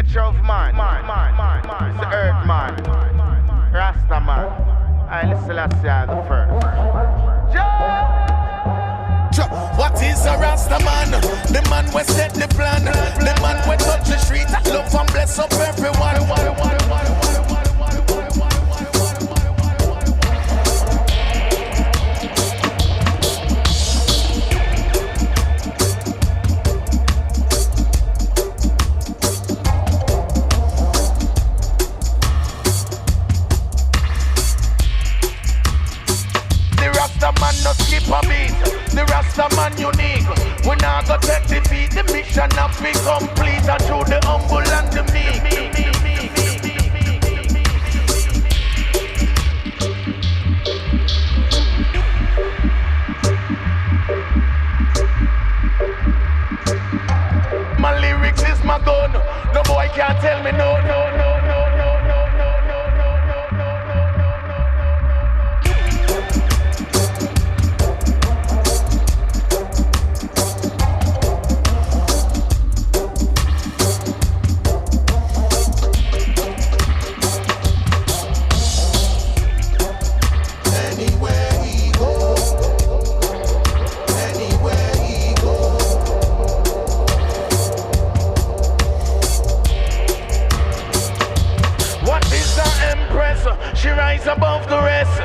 nature of man. It's the earth man. Rasta man. I listen to the first. What is a Rasta man? The man we set the plan. The man we touch the street. Love and bless up everyone. The Rasta man unique. We not go take defeat. The mission not be complete. I show the humble and the meek. My lyrics is my gun. No boy can't tell me no. She rise above the rest.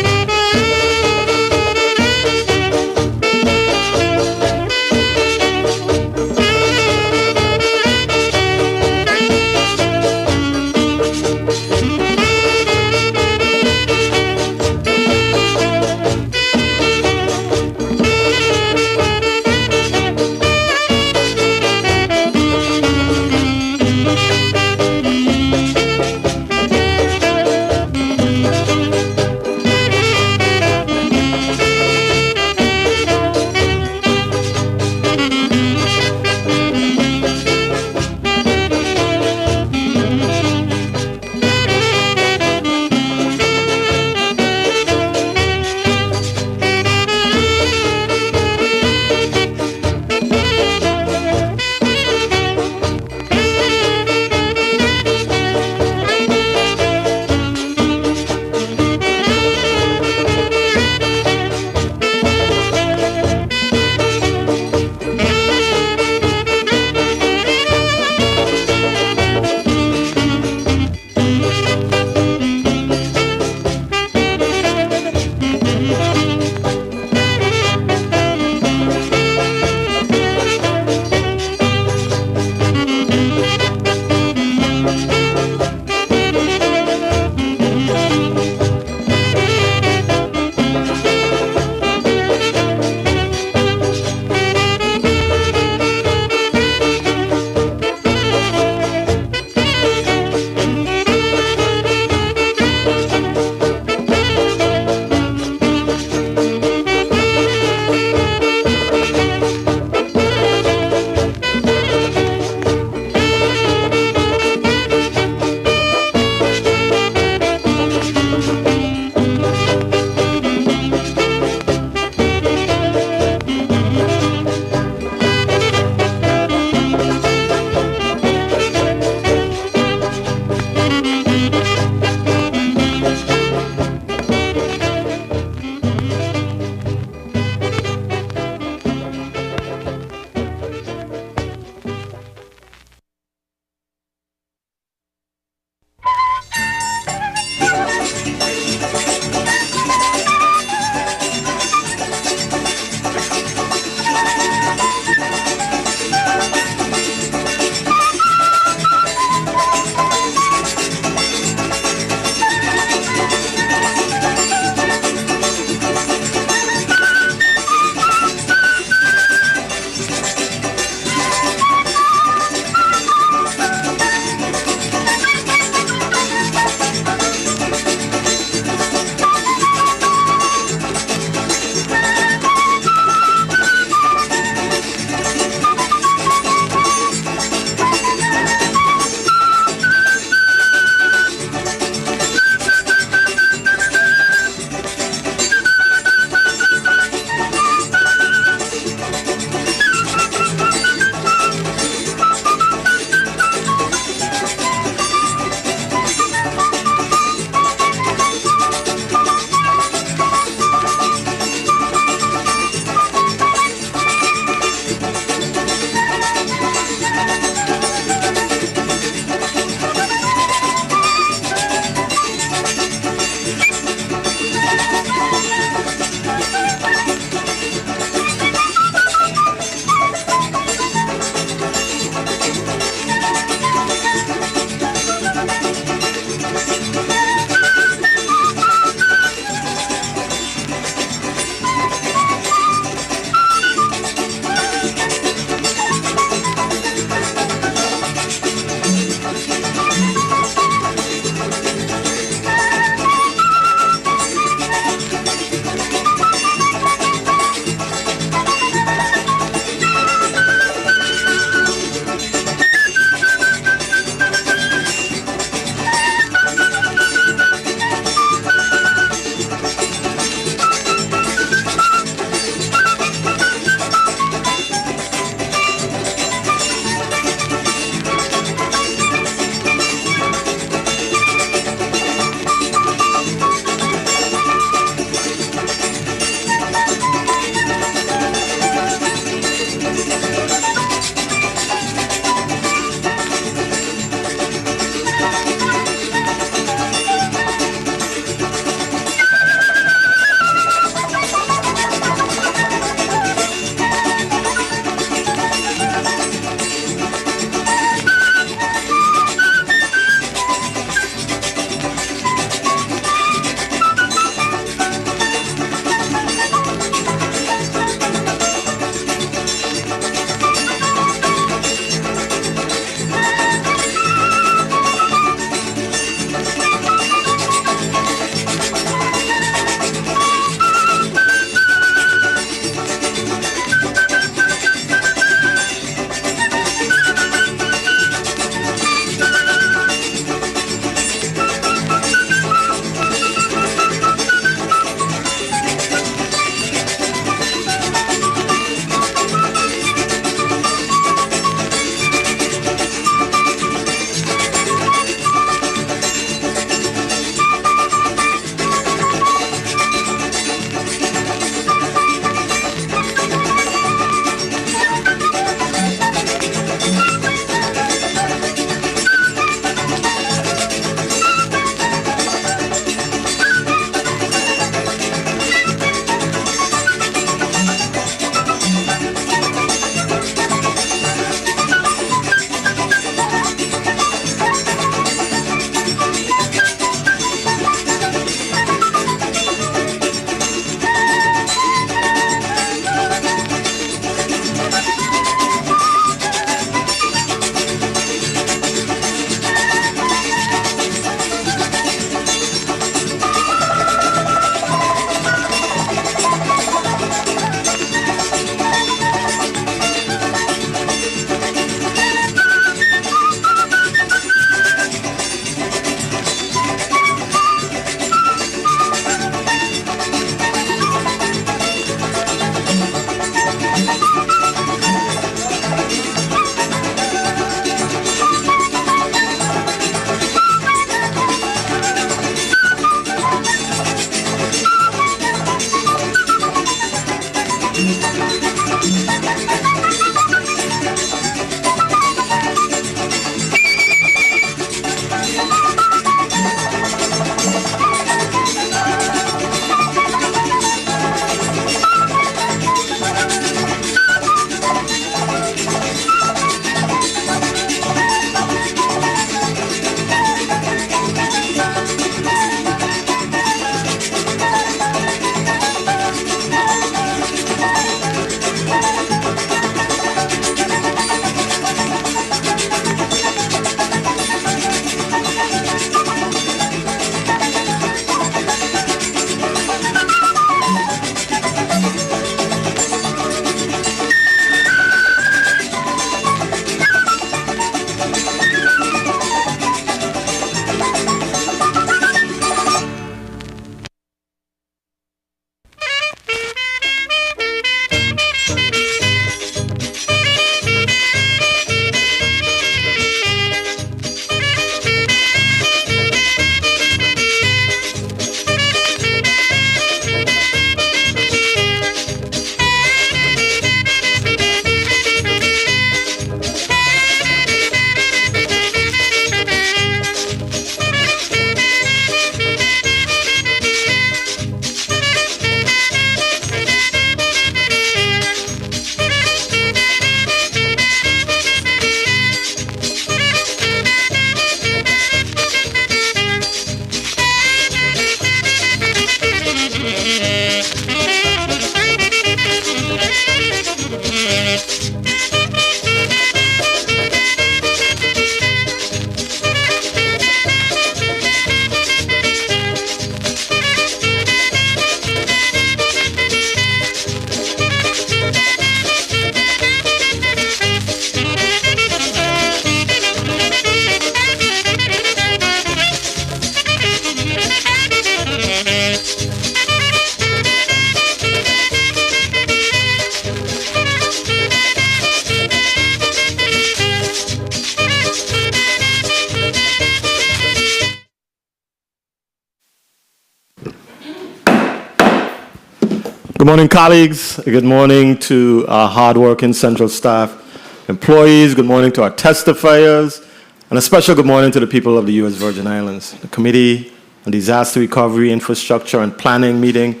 Good morning, colleagues. Good morning to our hardworking central staff employees. Good morning to our testifiers. And a special good morning to the people of the U.S. Virgin Islands. The Committee on Disaster Recovery, Infrastructure, and Planning meeting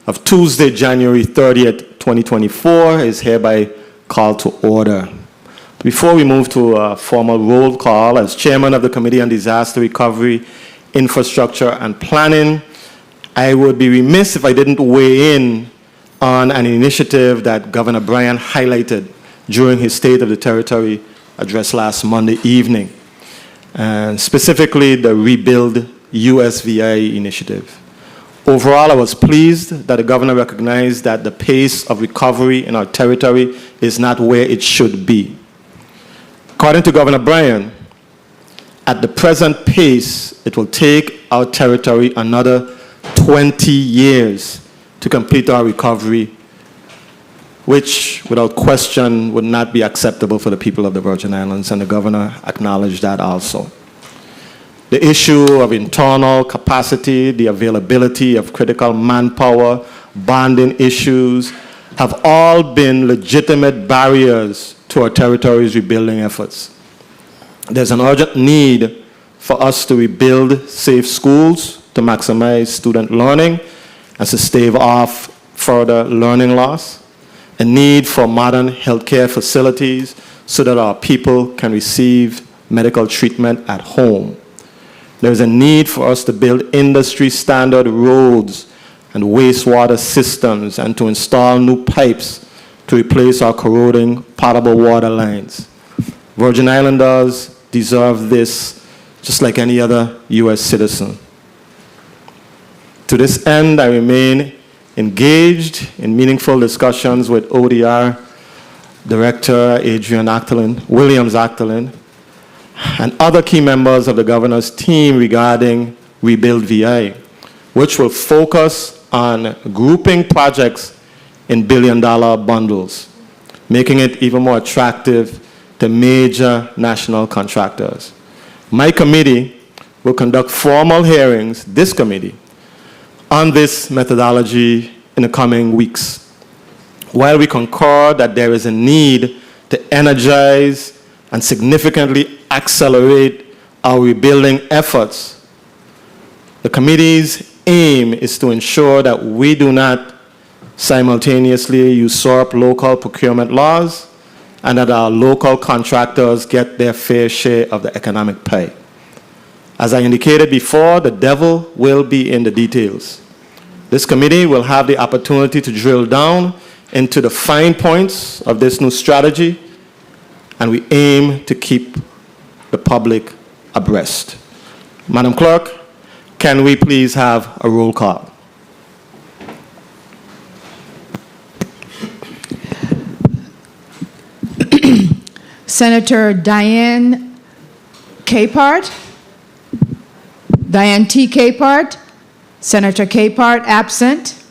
of Tuesday, January 30th, 2024 is hereby called to order. Before we move to a formal roll call, as chairman of the Committee on Disaster Recovery, Infrastructure, and Planning, I would be remiss if I didn't weigh in on an initiative that Governor Bryan highlighted during his State of the Territory address last Monday evening, and specifically the Rebuild USVI initiative. Overall, I was pleased that the governor recognized that the pace of recovery in our territory is not where it should be. According to Governor Bryan, at the present pace, it will take our territory another 20 years to complete our recovery, which, without question, would not be acceptable for the people of the Virgin Islands, and the governor acknowledged that also. The issue of internal capacity, the availability of critical manpower, bonding issues have all been legitimate barriers to our territory's rebuilding efforts. There's an urgent need for us to rebuild safe schools to maximize student learning and to stave off further learning loss, a need for modern healthcare facilities so that our people can receive medical treatment at home. There's a need for us to build industry-standard roads and wastewater systems and to install new pipes to replace our corroding potable water lines. Virgin Islanders deserve this just like any other U.S. citizen. To this end, I remain engaged in meaningful discussions with ODR Director Adrian Williams Actolin, and other key members of the governor's team regarding Rebuild VI, which will focus on grouping projects in billion-dollar bundles, making it even more attractive to major national contractors. My committee will conduct formal hearings, this committee, on this methodology in the coming weeks. While we concur that there is a need to energize and significantly accelerate our rebuilding efforts, the committee's aim is to ensure that we do not simultaneously usurp local procurement laws and that our local contractors get their fair share of the economic pie. As I indicated before, the devil will be in the details. This committee will have the opportunity to drill down into the fine points of this new strategy, and we aim to keep the public abreast. Madam Clerk, can we please have a roll call? Senator Diane Capehart. Diane T. Capehart. Senator Capehart, absent.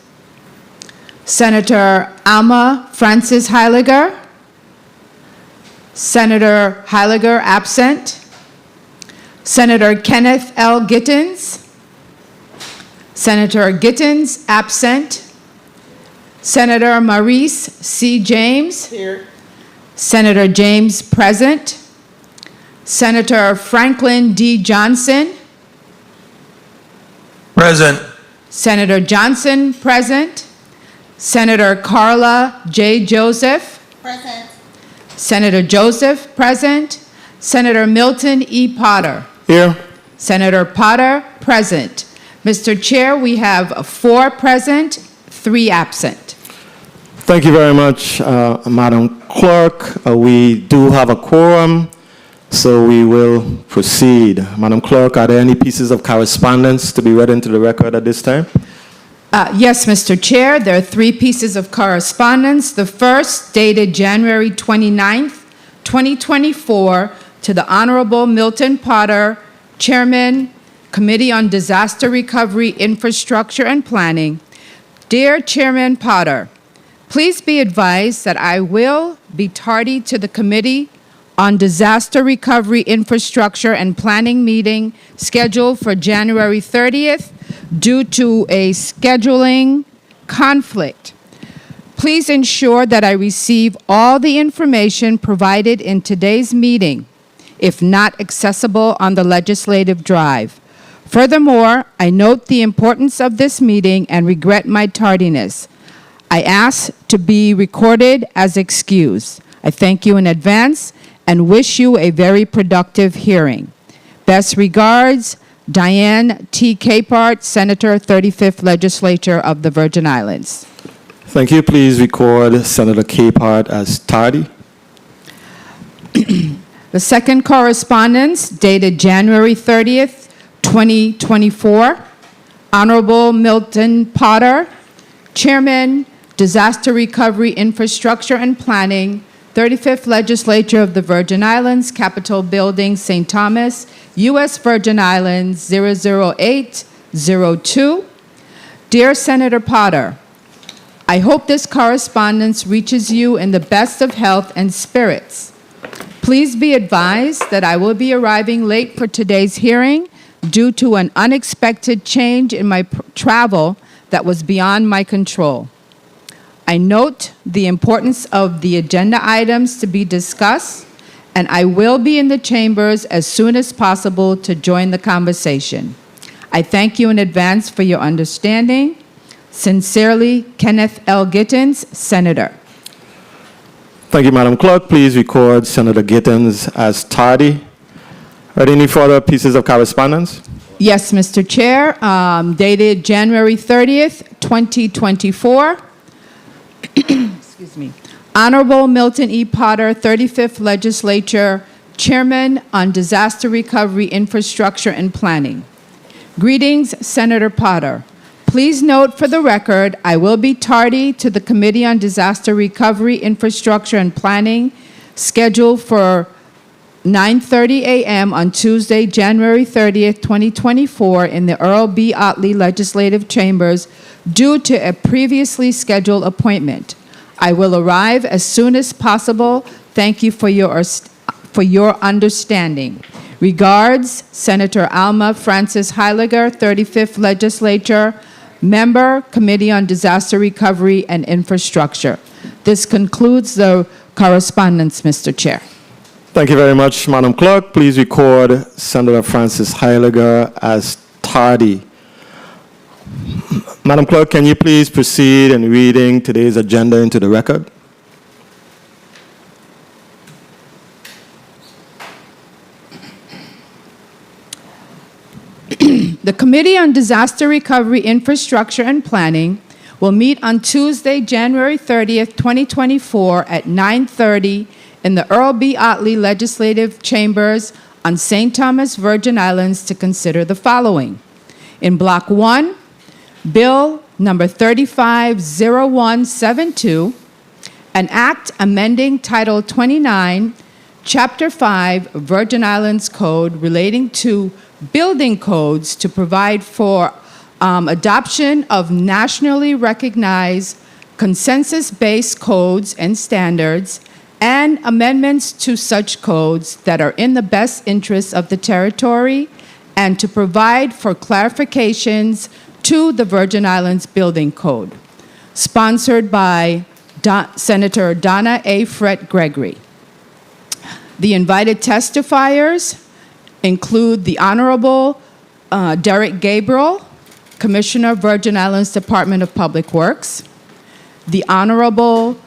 Senator Alma Francis Heiliger. Senator Heiliger, absent. Senator Kenneth L. Gittins. Senator Gittins, absent. Senator Maurice C. James. Here. Senator James, present. Senator Franklin D. Johnson. Present. Senator Johnson, present. Senator Carla J. Joseph. Present. Senator Joseph, present. Senator Milton E. Potter. Here. Senator Potter, present. Mr. Chair, we have 4 present, 3 absent. Thank you very much, Madam Clerk. We do have a quorum, so we will proceed. Madam Clerk, are there any pieces of correspondence to be read into the record at this time? Yes, Mr. Chair, there are 3 pieces of correspondence. The first, dated January 29th, 2024, to the Honorable Milton Potter, Chairman, Committee on Disaster Recovery, Infrastructure, and Planning. Dear Chairman Potter, please be advised that I will be tardy to the Committee on Disaster Recovery, Infrastructure, and Planning meeting scheduled for January 30th due to a scheduling conflict Please ensure that I receive all the information provided in today's meeting, if not accessible on the legislative drive. Furthermore, I note the importance of this meeting and regret my tardiness. I ask to be recorded as excused. I thank you in advance and wish you a very productive hearing. Best regards, Diane T. Capehart, Senator, 35th Legislature of the Virgin Islands. Thank you. Please record Senator Capehart as tardy. The second correspondence, dated January 30th, 2024. Honorable Milton Potter, Chairman, Disaster Recovery, Infrastructure and Planning, 35th Legislature of the Virgin Islands, Capitol Building, St. Thomas, U.S. Virgin Islands, 00802. Dear Senator Potter, I hope this correspondence reaches you in the best of health and spirits. Please be advised that I will be arriving late for today's hearing due to an unexpected change in my travel that was beyond my control. I note the importance of the agenda items to be discussed, and I will be in the chambers as soon as possible to join the conversation. I thank you in advance for your understanding. Sincerely, Kenneth L. Gittens, Senator. Thank you, Madam Clerk. Please record Senator Gittens as tardy. Are there any further pieces of correspondence? Yes, Mr. Chair. Dated January 30th, 2024. Excuse me. Honorable Milton E. Potter, 35th Legislature, Chairman on Disaster Recovery, Infrastructure and Planning. Greetings, Senator Potter. Please note for the record, I will be tardy to the Committee on Disaster Recovery, Infrastructure and Planning, scheduled for 9:30 a.m. on Tuesday, January 30th, 2024, in the Earl B. Otley Legislative Chambers due to a previously scheduled appointment. I will arrive as soon as possible. Thank you for your understanding. Regards, Senator Alma Francis Heiliger, 35th Legislature, Member, Committee on Disaster Recovery and Infrastructure. This concludes the correspondence, Mr. Chair. Thank you very much, Madam Clerk. Please record Senator Francis Heiliger as tardy. Madam Clerk, can you please proceed in reading today's agenda into the record? The Committee on Disaster Recovery, Infrastructure and Planning will meet on Tuesday, January 30th, 2024 at 9:30 in the Earl B. Otley Legislative Chambers on St. Thomas, Virgin Islands to consider the following. In Block 1, Bill number 350172, an act amending Title 29, Chapter 5, Virgin Islands Code relating to building codes to provide for adoption of nationally recognized consensus-based codes and standards and amendments to such codes that are in the best interests of the territory and to provide for clarifications to the Virgin Islands Building Code, sponsored by Senator Donna A. Fred Gregory. The invited testifiers include the Honorable Derek Gabriel, Commissioner, Virgin Islands Department of Public Works, the Honorable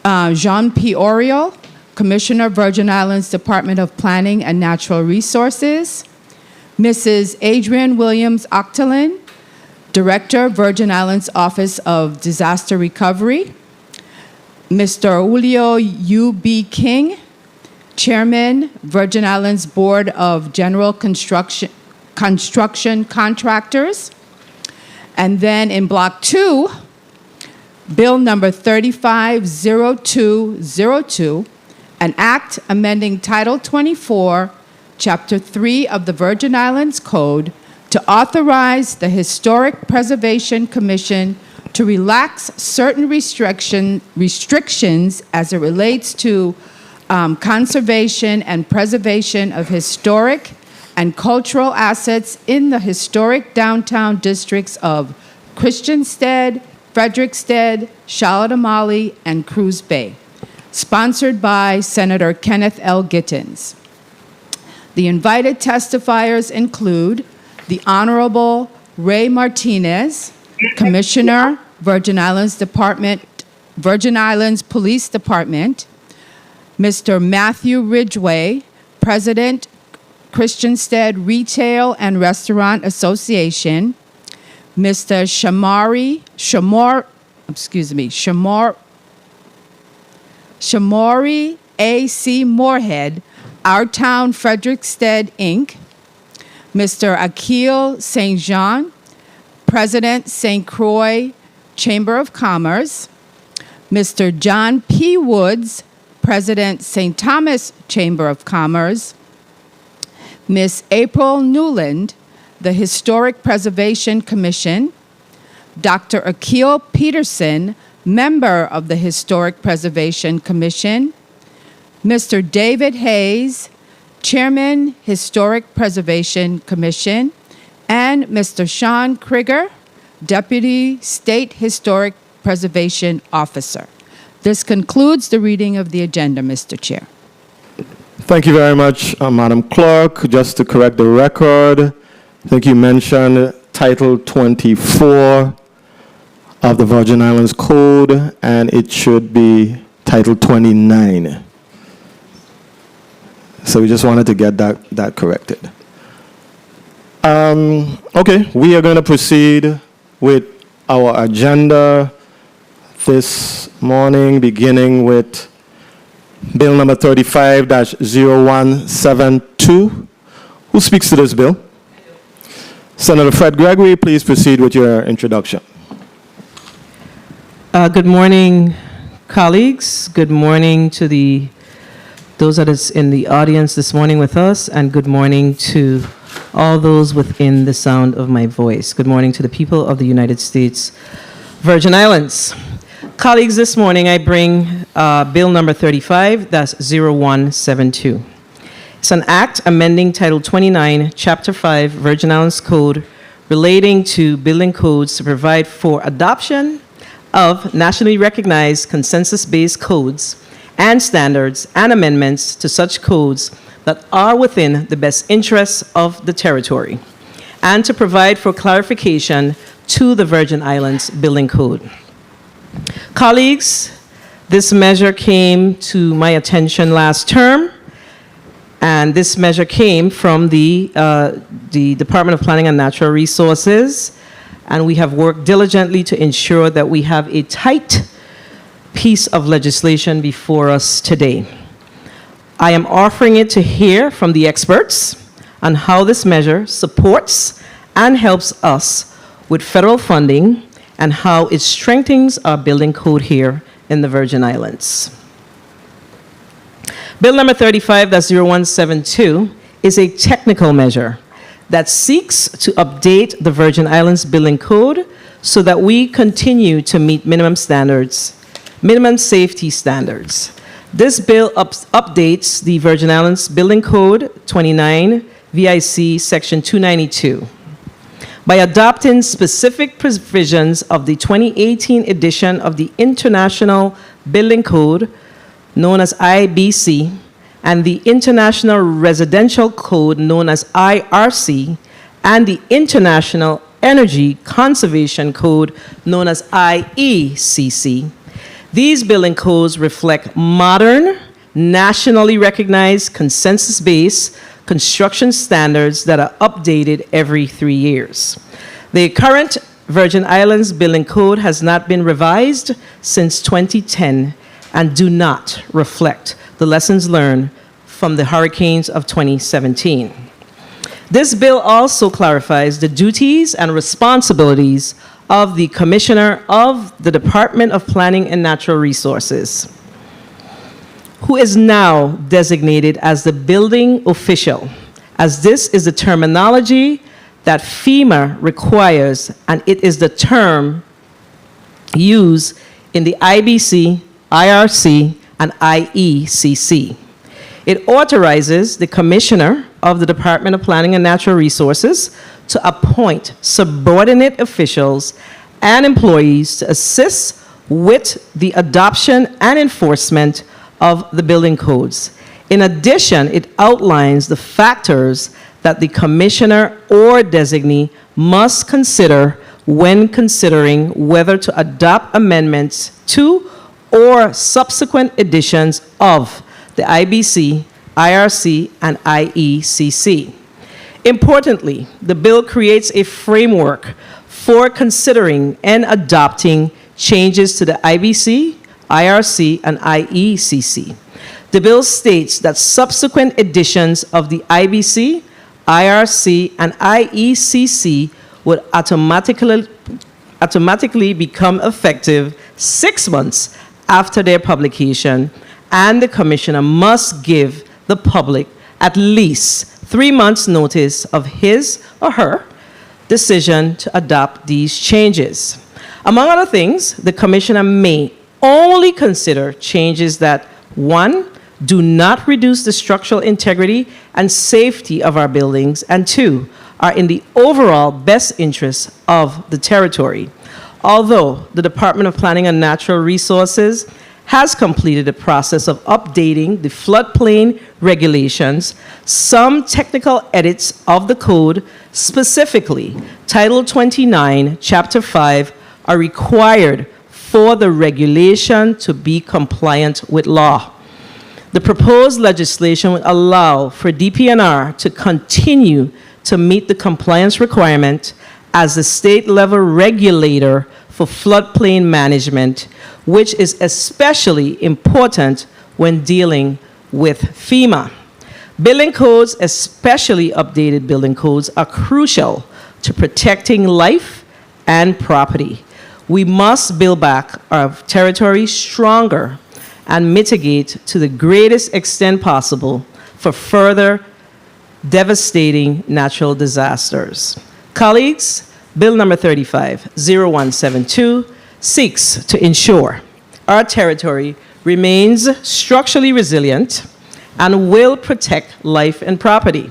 Jean P. Oriol, Commissioner, Virgin Islands Department of Planning and Natural Resources, Mrs. Adrienne Williams Octalin, Director, Virgin Islands Office of Disaster Recovery, Mr. Julio U.B. King, Chairman, Virgin Islands Board of General Construction Contractors. And then in Block 2, Bill number 350202, an act amending Title 24, Chapter 3 of the Virgin Islands Code to authorize the Historic Preservation Commission to relax certain restrictions as it relates to conservation and preservation of historic and cultural assets in the historic downtown districts of Christiansted, Frederickstead, Shalit-Amali, and Cruz Bay, sponsored by Senator Kenneth L. Gittens. The invited testifiers include the Honorable Ray Martinez, Commissioner, Virgin Islands Police Department, Mr. Matthew Ridgway, President, Christiansted Retail and Restaurant Association, Mr. Shamori A.C. Moorhead, Our Town Frederickstead, Inc., Mr. Akil St. Jean, President St. Croix Chamber of Commerce, Mr. John P. Woods, President St. Thomas Chamber of Commerce, Ms. April Newland, the Historic Preservation Commission, Dr. Akil Peterson, member of the Historic Preservation Commission, Mr. David Hayes, Chairman, Historic Preservation Commission, and Mr. Sean Krieger, Deputy State Historic Preservation Officer. This concludes the reading of the agenda, Mr. Chair. Thank you very much, Madam Clerk. Just to correct the record, I think you mentioned Title 24 of the Virgin Islands Code, and it should be Title 29. So we just wanted to get that corrected. Okay, we are going to proceed with our agenda this morning, beginning with Bill number 35-0172. Who speaks to this bill? Senator Fred Gregory, please proceed with your introduction. Good morning, colleagues. Good morning to those that is in the audience this morning with us, and good morning to all those within the sound of my voice. Good morning to the people of the United States Virgin Islands. Colleagues, this morning I bring Bill number 35-0172. It's an act amending Title 29, Chapter 5, Virgin Islands Code, relating to building codes to provide for adoption of nationally recognized consensus-based codes and standards and amendments to such codes that are within the best interests of the territory, and to provide for clarification to the Virgin Islands Building Code. Colleagues, this measure came to my attention last term, and this measure came from the Department of Planning and Natural Resources, and we have worked diligently to ensure that we have a tight piece of legislation before us today. I am offering it to hear from the experts on how this measure supports and helps us with federal funding and how it strengthens our building code here in the Virgin Islands. Bill number 35-0172 is a technical measure that seeks to update the Virgin Islands Building Code so that we continue to meet minimum safety standards. This bill updates the Virgin Islands Building Code 29 VIC Section 292 by adopting specific provisions of the 2018 edition of the International Building Code, known as IBC, and the International Residential Code, known as IRC, and the International Energy Conservation Code, known as IECC. These building codes reflect modern, nationally recognized, consensus-based construction standards that are updated every 3 years. The current Virgin Islands Building Code has not been revised since 2010 and do not reflect the lessons learned from the hurricanes of 2017. This bill also clarifies the duties and responsibilities of the Commissioner of the Department of Planning and Natural Resources, who is now designated as the building official, as this is the terminology that FEMA requires, and it is the term used in the IBC, IRC, and IECC. It authorizes the Commissioner of the Department of Planning and Natural Resources to appoint subordinate officials and employees to assist with the adoption and enforcement of the building codes. In addition, it outlines the factors that the commissioner or designee must consider when considering whether to adopt amendments to or subsequent editions of the IBC, IRC, and IECC. Importantly, the bill creates a framework for considering and adopting changes to the IBC, IRC, and IECC. The bill states that subsequent editions of the IBC, IRC, and IECC would automatically become effective 6 months after their publication, and the commissioner must give the public at least 3 months' notice of his or her decision to adopt these changes. Among other things, the commissioner may only consider changes that, 1, do not reduce the structural integrity and safety of our buildings, and 2, are in the overall best interest of the territory. Although the Department of Planning and Natural Resources has completed the process of updating the floodplain regulations, some technical edits of the code, specifically Title 29, Chapter 5, are required for the regulation to be compliant with law. The proposed legislation would allow for DPNR to continue to meet the compliance requirement as the state-level regulator for floodplain management, which is especially important when dealing with FEMA. Building codes, especially updated building codes, are crucial to protecting life and property. We must build back our territory stronger and mitigate to the greatest extent possible for further devastating natural disasters. Colleagues, Bill number 35-0172 seeks to ensure our territory remains structurally resilient and will protect life and property.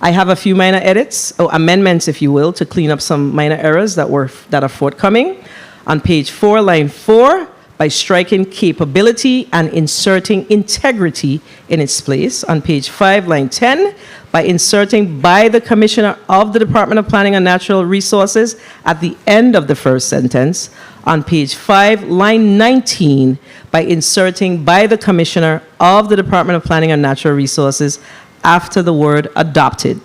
I have a few minor edits, or amendments, if you will, to clean up some minor errors that are forthcoming. On page 4, line 4, by striking capability and inserting integrity in its place. On page 5, line 10, by inserting by the Commissioner of the Department of Planning and Natural Resources at the end of the first sentence. On page 5, line 19, by inserting by the Commissioner of the Department of Planning and Natural Resources after the word adopted.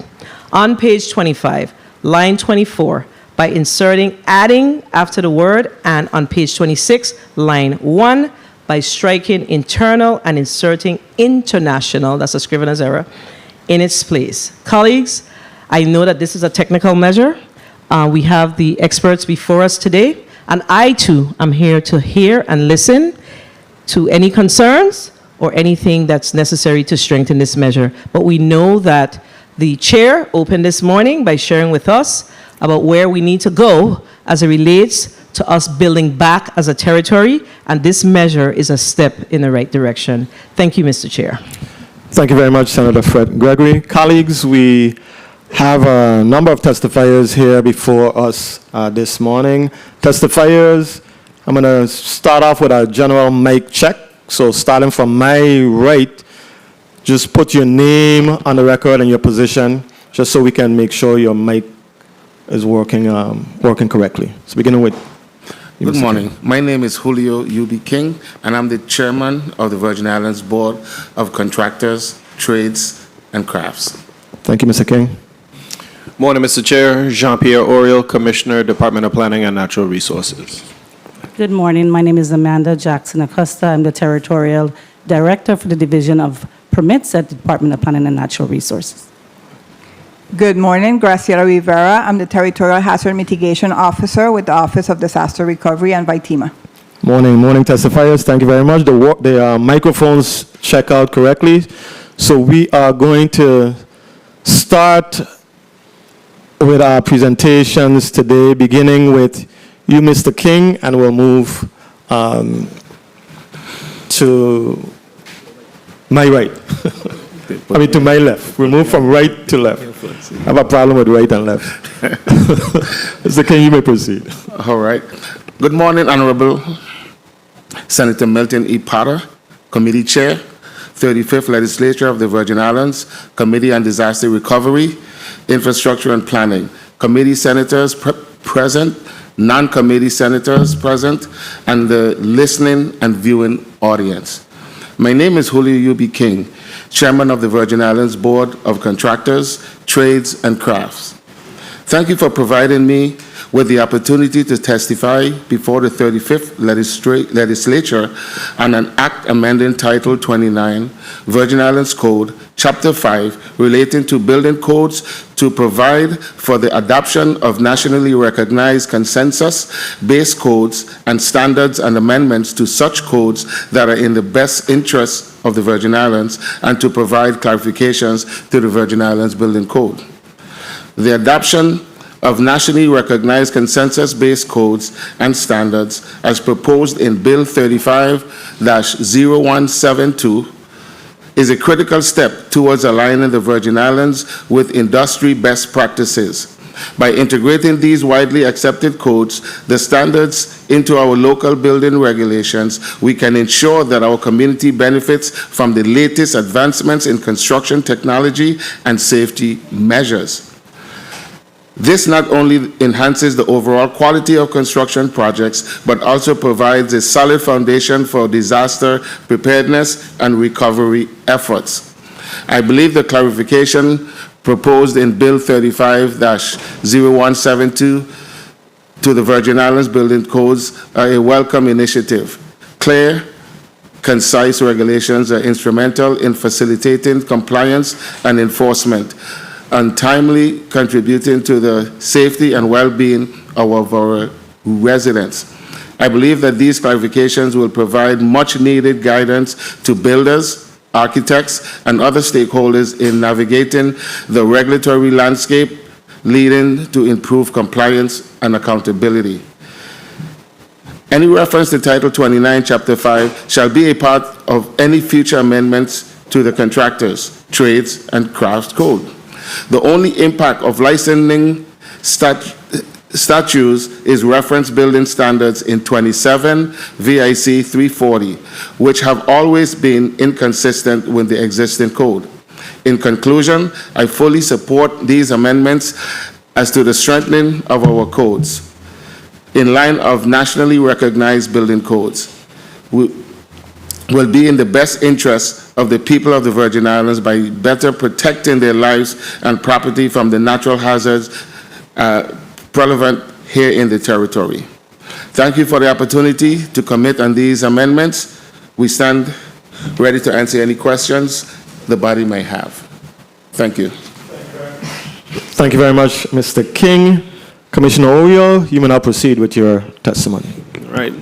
On page 25, line 24, by inserting adding after the word, and on page 26, line 1, by striking internal and inserting international, that's a scrivener's error, in its place. Colleagues, I know that this is a technical measure. We have the experts before us today, and I too am here to hear and listen to any concerns or anything that's necessary to strengthen this measure. But we know that the chair opened this morning by sharing with us about where we need to go as it relates to us building back as a territory, and this measure is a step in the right direction. Thank you, Mr. Chair. Thank you very much, Senator Fred Gregory. Colleagues, we have a number of testifiers here before us this morning. Testifiers, I'm going to start off with a general mic check. So starting from my right, just put your name on the record and your position, just so we can make sure your mic is working correctly. So beginning with you, Good Mr. morning. King. My name is Julio U.B. King, and I'm the chairman of the Virgin Islands Board of Contractors, Trades, and Crafts. Thank you, Mr. King. Morning, Mr. Chair. Jean-Pierre Oriel, Commissioner, Department of Planning and Natural Resources. Good morning. My name is Amanda Jackson Acosta. I'm the Territorial Director for the Division of Permits at the Department of Planning and Natural Resources. Good morning, Graciela Rivera. I'm the Territorial Hazard Mitigation Officer with the Office of Disaster Recovery and VITEMA. Morning testifiers. Thank you very much. The microphones check out correctly. So we are going to start with our presentations today, beginning with you, Mr. King, and we'll move to my right. I mean, to my left. We'll move from right to left. I have a problem with right and left. Mr. King, you may proceed. All right. Good morning, Honorable Senator Milton E. Potter, Committee Chair, 35th Legislature of the Virgin Islands, Committee on Disaster Recovery, Infrastructure and Planning. Committee senators present, non-committee senators present, and the listening and viewing audience. My name is Julio U.B. King, Chairman of the Virgin Islands Board of Contractors, Trades, and Crafts. Thank you for providing me with the opportunity to testify before the 35th Legislature on an act amending Title 29, Virgin Islands Code, Chapter 5, relating to building codes to provide for the adoption of nationally recognized consensus-based codes and standards and amendments to such codes that are in the best interest of the Virgin Islands and to provide clarifications to the Virgin Islands Building Code. The adoption of nationally recognized consensus-based codes and standards as proposed in Bill 35-0172 is a critical step towards aligning the Virgin Islands with industry best practices. By integrating these widely accepted codes, the standards into our local building regulations, we can ensure that our community benefits from the latest advancements in construction technology and safety measures. This not only enhances the overall quality of construction projects, but also provides a solid foundation for disaster preparedness and recovery efforts. I believe the clarification proposed in Bill 35-0172 to the Virgin Islands Building Codes are a welcome initiative. Clear, concise regulations are instrumental in facilitating compliance and enforcement, and timely contributing to the safety and well-being of our residents. I believe that these clarifications will provide much-needed guidance to builders, architects, and other stakeholders in navigating the regulatory landscape, leading to improved compliance and accountability. Any reference to Title 29, Chapter 5 shall be a part of any future amendments to the Contractors, Trades, and Crafts Code. The only impact of licensing statutes is reference building standards in 27 VIC 340, which have always been inconsistent with the existing code. In conclusion, I fully support these amendments as to the strengthening of our codes in line of nationally recognized building codes. Will be in the best interest of the people of the Virgin Islands by better protecting their lives and property from the natural hazards prevalent here in the territory. Thank you for the opportunity to commit on these amendments. We stand ready to answer any questions the body may have. Thank you. Thank you very much, Mr. King. Commissioner Oriol, you may now proceed with your testimony. All right.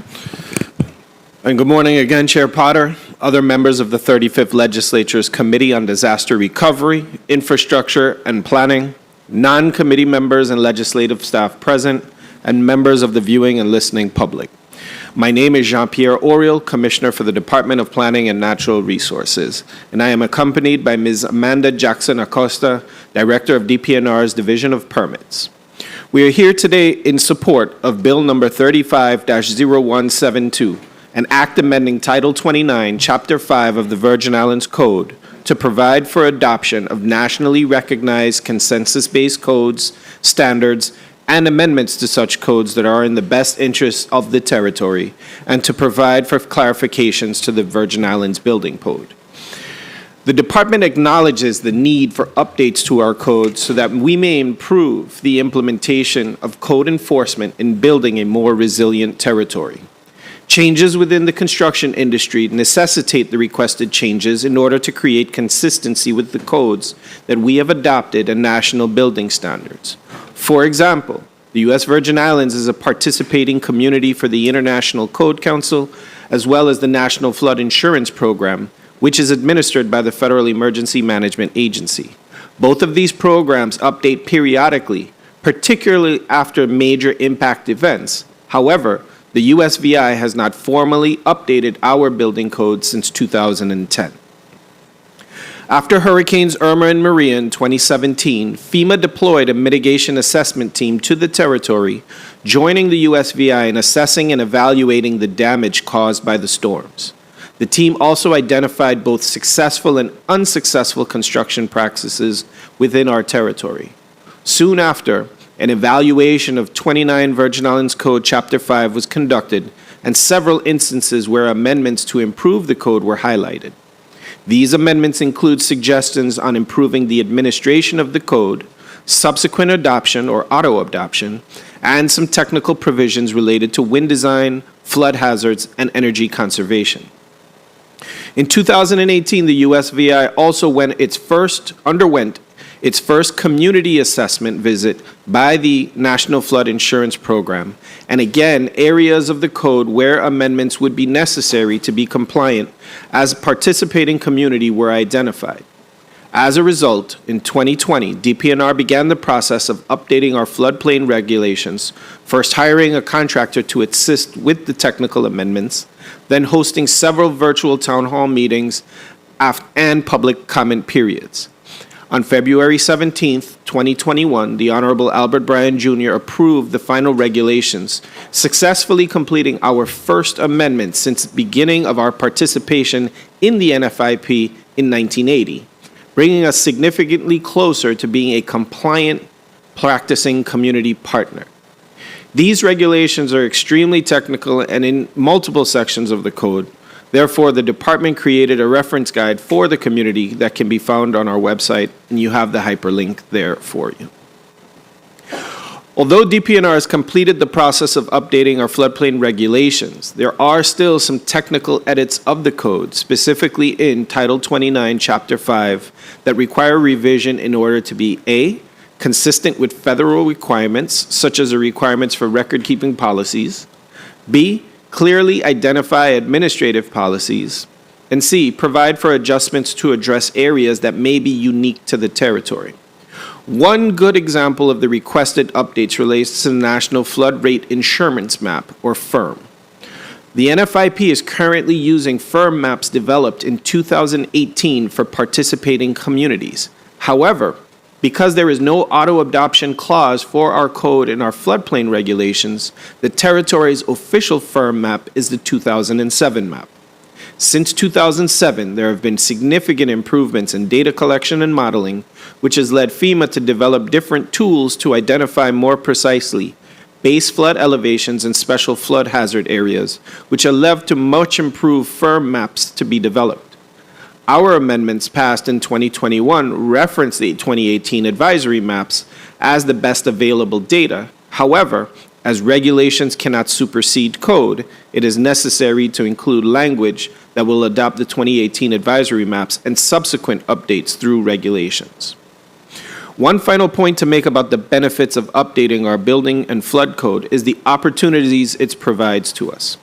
And good morning again, Chair Potter, other members of the 35th Legislature's Committee on Disaster Recovery, Infrastructure and Planning, non-committee members and legislative staff present, and members of the viewing and listening public. My name is Jean-Pierre Oriol, Commissioner for the Department of Planning and Natural Resources, and I am accompanied by Ms. Amanda Jackson Acosta, Director of DPNR's Division of Permits. We are here today in support of Bill number 35-0172, an act amending Title 29, Chapter 5 of the Virgin Islands Code to provide for adoption of nationally recognized consensus-based codes, standards, and amendments to such codes that are in the best interest of the territory, and to provide for clarifications to the Virgin Islands Building Code. The Department acknowledges the need for updates to our codes so that we may improve the implementation of code enforcement in building a more resilient territory. Changes within the construction industry necessitate the requested changes in order to create consistency with the codes that we have adopted and national building standards. For example, the U.S. Virgin Islands is a participating community for the International Code Council, as well as the National Flood Insurance Program, which is administered by the Federal Emergency Management Agency. Both of these programs update periodically, particularly after major impact events. However, the USVI has not formally updated our building code since 2010. After Hurricanes Irma and Maria in 2017, FEMA deployed a mitigation assessment team to the territory, joining the USVI in assessing and evaluating the damage caused by the storms. The team also identified both successful and unsuccessful construction practices within our territory. Soon after, an evaluation of 29 Virgin Islands Code Chapter 5 was conducted, and several instances where amendments to improve the code were highlighted. These amendments include suggestions on improving the administration of the code, subsequent adoption or auto-adoption, and some technical provisions related to wind design, flood hazards, and energy conservation. In 2018, the USVI also underwent its first community assessment visit by the National Flood Insurance Program, and again, areas of the code where amendments would be necessary to be compliant as a participating community were identified. As a result, in 2020, DPNR began the process of updating our floodplain regulations, first hiring a contractor to assist with the technical amendments, then hosting several virtual town hall meetings and public comment periods. On February 17, 2021, the Honorable Albert Bryan Jr. approved the final regulations, successfully completing our first amendment since the beginning of our participation in the NFIP in 1980, bringing us significantly closer to being a compliant, practicing community partner. These regulations are extremely technical and in multiple sections of the code. Therefore, the department created a reference guide for the community that can be found on our website, and you have the hyperlink there for you. Although DPNR has completed the process of updating our floodplain regulations, there are still some technical edits of the code, specifically in Title 29, Chapter 5, that require revision in order to be A, consistent with federal requirements, such as the requirements for record-keeping policies, B, clearly identify administrative policies, and C, provide for adjustments to address areas that may be unique to the territory. One good example of the requested updates relates to the National Flood Rate Insurance Map, or FIRM. The NFIP is currently using FIRM maps developed in 2018 for participating communities. However, because there is no auto-adoption clause for our code in our floodplain regulations, the territory's official FIRM map is the 2007 map. Since 2007, there have been significant improvements in data collection and modeling, which has led FEMA to develop different tools to identify more precisely base flood elevations and special flood hazard areas, which have led to much improved FIRM maps to be developed. Our amendments passed in 2021 reference the 2018 advisory maps as the best available data. However, as regulations cannot supersede code, it is necessary to include language that will adopt the 2018 advisory maps and subsequent updates through regulations. One final point to make about the benefits of updating our building and flood code is the opportunities it provides to us.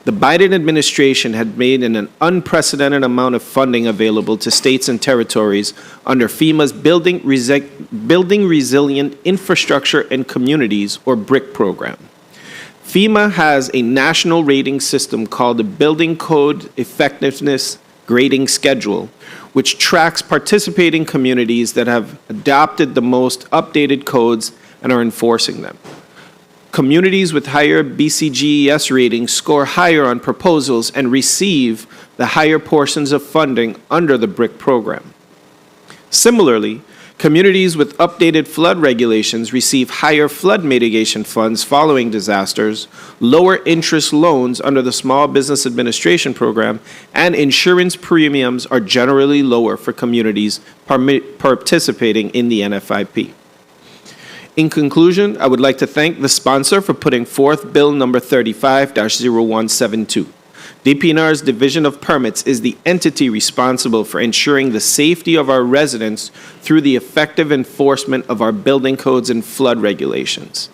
The Biden administration had made an unprecedented amount of funding available to states and territories under FEMA's Building Resilient Infrastructure and Communities, or BRIC program. FEMA has a national rating system called the Building Code Effectiveness Grading Schedule, which tracks participating communities that have adopted the most updated codes and are enforcing them. Communities with higher BCGES ratings score higher on proposals and receive the higher portions of funding under the BRIC program. Similarly, communities with updated flood regulations receive higher flood mitigation funds following disasters, lower interest loans under the Small Business Administration program, and insurance premiums are generally lower for communities participating in the NFIP. In conclusion, I would like to thank the sponsor for putting forth Bill number 35-0172. DPNR's Division of Permits is the entity responsible for ensuring the safety of our residents through the effective enforcement of our building codes and flood regulations.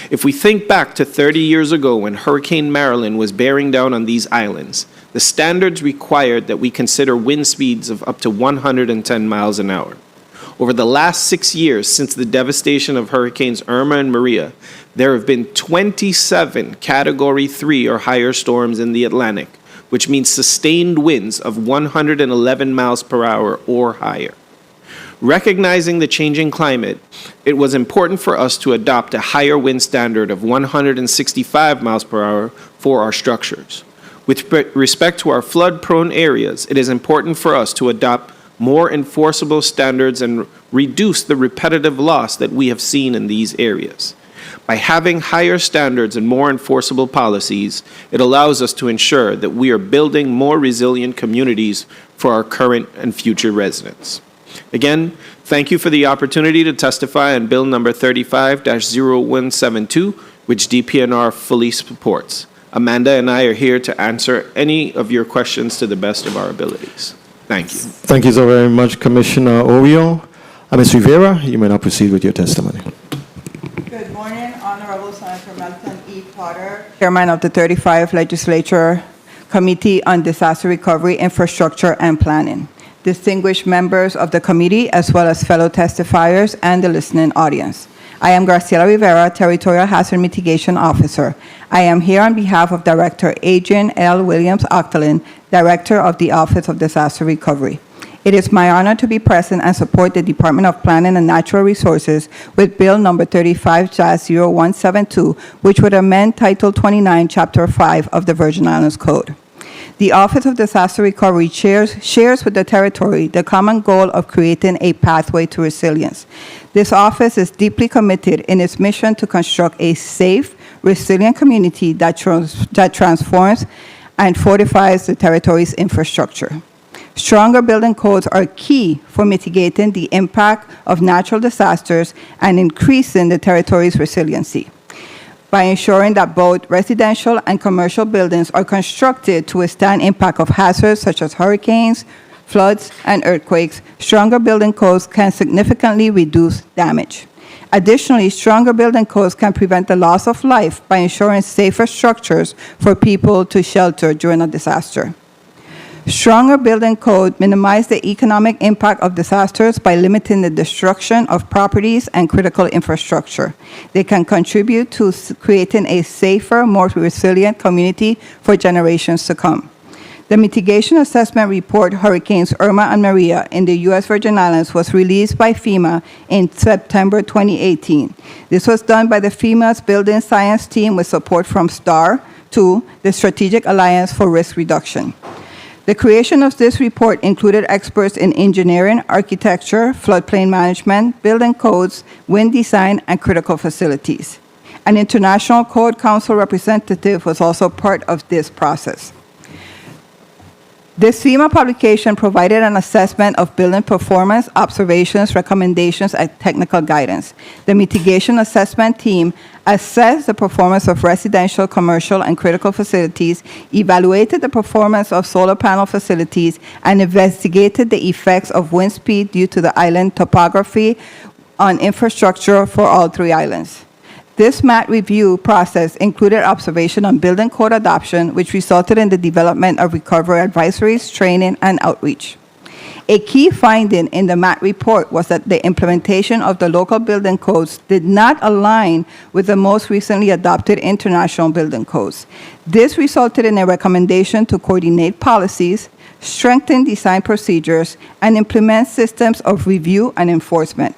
If we think back to 30 years ago when Hurricane Marilyn was bearing down on these islands, the standards required that we consider wind speeds of up to 110 miles an hour. Over the last 6 years since the devastation of Hurricanes Irma and Maria, there have been 27 Category 3 or higher storms in the Atlantic, which means sustained winds of 111 miles per hour or higher. Recognizing the changing climate, it was important for us to adopt a higher wind standard of 165 miles per hour for our structures. With respect to our flood-prone areas, it is important for us to adopt more enforceable standards and reduce the repetitive loss that we have seen in these areas. By having higher standards and more enforceable policies, it allows us to ensure that we are building more resilient communities for our current and future residents. Again, thank you for the opportunity to testify on Bill number 35-0172, which DPNR fully supports. Amanda and I are here to answer any of your questions to the best of our abilities. Thank you. Thank you so very much, Commissioner Orio. Ms. Rivera, you may now proceed with your testimony. Good morning, Honorable Senator Melton E. Potter, Chairman of the 35th Legislature Committee on Disaster Recovery, Infrastructure, and Planning. Distinguished members of the committee, as well as fellow testifiers and the listening audience. I am Graciela Rivera, Territorial Hazard Mitigation Officer. I am here on behalf of Director Adrian L. Williams-Octalin, Director of the Office of Disaster Recovery. It is my honor to be present and support the Department of Planning and Natural Resources with Bill number 35-0172, which would amend Title 29, Chapter 5 of the Virgin Islands Code. The Office of Disaster Recovery shares with the Territory the common goal of creating a pathway to resilience. This office is deeply committed in its mission to construct a safe, resilient community that transforms and fortifies the Territory's infrastructure. Stronger building codes are key for mitigating the impact of natural disasters and increasing the Territory's resiliency, by ensuring that both residential and commercial buildings are constructed to withstand impact of hazards such as hurricanes, floods, and earthquakes. Stronger building codes can significantly reduce damage. Additionally, stronger building codes can prevent the loss of life by ensuring safer structures for people to shelter during a disaster. Stronger building code minimize the economic impact of disasters by limiting the destruction of properties and critical infrastructure. They can contribute to creating a safer, more resilient community for generations to come. The Mitigation Assessment Report, Hurricanes Irma and Maria in the U.S. Virgin Islands, was released by FEMA in September 2018. This was done by the FEMA's Building Science team with support from STAR, the Strategic Alliance for Risk Reduction. The creation of this report included experts in engineering, architecture, floodplain management, building codes, wind design, and critical facilities. An International Code Council representative was also part of this process. This FEMA publication provided an assessment of building performance, observations, recommendations, and technical guidance. The mitigation assessment team assessed the performance of residential, commercial, and critical facilities, evaluated the performance of solar panel facilities, and investigated the effects of wind speed due to the island topography on infrastructure for all three islands. This MAT review process included observation on building code adoption, which resulted in the development of recovery advisories, training, and outreach. A key finding in the MAT report was that the implementation of the local building codes did not align with the most recently adopted international building codes. This resulted in a recommendation to coordinate policies, strengthen design procedures, and implement systems of review and enforcement.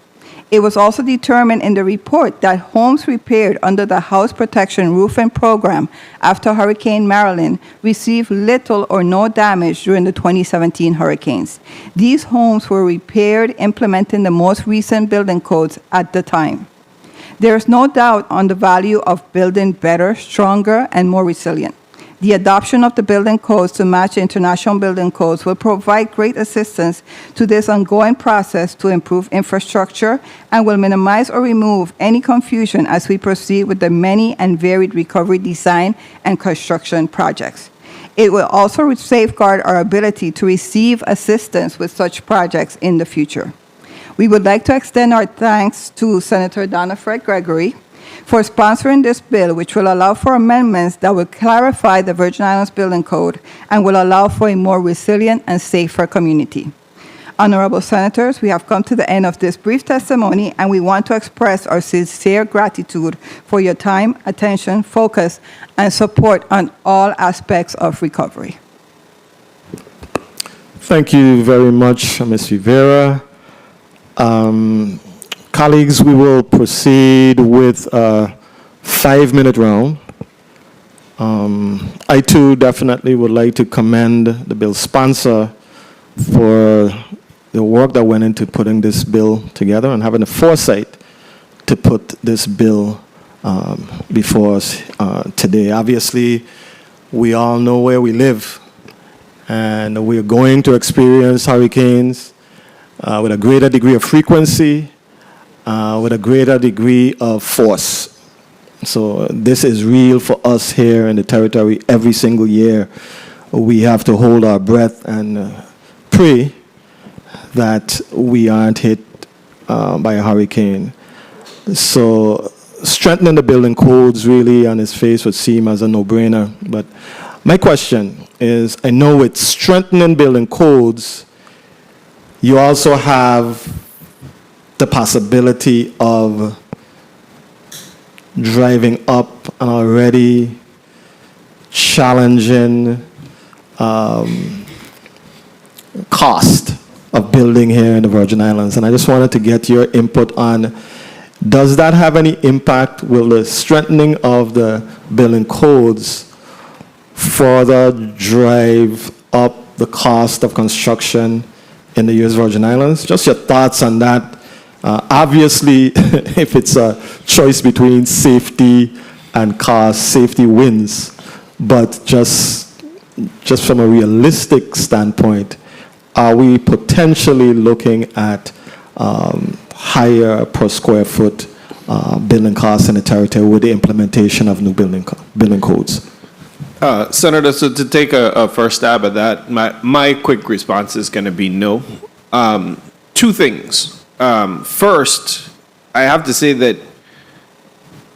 It was also determined in the report that homes repaired under the House Protection Roofing Program after Hurricane Marilyn received little or no damage during the 2017 hurricanes. These homes were repaired implementing the most recent building codes at the time. There is no doubt on the value of building better, stronger, and more resilient. The adoption of the building codes to match international building codes will provide great assistance to this ongoing process to improve infrastructure and will minimize or remove any confusion as we proceed with the many and varied recovery design and construction projects. It will also safeguard our ability to receive assistance with such projects in the future. We would like to extend our thanks to Senator Donna Fred Gregory for sponsoring this bill, which will allow for amendments that will clarify the Virgin Islands Building Code and will allow for a more resilient and safer community. Honorable Senators, we have come to the end of this brief testimony, and we want to express our sincere gratitude for your time, attention, focus, and support on all aspects of recovery. Thank you very much, Ms. Rivera. Colleagues, we will proceed with a 5-minute round. I too definitely would like to commend the bill sponsor for the work that went into putting this bill together and having the foresight to put this bill before us today. Obviously, we all know where we live, and we're going to experience hurricanes with a greater degree of frequency, with a greater degree of force. So this is real for us here in the territory. Every single year, we have to hold our breath and pray that we aren't hit by a hurricane. So strengthening the building codes really on its face would seem as a no-brainer. But my question is, I know with strengthening building codes, you also have the possibility of driving up an already challenging cost of building here in the Virgin Islands. And I just wanted to get your input on, does that have any impact? Will the strengthening of the building codes further drive up the cost of construction in the U.S. Virgin Islands? Just your thoughts on that. Obviously, if it's a choice between safety and cost, safety wins. But just from a realistic standpoint, are we potentially looking at higher per square foot building costs in the territory with the implementation of new building codes? Senator, so to take a first stab at that, my quick response is going to be no. Two things. First, I have to say that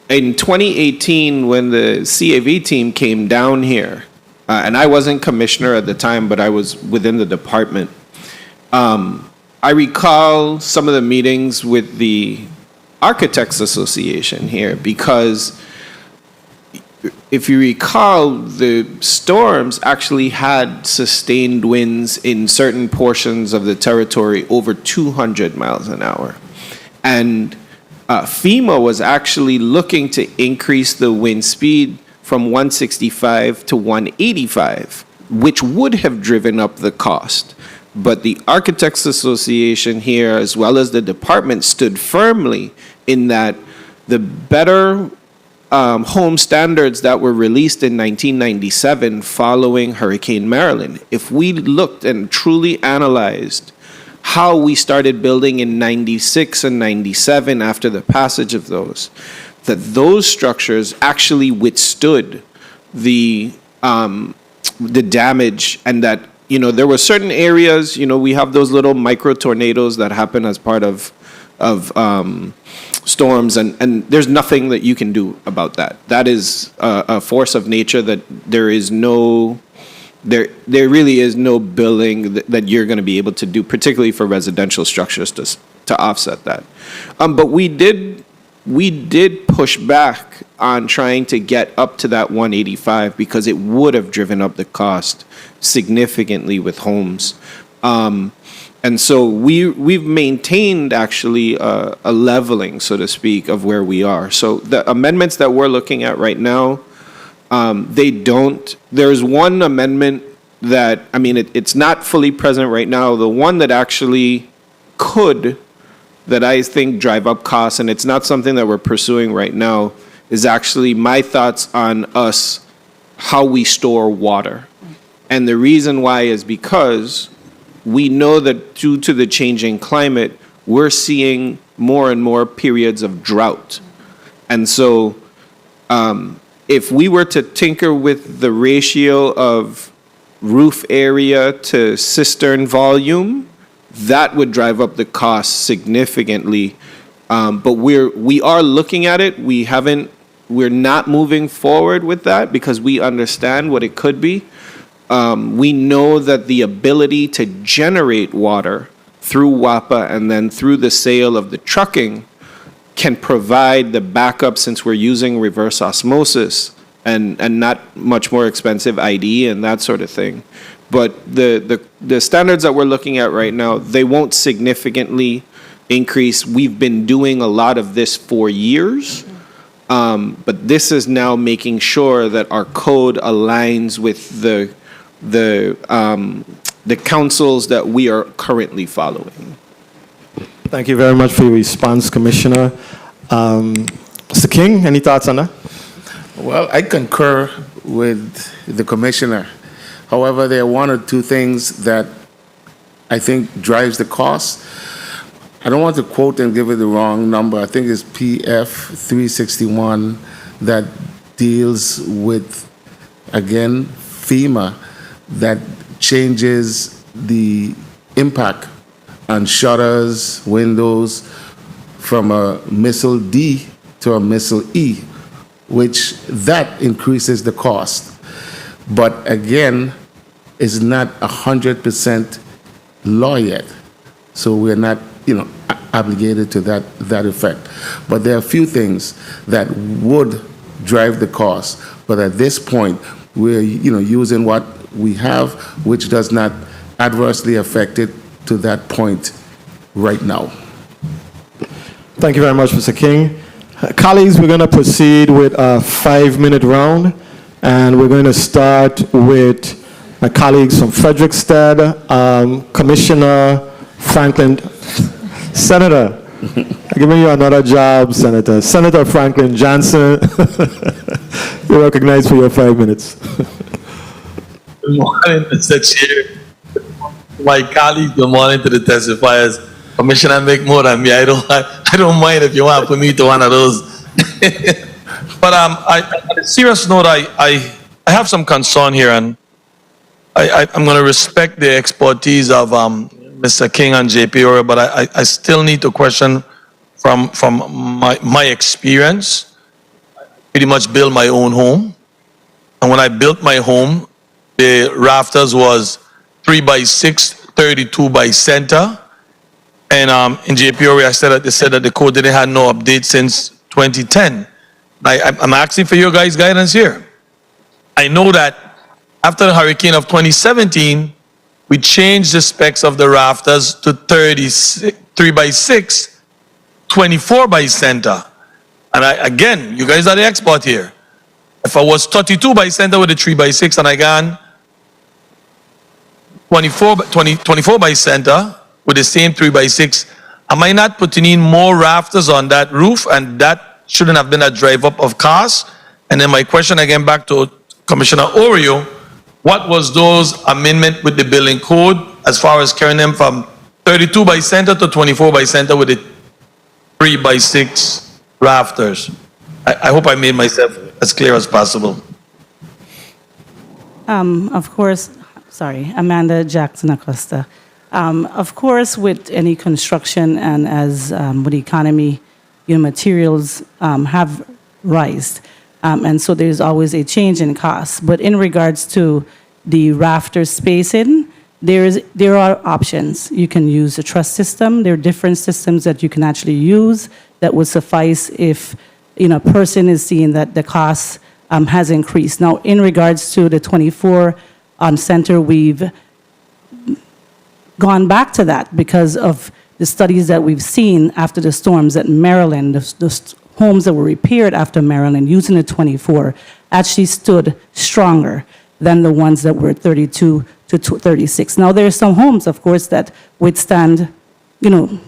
in 2018, when the CAV team came down here, and I wasn't commissioner at the time, but I was within the department, I recall some of the meetings with the Architects Association here, because if you recall, the storms actually had sustained winds in certain portions of the territory over 200 miles an hour. And FEMA was actually looking to increase the wind speed from 165 to 185, which would have driven up the cost. But the Architects Association here, as well as the department, stood firmly in that the better home standards that were released in 1997 following Hurricane Marilyn, if we looked and truly analyzed how we started building in 96 and 97 after the passage of those, that those structures actually withstood the damage, and that, you know, there were certain areas, you know, we have those little micro tornadoes that happen as part of storms, and there's nothing that you can do about that. That is a force of nature that there is no, there really is no building that you're going to be able to do, particularly for residential structures, to offset that. But we did push back on trying to get up to that 185 because it would have driven up the cost significantly with homes. And so we've maintained actually a leveling, so to speak, of where we are. So the amendments that we're looking at right now, they don't. There's one amendment that, I mean, it's not fully present right now. The one that actually could, that I think drive up costs, and it's not something that we're pursuing right now, is actually my thoughts on us, how we store water. And the reason why is because we know that due to the changing climate, we're seeing more and more periods of drought. And so if we were to tinker with the ratio of roof area to cistern volume, that would drive up the cost significantly. But we are looking at it. We're not moving forward with that because we understand what it could be. We know that the ability to generate water through WAPA and then through the sale of the trucking can provide the backup, since we're using reverse osmosis and not much more expensive ID and that sort of thing. But the standards that we're looking at right now, they won't significantly increase. We've been doing a lot of this for years, but this is now making sure that our code aligns with the councils that we are currently following. Thank you very much for your response, Commissioner. Mr. King, any thoughts on that? Well, I concur with the commissioner. However, there are one or two things that I think drives the cost. I don't want to quote and give it the wrong number. I think it's PF 361 that deals with, again, FEMA, that changes the impact on shutters, windows from a missile D to a missile E, which that increases the cost. But again, it's not 100% law yet. So we're not, obligated to that effect. But there are a few things that would drive the cost. But at this point, we're, using what we have, which does not adversely affect it to that point right now. Thank you very much, Mr. King. Colleagues, we're going to proceed with a 5-minute round, and we're going to start with my colleagues from Frederickstead, Commissioner Franklin. Senator, I'm giving you another job, Senator. Senator Franklin Johnson, you're recognized for your 5 minutes. Good morning, Mr. Chair. My colleagues, good morning to the testifiers. Commissioner, make more than me. I don't mind if you want to put me to one of those. But on a serious note, I have some concern here, and I'm going to respect the expertise of Mr. King and JP Ora, but I still need to question from my experience. I pretty much built my own home, and when I built my home, the rafters was 3x6, 32 by center. And in JPOA, they said that the code didn't have no update since 2010. I'm asking for your guys' guidance here. I know that after the hurricane of 2017, we changed the specs of the rafters to 3x6, 24 by center. And again, you guys are the expert here. If I was 32 by center with a 3x6 and I gone 24 by center with the same 3x6, am I not putting in more rafters on that roof? And that shouldn't have been a drive up of costs. And then my question again back to Commissioner Oreo, what was those amendment with the building code as far as carrying them from 32 by center to 24 by center with the 3x6 rafters? I hope I made myself as clear as possible. Of course, Amanda Jackson Acosta. Of course, with any construction and as with the economy, materials have risen. And so there's always a change in cost. But in regards to the rafter spacing, there are options. You can use a truss system. There are different systems that you can actually use that would suffice if a person is seeing that the cost has increased. Now, in regards to the 24 center, we've gone back to that because of the studies that we've seen after the storms at Maryland. The homes that were repaired after Maryland using the 24 actually stood stronger than the ones that were 32 to 36. Now, there are some homes, of course, that withstand,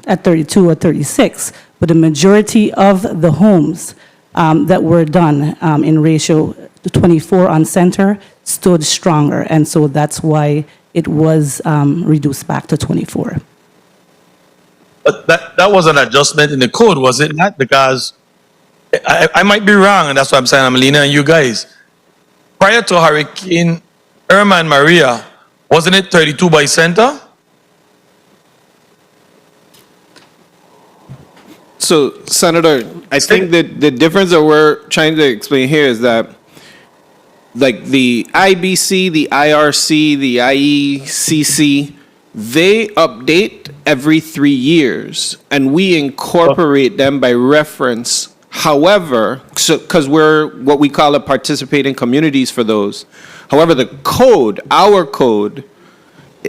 at 32 or 36, but the majority of the homes that were done in ratio to 24 on center stood stronger, and so that's why it was reduced back to 24. But that was an adjustment in the code, was it not? Because I might be wrong, and that's why I'm saying I'm leaning on you guys. Prior to Hurricane Irma and Maria, wasn't it 32 by center? So, Senator, I think that the difference that we're trying to explain here is that, like, the IBC, the IRC, the IECC, they update every 3 years, and we incorporate them by reference. However, because we're what we call a participating communities for those. However, the code, our code,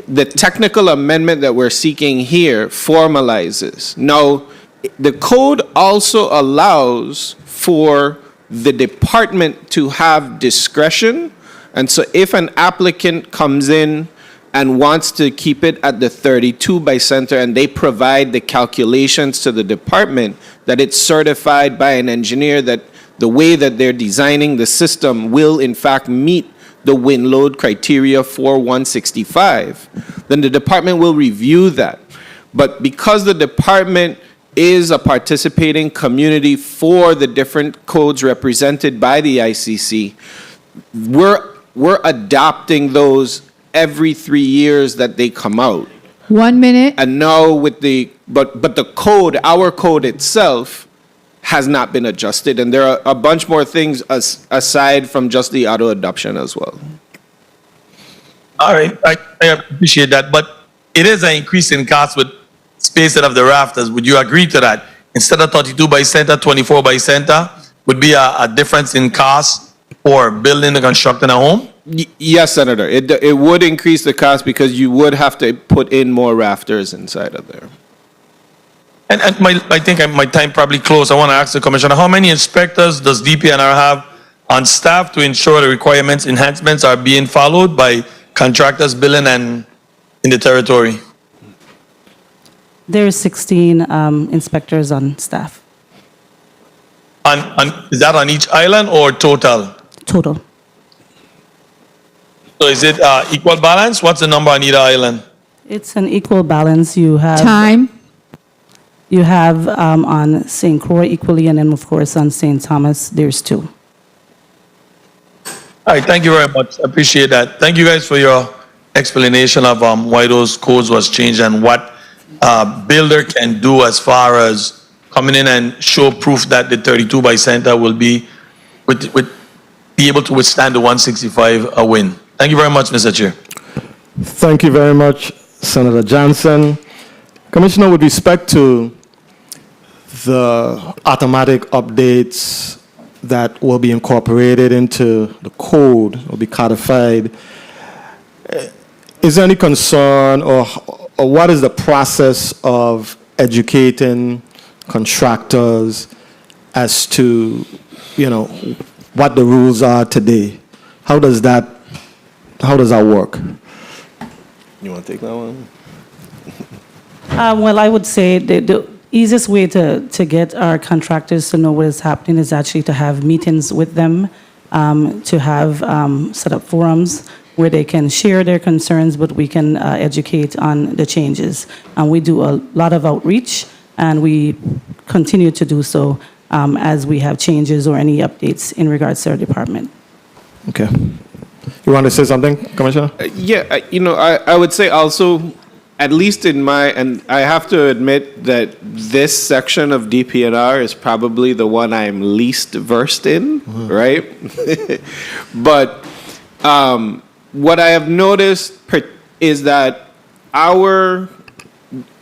the technical amendment that we're seeking here formalizes. Now, the code also allows for the department to have discretion. And so if an applicant comes in and wants to keep it at the 32 by center and they provide the calculations to the department, that it's certified by an engineer that the way that they're designing the system will in fact meet the wind load criteria for 165, then the department will review that. But because the department is a participating community for the different codes represented by the ICC, we're adopting those every 3 years that they come out. 1 minute. And now with but the code, our code itself, has not been adjusted, and there are a bunch more things aside from just the auto adoption as well. All right, I appreciate that, but it is an increase in cost with spacing of the rafters. Would you agree to that? Instead of 32 by center, 24 by center would be a difference in cost for building and constructing a home? Yes, Senator. It would increase the cost because you would have to put in more rafters inside of there. And I think my time probably closed. I want to ask the Commissioner, how many inspectors does DPNR have on staff to ensure the requirements enhancements are being followed by contractors billing and in the territory? There's 16 inspectors on staff. Is that on each island or total? Total. So is it equal balance? What's the number on either island? It's an equal balance. You have Time. You have on St. Croix equally, and then of course on St. Thomas, there's 2. All right, thank you very much. I appreciate that. Thank you guys for your explanation of why those codes was changed and what builder can do as far as coming in and show proof that the 32 by center will be be able to withstand the 165 a win. Thank you very much, Mr. Chair. Thank you very much, Senator Johnson. Commissioner, with respect to the automatic updates that will be incorporated into the code, will be codified, is there any concern or what is the process of educating contractors as to, what the rules are today? How does that work? You want to take that one? Well, I would say the easiest way to get our contractors to know what is happening is actually to have meetings with them, to have set up forums where they can share their concerns, but we can educate on the changes. And we do a lot of outreach, and we continue to do so as we have changes or any updates in regards to our department. Okay. You want to say something, Commissioner? I would say also, at least in and I have to admit that this section of DPNR is probably the one I'm least versed in, right? But what I have noticed is that our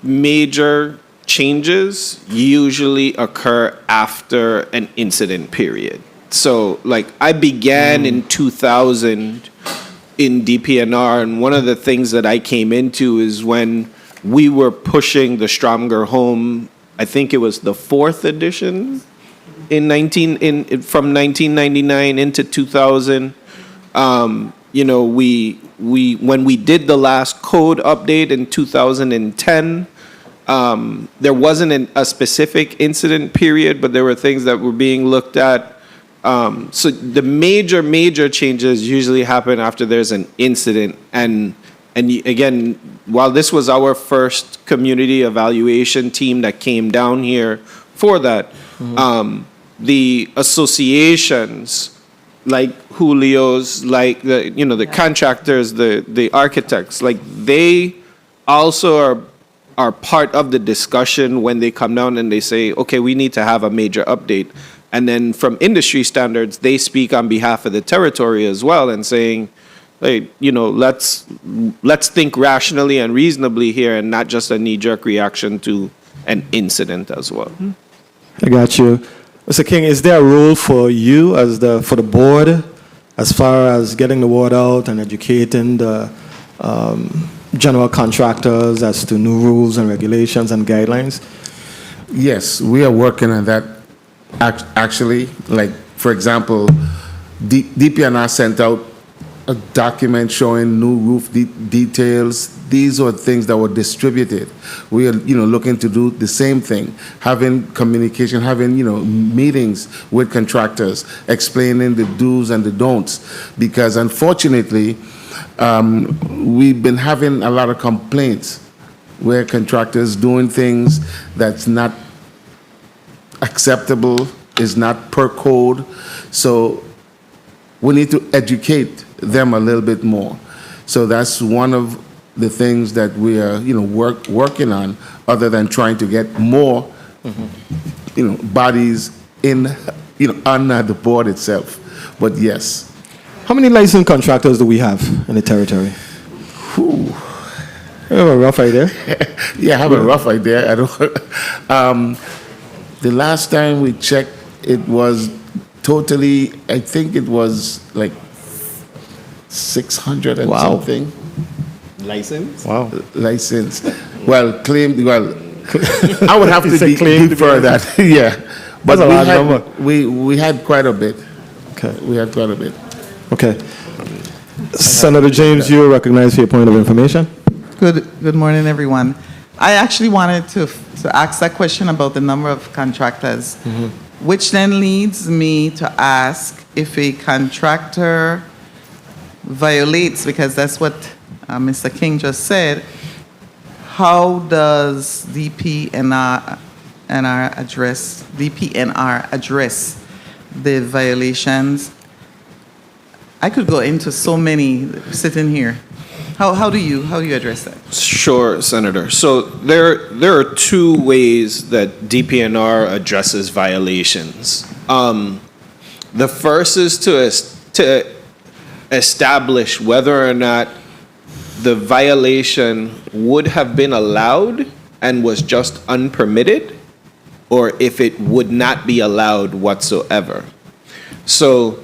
major changes usually occur after an incident period. So, I began in 2000 in DPNR, and one of the things that I came into is when we were pushing the Stronger Home, I think it was the 4th edition from 1999 into 2000. When we did the last code update in 2010, there wasn't a specific incident period, but there were things that were being looked at. So the major changes usually happen after there's an incident. And again, while this was our first community evaluation team that came down here for that, the associations like Julio's, like the contractors, the architects, they also are part of the discussion when they come down and they say, okay, we need to have a major update. And then from industry standards, they speak on behalf of the territory as well and saying, hey, let's think rationally and reasonably here and not just a knee-jerk reaction to an incident as well. I got you. Mr. King, is there a role for you for the board as far as getting the word out and educating the general contractors as to new rules and regulations and guidelines? Yes, we are working on that. Actually, like, for example, DPNR sent out a document showing new roof details. These are things that were distributed. We are, looking to do the same thing, having communication, having, meetings with contractors, explaining the do's and the don'ts. Because unfortunately, we've been having a lot of complaints where contractors doing things that's not acceptable, is not per code. So we need to educate them a little bit more. So that's one of the things that we are, working on, other than trying to get more, bodies in, on the board itself. But yes. How many licensed contractors do we have in the territory? Whew. You have a rough idea? Yeah, I have a rough idea. I don't. The last time we checked, it was totally, I think it was like 600 and something. License? Wow. License. Well, claimed, I would have to defer that. Yeah. But That's a large number. We had quite a bit. Okay. We had quite a bit. Okay. Senator James, you are recognized for your point of information. Good morning, everyone. I actually wanted to ask that question about the number of contractors, which then leads me to ask if a contractor violates, because that's what Mr. King just said, how does DPNR address the violations? I could go into so many sitting here. How do you address that? Sure, Senator. So there are two ways that DPNR addresses violations. The first is to establish whether or not the violation would have been allowed and was just unpermitted, or if it would not be allowed whatsoever. So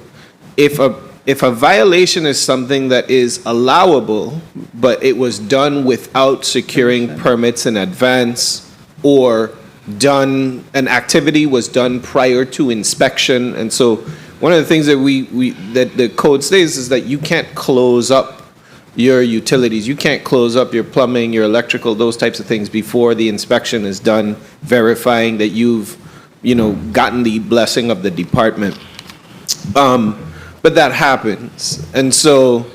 if a violation is something that is allowable, but it was done without securing permits in advance, or an activity was done prior to inspection, and so one of the things that that the code states is that you can't close up your utilities, you can't close up your plumbing, your electrical, those types of things before the inspection is done, verifying that you've, gotten the blessing of the department. But that happens. And so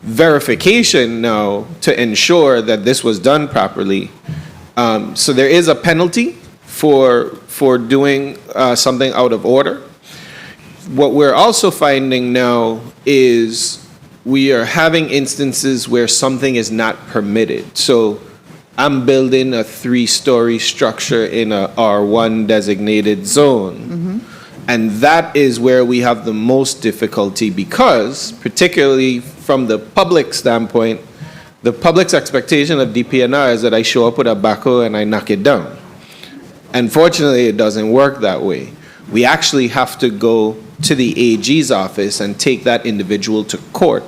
verification now to ensure that this was done properly. So there is a penalty for doing something out of order. What we're also finding now is we are having instances where something is not permitted. So I'm building a 3-story structure in a R1 designated zone. And that is where we have the most difficulty, because, particularly from the public standpoint, the public's expectation of DPNR is that I show up with a backhoe and I knock it down. Unfortunately, it doesn't work that way. We actually have to go to the AG's office and take that individual to court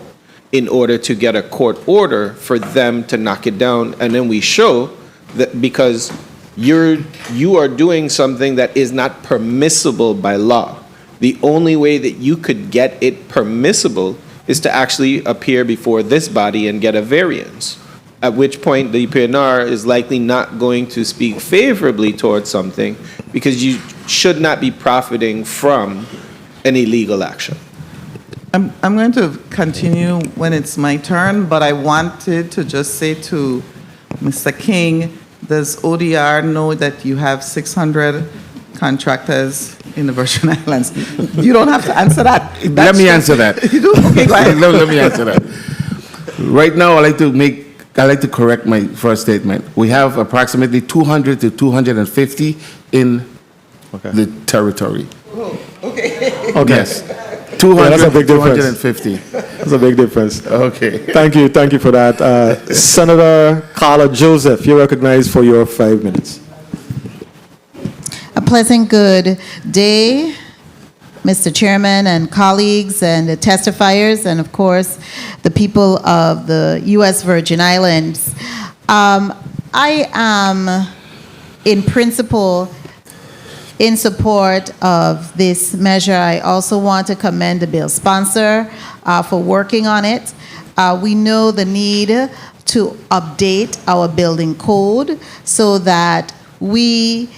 in order to get a court order for them to knock it down. And then we show that because you are doing something that is not permissible by law. The only way that you could get it permissible is to actually appear before this body and get a variance, at which point the DPNR is likely not going to speak favorably towards something, because you should not be profiting from an illegal action. I'm going to continue when it's my turn, but I wanted to just say to Mr. King, does ODR know that you have 600 contractors in the Virgin Islands? You don't have to answer that. Let me answer that. You do? Okay, go ahead. Let me answer that. Right now, I like to correct my first statement. We have approximately 200 to 250 in the territory. Oh, okay. Okay. Yes. 200 that's a big to difference. 250. That's a big difference. Okay. Thank you for that. Senator Carla Joseph, you're recognized for your 5 minutes. A pleasant good day Mr. Chairman and colleagues and the testifiers, and of course, the people of the U.S. Virgin Islands. I am, in principle, in support of this measure. I also want to commend the bill sponsor for working on it. We know the need to update our building code so that we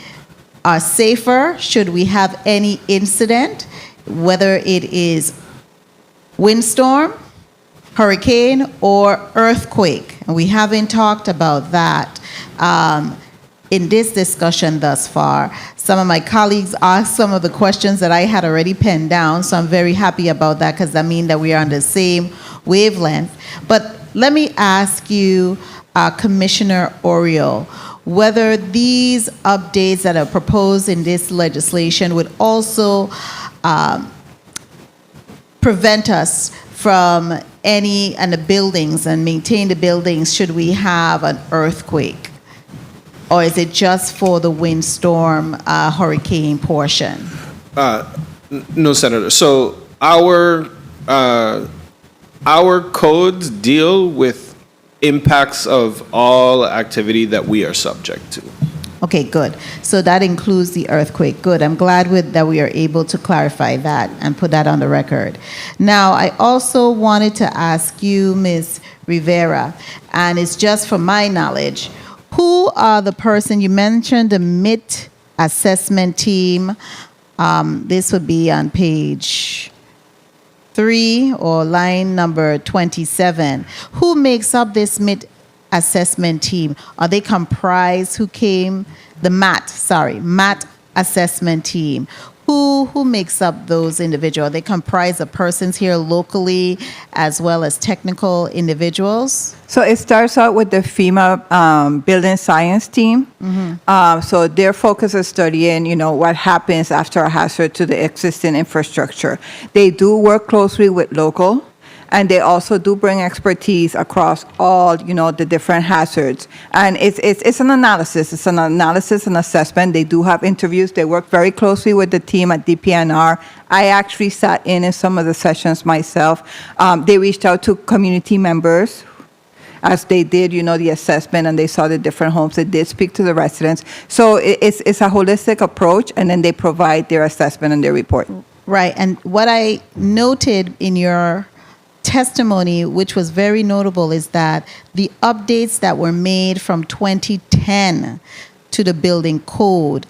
are safer should we have any incident, whether it is windstorm, hurricane, or earthquake. And we haven't talked about that in this discussion thus far. Some of my colleagues asked some of the questions that I had already penned down, so I'm very happy about that because that means that we are on the same wavelength. But let me ask you, Commissioner Oriol, whether these updates that are proposed in this legislation would also prevent us from any, and the buildings, and maintain the buildings should we have an earthquake? Or is it just for the windstorm, hurricane portion? No, Senator. So our codes deal with impacts of all activity that we are subject to. Okay, good. So that includes the earthquake. Good. I'm glad that we are able to clarify that and put that on the record. Now, I also wanted to ask you, Ms. Rivera, and it's just from my knowledge, who are the person, you mentioned the MIT assessment team. This would be on page 3 or line number 27. Who makes up this MIT assessment team? Are they comprised, who came, the MAT assessment team? Who makes up those individuals? Are they comprised of persons here locally as well as technical individuals? So it starts out with the FEMA building science team. So their focus is studying, what happens after a hazard to the existing infrastructure. They do work closely with local, and they also do bring expertise across all, the different hazards. And it's an analysis. It's an analysis and assessment. They do have interviews. They work very closely with the team at DPNR. I actually sat in some of the sessions myself. They reached out to community members as they did, the assessment, and they saw the different homes. They did speak to the residents. So it's a holistic approach, and then they provide their assessment and their report. Right. And what I noted in your testimony, which was very notable, is that the updates that were made from 2010 to the building code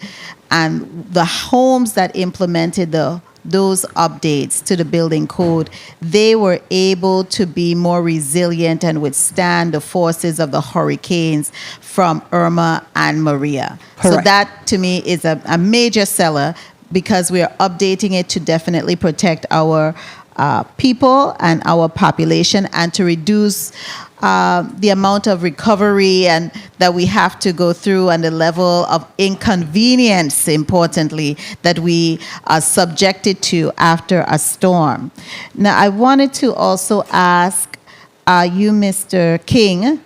and the homes that implemented those updates to the building code, they were able to be more resilient and withstand the forces of the hurricanes from Irma and Maria. Correct. So that, to me, is a major seller because we are updating it to definitely protect our people and our population, and to reduce the amount of recovery and that we have to go through, and the level of inconvenience, importantly, that we are subjected to after a storm. Now, I wanted to also ask you, Mr. King,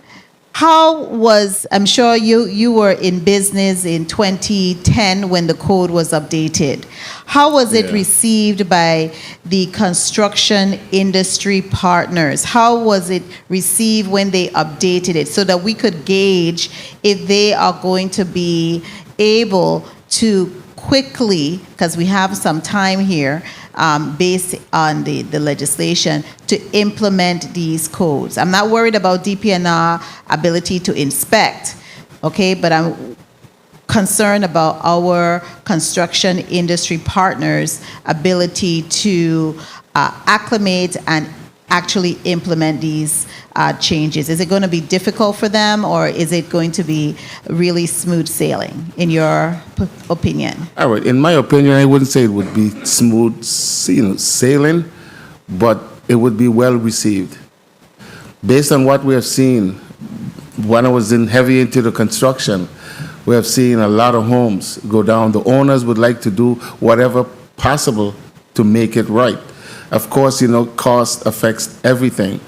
I'm sure you were in business in 2010 when the code was updated. How was it received by the construction industry partners? How was it received when they updated it so that we could gauge if they are going to be able to quickly, because we have some time here, based on the legislation, to implement these codes. I'm not worried about DPNR ability to inspect, okay, but I'm concerned about our construction industry partners' ability to acclimate and actually implement these changes. Is it going to be difficult for them, or is it going to be really smooth sailing, in your opinion? All right. In my opinion, I wouldn't say it would be smooth, sailing, but it would be well received. Based on what we have seen, when I was heavy into the construction, we have seen a lot of homes go down. The owners would like to do whatever possible to make it right. Of course, cost affects everything.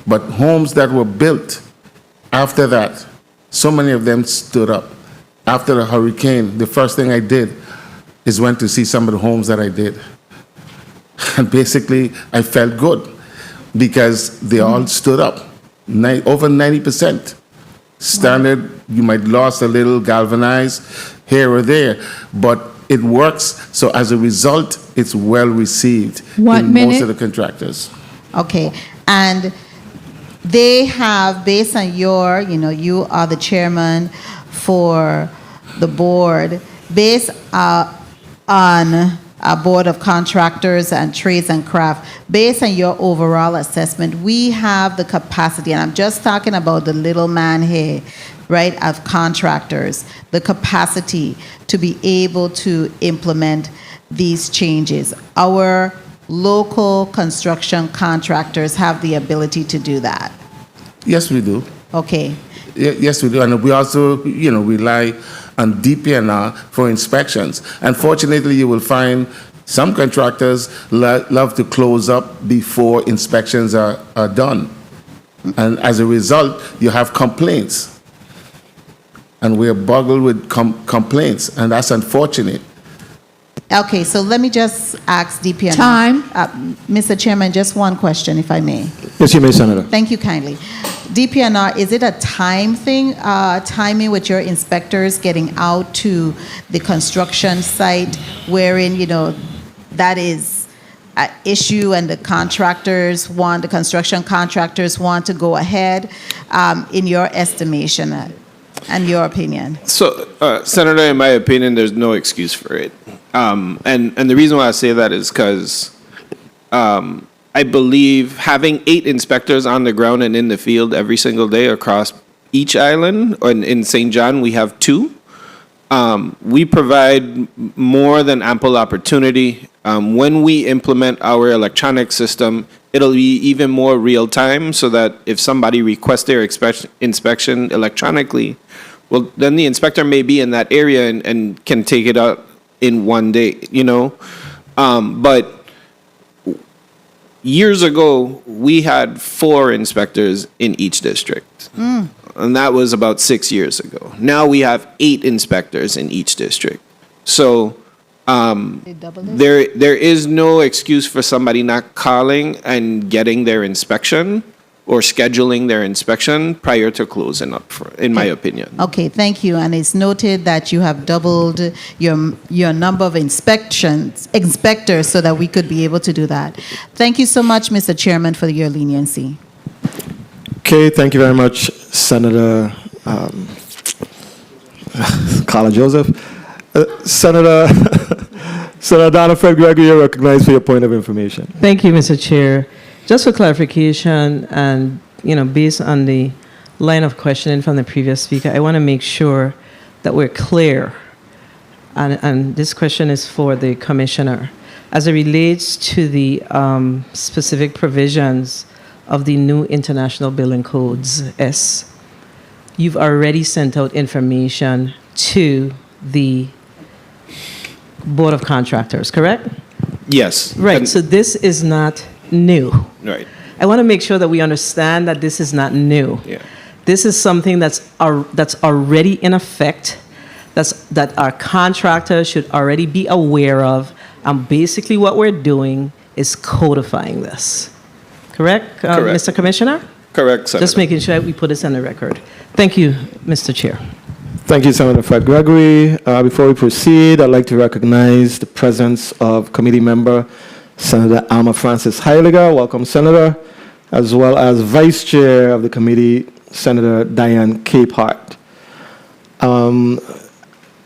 But homes that were built after that, so many of them stood up. After the hurricane, the first thing I did is went to see some of the homes that I did. And basically, I felt good because they all stood up, over 90%. Standard, you might lost a little, galvanized here or there, but it works. So as a result, it's well received in most of the contractors. Okay, and they have, based on your, you are the chairman for the board, based on a board of contractors and trades and craft, based on your overall assessment, we have the capacity, and I'm just talking about the little man here, right, of contractors, the capacity to be able to implement these changes. Our local construction contractors have the ability to do that. Yes, we do. Okay. Yes, we do. And we also, rely on DPNR for inspections. Unfortunately, you will find some contractors love to close up before inspections are done. And as a result, you have complaints. And we're boggled with complaints, and that's unfortunate. Okay, so let me just ask DPNR. Time. Mr. Chairman, just one question, if I may. Yes, you may, Senator. Thank you kindly. DPNR, is it a time thing, timing with your inspectors getting out to the construction site wherein, that is an issue and the construction contractors want to go ahead, in your estimation and your opinion? So, Senator, in my opinion, there's no excuse for it. And the reason why I say that is because I believe having 8 inspectors on the ground and in the field every single day across each island, or in St. John, we have 2. We provide more than ample opportunity. When we implement our electronic system, it'll be even more real time so that if somebody requests their inspection electronically, well, then the inspector may be in that area and can take it out in one day, But years ago, we had 4 inspectors in each district. And that was about 6 years ago. Now we have 8 inspectors in each district. So there is no excuse for somebody not calling and getting their inspection or scheduling their inspection prior to closing up, in my opinion. Okay, thank you. And it's noted that you have doubled your number of inspectors so that we could be able to do that. Thank you so much, Mr. Chairman, for your leniency. Okay, thank you very much, Senator Carla Joseph. Senator Donna Fred Gregory, you're recognized for your point of information. Thank you, Mr. Chair. Just for clarification and, based on the line of questioning from the previous speaker, I want to make sure that we're clear. And this question is for the commissioner. As it relates to the specific provisions of the new International Building Codes, you've already sent out information to the Board of Contractors, correct? Yes. Right, so this is not new. Right. I want to make sure that we understand that this is not new. Yeah. This is something that's already in effect, that our contractors should already be aware of, and basically what we're doing is codifying this. Correct, Correct. Mr. Commissioner? Correct, Senator. Just making sure we put this on the record. Thank you, Mr. Chair. Thank you, Senator Fred Gregory. Before we proceed, I'd like to recognize the presence of committee member Senator Alma Francis Heiliger. Welcome, Senator. As well as Vice Chair of the committee, Senator Diane Capehart.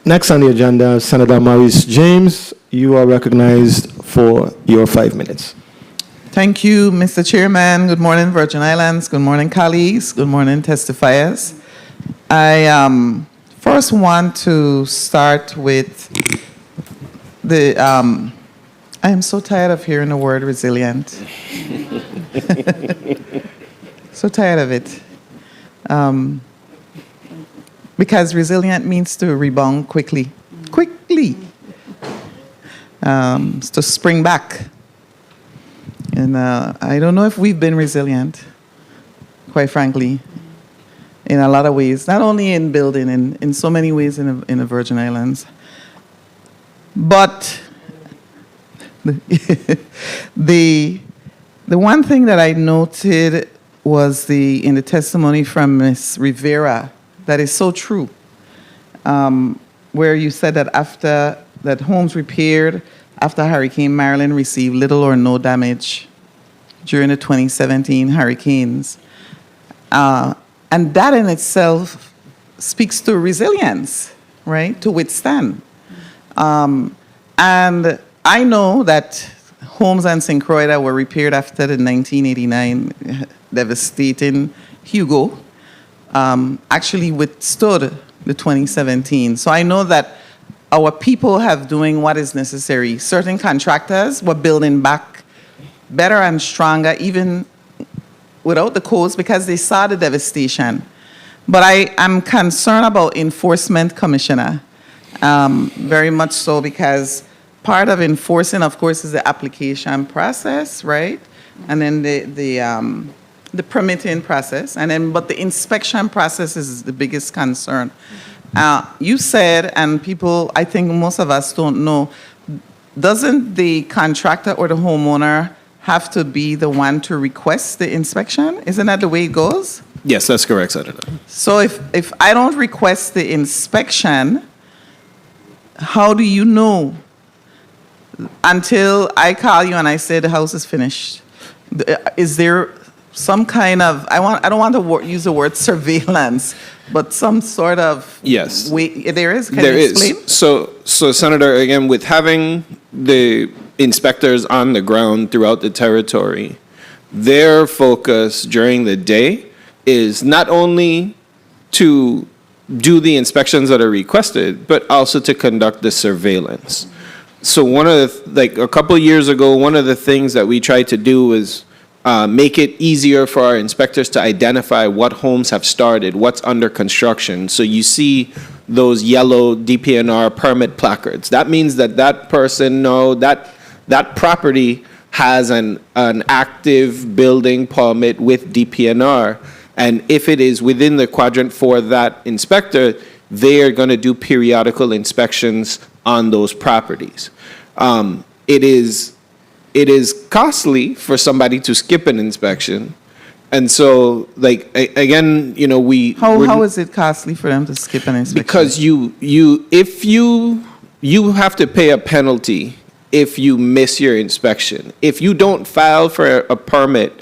Next on the agenda, Senator Maurice James. You are recognized for your 5 minutes. Thank you, Mr. Chairman. Good morning, Virgin Islands. Good morning, colleagues. Good morning, testifiers. I first want to start with the, I am so tired of hearing the word resilient. So tired of it. Because resilient means to rebound quickly. To spring back. And I don't know if we've been resilient, quite frankly, in a lot of ways, not only in building, in so many ways in the Virgin Islands. But The one thing that I noted was in the testimony from Ms. Rivera that is so true, where you said that after that homes repaired after Hurricane Marilyn received little or no damage during the 2017 hurricanes. And that in itself speaks to resilience, right, to withstand. And I know that homes on St. Croix that were repaired after the 1989 devastating Hugo actually withstood the 2017. So I know that our people have doing what is necessary. Certain contractors were building back better and stronger even without the codes because they saw the devastation. But I am concerned about enforcement, Commissioner, very much so, because part of enforcing, of course, is the application process, right? And then the permitting process, but the inspection process is the biggest concern. You said, and people, I think most of us don't know, doesn't the contractor or the homeowner have to be the one to request the inspection? Isn't that the way it goes? Yes, that's correct, Senator. So if I don't request the inspection, how do you know until I call you and I say the house is finished? Is there some kind of, I don't want to use the word surveillance, but some sort of Yes. way, there is? Can There you is. explain? So, Senator, again, with having the inspectors on the ground throughout the territory, their focus during the day is not only to do the inspections that are requested, but also to conduct the surveillance. So one of the, a couple of years ago, one of the things that we tried to do was make it easier for our inspectors to identify what homes have started, what's under construction. So you see those yellow DPNR permit placards. That means that that person that property has an active building permit with DPNR. And if it is within the quadrant for that inspector, they are going to do periodical inspections on those properties. It is costly for somebody to skip an inspection. And so, like, again, you know, How is it costly for them to skip an inspection? Because if you have to pay a penalty if you miss your inspection. If you don't file for a permit,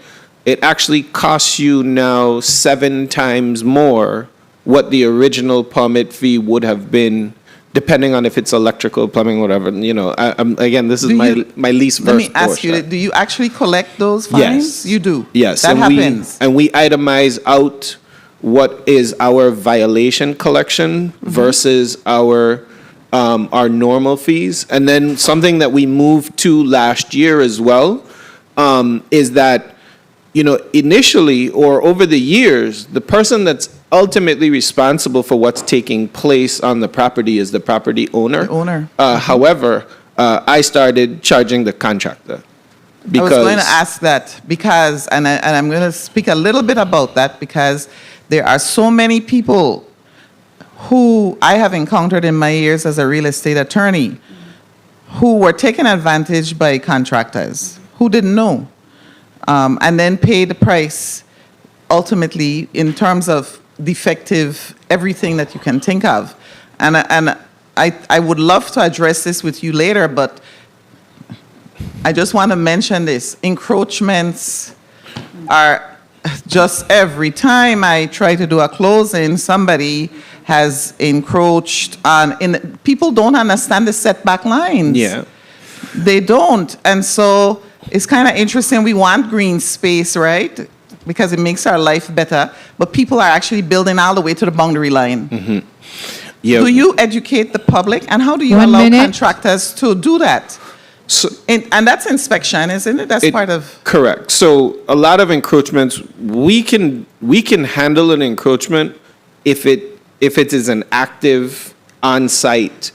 it actually costs you now 7 times more what the original permit fee would have been, depending on if it's electrical, plumbing, whatever. You know, again, this is my least Let first me ask you, portion. do you actually collect those fines? Yes. You do? Yes. That and happens? and we itemize out what is our violation collection versus our normal fees. And then something that we moved to last year as well is that, you know, initially or over the years, the person that's ultimately responsible for what's taking place on the property is the property owner. The owner. However, I started charging the contractor. I was going to ask that because, and I'm going to speak a little bit about that because there are so many people who I have encountered in my years as a real estate attorney who were taken advantage by contractors who didn't know. And then pay the price ultimately in terms of defective everything that you can think of. And I would love to address this with you later, but I just want to mention this. Encroachments are just every time I try to do a closing, somebody has encroached on, people don't understand the setback lines. Yeah. They don't. And so it's kind of interesting. We want green space, right? Because it makes our life better. But people are actually building all the way to the boundary line. Mm-hmm. Yeah. Do you educate the public? And how do you 1 allow minute. contractors to do that? So, And that's inspection, isn't it? That's part of... Correct. So a lot of encroachments, we can handle an encroachment if it is an active on-site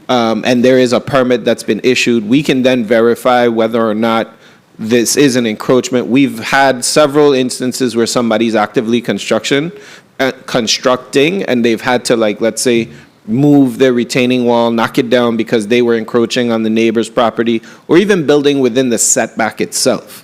and there is a permit that's been issued. We can then verify whether or not this is an encroachment. We've had several instances where somebody's actively constructing and they've had to, like, let's say, move their retaining wall, knock it down because they were encroaching on the neighbor's property, or even building within the setback itself.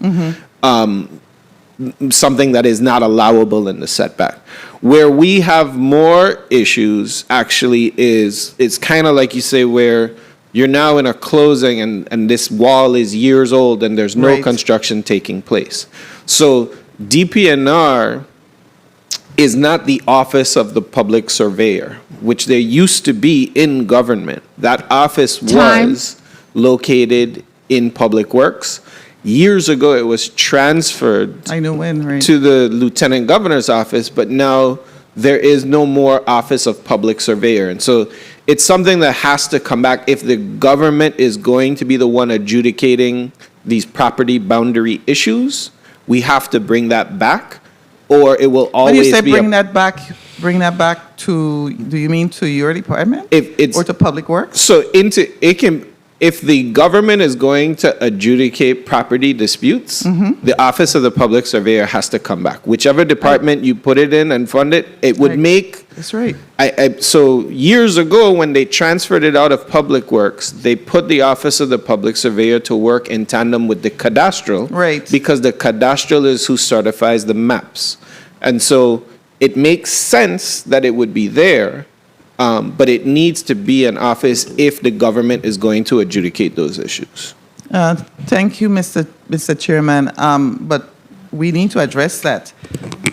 Something that is not allowable in the setback. Where we have more issues actually is, it's kind of like you say, where you're now in a closing and this wall is years old and there's no construction taking place. So DPNR is not the office of the public surveyor, which there used to be in government. That office was located in Public Works. Years ago, it was transferred to the lieutenant governor's office, but now there is no more office of public surveyor. And so it's something that has to come back. If the government is going to be the one adjudicating these property boundary issues, we have to bring that back, or it will always be. When you say bring that back to, do you mean to your department? Or to Public Works? So if the government is going to adjudicate property disputes, the office of the public surveyor has to come back. Whichever department you put it in and fund it, it would make. That's right. So years ago, when they transferred it out of Public Works, they put the office of the public surveyor to work in tandem with the cadastral. Right. Because the cadastral is who certifies the maps. And so it makes sense that it would be there. But it needs to be an office if the government is going to adjudicate those issues. Thank you, Mr. Chairman. But we need to address that.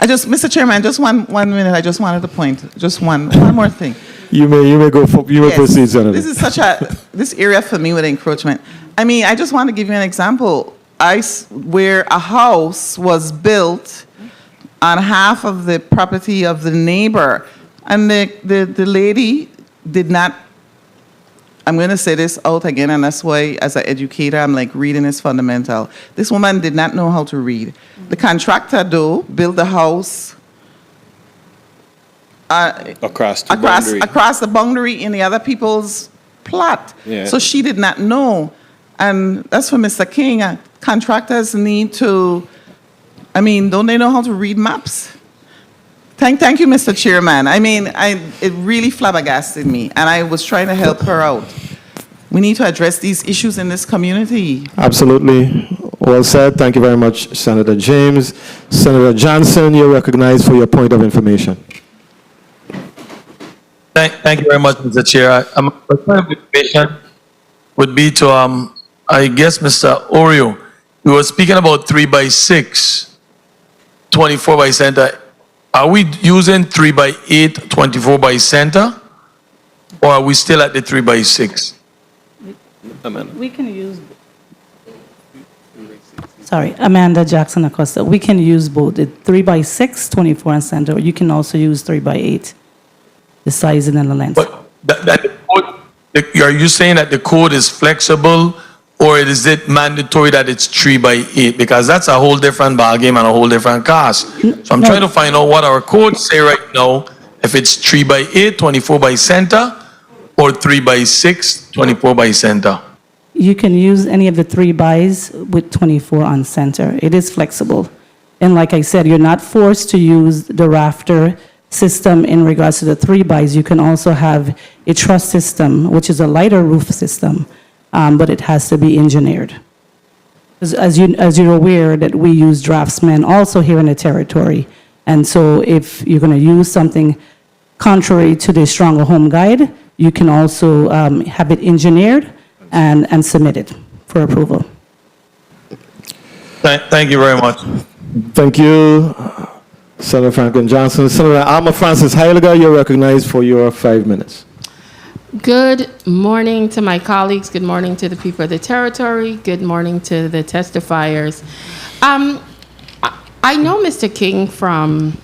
Mr. Chairman, just one minute. I just wanted to point, just one more thing. You may proceed, Senator. This is this area for me with encroachment. I mean, I just want to give you an example. Where a house was built on half of the property of the neighbor. And the lady did not, I'm going to say this out again, and that's why as an educator, I'm like, reading is fundamental. This woman did not know how to read. The contractor, though, built the house across the boundary in the other people's plot. Yeah. So she did not know. And that's for Mr. King. Contractors need to, don't they know how to read maps? Thank you, Mr. Chairman. It really flabbergasted me, and I was trying to help her out. We need to address these issues in this community. Absolutely. Well said. Thank you very much, Senator James. Senator Johnson, you're recognized for your point of information. Thank you very much, Mr. Chair. My point of information would be to, I guess, Mr. Oreo. We were speaking about 3x6, 24 by center. Are we using 3x8, 24 by center, or are we still at the 3x6? We can use. Sorry, Amanda Jackson Acosta. We can use both the 3x6, 24 and center. You can also use 3x8, the sizing and the length. But are you saying that the code is flexible, or is it mandatory that it's 3x8? Because that's a whole different ballgame and a whole different cost. So I'm trying to find out what our codes say right now, if it's 3x8, 24 by center, or 3x6, 24 by center. You can use any of the 3x's with 24 on center. It is flexible. And like I said, you're not forced to use the rafter system in regards to the 3x's. You can also have a truss system, which is a lighter roof system. But it has to be engineered. As you're aware, that we use draftsmen also here in the territory. And so if you're going to use something contrary to the Stronger Home Guide, you can also have it engineered and submitted for approval. Thank you very much. Thank you, Senator Franklin Johnson. Senator Alma Francis Heiliger, you're recognized for your 5 minutes. Good morning to my colleagues. Good morning to the people of the territory. Good morning to the testifiers. I know Mr. King from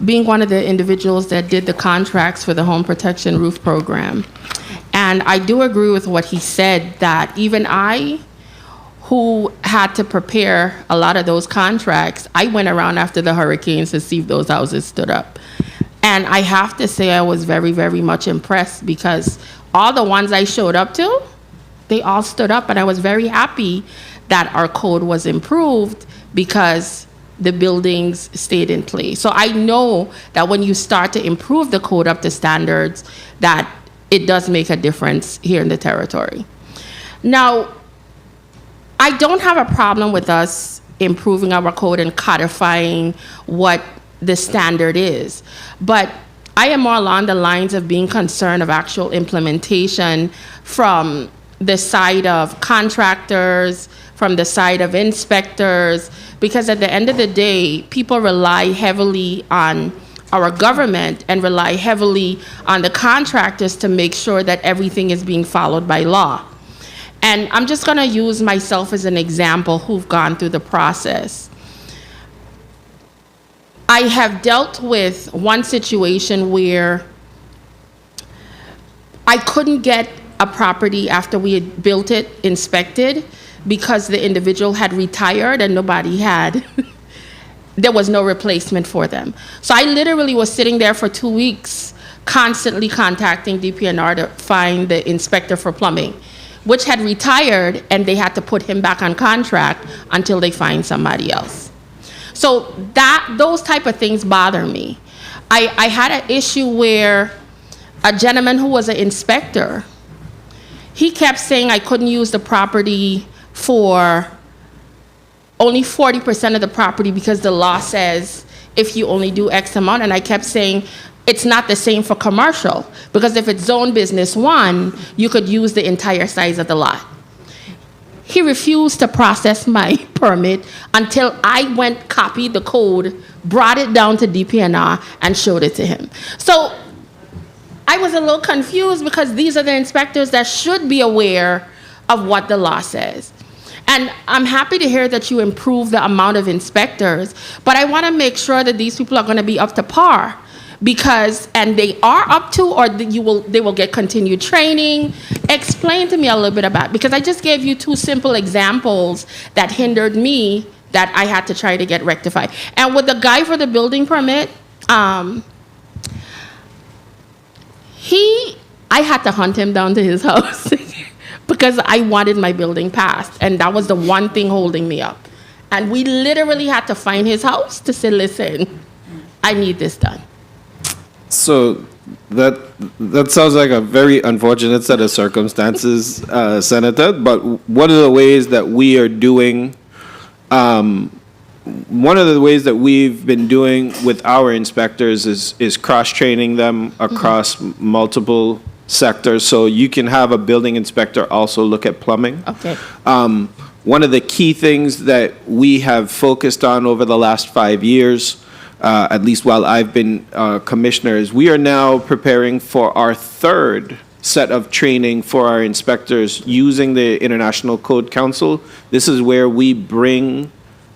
being one of the individuals that did the contracts for the Home Protection Roof Program. And I do agree with what he said, that even I, who had to prepare a lot of those contracts, I went around after the hurricanes to see if those houses stood up. And I have to say I was very, very much impressed, because all the ones I showed up to, they all stood up. And I was very happy that our code was improved, because the buildings stayed in place. So I know that when you start to improve the code up to standards, that it does make a difference here in the territory. Now, I don't have a problem with us improving our code and codifying what the standard is, but I am more along the lines of being concerned of actual implementation from the side of contractors, from the side of inspectors, because at the end of the day, people rely heavily on our government and rely heavily on the contractors to make sure that everything is being followed by law. And I'm just gonna use myself as an example who've gone through the process. I have dealt with one situation where I couldn't get a property after we had built it inspected because the individual had retired and nobody had, there was no replacement for them. So I literally was sitting there for 2 weeks, constantly contacting DPNR to find the inspector for plumbing, which had retired, and they had to put him back on contract until they find somebody else. So those type of things bother me. I had an issue where a gentleman who was an inspector, he kept saying I couldn't use the property for only 40% of the property because the law says if you only do X amount, and I kept saying it's not the same for commercial, because if it's zone business 1, you could use the entire size of the lot. He refused to process my permit until I went, copied the code, brought it down to DPNR, and showed it to him. So I was a little confused because these are the inspectors that should be aware of what the law says. And I'm happy to hear that you improve the amount of inspectors, but I want to make sure that these people are going to be up to par, because, and they are up to, or they will get continued training. Explain to me a little bit about, because I just gave you 2 simple examples that hindered me that I had to try to get rectified. And with the guy for the building permit, I had to hunt him down to his house because I wanted my building passed, and that was the one thing holding me up. And we literally had to find his house to say, listen, I need this done. So that sounds like a very unfortunate set of circumstances, Senator. But one of the ways that we are doing, one of the ways that we've been doing with our inspectors is cross-training them across multiple sectors. So you can have a building inspector also look at plumbing. Okay. One of the key things that we have focused on over the last 5 years, at least while I've been commissioner, is we are now preparing for our 3rd set of training for our inspectors using the International Code Council. This is where we bring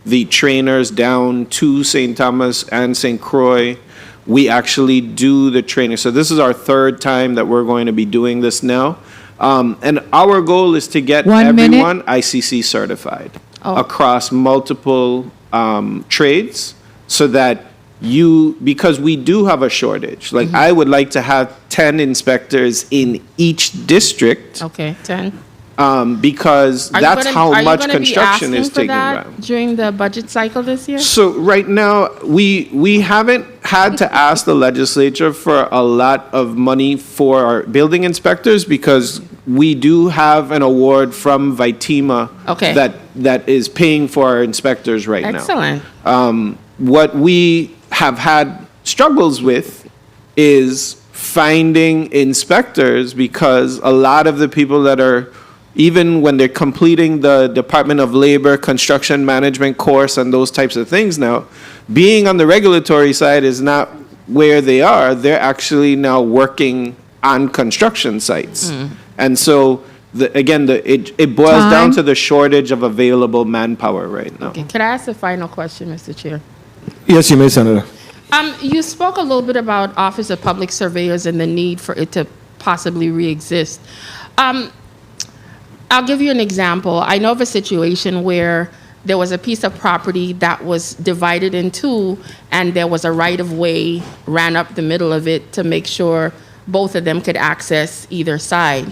the trainers down to St. Thomas and St. Croix. We actually do the training. So this is our 3rd time that we're going to be doing this now. And our goal is to get everyone ICC certified across multiple trades, so that because we do have a shortage. Like, I would like to have 10 inspectors in each district. Okay, 10. Because that's how much construction is taking around. During the budget cycle this year? So right now, we haven't had to ask the legislature for a lot of money for our building inspectors, because we do have an award from Vitima that is paying for our inspectors right now. Excellent. What we have had struggles with is finding inspectors, because a lot of the people that are, even when they're completing the Department of Labor construction management course and those types of things now, being on the regulatory side is not where they are. They're actually now working on construction sites. And so, it boils down to the shortage of available manpower right now. Okay. Can I ask a final question, Mr. Chair? Yes, you may, Senator. You spoke a little bit about Office of Public Surveyors and the need for it to possibly re-exist. I'll give you an example. I know of a situation where there was a piece of property that was divided in 2, and there was a right-of-way ran up the middle of it to make sure both of them could access either side.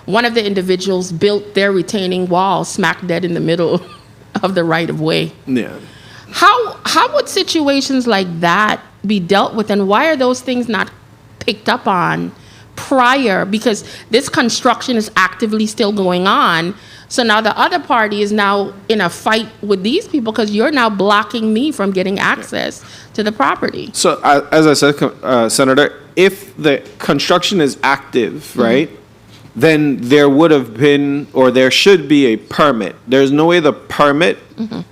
One of the individuals built their retaining wall smack dead in the middle of the right-of-way. Yeah. How would situations like that be dealt with, and why are those things not picked up on prior? Because this construction is actively still going on. So now the other party is now in a fight with these people because you're now blocking me from getting access to the property. So as I said, Senator, if the construction is active, right, then there would have been, or there should be, a permit. There's no way the permit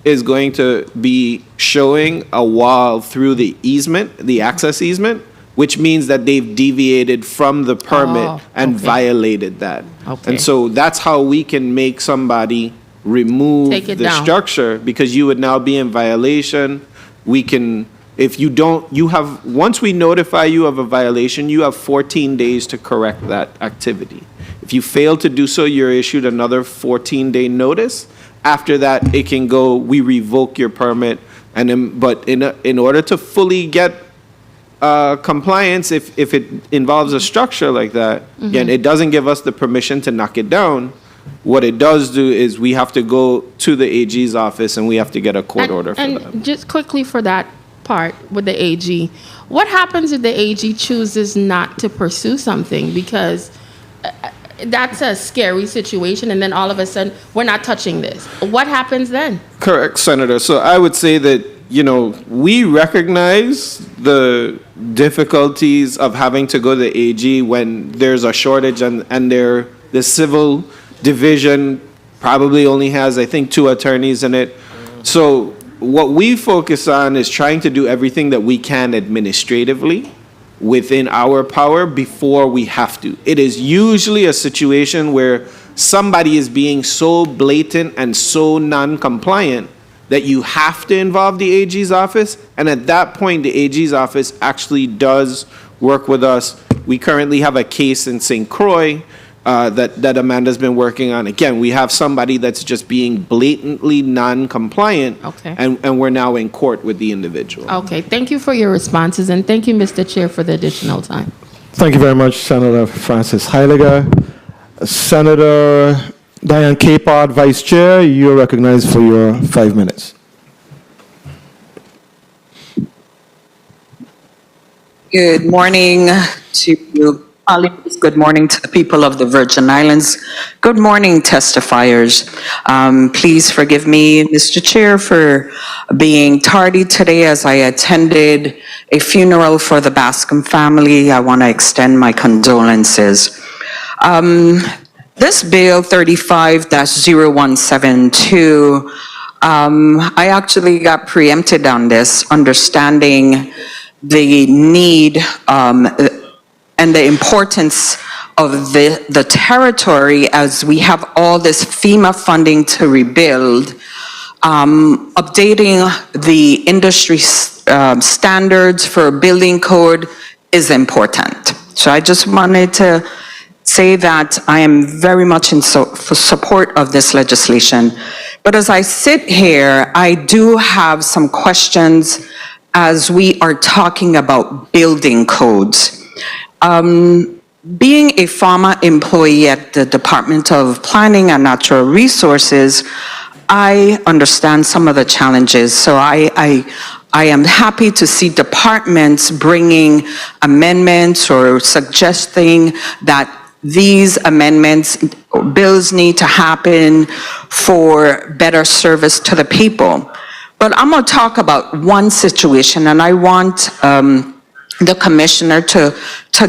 is going to be showing a wall through the easement, the access easement, which means that they've deviated from the permit and violated that. Okay. And so that's how we can make somebody remove Take it the down. structure, because you would now be in violation. We can, if you don't, you have, once we notify you of a violation, you have 14 days to correct that activity. If you fail to do so, you're issued another 14-day notice. After that, it can go, we revoke your permit. And then, but in order to fully get compliance, if it involves a structure like that, again, it doesn't give us the permission to knock it down. What it does do is we have to go to the AG's office and we have to get a court order for that. And just quickly for that part with the AG, what happens if the AG chooses not to pursue something? Because that's a scary situation, and then all of a sudden, we're not touching this. What happens then? Correct, Senator. So I would say that, you know, we recognize the difficulties of having to go to the AG when there's a shortage, and the civil division probably only has, I think, 2 attorneys in it. So what we focus on is trying to do everything that we can administratively within our power before we have to. It is usually a situation where somebody is being so blatant and so non-compliant that you have to involve the AG's office, and at that point, the AG's office actually does work with us. We currently have a case in St. Croix that Amanda's been working on. Again, we have somebody that's just being blatantly non-compliant, Okay. and we're now in court with the individual. Okay, thank you for your responses, and thank you, Mr. Chair, for the additional time. Thank you very much, Senator Francis Heiliger. Senator Diane Capard, Vice Chair, you're recognized for your 5 minutes. Good morning to you. Good morning to the people of the Virgin Islands. Good morning, testifiers. Please forgive me, Mr. Chair, for being tardy today as I attended a funeral for the Bascom family. I want to extend my condolences. This bill 35-0172, I actually got preempted on this, understanding the need and the importance of the territory as we have all this FEMA funding to rebuild. Updating the industry standards for a building code is important. So I just wanted to say that I am very much in support of this legislation. But as I sit here, I do have some questions as we are talking about building codes. Being a former employee at the Department of Planning and Natural Resources, I understand some of the challenges. So I am happy to see departments bringing amendments or suggesting that these amendments, bills need to happen for better service to the people. But I'm going to talk about one situation, and I want the commissioner to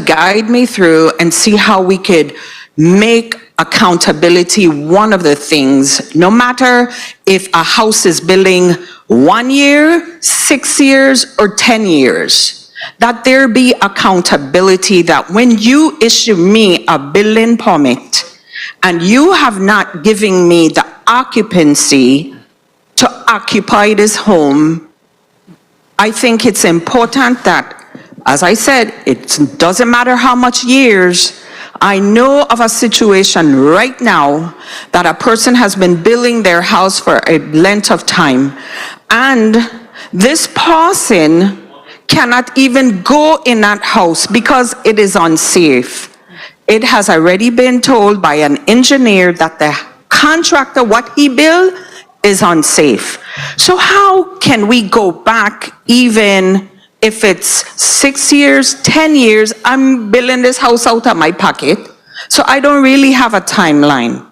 guide me through and see how we could make accountability one of the things, no matter if a house is building 1 year, 6 years, or 10 years, that there be accountability that when you issue me a building permit and you have not given me the occupancy to occupy this home, I think it's important that, as I said, it doesn't matter how much years. I know of a situation right now that a person has been building their house for a length of time, and this person cannot even go in that house because it is unsafe. It has already been told by an engineer that the contractor, what he built, is unsafe. So how can we go back even if it's 6 years, 10 years? I'm building this house out of my pocket, so I don't really have a timeline.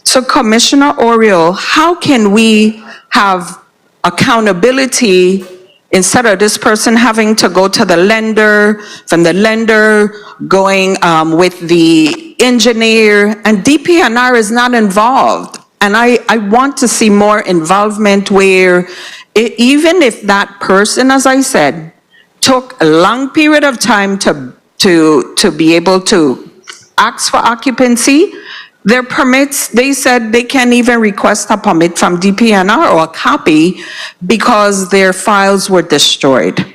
So Commissioner Oriole, how can we have accountability instead of this person having to go to the lender, from the lender going with the engineer, and DPNR is not involved? And I want to see more involvement where even if that person, as I said, took a long period of time to be able to ask for occupancy, their permits, they said they can't even request a permit from DPNR or a copy because their files were destroyed.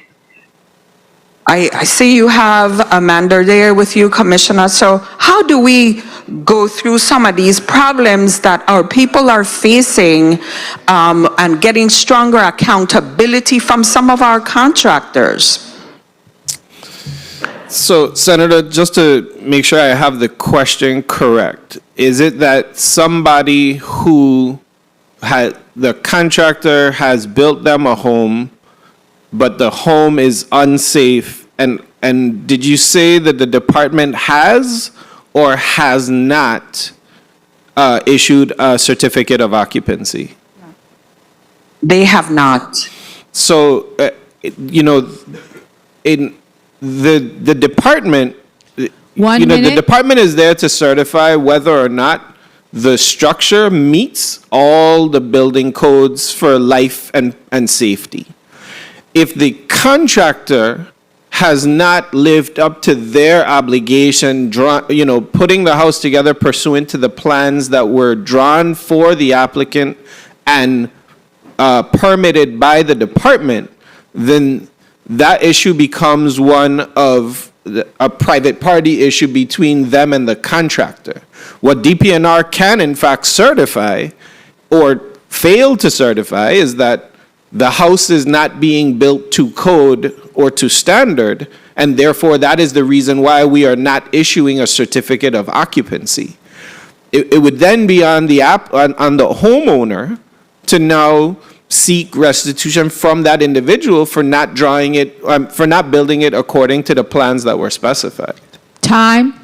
I see you have Amanda there with you, Commissioner. So how do we go through some of these problems that our people are facing and getting stronger accountability from some of our contractors? So, Senator, just to make sure I have the question correct, is it that somebody who the contractor has built them a home, but the home is unsafe, and did you say that the department has or has not issued a certificate of occupancy? They have not. So, in the department, the department is there to certify whether or not the structure meets all the building codes for life and safety. If the contractor has not lived up to their obligation, putting the house together pursuant to the plans that were drawn for the applicant and permitted by the department, then that issue becomes one of a private party issue between them and the contractor. What DPNR can in fact certify or fail to certify is that the house is not being built to code or to standard, and therefore that is the reason why we are not issuing a certificate of occupancy. It would then be on the homeowner to now seek restitution from that individual for not for not building it according to the plans that were specified. Time.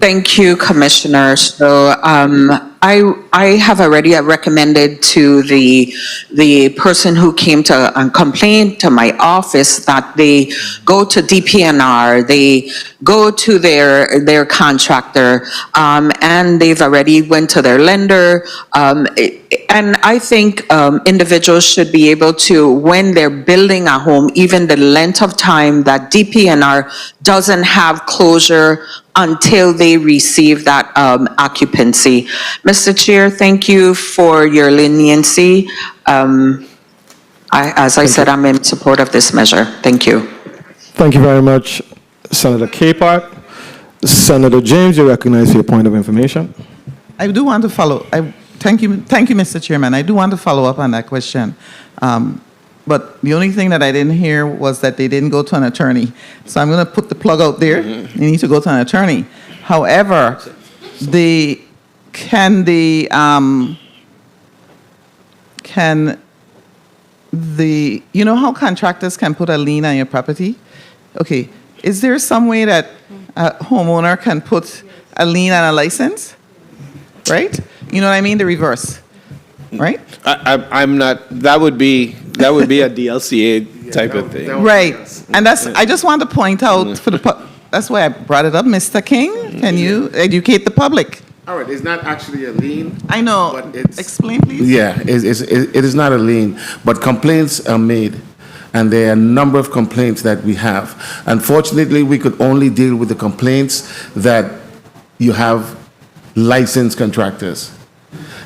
Thank you, Commissioner. So I have already recommended to the person who came to complain to my office that they go to DPNR, they go to their contractor, and they've already went to their lender. And I think individuals should be able to, when they're building a home, even the length of time that DPNR doesn't have closure until they receive that occupancy. Mr. Chair, thank you for your leniency. As I said, I'm in support of this measure. Thank you. Thank you very much, Senator Capehart. Senator James, you're recognized for your point of information. I do want to follow. Thank you, Mr. Chairman. I do want to follow up on that question. But the only thing that I didn't hear was that they didn't go to an attorney. So I'm going to put the plug out there. You need to go to an attorney. However, you know how contractors can put a lien on your property? Okay, is there some way that a homeowner can put a lien on a license? Right? You know what I mean? The reverse. Right? I'm not, that would be a DLCA type of thing. Right. And I just want to point out that's why I brought it up. Mr. King, can you educate the public? All right, it's not actually a lien. I know. But it's, explain, please. Yeah, it is not a lien, but complaints are made. And there are a number of complaints that we have. Unfortunately, we could only deal with the complaints that you have licensed contractors.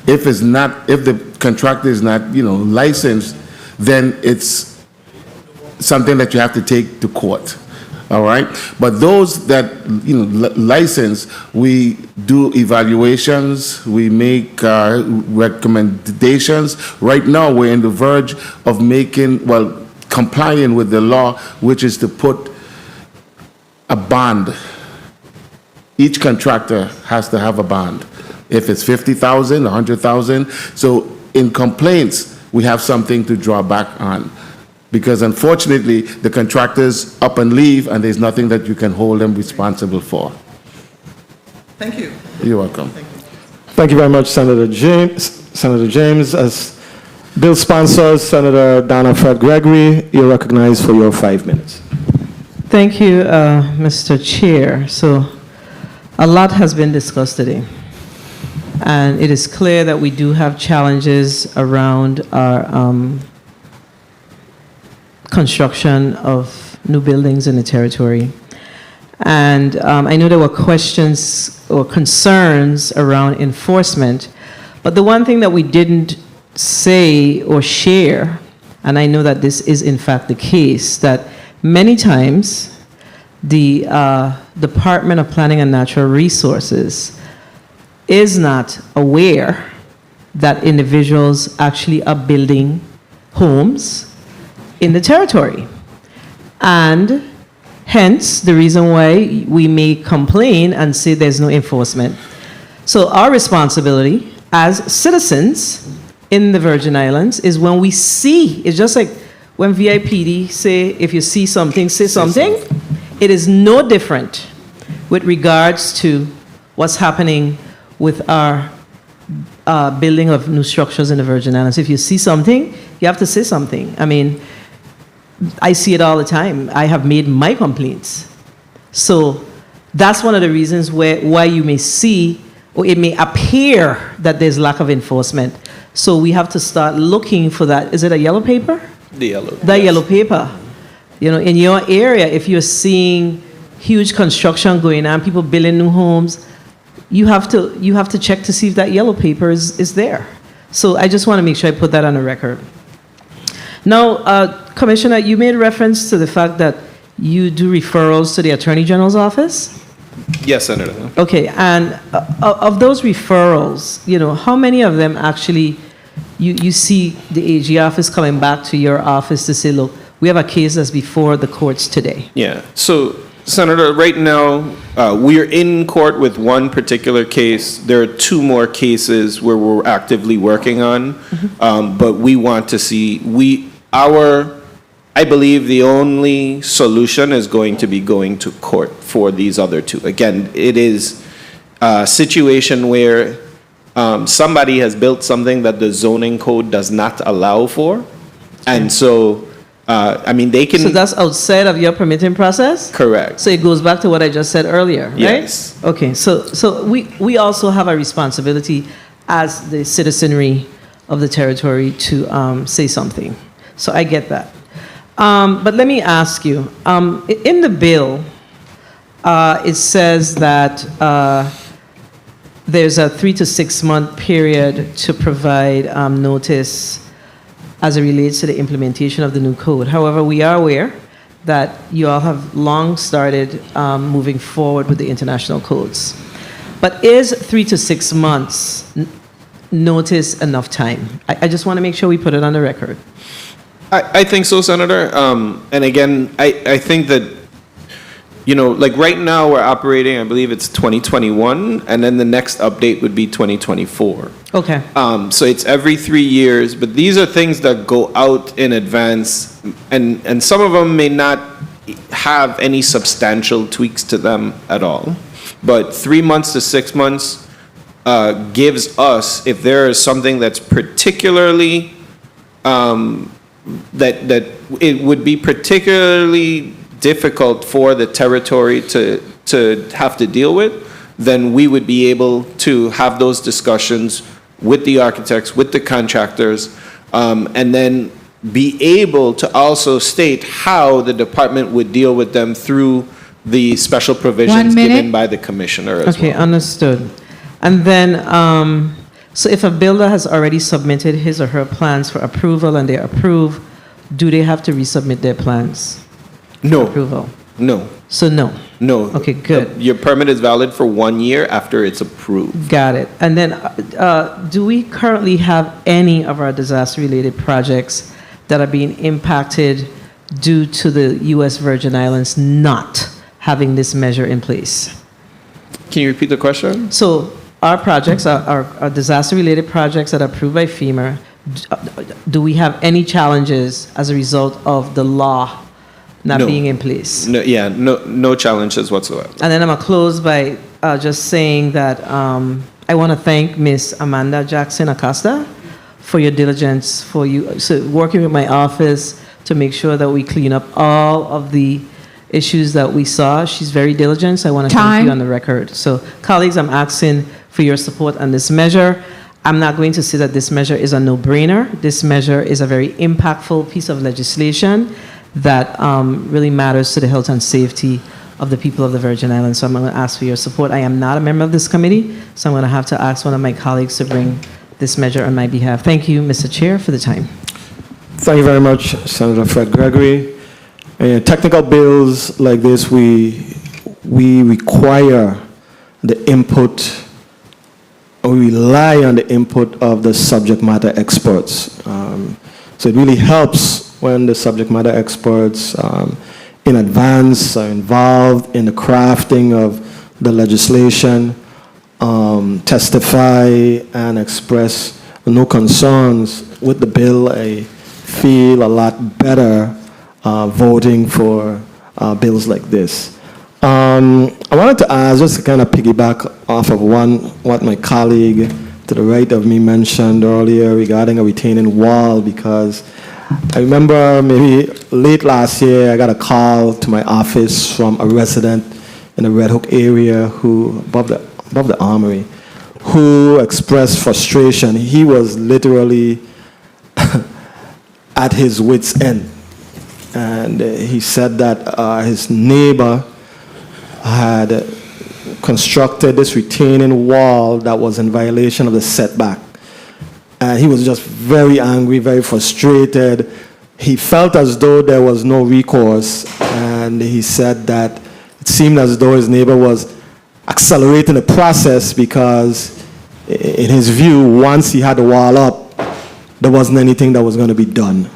If the contractor is not, licensed, then it's something that you have to take to court. All right, but those that license, we do evaluations, we make recommendations. Right now, we're in the verge of complying with the law, which is to put a bond. Each contractor has to have a bond. if it's 50,000, 100,000. So in complaints, we have something to draw back on. Because unfortunately, the contractors up and leave, and there's nothing that you can hold them responsible for. Thank you. You're welcome. Thank you very much, Senator James. Senator James, as bill sponsors, Senator Donna Fred Gregory, you're recognized for your 5 minutes. Thank you, Mr. Chair. So a lot has been discussed today. And it is clear that we do have challenges around our construction of new buildings in the territory. And I know there were questions or concerns around enforcement, but the one thing that we didn't say or share, and I know that this is in fact the case, that many times the Department of Planning and Natural Resources is not aware that individuals actually are building homes in the territory. And hence, the reason why we may complain and say there's no enforcement. So our responsibility as citizens in the Virgin Islands is when we see, it's just like when VIPD say, if you see something, say something. It is no different with regards to what's happening with our building of new structures in the Virgin Islands. If you see something, you have to say something. I mean, I see it all the time. I have made my complaints. So that's one of the reasons why you may see, or it may appear that there's lack of enforcement. So we have to start looking for that. Is it a yellow paper? The yellow. The yellow paper. You know, in your area, if you're seeing huge construction going on, people building new homes, you have to check to see if that yellow paper is there. So I just want to make sure I put that on the record. Now, Commissioner, you made reference to the fact that you do referrals to the Attorney General's office? Yes, Senator. Okay, and of those referrals, you know, how many of them actually you see the AG office coming back to your office to say, look, we have a case that's before the courts today? Yeah. So, Senator, right now, we are in court with one particular case. There are 2 more cases where we're actively working on, but we want to see, I believe the only solution is going to be going to court for these other 2. Again, it is a situation where somebody has built something that the zoning code does not allow for, and so I mean, they can. So that's outside of your permitting process? Correct. So it goes back to what I just said earlier, right? Yes. Okay, so we also have a responsibility as the citizenry of the territory to say something. So I get that. But let me ask you, in the bill, it says that there's a 3 to 6 month period to provide notice as it relates to the implementation of the new code. However, we are aware that you all have long started moving forward with the international codes. But is 3 to 6 months notice enough time? I just want to make sure we put it on the record. I think so, Senator. And again, I think that, you know, like right now we're operating, I believe it's 2021, and then the next update would be 2024. Okay. So it's every 3 years, but these are things that go out in advance, and some of them may not have any substantial tweaks to them at all. But 3 months to 6 months gives us, if there is something that's particularly, that it would be particularly difficult for the territory to have to deal with, then we would be able to have those discussions with the architects, with the contractors, and then be able to also state how the department would deal with them through the special provisions given by the commissioner as well. Okay, understood. And then, so if a builder has already submitted his or her plans for approval and they're approved, do they have to resubmit their plans? No. Approval? No. So no? No. Okay, good. Your permit is valid for 1 year after it's approved. Got it. And then, do we currently have any of our disaster-related projects that are being impacted due to the U.S. Virgin Islands not having this measure in place? Can you repeat the question? So, our projects, our disaster-related projects that are approved by FEMA, do we have any challenges as a result of the law not No. being in place? No challenges whatsoever. And then I'm going to close by just saying that I want to thank Ms. Amanda Jackson Acosta for your diligence, for you working with my office to make sure that we clean up all of the issues that we saw. She's very diligent, so I want to thank you on the record. So, colleagues, I'm asking for your support on this measure. I'm not going to say that this measure is a no-brainer. This measure is a very impactful piece of legislation that really matters to the health and safety of the people of the Virgin Islands. So I'm going to ask for your support. I am not a member of this committee, so I'm going to have to ask one of my colleagues to bring this measure on my behalf. Thank you, Mr. Chair, for the time. Thank you very much, Senator Fred Gregory. Technical bills like this, we require the input, or we rely on the input of the subject matter experts. So it really helps when the subject matter experts in advance are involved in the crafting of the legislation, testify and express no concerns with the bill. I feel a lot better voting for bills like this. I wanted to ask, just to kind of piggyback off of what my colleague to the right of me mentioned earlier regarding a retaining wall, because I remember maybe late last year I got a call to my office from a resident in the Red Hook area who, above the Armory, who expressed frustration. He was literally at his wit's end. And he said that his neighbor had constructed this retaining wall that was in violation of the setback. And he was just very angry, very frustrated. He felt as though there was no recourse, and he said that it seemed as though his neighbor was accelerating the process because, in his view, once he had the wall up, there wasn't anything that was going to be done.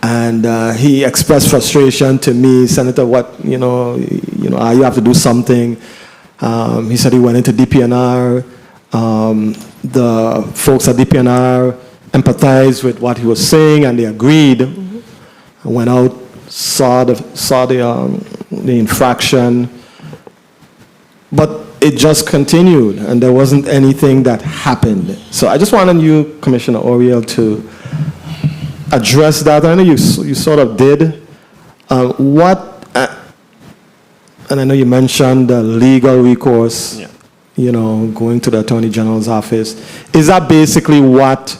And he expressed frustration to me, Senator, you have to do something. He said he went into DPNR. The folks at DPNR empathized with what he was saying, and they agreed. Went out, saw the infraction, but it just continued, and there wasn't anything that happened. So I just wanted you, Commissioner Oriel, to address that. I know you sort of did. And I know you mentioned the legal recourse, going to the Attorney General's office. Is that basically what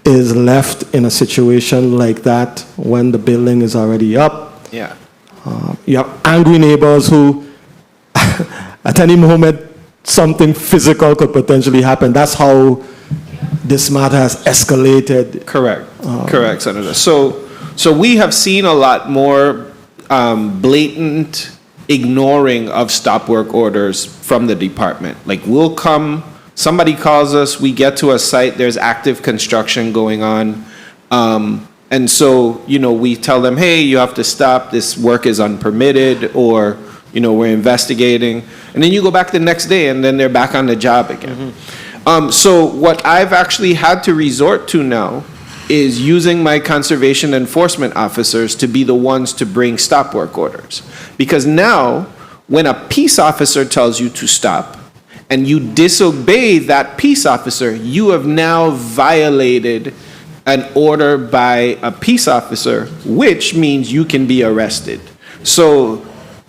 is left in a situation like that when the building is already up? Yeah. You have angry neighbors who, at any moment, something physical could potentially happen. That's how this matter has escalated. Correct. Correct, Senator. So we have seen a lot more blatant ignoring of stop work orders from the department. Like, we'll come, somebody calls us, we get to a site, there's active construction going on. And so, we tell them, hey, you have to stop, this work is unpermitted, or, we're investigating. And then you go back the next day and then they're back on the job again. So what I've actually had to resort to now is using my conservation enforcement officers to be the ones to bring stop work orders. Because now, when a peace officer tells you to stop and you disobey that peace officer, you have now violated an order by a peace officer, which means you can be arrested. So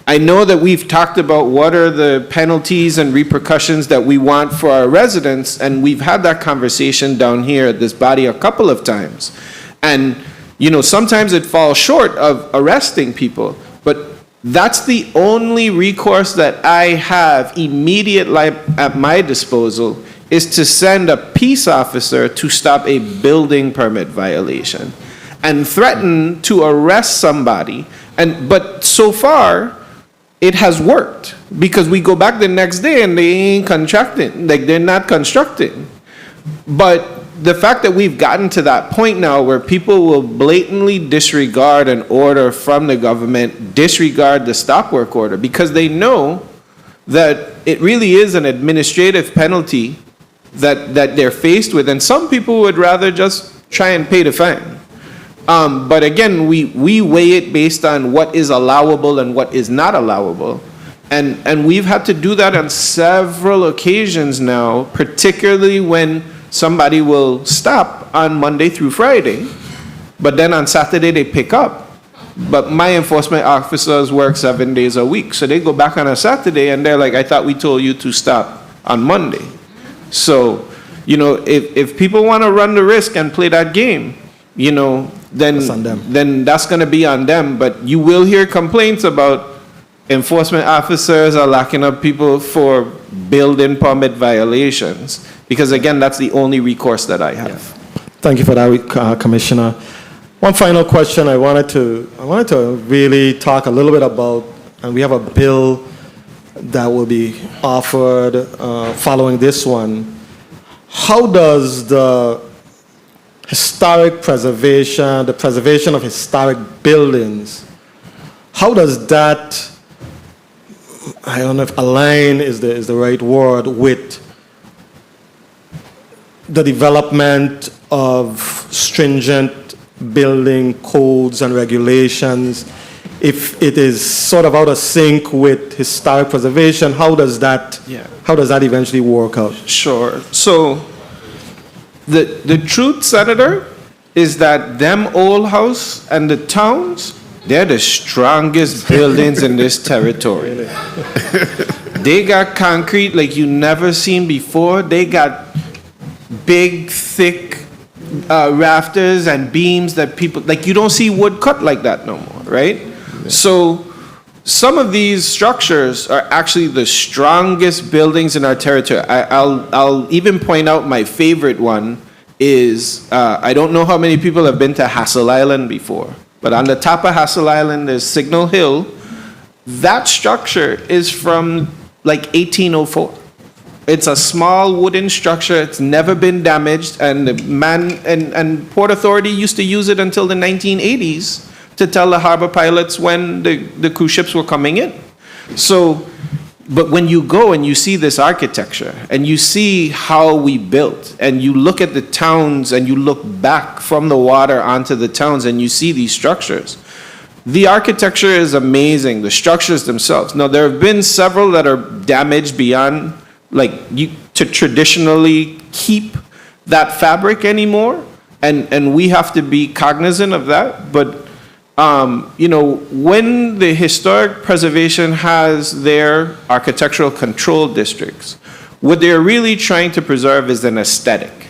I know that we've talked about what are the penalties and repercussions that we want for our residents, and we've had that conversation down here at this body a couple of times. And, sometimes it falls short of arresting people, but that's the only recourse that I have immediately at my disposal, is to send a peace officer to stop a building permit violation and threaten to arrest somebody. But so far, it has worked, because we go back the next day and they ain't contracting, like they're not constructing. But the fact that we've gotten to that point now where people will blatantly disregard an order from the government, disregard the stop work order, because they know that it really is an administrative penalty that they're faced with, and some people would rather just try and pay the fine. But again, we weigh it based on what is allowable and what is not allowable. And we've had to do that on several occasions now, particularly when somebody will stop on Monday through Friday, but then on Saturday they pick up. But my enforcement officers work 7 days a week, so they go back on a Saturday and they're like, I thought we told you to stop on Monday. So, you know, if people want to run the risk and play that game, you know, then that's going to be on them. But you will hear complaints about enforcement officers are locking up people for building permit violations, because again, that's the only recourse that I have. Yeah. Thank you for that, Commissioner. One final question I wanted to really talk a little bit about, and we have a bill that will be offered following this one. How does the historic preservation, the preservation of historic buildings, how does that, I don't know if align is the right word, with the development of stringent building codes and regulations? If it is sort of out of sync with historic preservation, how does that eventually work out? Sure. So the truth, Senator, is that them old house and the towns, they're the strongest buildings in this territory. They got concrete like you never seen before. They got big, thick rafters and beams that people, like you don't see wood cut like that no more, right? Yeah. So some of these structures are actually the strongest buildings in our territory. I'll even point out my favorite one is, I don't know how many people have been to Hassel Island before, but on the top of Hassel Island there's Signal Hill. That structure is from like 1804. It's a small wooden structure. It's never been damaged, and the and Port Authority used to use it until the 1980s to tell the harbor pilots when the cruise ships were coming in. So, but when you go and you see this architecture and you see how we built, and you look at the towns and you look back from the water onto the towns and you see these structures, the architecture is amazing. The structures themselves. Now, there have been several that are damaged beyond to traditionally keep that fabric anymore, and we have to be cognizant of that. But you know, when the historic preservation has their architectural control districts, what they're really trying to preserve is an aesthetic.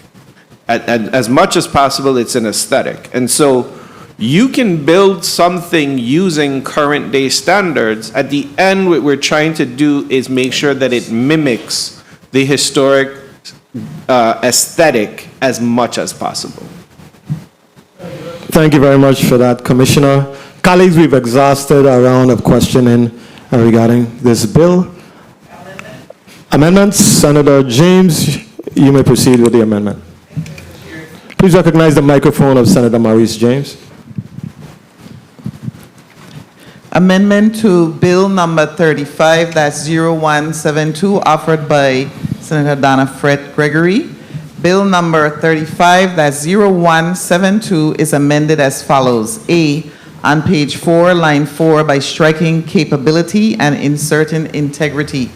As much as possible, it's an aesthetic. And so you can build something using current day standards. At the end, what we're trying to do is make sure that it mimics the historic aesthetic as much as possible. Thank you very much for that, Commissioner. Colleagues, we've exhausted a round of questioning regarding this bill. Amendments, Senator James, you may proceed with the amendment. Please recognize the microphone of Senator Maurice James. Amendment to Bill number 35-0172, offered by Senator Donna Fred Gregory. Bill number 35-0172 is amended as follows. A, on page 4, line 4, by striking capability and inserting integrity.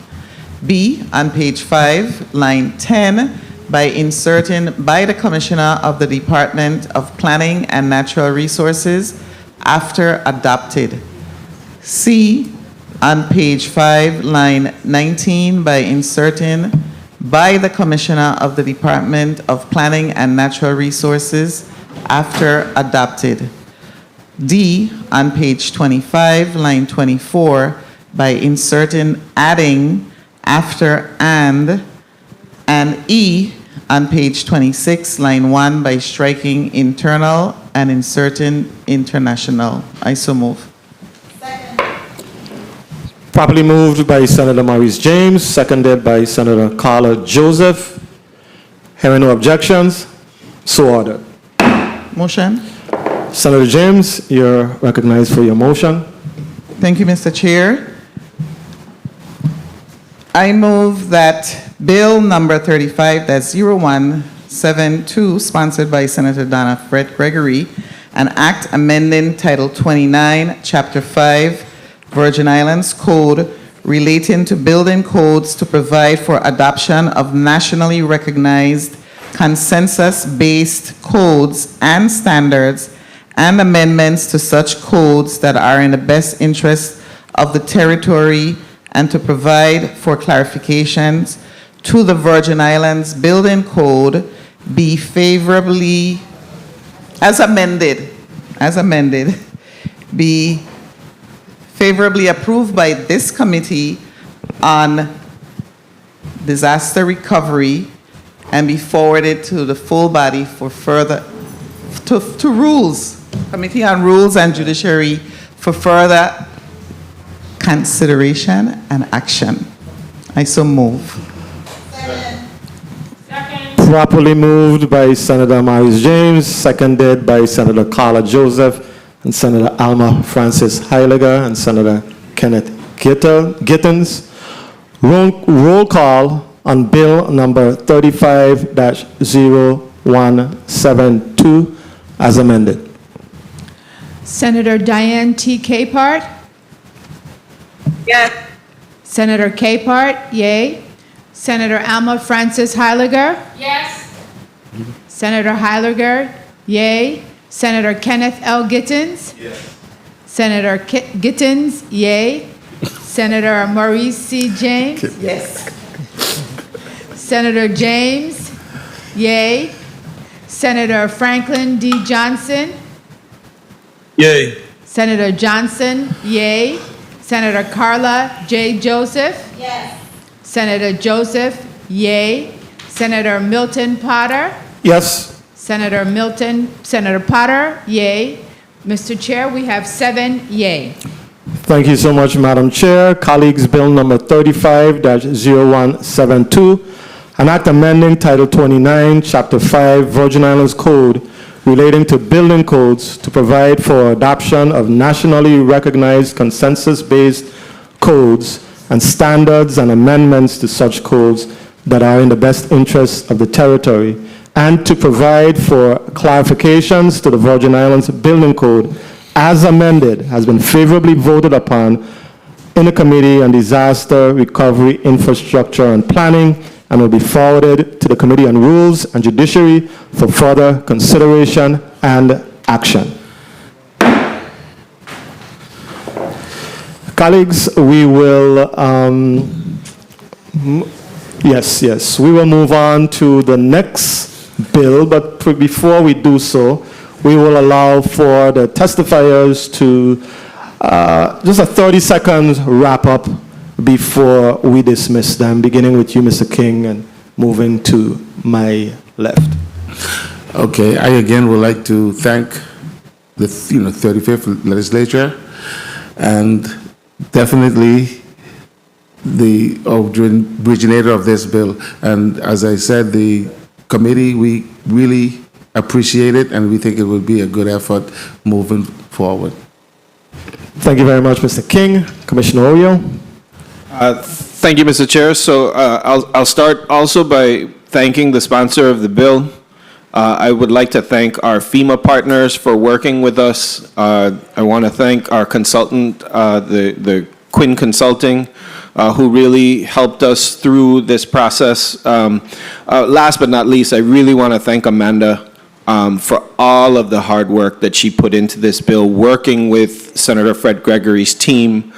B, on page 5, line 10, by inserting by the Commissioner of the Department of Planning and Natural Resources after adopted. C, on page 5, line 19, by inserting by the Commissioner of the Department of Planning and Natural Resources after adopted. D, on page 25, line 24, by inserting adding after and E, on page 26, line 1, by striking internal and inserting international. I so move. Properly moved by Senator Maurice James, seconded by Senator Carla Joseph. Hearing no objections, so ordered. Motion. Senator James, you're recognized for your motion. Thank you, Mr. Chair. I move that Bill number 35-0172, sponsored by Senator Donna Fred Gregory, an act amending Title 29, Chapter 5, Virgin Islands Code relating to building codes to provide for adoption of nationally recognized consensus-based codes and standards and amendments to such codes that are in the best interest of the territory and to provide for clarifications to the Virgin Islands Building Code be favorably, as amended, be favorably approved by this committee on disaster recovery and be forwarded to the full body for further, to Rules, Committee on Rules and Judiciary for further consideration and action. I so move. Properly moved by Senator Maurice James, seconded by Senator Carla Joseph and Senator Alma Francis Heiliger and Senator Kenneth Gittens. Roll call on Bill number 35-0172 as amended. Senator Diane T. Capehart? Yes. Senator Capehart, yay. Senator Alma Francis Heiliger? Yes. Senator Heiliger, yay. Senator Kenneth L. Gittens? Yes. Senator Gittens, yay. Senator Maurice C. James? Yes. Senator James, yay. Senator Franklin D. Johnson? Yay. Senator Johnson, yay. Senator Carla J. Joseph? Yes. Senator Joseph, yay. Senator Milton Potter? Yes. Senator Potter, yay. Mr. Chair, we have 7 yay. Thank you so much, Madam Chair. Colleagues, Bill number 35-0172, an act amending Title 29, Chapter 5, Virgin Islands Code relating to building codes to provide for adoption of nationally recognized consensus-based codes and standards and amendments to such codes that are in the best interests of the territory, and to provide for clarifications to the Virgin Islands Building Code as amended has been favorably voted upon in the Committee on Disaster Recovery, Infrastructure and Planning and will be forwarded to the Committee on Rules and Judiciary for further consideration and action. Colleagues, we will, we will move on to the next bill, but before we do so, we will allow for the testifiers to just a 30-second wrap-up before we dismiss them, beginning with you, Mr. King, and moving to my left. Okay, I again would like to thank the 35th Legislature and definitely the originator of this bill. And as I said, the committee, we really appreciate it and we think it will be a good effort moving forward. Thank you very much, Mr. King. Commissioner Oyo. Thank you, Mr. Chair. So I'll start also by thanking the sponsor of the bill. I would like to thank our FEMA partners for working with us. I want to thank our consultant, the Quinn Consulting, who really helped us through this process. Last but not least, I really want to thank Amanda for all of the hard work that she put into this bill, working with Senator Fred Gregory's team.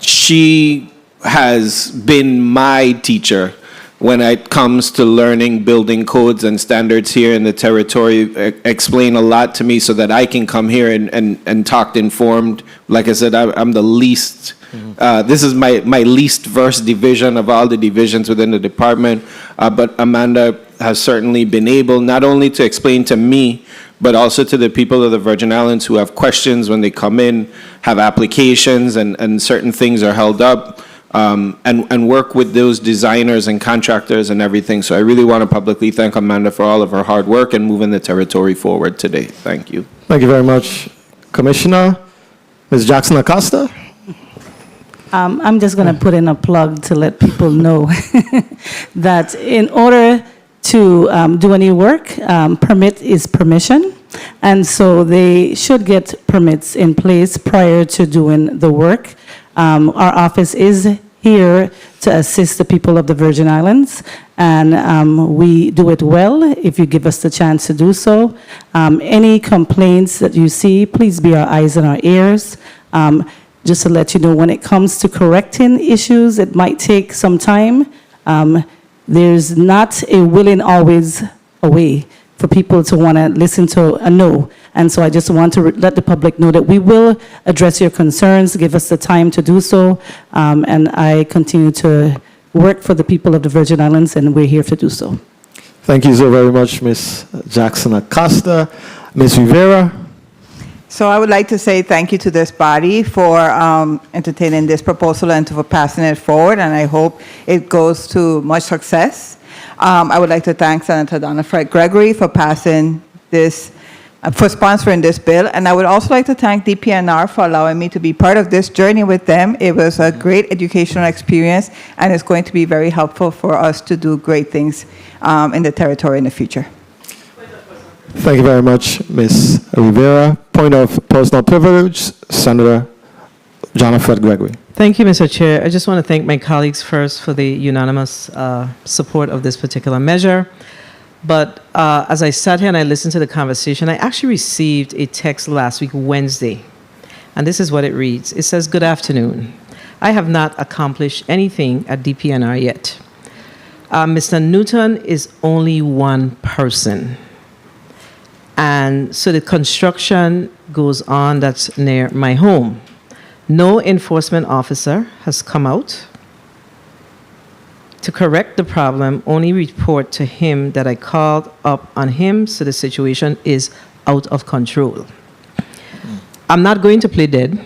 She has been my teacher when it comes to learning building codes and standards here in the territory, explain a lot to me so that I can come here and talk informed. Like I said, I'm the least, this is my least versed division of all the divisions within the department, but Amanda has certainly been able not only to explain to me, but also to the people of the Virgin Islands who have questions when they come in, have applications and certain things are held up, and work with those designers and contractors and everything. So I really want to publicly thank Amanda for all of her hard work and moving the territory forward today. Thank you. Thank you very much, Commissioner. Ms. Jackson Acosta. I'm just going to put in a plug to let people know that in order to do any work, permit is permission. And so they should get permits in place prior to doing the work. Our office is here to assist the people of the Virgin Islands, and we do it well if you give us the chance to do so. Any complaints that you see, please be our eyes and our ears. Just to let you know, when it comes to correcting issues, it might take some time. There's not a willing always a way for people to want to listen to a no. And so I just want to let the public know that we will address your concerns, give us the time to do so, and I continue to work for the people of the Virgin Islands, and we're here to do so. Thank you so very much, Ms. Jackson Acosta. Ms. Rivera. So I would like to say thank you to this body for entertaining this proposal and for passing it forward, and I hope it goes to much success. I would like to thank Senator Donna Fred Gregory for passing this, for sponsoring this bill, and I would also like to thank DPNR for allowing me to be part of this journey with them. It was a great educational experience, and it's going to be very helpful for us to do great things in the territory in the future. Thank you very much, Ms. Rivera. Point of personal privilege, Senator Donna Fred Gregory. Thank you, Mr. Chair. I just want to thank my colleagues first for the unanimous support of this particular measure. But as I sat here and I listened to the conversation, I actually received a text last week, Wednesday. And this is what it reads. It says, "Good afternoon. I have not accomplished anything at DPNR yet. Mr. Newton is only one person. And so the construction goes on that's near my home. No enforcement officer has come out to correct the problem, only report to him that I called up on him, so the situation is out of control. I'm not going to play dead.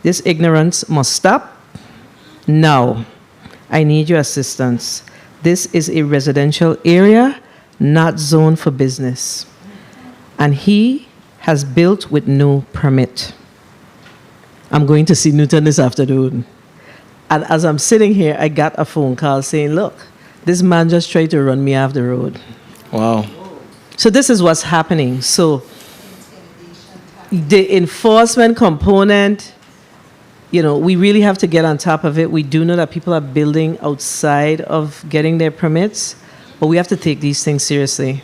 This ignorance must stop. Now, I need your assistance. This is a residential area, not zoned for business. And he has built with no permit." I'm going to see Newton this afternoon. And as I'm sitting here, I got a phone call saying, "Look, this man just tried to run me off the road." Wow. So this is what's happening. So the enforcement component, you know, we really have to get on top of it. We do know that people are building outside of getting their permits, but we have to take these things seriously.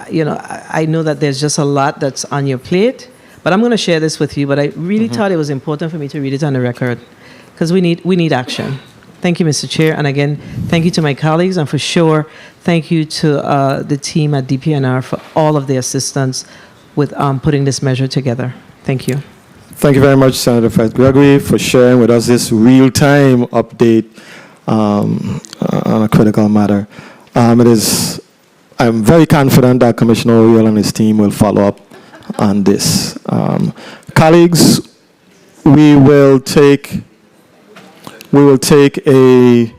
You know, I know that there's just a lot that's on your plate, but I'm going to share this with you. But I really thought it was important for me to read it on the record because we need action. Thank you, Mr. Chair. And again, thank you to my colleagues, and for sure, thank you to the team at DPNR for all of their assistance with putting this measure together. Thank you. Thank you very much, Senator Fred Gregory, for sharing with us this real-time update on a critical matter. I'm very confident that Commissioner Oriel and his team will follow up on this. Colleagues, we will take a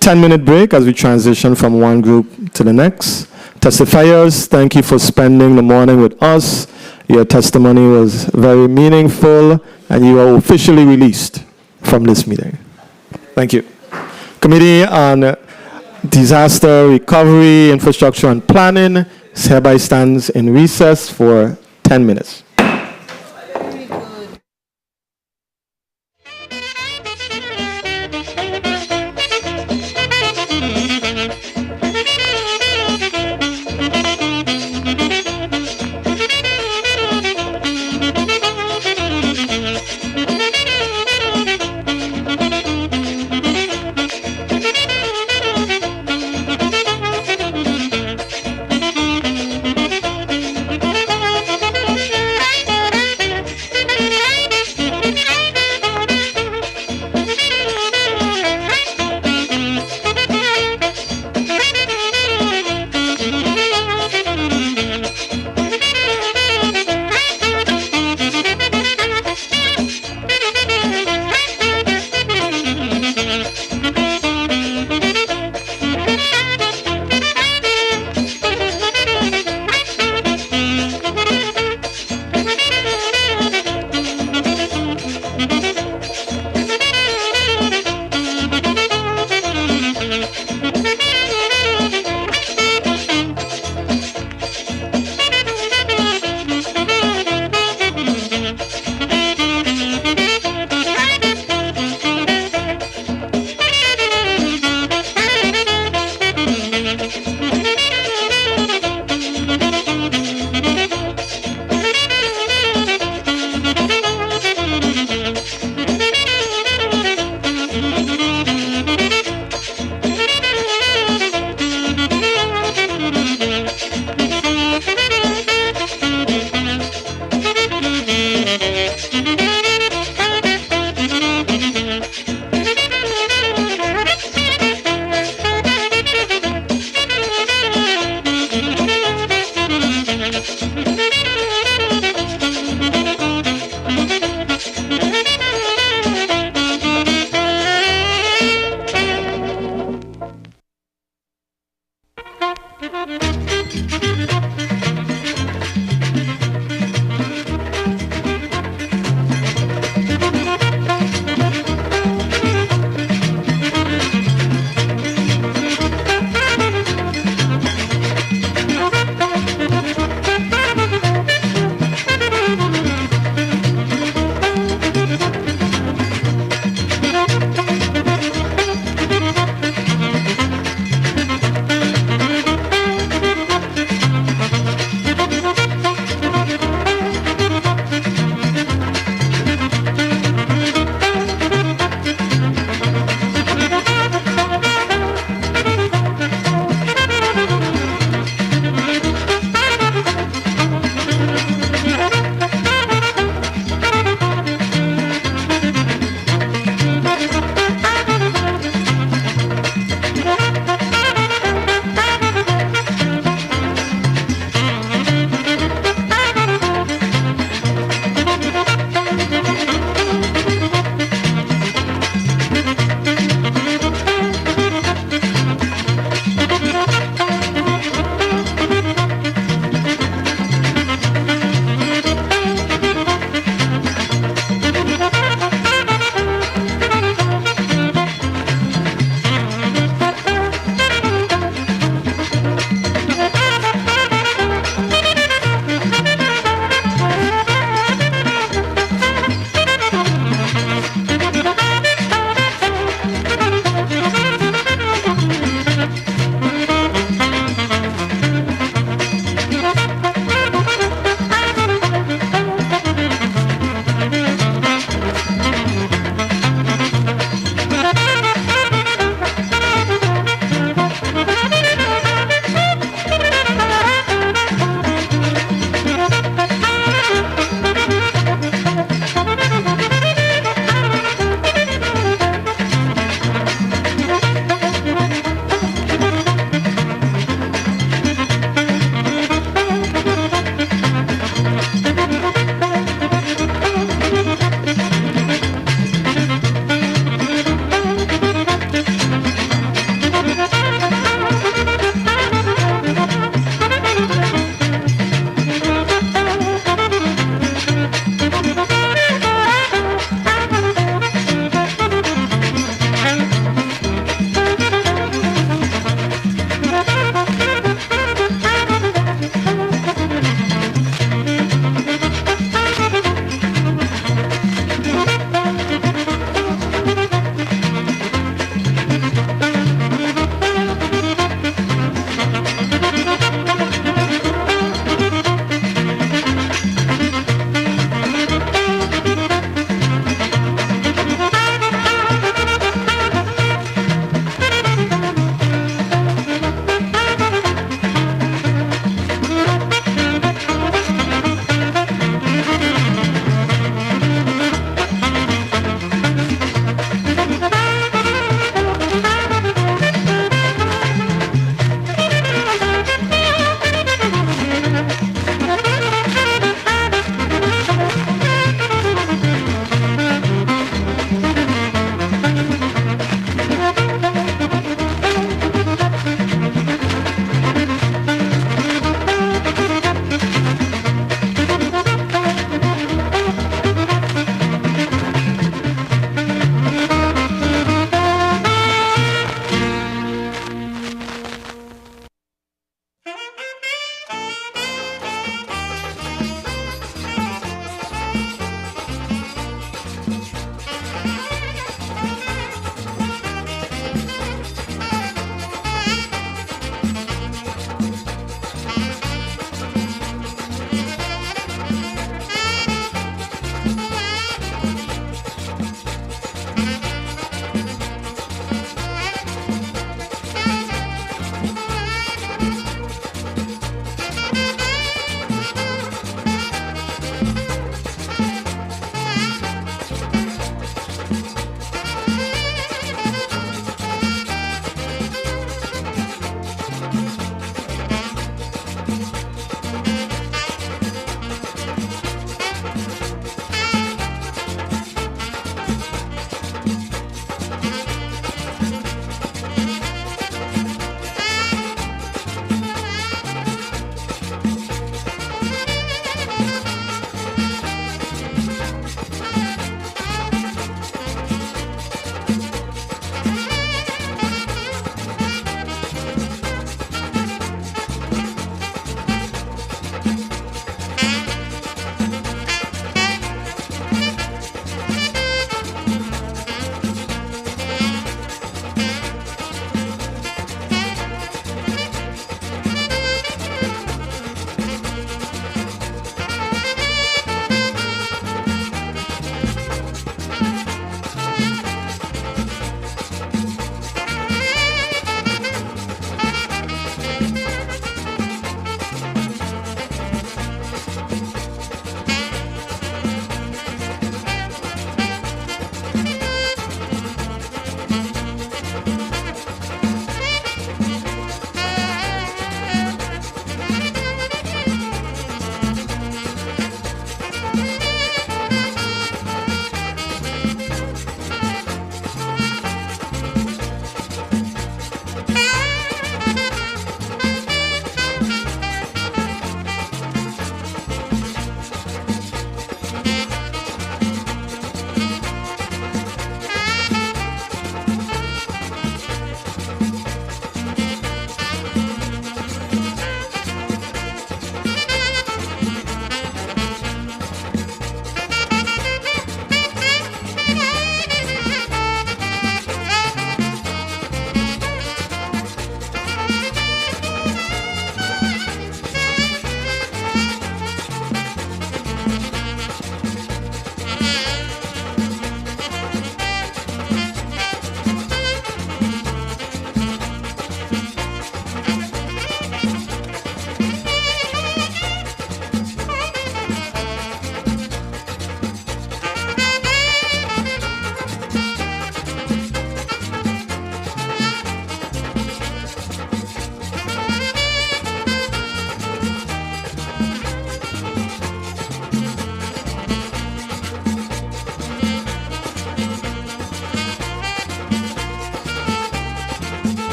10-minute break as we transition from one group to the next. Testifiers, thank you for spending the morning with us. Your testimony was very meaningful, and you are officially released from this meeting. Thank you. Committee on Disaster Recovery, Infrastructure, and Planning hereby stands in recess for 10 minutes.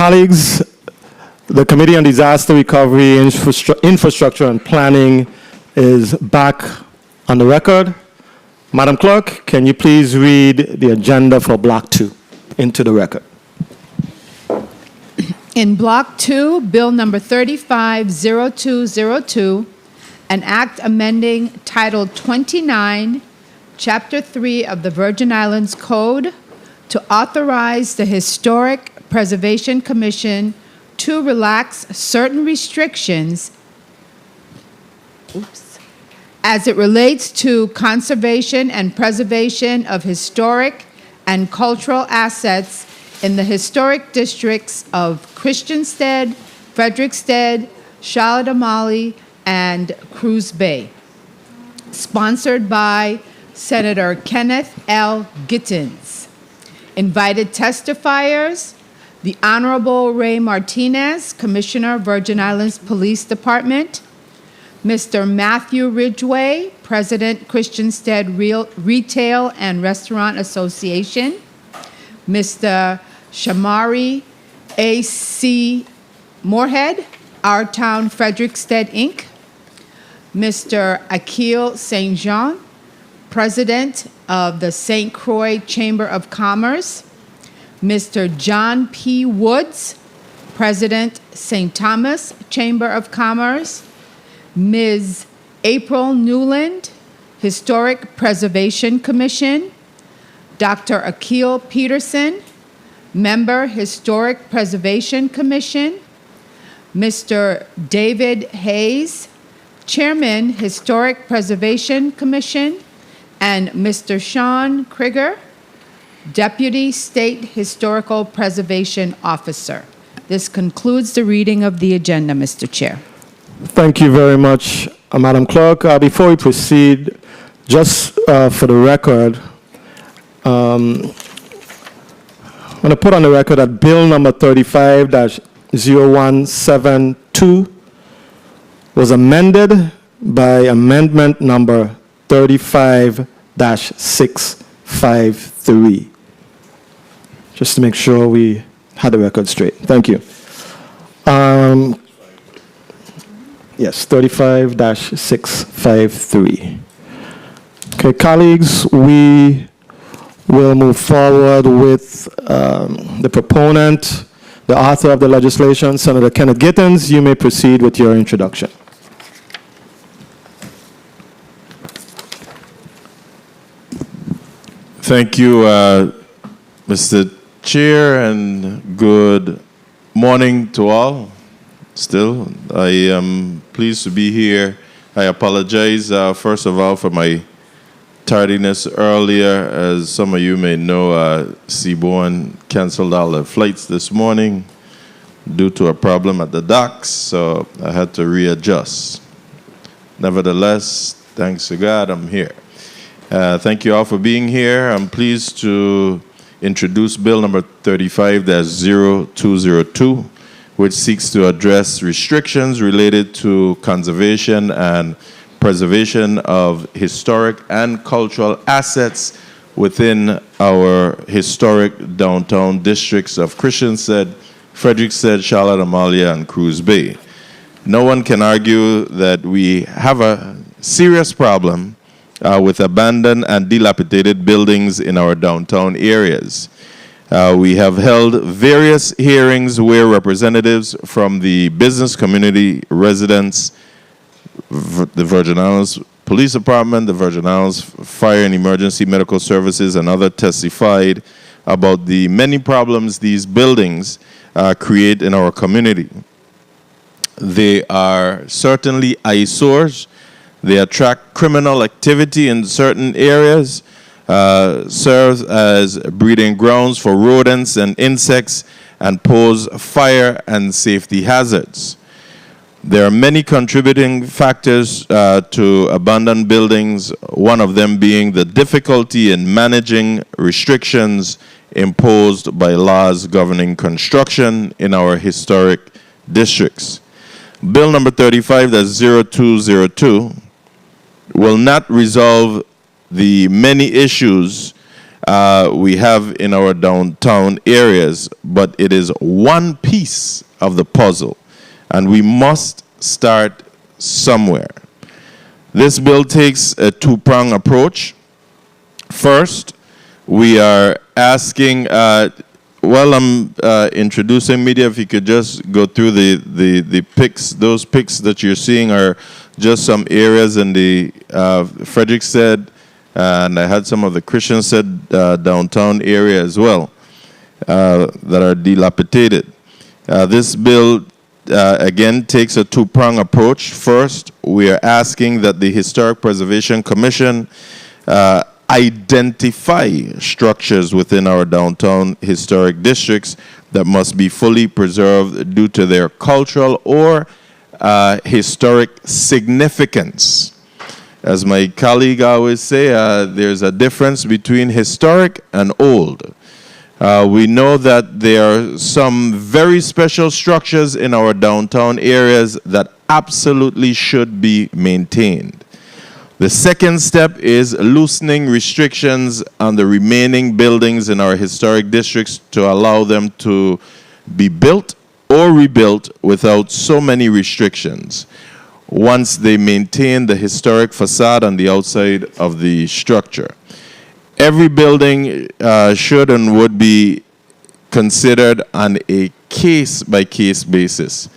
Colleagues, the Committee on Disaster Recovery, Infrastructure and Planning is back on the record. Madam Clerk, can you please read the agenda for Block 2 into the record? In Block 2, Bill number 350202, an act amending Title 29, Chapter 3 of the Virgin Islands Code to authorize the Historic Preservation Commission to relax certain restrictions as it relates to conservation and preservation of historic and cultural assets in the historic districts of Christiansted, Frederiksted, Charlotte Amalie, and Cruz Bay. Sponsored by Senator Kenneth L. Gittins. Invited testifiers, the Honorable Ray Martinez, Commissioner, Virgin Islands Police Department, Mr. Matthew Ridgway, President, Christiansted Retail and Restaurant Association, Mr. Shamari A.C. Moorhead, Our Town Frederiksted, Inc., Mr. Akil St. Jean, President of the St. Croix Chamber of Commerce, Mr. John P. Woods, President, St. Thomas Chamber of Commerce, Ms. April Newland, Historic Preservation Commission, Dr. Akil Peterson, Member, Historic Preservation Commission, Mr. David Hayes, Chairman, Historic Preservation Commission, and Mr. Sean Krieger, Deputy State Historical Preservation Officer. This concludes the reading of the agenda, Mr. Chair. Thank you very much, Madam Clerk. Before we proceed, just for the record, I'm going to put on the record that Bill number 35-0172 was amended by amendment number 35-653. Just to make sure we had the record straight. Thank you. Yes, 35-653. Okay, colleagues, we will move forward with the proponent, the author of the legislation, Senator Kenneth Gittins. You may proceed with your introduction. Thank you, Mr. Chair, and good morning to all. Still, I am pleased to be here. I apologize, first of all, for my tardiness earlier. As some of you may know, Seabourn canceled all the flights this morning due to a problem at the docks, so I had to readjust. Nevertheless, thanks to God, I'm here. Thank you all for being here. I'm pleased to introduce Bill number 35-0202, which seeks to address restrictions related to conservation and preservation of historic and cultural assets within our historic downtown districts of Christiansted, Frederiksted, Charlotte Amalie, and Cruz Bay. No one can argue that we have a serious problem with abandoned and dilapidated buildings in our downtown areas. We have held various hearings where representatives from the business community, residents, the Virgin Islands Police Department, the Virgin Islands Fire and Emergency Medical Services, and others testified about the many problems these buildings create in our community. They are certainly eyesores. They attract criminal activity in certain areas, serve as breeding grounds for rodents and insects, and pose fire and safety hazards. There are many contributing factors to abandoned buildings, one of them being the difficulty in managing restrictions imposed by laws governing construction in our historic districts. Bill number 35-0202 will not resolve the many issues we have in our downtown areas, but it is one piece of the puzzle, and we must start somewhere. This bill takes a two-pronged approach. First, we are asking, while I'm introducing media, if you could just go through the pics. Those pics that you're seeing are just some areas in the, Frederick said, and I had some of the Christians said downtown area as well, that are dilapidated. This bill again takes a two-pronged approach. First, we are asking that the Historic Preservation Commission identify structures within our downtown historic districts that must be fully preserved due to their cultural or historic significance. As my colleague always say, there's a difference between historic and old. We know that there are some very special structures in our downtown areas that absolutely should be maintained. The second step is loosening restrictions on the remaining buildings in our historic districts to allow them to be built or rebuilt without so many restrictions, once they maintain the historic facade on the outside of the structure. Every building should and would be considered on a case-by-case basis.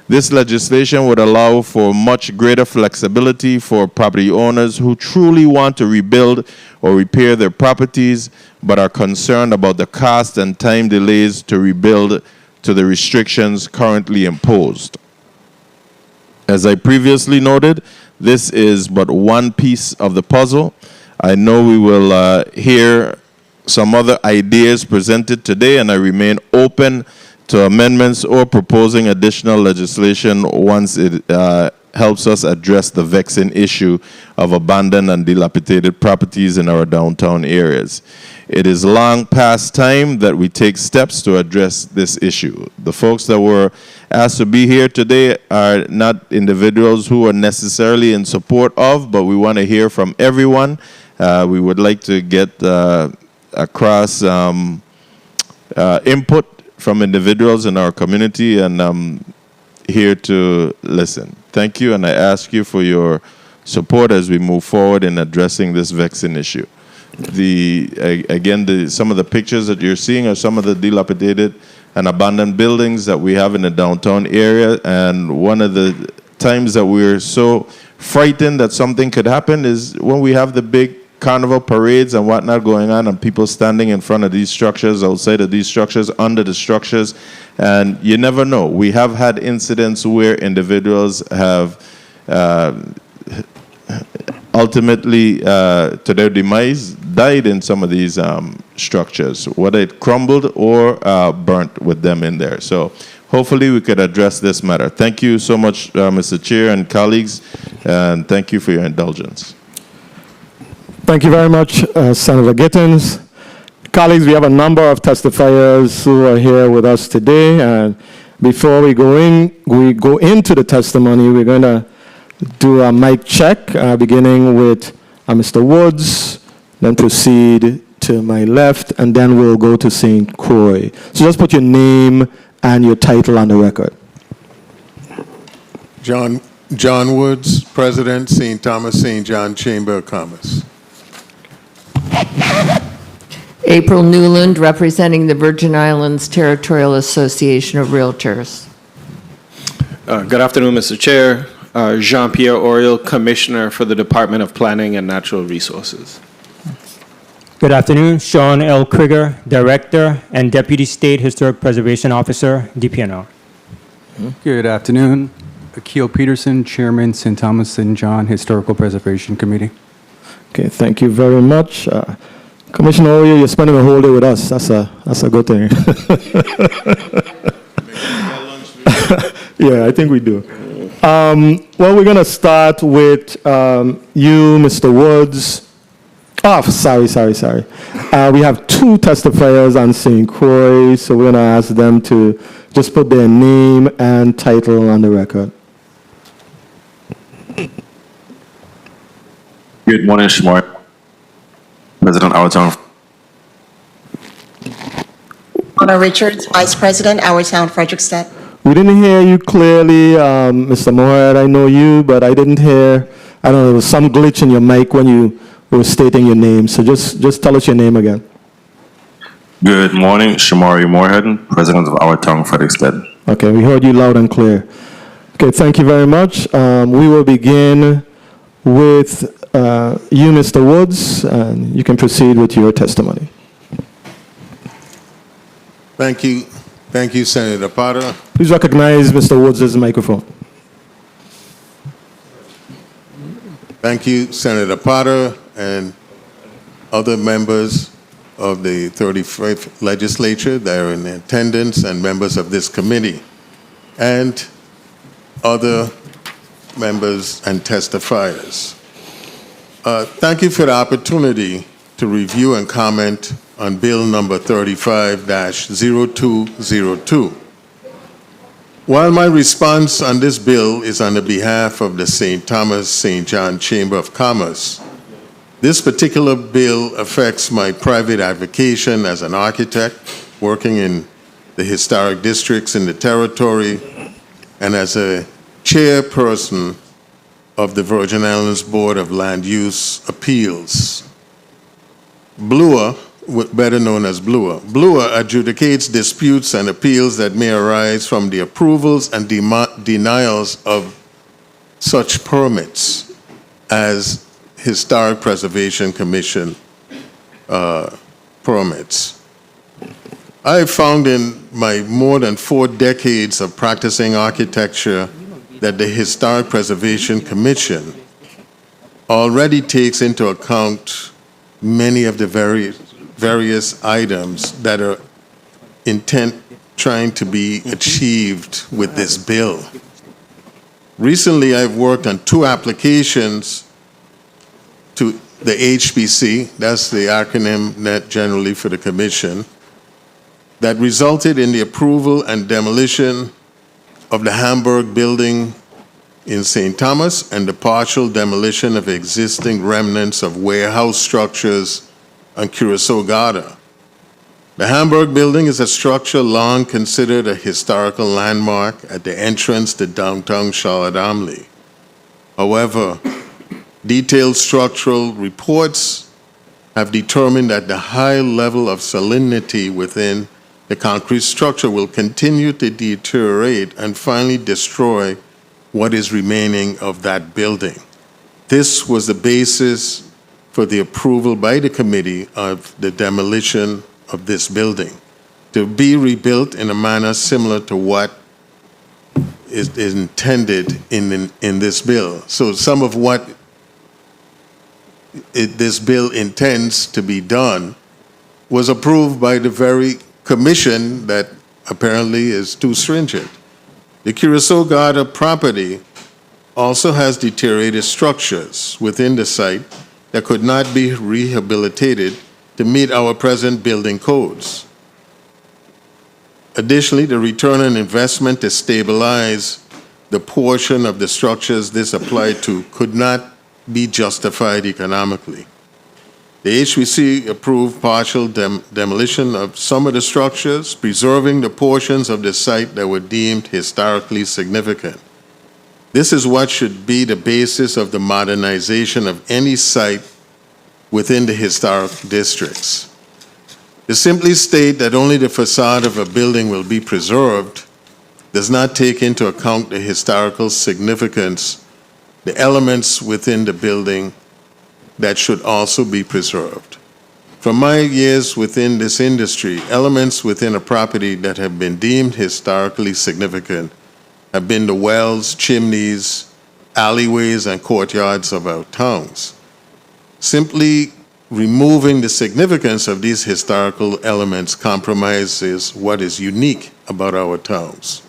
This legislation would allow for much greater flexibility for property owners who truly want to rebuild or repair their properties, but are concerned about the cost and time delays to rebuild to the restrictions currently imposed. As I previously noted, this is but one piece of the puzzle. I know we will hear some other ideas presented today, and I remain open to amendments or proposing additional legislation once it helps us address the vexing issue of abandoned and dilapidated properties in our downtown areas. It is long past time that we take steps to address this issue. The folks that were asked to be here today are not individuals who are necessarily in support of, but we want to hear from everyone. We would like to get across input from individuals in our community, and I'm here to listen. Thank you, and I ask you for your support as we move forward in addressing this vexing issue. Some of the pictures that you're seeing are some of the dilapidated and abandoned buildings that we have in the downtown area, and one of the times that we're so frightened that something could happen is when we have the big carnival parades and whatnot going on, and people standing in front of these structures, outside of these structures, under the structures, and you never know. We have had incidents where individuals have ultimately, to their demise, died in some of these structures, whether it crumbled or burnt with them in there. So hopefully we could address this matter. Thank you so much, Mr. Chair and colleagues, and thank you for your indulgence. Thank you very much, Senator Gittins. Colleagues, we have a number of testifiers who are here with us today, and before we go into the testimony, we're going to do a mic check, beginning with Mr. Woods, then proceed to my left, and then we'll go to St. Croix. So just put your name and your title on the record. John Woods, President, St. Thomas St. John Chamber of Commerce. April Newland, representing the Virgin Islands Territorial Association of Realtors. Good afternoon, Mr. Chair. Jean-Pierre Oriol, Commissioner for the Department of Planning and Natural Resources. Good afternoon. Sean L. Krieger, Director and Deputy State Historic Preservation Officer, DPNR. Good afternoon. Akil Peterson, Chairman, St. Thomas St. John Historical Preservation Committee. Okay, thank you very much. Commissioner Oriol, you're spending the whole day with us. That's a good thing. Yeah, I think we do. Well, we're going to start with you, Mr. Woods. Oh, sorry. We have two testifiers on St. Croix, so we're going to ask them to just put their name and title on the record. Good morning, Shmore. President Our Town Honor Richards, Vice President, Our Town, Frederickstead. We didn't hear you clearly, Mr. Moorhead. I know you, but I didn't hear, I don't know, there was some glitch in your mic when you were stating your name. So just tell us your name again. Good morning, Shamari Moorhead, President of Our Town, Frederickstead. Okay, we heard you loud and clear. Okay, thank you very much. We will begin with you, Mr. Woods, and you can proceed with your testimony. Thank you. Thank you, Senator Potter. Please recognize Mr. Woods' microphone. Thank you, Senator Potter, and other members of the 35th Legislature that are in attendance, and members of this committee, and other members and testifiers. Thank you for the opportunity to review and comment on Bill number 35-0202. While my response on this bill is on the behalf of the St. Thomas St. John Chamber of Commerce, this particular bill affects my private avocation as an architect working in the historic districts in the territory and as a chairperson of the Virgin Islands Board of Land Use Appeals. BLUA, better known as BLUA. BLUA adjudicates disputes and appeals that may arise from the approvals and denials of such permits as Historic Preservation Commission permits. I have found in my more than 4 decades of practicing architecture that the Historic Preservation Commission already takes into account many of the various items that are trying to be achieved with this bill. Recently, I've worked on 2 applications to the HPC, that's the acronym net generally for the commission, that resulted in the approval and demolition of the Hamburg building in St. Thomas and the partial demolition of existing remnants of warehouse structures on Curacao Garda. The Hamburg building is a structure long considered a historical landmark at the entrance to downtown Charlotte-Amalie. However, detailed structural reports have determined that the high level of salinity within the concrete structure will continue to deteriorate and finally destroy what is remaining of that building. This was the basis for the approval by the committee of the demolition of this building, to be rebuilt in a manner similar to what is intended in this bill. So some of what this bill intends to be done was approved by the very commission that apparently is too stringent. The Curacao Garda property also has deteriorated structures within the site that could not be rehabilitated to meet our present building codes. Additionally, the return on investment to stabilize the portion of the structures this applied to could not be justified economically. The HPC approved partial demolition of some of the structures, preserving the portions of the site that were deemed historically significant. This is what should be the basis of the modernization of any site within the historic districts. To simply state that only the facade of a building will be preserved does not take into account the historical significance, the elements within the building that should also be preserved. From my years within this industry, elements within a property that have been deemed historically significant have been the wells, chimneys, alleyways, and courtyards of our towns. Simply removing the significance of these historical elements compromises what is unique about our towns.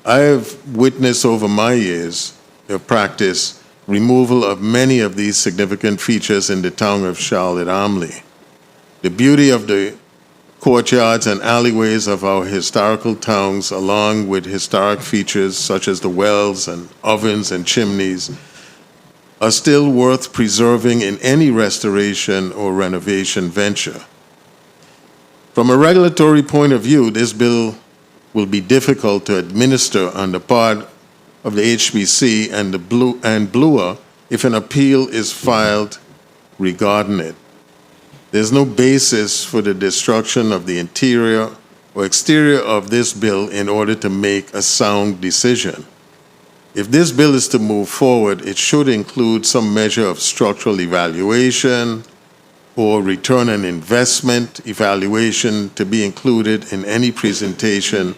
I have witnessed over my years of practice removal of many of these significant features in the town of Charlotte-Amalie. The beauty of the courtyards and alleyways of our historical towns, along with historic features such as the wells and ovens and chimneys, are still worth preserving in any restoration or renovation venture. From a regulatory point of view, this bill will be difficult to administer on the part of the HBC and BLUA if an appeal is filed regarding it. There's no basis for the destruction of the interior or exterior of this bill in order to make a sound decision. If this bill is to move forward, it should include some measure of structural evaluation or return on investment evaluation to be included in any presentation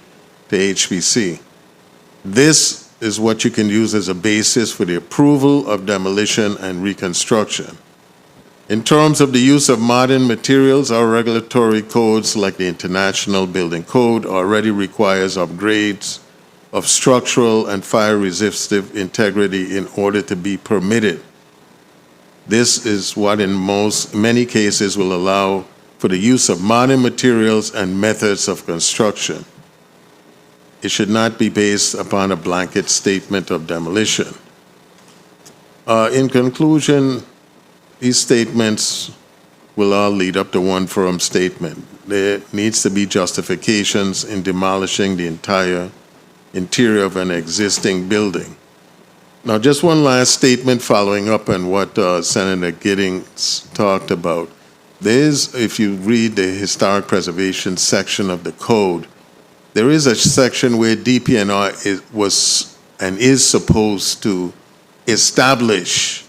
to HBC. This is what you can use as a basis for the approval of demolition and reconstruction. In terms of the use of modern materials, our regulatory codes, like the International Building Code, already requires upgrades of structural and fire-resistive integrity in order to be permitted. This is what in many cases will allow for the use of modern materials and methods of construction. It should not be based upon a blanket statement of demolition. In conclusion, these statements will all lead up to one firm statement. There needs to be justifications in demolishing the entire interior of an existing building. Now, just one last statement following up on what Senator Giddings talked about. If you read the historic preservation section of the code, there is a section where DPNR is supposed to establish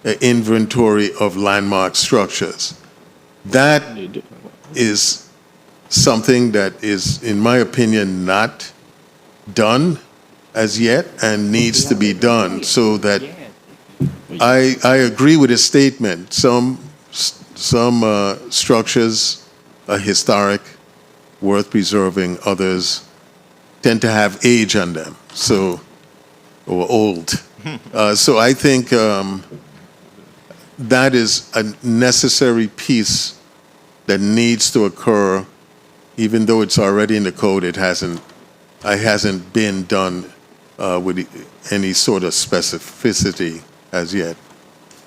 an inventory of landmark structures. That is something that is, in my opinion, not done as yet and needs to be done, so that I agree with his statement. Some structures are historic, worth preserving. Others tend to have age on them, or old. So I think that is a necessary piece that needs to occur, even though it's already in the code. It hasn't been done with any sort of specificity as yet.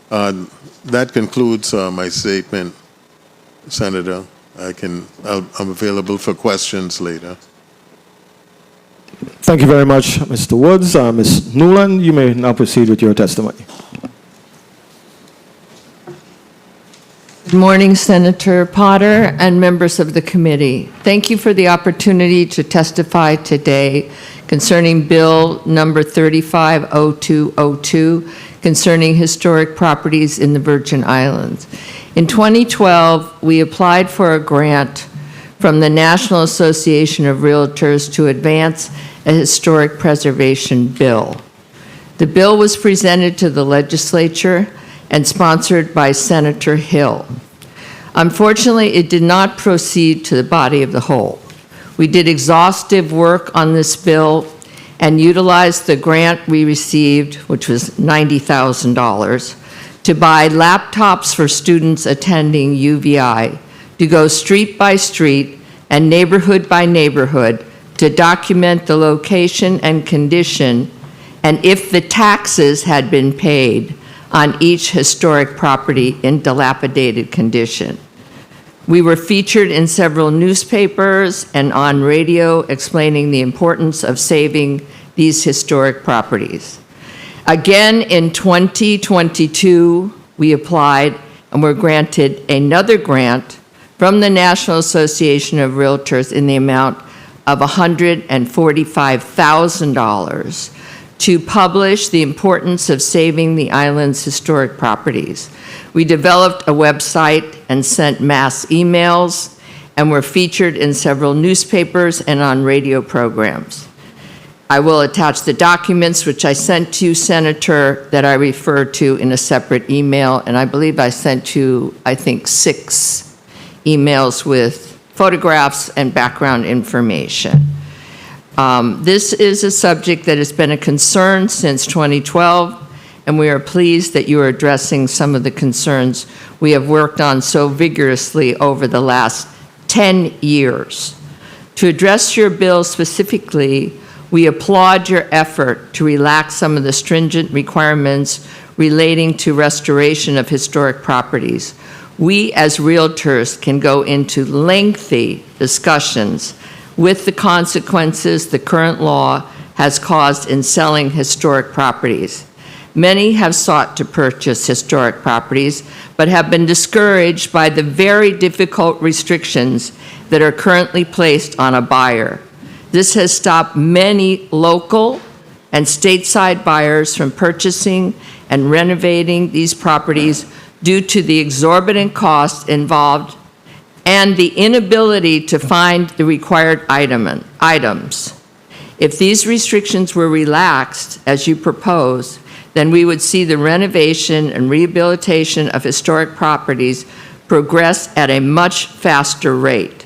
That concludes my statement, Senator. I'm available for questions later. Thank you very much, Mr. Woods. Ms. Newland, you may now proceed with your testimony. Good morning, Senator Potter and members of the committee. Thank you for the opportunity to testify today concerning Bill number 350202 concerning historic properties in the Virgin Islands. In 2012, we applied for a grant from the National Association of Realtors to advance a historic preservation bill. The bill was presented to the legislature and sponsored by Senator Hill. Unfortunately, it did not proceed to the body of the whole. We did exhaustive work on this bill and utilized the grant we received, which was $90,000, to buy laptops for students attending UVI, to go street by street and neighborhood by neighborhood to document the location and condition and if the taxes had been paid on each historic property in dilapidated condition. We were featured in several newspapers and on radio explaining the importance of saving these historic properties. Again, in 2022, we applied and were granted another grant from the National Association of Realtors in the amount of $145,000 to publish the importance of saving the island's historic properties. We developed a website and sent mass emails and were featured in several newspapers and on radio programs. I will attach the documents which I sent to you, Senator, that I referred to in a separate email, and I believe I sent you, 6 emails with photographs and background information. This is a subject that has been a concern since 2012, and we are pleased that you are addressing some of the concerns we have worked on so vigorously over the last 10 years. To address your bill specifically, we applaud your effort to relax some of the stringent requirements relating to restoration of historic properties. We as realtors can go into lengthy discussions with the consequences the current law has caused in selling historic properties. Many have sought to purchase historic properties, but have been discouraged by the very difficult restrictions that are currently placed on a buyer. This has stopped many local and stateside buyers from purchasing and renovating these properties due to the exorbitant costs involved and the inability to find the required items. If these restrictions were relaxed, as you propose, then we would see the renovation and rehabilitation of historic properties progress at a much faster rate.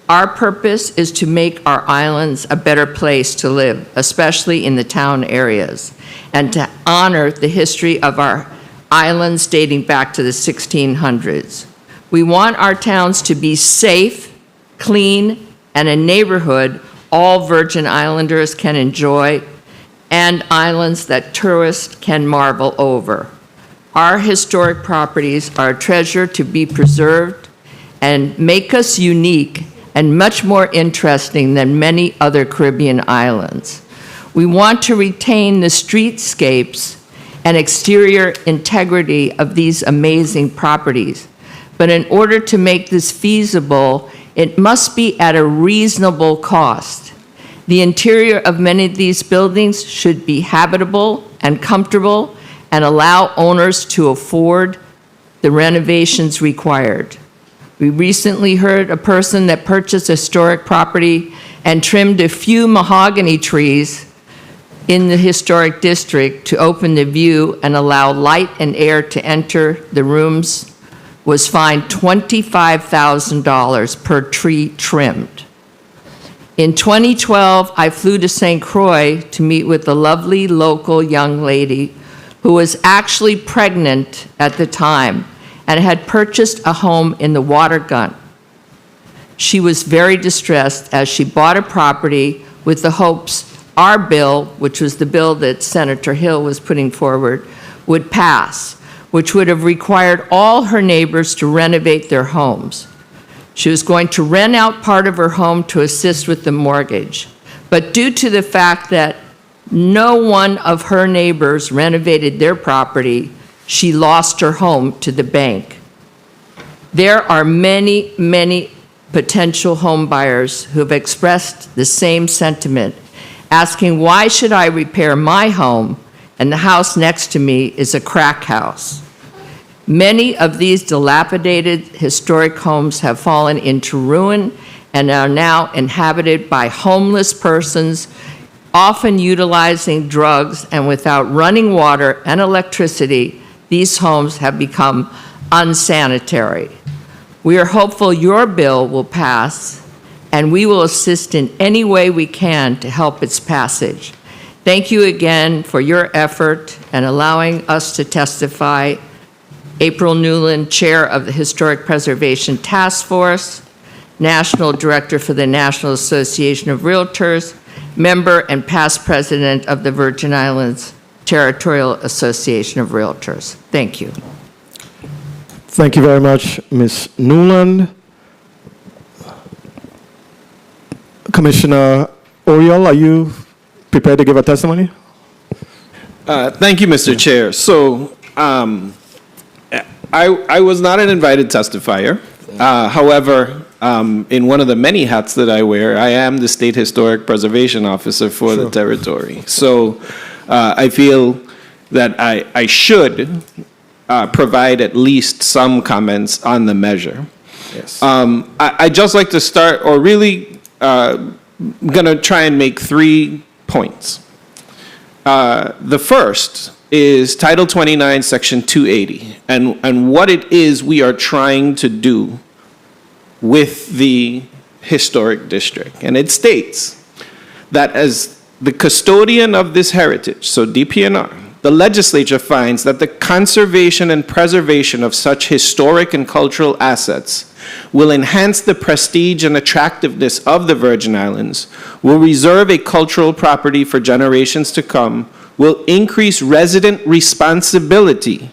Our purpose is to make our islands a better place to live, especially in the town areas, and to honor the history of our islands dating back to the 1600s. We want our towns to be safe, clean, and a neighborhood all Virgin Islanders can enjoy, and islands that tourists can marvel over. Our historic properties are a treasure to be preserved and make us unique and much more interesting than many other Caribbean islands. We want to retain the streetscapes and exterior integrity of these amazing properties. But in order to make this feasible, it must be at a reasonable cost. The interior of many of these buildings should be habitable and comfortable and allow owners to afford the renovations required. We recently heard a person that purchased a historic property and trimmed a few mahogany trees in the historic district to open the view and allow light and air to enter the rooms was fined $25,000 per tree trimmed. In 2012, I flew to St. Croix to meet with a lovely local young lady who was actually pregnant at the time and had purchased a home in the Watergun. She was very distressed as she bought a property with the hopes our bill, which was the bill that Senator Hill was putting forward, would pass, which would have required all her neighbors to renovate their homes. She was going to rent out part of her home to assist with the mortgage. But due to the fact that no one of her neighbors renovated their property, she lost her home to the bank. There are many, many potential home buyers who have expressed the same sentiment, asking, why should I repair my home and the house next to me is a crack house? Many of these dilapidated historic homes have fallen into ruin and are now inhabited by homeless persons, often utilizing drugs, and without running water and electricity, these homes have become unsanitary. We are hopeful your bill will pass, and we will assist in any way we can to help its passage. Thank you again for your effort and allowing us to testify. April Newland, Chair of the Historic Preservation Task Force, National Director for the National Association of Realtors, member and past president of the Virgin Islands Territorial Association of Realtors. Thank you. Thank you very much, Ms. Newland. Commissioner Oriol, are you prepared to give a testimony? Thank you, Mr. Chair. So, I was not an invited testifier. However, in one of the many hats that I wear, I am the State Historic Preservation Officer for the territory. So I feel that I should provide at least some comments on the measure. Yes. I'd just like to start, or really going to try and make 3 points. The first is Title 29, Section 280, and what it is we are trying to do with the historic district. And it states that as the custodian of this heritage, so DPNR, the legislature finds that the conservation and preservation of such historic and cultural assets will enhance the prestige and attractiveness of the Virgin Islands, will reserve a cultural property for generations to come, will increase resident responsibility,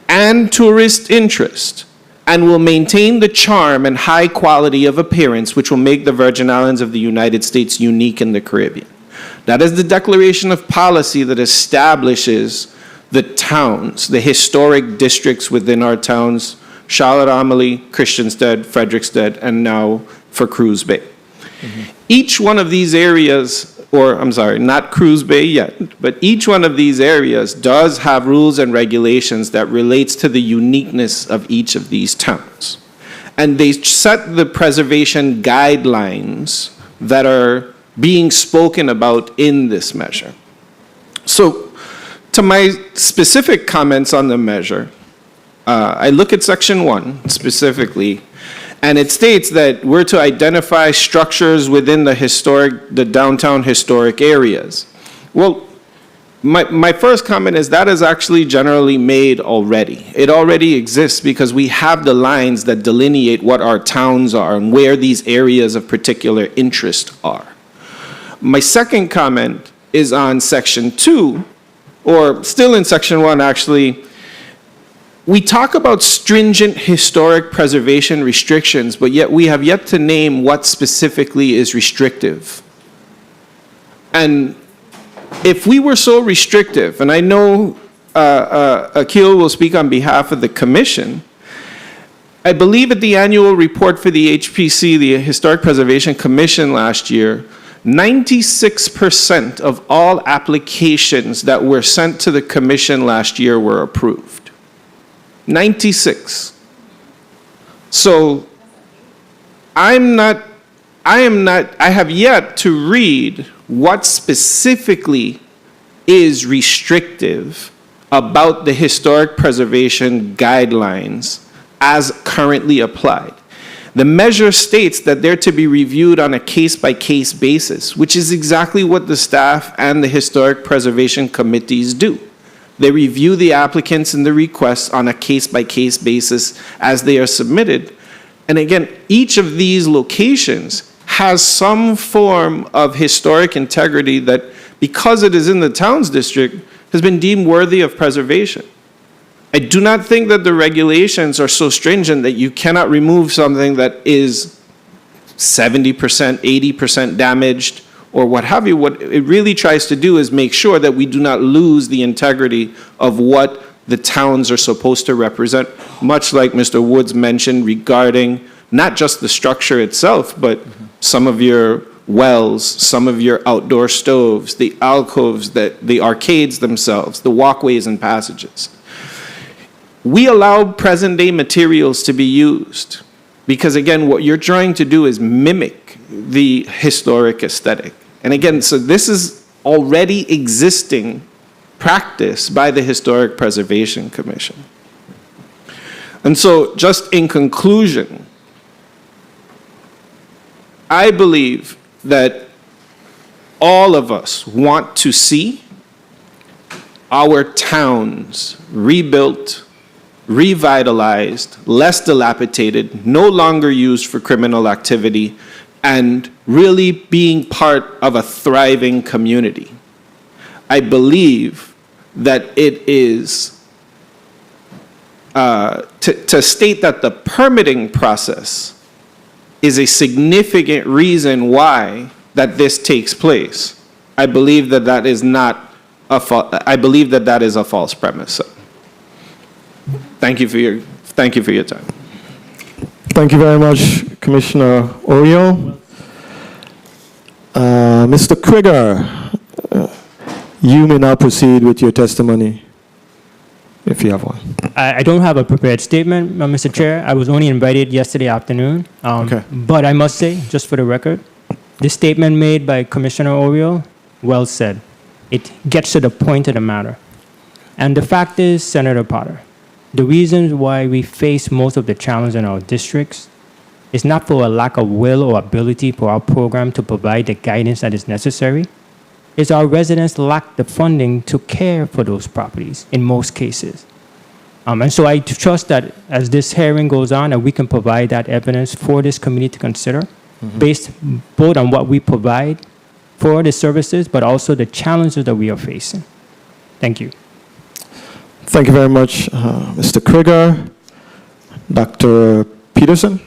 and tourist interest, and will maintain the charm and high quality of appearance which will make the Virgin Islands of the United States unique in the Caribbean. That is the declaration of policy that establishes the towns, the historic districts within our towns, Charlotte Amalie, Christiansted, Frederiksted, and now for Cruz Bay. Each one of these areas, or I'm sorry, not Cruz Bay yet, but each one of these areas does have rules and regulations that relates to the uniqueness of each of these towns. And they set the preservation guidelines that are being spoken about in this measure. So, to my specific comments on the measure, I look at section 1 specifically, and it states that we're to identify structures within the downtown historic areas. Well, my first comment is that is actually generally made already. It already exists because we have the lines that delineate what our towns are and where these areas of particular interest are. My second comment is on section 2, or still in section 1 actually. We talk about stringent historic preservation restrictions, but yet we have yet to name what specifically is restrictive. And if we were so restrictive, and I know Akil will speak on behalf of the commission, I believe at the annual report for the HPC, the Historic Preservation Commission last year, 96% of all applications that were sent to the commission last year were approved. 96. So I have yet to read what specifically is restrictive about the historic preservation guidelines as currently applied. The measure states that they're to be reviewed on a case-by-case basis, which is exactly what the staff and the historic preservation committees do. They review the applicants and the requests on a case-by-case basis as they are submitted. And again, each of these locations has some form of historic integrity that, because it is in the Towns District, has been deemed worthy of preservation. I do not think that the regulations are so stringent that you cannot remove something that is 70%, 80% damaged, or what have you. What it really tries to do is make sure that we do not lose the integrity of what the towns are supposed to represent, much like Mr. Woods mentioned regarding not just the structure itself, but some of your wells, some of your outdoor stoves, the alcoves, the arcades themselves, the walkways and passages. We allow present-day materials to be used because, again, what you're trying to do is mimic the historic aesthetic. And again, so this is already existing practice by the Historic Preservation Commission. And so, just in conclusion, I believe that all of us want to see our towns rebuilt, revitalized, less dilapidated, no longer used for criminal activity, and really being part of a thriving community. I believe that it is to state that the permitting process is a significant reason why that this takes place. I believe that that is not I believe that that is a false premise. So, thank you for your time. Thank you very much, Commissioner Oriol. Mr. Krieger, you may now proceed with your testimony, if you have one. I don't have a prepared statement, Mr. Chair. I was only invited yesterday afternoon. Okay. But I must say, just for the record, the statement made by Commissioner Oriol, well said. It gets to the point of the matter. And the fact is, Senator Potter, the reasons why we face most of the challenges in our districts is not for a lack of will or ability for our program to provide the guidance that is necessary. It's our residents lack the funding to care for those properties in most cases. And so I trust that as this hearing goes on, that we can provide that evidence for this committee to consider, based both on what we provide for the services, but also the challenges that we are facing. Thank you. Thank you very much, Mr. Krieger. Dr. Peterson,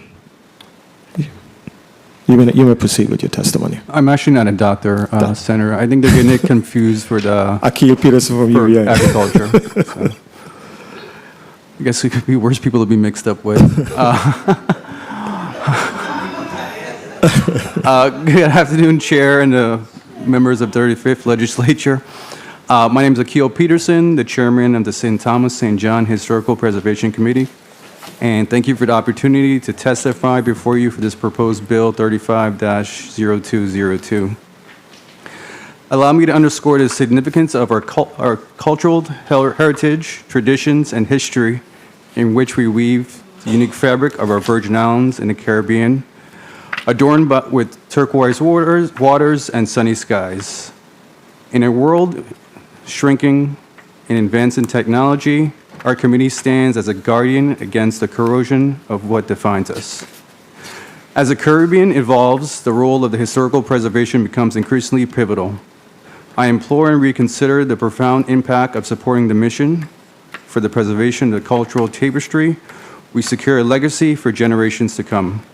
you may proceed with your testimony. I'm actually not a doctor, Senator. I think they're getting it confused for the Akil Peterson from for UVA. agriculture. So, I guess it could be worse people to be mixed up with. Good afternoon, Chair and the members of 35th Legislature. My name is Akil Peterson, the Chairman of the St. Thomas St. John Historical Preservation Committee. And thank you for the opportunity to testify before you for this proposed Bill 35-0202. Allow me to underscore the significance of our cultural heritage, traditions, and history in which we weave the unique fabric of our Virgin Islands in the Caribbean, adorned with turquoise waters and sunny skies. In a world shrinking and advancing technology, our community stands as a guardian against the corrosion of what defines us. As the Caribbean evolves, the role of the historical preservation becomes increasingly pivotal. I implore and reconsider the profound impact of supporting the mission for the preservation of the cultural tapestry. We secure a legacy for generations to come.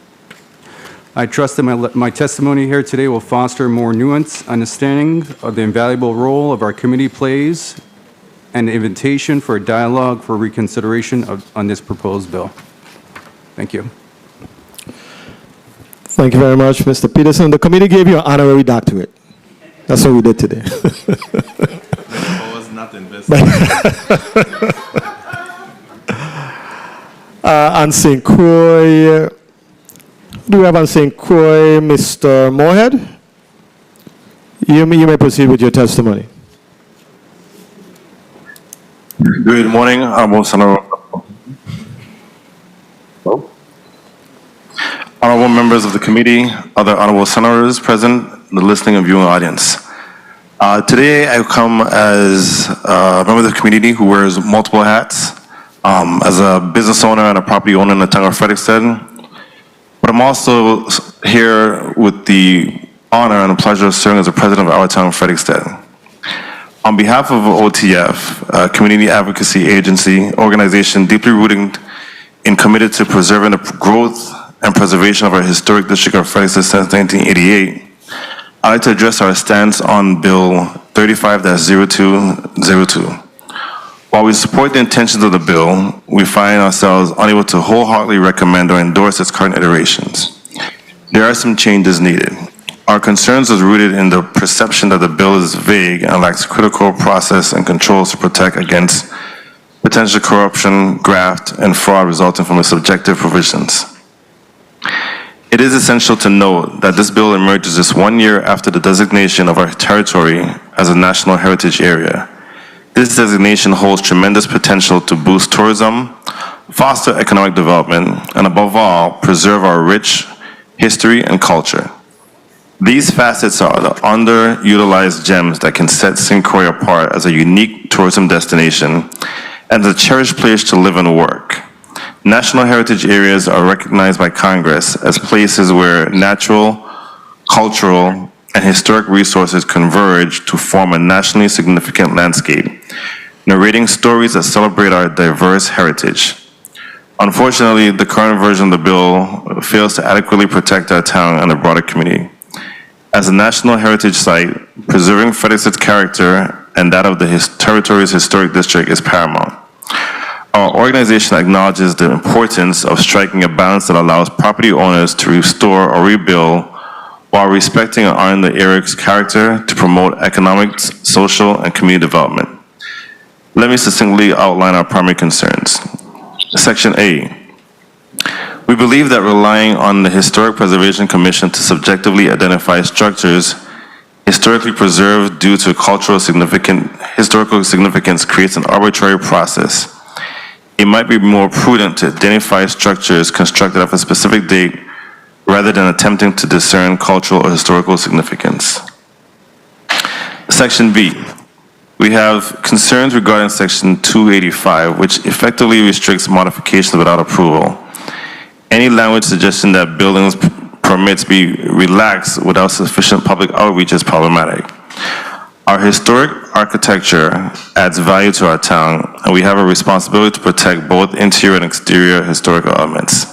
I trust that my testimony here today will foster a more nuanced understanding of the invaluable role of our community plays and the invitation for a dialogue for reconsideration on this proposed bill. Thank you. Thank you very much, Mr. Peterson. The committee gave you an honorary doctorate. That's what we did today. On St. Croix, do we have on St. Croix Mr. Moorhead? You may proceed with your testimony. Good morning, Honorable Senator. Honorable members of the committee, other honorable senators present, the listening and viewing audience. Today I come as a member of the community who wears multiple hats, as a business owner and a property owner in the town of Frederickstead. But I'm also here with the honor and the pleasure of serving as the president of our town of Frederickstead. On behalf of OTF, a community advocacy agency, organization deeply rooted and committed to preserving the growth and preservation of our historic district of Frederickstead since 1988, I'd like to address our stance on Bill 35-0202. While we support the intentions of the bill, we find ourselves unable to wholeheartedly recommend or endorse its current iterations. There are some changes needed. Our concerns are rooted in the perception that the bill is vague and lacks critical process and controls to protect against potential corruption, graft, and fraud resulting from its subjective provisions. It is essential to note that this bill emerges just 1 year after the designation of our territory as a national heritage area. This designation holds tremendous potential to boost tourism, foster economic development, and above all, preserve our rich history and culture. These facets are the underutilized gems that can set St. Croix apart as a unique tourism destination and a cherished place to live and work. National heritage areas are recognized by Congress as places where natural, cultural, and historic resources converge to form a nationally significant landscape, narrating stories that celebrate our diverse heritage. Unfortunately, the current version of the bill fails to adequately protect our town and the broader community. As a national heritage site, preserving Frederickstead's character and that of the territory's historic district is paramount. Our organization acknowledges the importance of striking a balance that allows property owners to restore or rebuild while respecting and honoring the area's character to promote economic, social, and community development. Let me succinctly outline our primary concerns. Section A. We believe that relying on the Historic Preservation Commission to subjectively identify structures historically preserved due to historical significance creates an arbitrary process. It might be more prudent to identify structures constructed of a specific date rather than attempting to discern cultural or historical significance. Section B. We have concerns regarding Section 285, which effectively restricts modifications without approval. Any language suggesting that buildings permits be relaxed without sufficient public outreach is problematic. Our historic architecture adds value to our town, and we have a responsibility to protect both interior and exterior historical elements.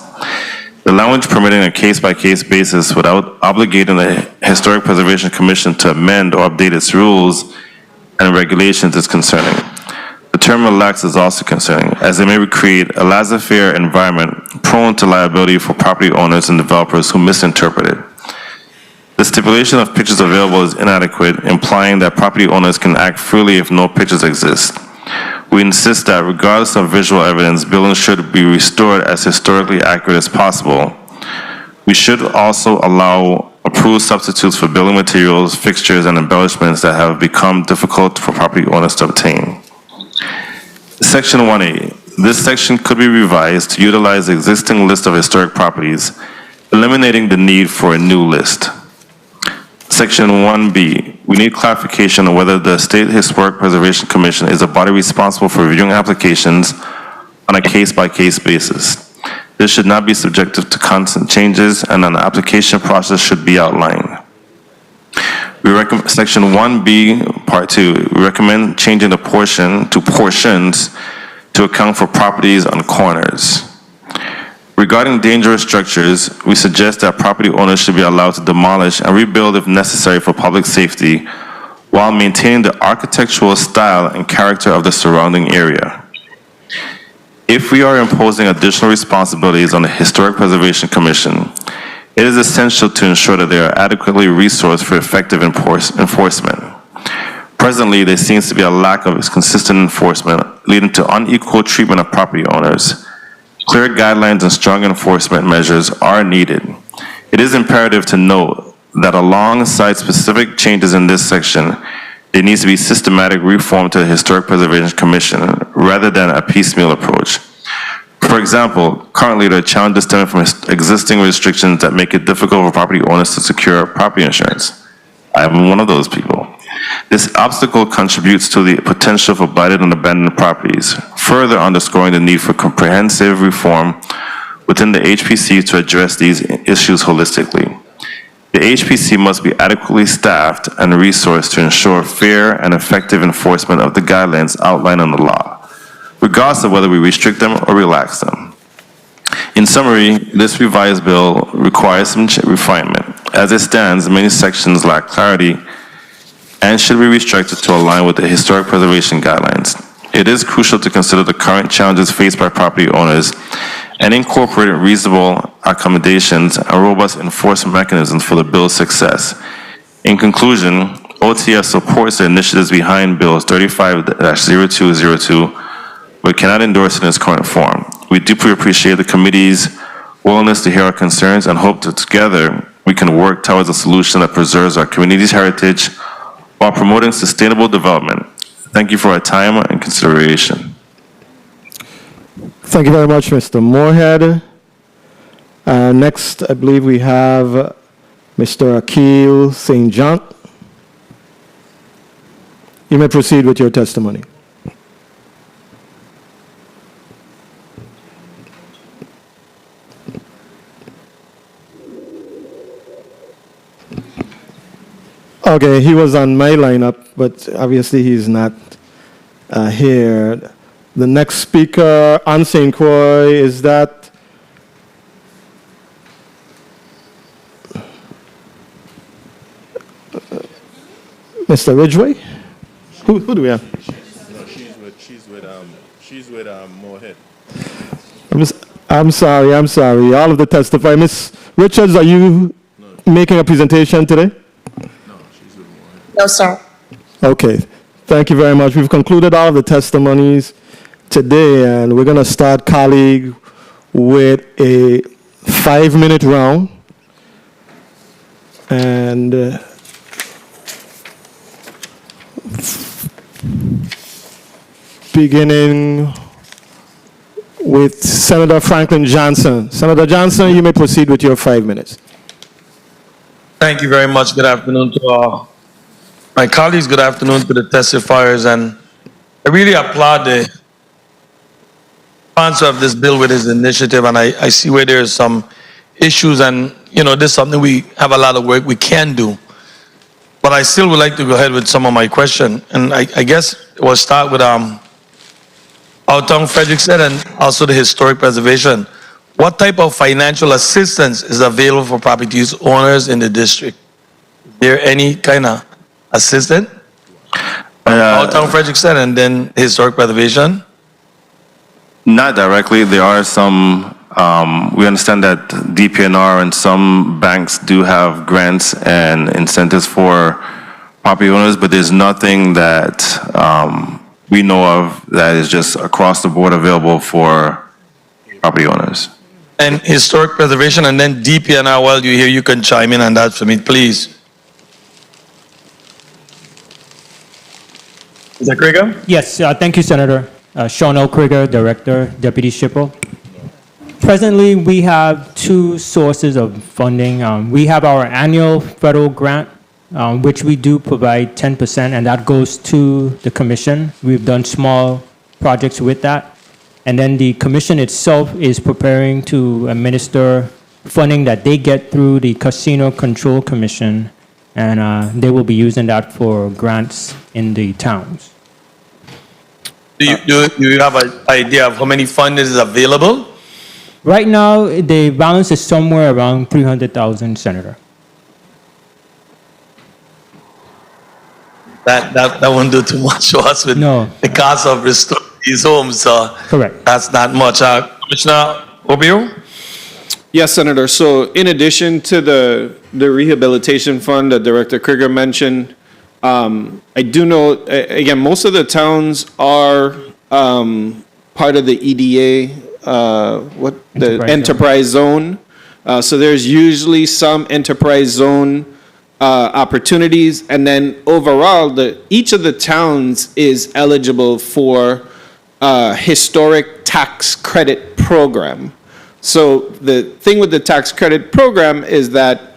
The language permitting a case-by-case basis without obligating the Historic Preservation Commission to amend or update its rules and regulations is concerning. The term relax is also concerning, as it may create a laissez-faire environment prone to liability for property owners and developers who misinterpret it. The stipulation of pictures available is inadequate, implying that property owners can act freely if no pictures exist. We insist that regardless of visual evidence, buildings should be restored as historically accurate as possible. We should also allow approved substitutes for building materials, fixtures, and embellishments that have become difficult for property owners to obtain. Section 1A. This section could be revised to utilize the existing list of historic properties, eliminating the need for a new list. Section 1B. We need clarification on whether the State Historic Preservation Commission is a body responsible for reviewing applications on a case-by-case basis. This should not be subjective to constant changes, and an application process should be outlined. We recommend Section 1B, Part 2. We recommend changing the portion to portions to account for properties on corners. Regarding dangerous structures, we suggest that property owners should be allowed to demolish and rebuild if necessary for public safety, while maintaining the architectural style and character of the surrounding area. If we are imposing additional responsibilities on the Historic Preservation Commission, it is essential to ensure that they are adequately resourced for effective enforcement. Presently, there seems to be a lack of consistent enforcement, leading to unequal treatment of property owners. Clear guidelines and strong enforcement measures are needed. It is imperative to note that alongside specific changes in this section, there needs to be systematic reform to the Historic Preservation Commission rather than a piecemeal approach. For example, currently there are challenges stemming from existing restrictions that make it difficult for property owners to secure property insurance. I am one of those people. This obstacle contributes to the potential for blighted and abandoned properties, further underscoring the need for comprehensive reform within the HPC to address these issues holistically. The HPC must be adequately staffed and resourced to ensure fair and effective enforcement of the guidelines outlined in the law, regardless of whether we restrict them or relax them. In summary, this revised bill requires some refinement. As it stands, many sections lack clarity and should be restructured to align with the historic preservation guidelines. It is crucial to consider the current challenges faced by property owners and incorporate reasonable accommodations and robust enforcement mechanisms for the bill's success. In conclusion, OTS supports the initiatives behind Bills 35-0202, but cannot endorse it in its current form. We deeply appreciate the committee's willingness to hear our concerns and hope that together we can work towards a solution that preserves our community's heritage while promoting sustainable development. Thank you for your time and consideration. Thank you very much, Mr. Moorhead. Next, I believe we have Mr. Akil St. John. You may proceed with your testimony. Okay, he was on my lineup, but obviously he's not here. The next speaker on St. Croix, is that Mr. Ridgway? Who do we have? She's with Moorhead. I'm sorry. All of the testify. Ms. Richards, are you making a presentation today? No, sir. Okay. Thank you very much. We've concluded all of the testimonies today, and we're going to start, colleague, with a 5-minute round. And beginning with Senator Franklin Johnson. Senator Johnson, you may proceed with your 5 minutes. Thank you very much. Good afternoon to my colleagues. Good afternoon to the testifiers. And I really applaud the sponsor of this bill with his initiative. And I see where there's some issues. And, you know, this is something we have a lot of work we can do. but I still would like to go ahead with some of my question. And I guess we'll start with our town Frederick said, and also the historic preservation. What type of financial assistance is available for properties owners in the district? Is there any kind of assistance? Our town Frederick said, and then historic preservation? Not directly. There are some, we understand that DPNR and some banks do have grants and incentives for property owners, but there's nothing that we know of that is just across the board available for property owners. And historic preservation, and then DPNR, while you're here, you can chime in on that for me, please. Is that Krieger? Yes, thank you, Senator. Sean L. Krieger, Director, Deputy Schipper. Presently, we have two sources of funding. We have our annual federal grant, which we do provide 10%, and that goes to the commission. We've done small projects with that. And then the commission itself is preparing to administer funding that they get through the Casino Control Commission, and they will be using that for grants in the towns. Do you have an idea of how many funds is available? Right now, the balance is somewhere around 300,000, Senator. That won't do too much for us with the cost of restoring these homes. Correct. That's not much. Commissioner Obio? Yes, Senator. So in addition to the rehabilitation fund that Director Krieger mentioned, I do know, again, most of the towns are part of the EDA, the enterprise zone. So there's usually some enterprise zone opportunities, and then overall, each of the towns is eligible for historic tax credit program. So the thing with the tax credit program is that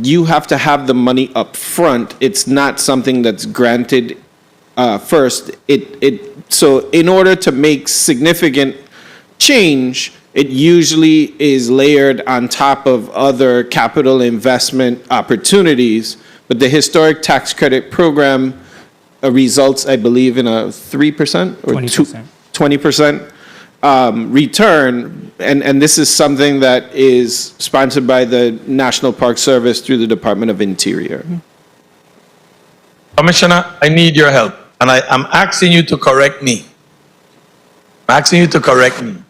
you have to have the money up front. It's not something that's granted first. So in order to make significant change, it usually is layered on top of other capital investment opportunities. But the historic tax credit program results, I believe, in a 3% or 20% return. And this is something that is sponsored by the National Park Service through the Department of Interior. Commissioner, I need your help. And I'm asking you to correct me. I'm asking you to correct me.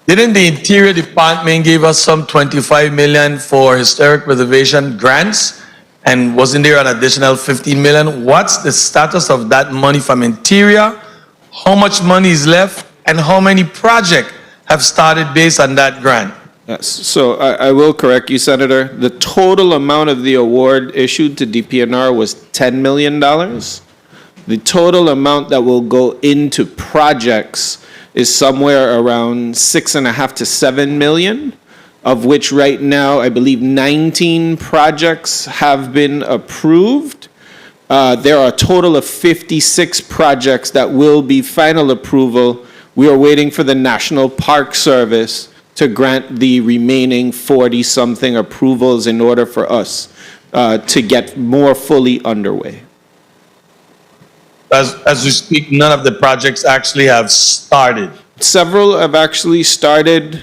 Didn't the Interior Department give us some 25 million for historic preservation grants? And wasn't there an additional 15 million? What's the status of that money from Interior? How much money is left? And how many projects have started based on that grant? Yes, so I will correct you, Senator. The total amount of the award issued to DPNR was $10 million. The total amount that will go into projects is somewhere around 6.5 to 7 million, of which right now I believe 19 projects have been approved. There are a total of 56 projects that will be final approval. We are waiting for the National Park Service to grant the remaining 40-something approvals in order for us to get more fully underway. As we speak, none of the projects actually have started. Several have actually started.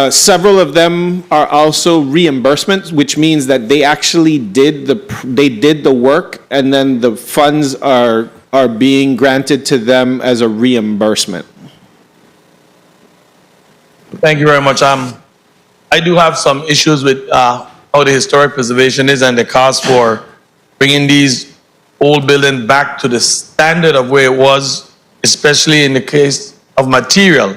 Several of them are also reimbursements, which means that they actually did the work, and then the funds are being granted to them as a reimbursement. Thank you very much. I do have some issues with how the historic preservation is and the cost for bringing these old buildings back to the standard of where it was, especially in the case of material.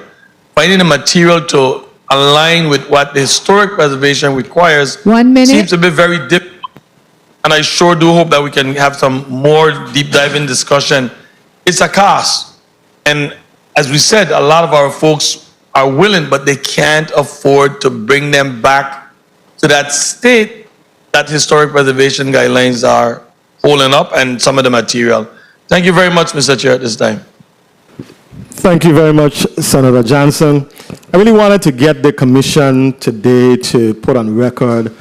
Finding the material to align with what the historic preservation requires 1 minute. seems to be very difficult. And I sure do hope that we can have some more deep diving discussion. It's a cost. And as we said, a lot of our folks are willing, but they can't afford to bring them back to that state that historic preservation guidelines are holding up, and some of the material. Thank you very much, Mr. Chair, at this time. Thank you very much, Senator Johnson. I really wanted to get the commission today to put on record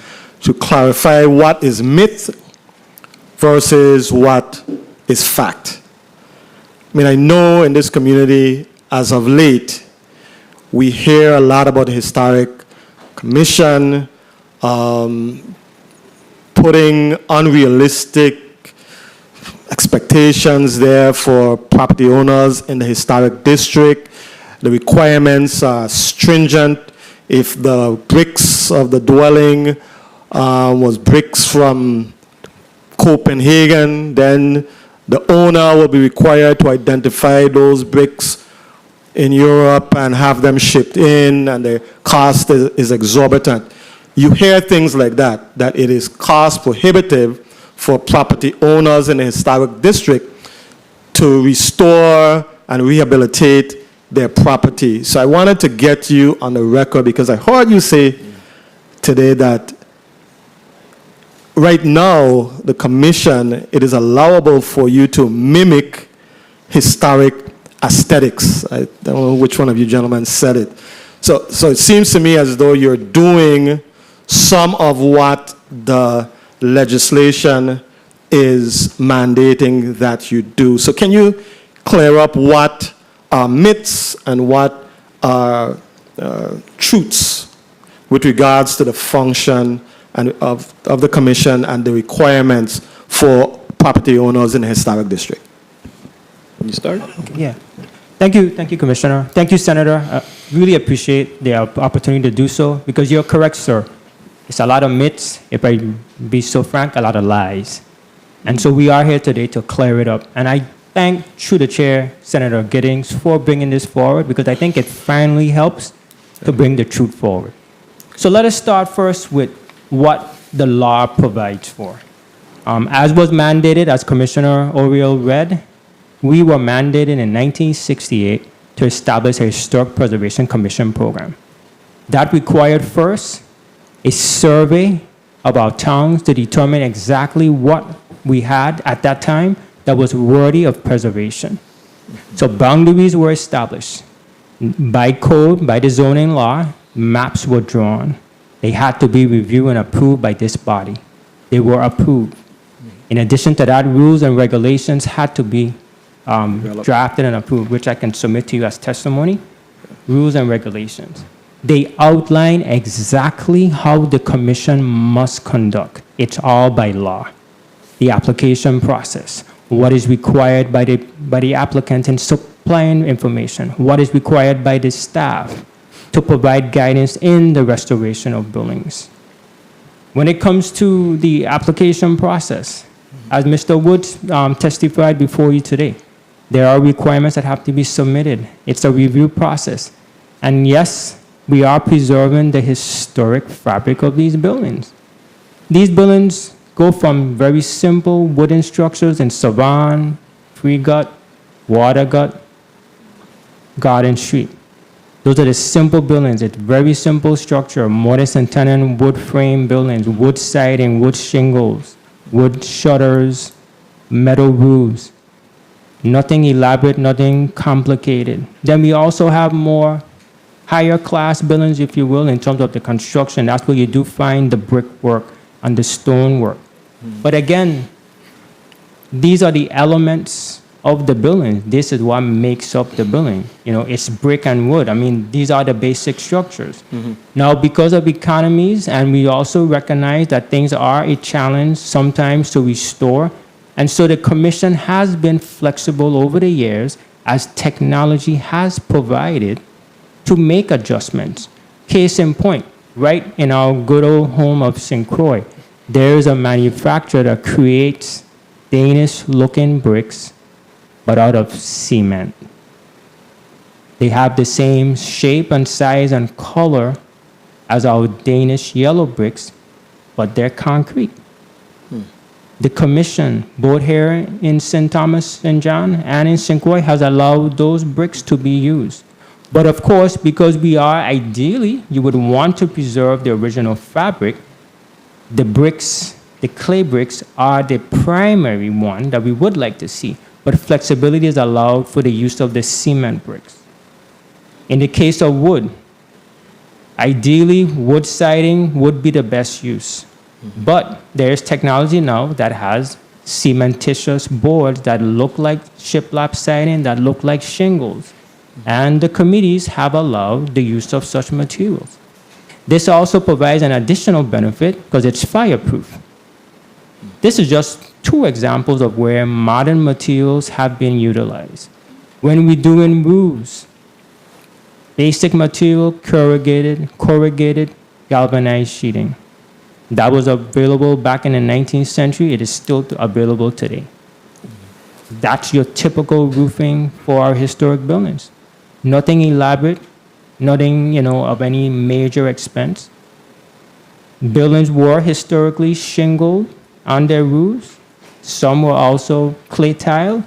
to clarify what is myth versus what is fact. I mean, I know in this community, as of late, we hear a lot about the Historic Commission putting unrealistic expectations there for property owners in the historic district. The requirements are stringent. If the bricks of the dwelling was bricks from Copenhagen, then the owner will be required to identify those bricks in Europe and have them shipped in, and the cost is exorbitant. You hear things like that, that it is cost prohibitive for property owners in the historic district to restore and rehabilitate their property. So I wanted to get you on the record because I heard you say today that right now, the commission, it is allowable for you to mimic historic aesthetics. I don't know which one of you gentlemen said it. So it seems to me as though you're doing some of what the legislation is mandating that you do. So can you clear up what are myths and what are truths with regards to the function and of the commission and the requirements for property owners in the historic district? Can you start? Yeah. Thank you, Commissioner. Thank you, Senator. I really appreciate the opportunity to do so because you're correct, sir. It's a lot of myths, if I be so frank, a lot of lies. And so we are here today to clear it up. And I thank, through the chair, Senator Giddings, for bringing this forward because I think it finally helps to bring the truth forward. So let us start first with what the law provides for. As was mandated, as Commissioner Oriel read, we were mandated in 1968 to establish a Historic Preservation Commission program. That required first a survey of our towns to determine exactly what we had at that time that was worthy of preservation. So boundaries were established. By code, by the zoning law, maps were drawn. They had to be reviewed and approved by this body. They were approved. In addition to that, rules and regulations had to be drafted and approved, which I can submit to you as testimony. Rules and regulations. They outline exactly how the commission must conduct. It's all by law. The application process, what is required by the applicant in supplying information, what is required by the staff to provide guidance in the restoration of buildings. When it comes to the application process, as Mr. Woods testified before you today, there are requirements that have to be submitted. It's a review process. And yes, we are preserving the historic fabric of these buildings. These buildings go from very simple wooden structures in Savan, Free Gut, Water Gut, Garden Street. Those are the simple buildings. It's very simple structure, mortise and tenon, wood frame buildings, wood siding, wood shingles, wood shutters, metal roofs. Nothing elaborate, nothing complicated. Then we also have more higher class buildings, if you will, in terms of the construction. That's where you do find the brickwork and the stonework. But again, these are the elements of the building. This is what makes up the building. You know, it's brick and wood. I mean, these are the basic structures. Now, because of economies, and we also recognize that things are a challenge sometimes to restore, and so the commission has been flexible over the years as technology has provided to make adjustments. Case in point, right in our good old home of St. Croix, there is a manufacturer that creates Danish-looking bricks, but out of cement. They have the same shape and size and color as our Danish yellow bricks, but they're concrete. The commission, both here in St. Thomas and John and in St. Croix, has allowed those bricks to be used. But of course, because we are ideally, you would want to preserve the original fabric, the bricks, the clay bricks are the primary one that we would like to see. But flexibility is allowed for the use of the cement bricks. In the case of wood, ideally, wood siding would be the best use. But there is technology now that has cementitious boards that look like shiplap siding, that look like shingles. And the committees have allowed the use of such materials. This also provides an additional benefit because it's fireproof. This is just 2 examples of where modern materials have been utilized. When we do in roofs, basic material, corrugated, galvanized sheeting. That was available back in the 19th century. It is still available today. That's your typical roofing for our historic buildings. Nothing elaborate, nothing, of any major expense. Buildings were historically shingled on their roofs. Some were also clay tile.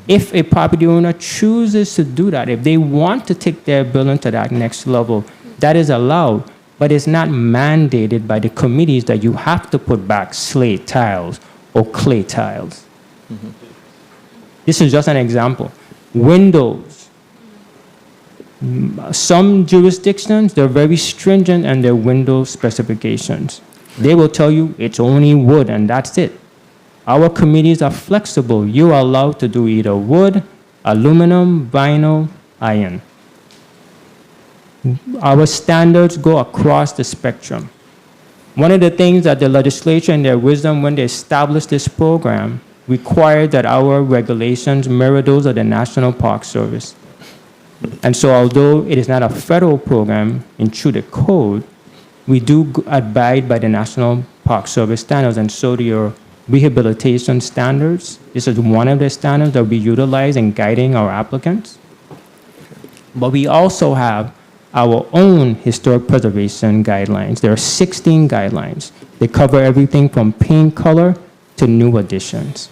If a property owner chooses to do that, if they want to take their building to that next level, that is allowed, but it's not mandated by the committees that you have to put back slate tiles or clay tiles. This is just an example. Windows. Some jurisdictions, they're very stringent in their window specifications. They will tell you it's only wood and that's it. Our committees are flexible. You are allowed to do either wood, aluminum, vinyl, iron. Our standards go across the spectrum. One of the things that the legislature, in their wisdom, when they established this program, required that our regulations mirror those of the National Park Service. And so although it is not a federal program in through the code, we do abide by the National Park Service standards, and so do your rehabilitation standards. This is one of the standards that we utilize in guiding our applicants. But we also have our own historic preservation guidelines. There are 16 guidelines. They cover everything from paint color to new additions.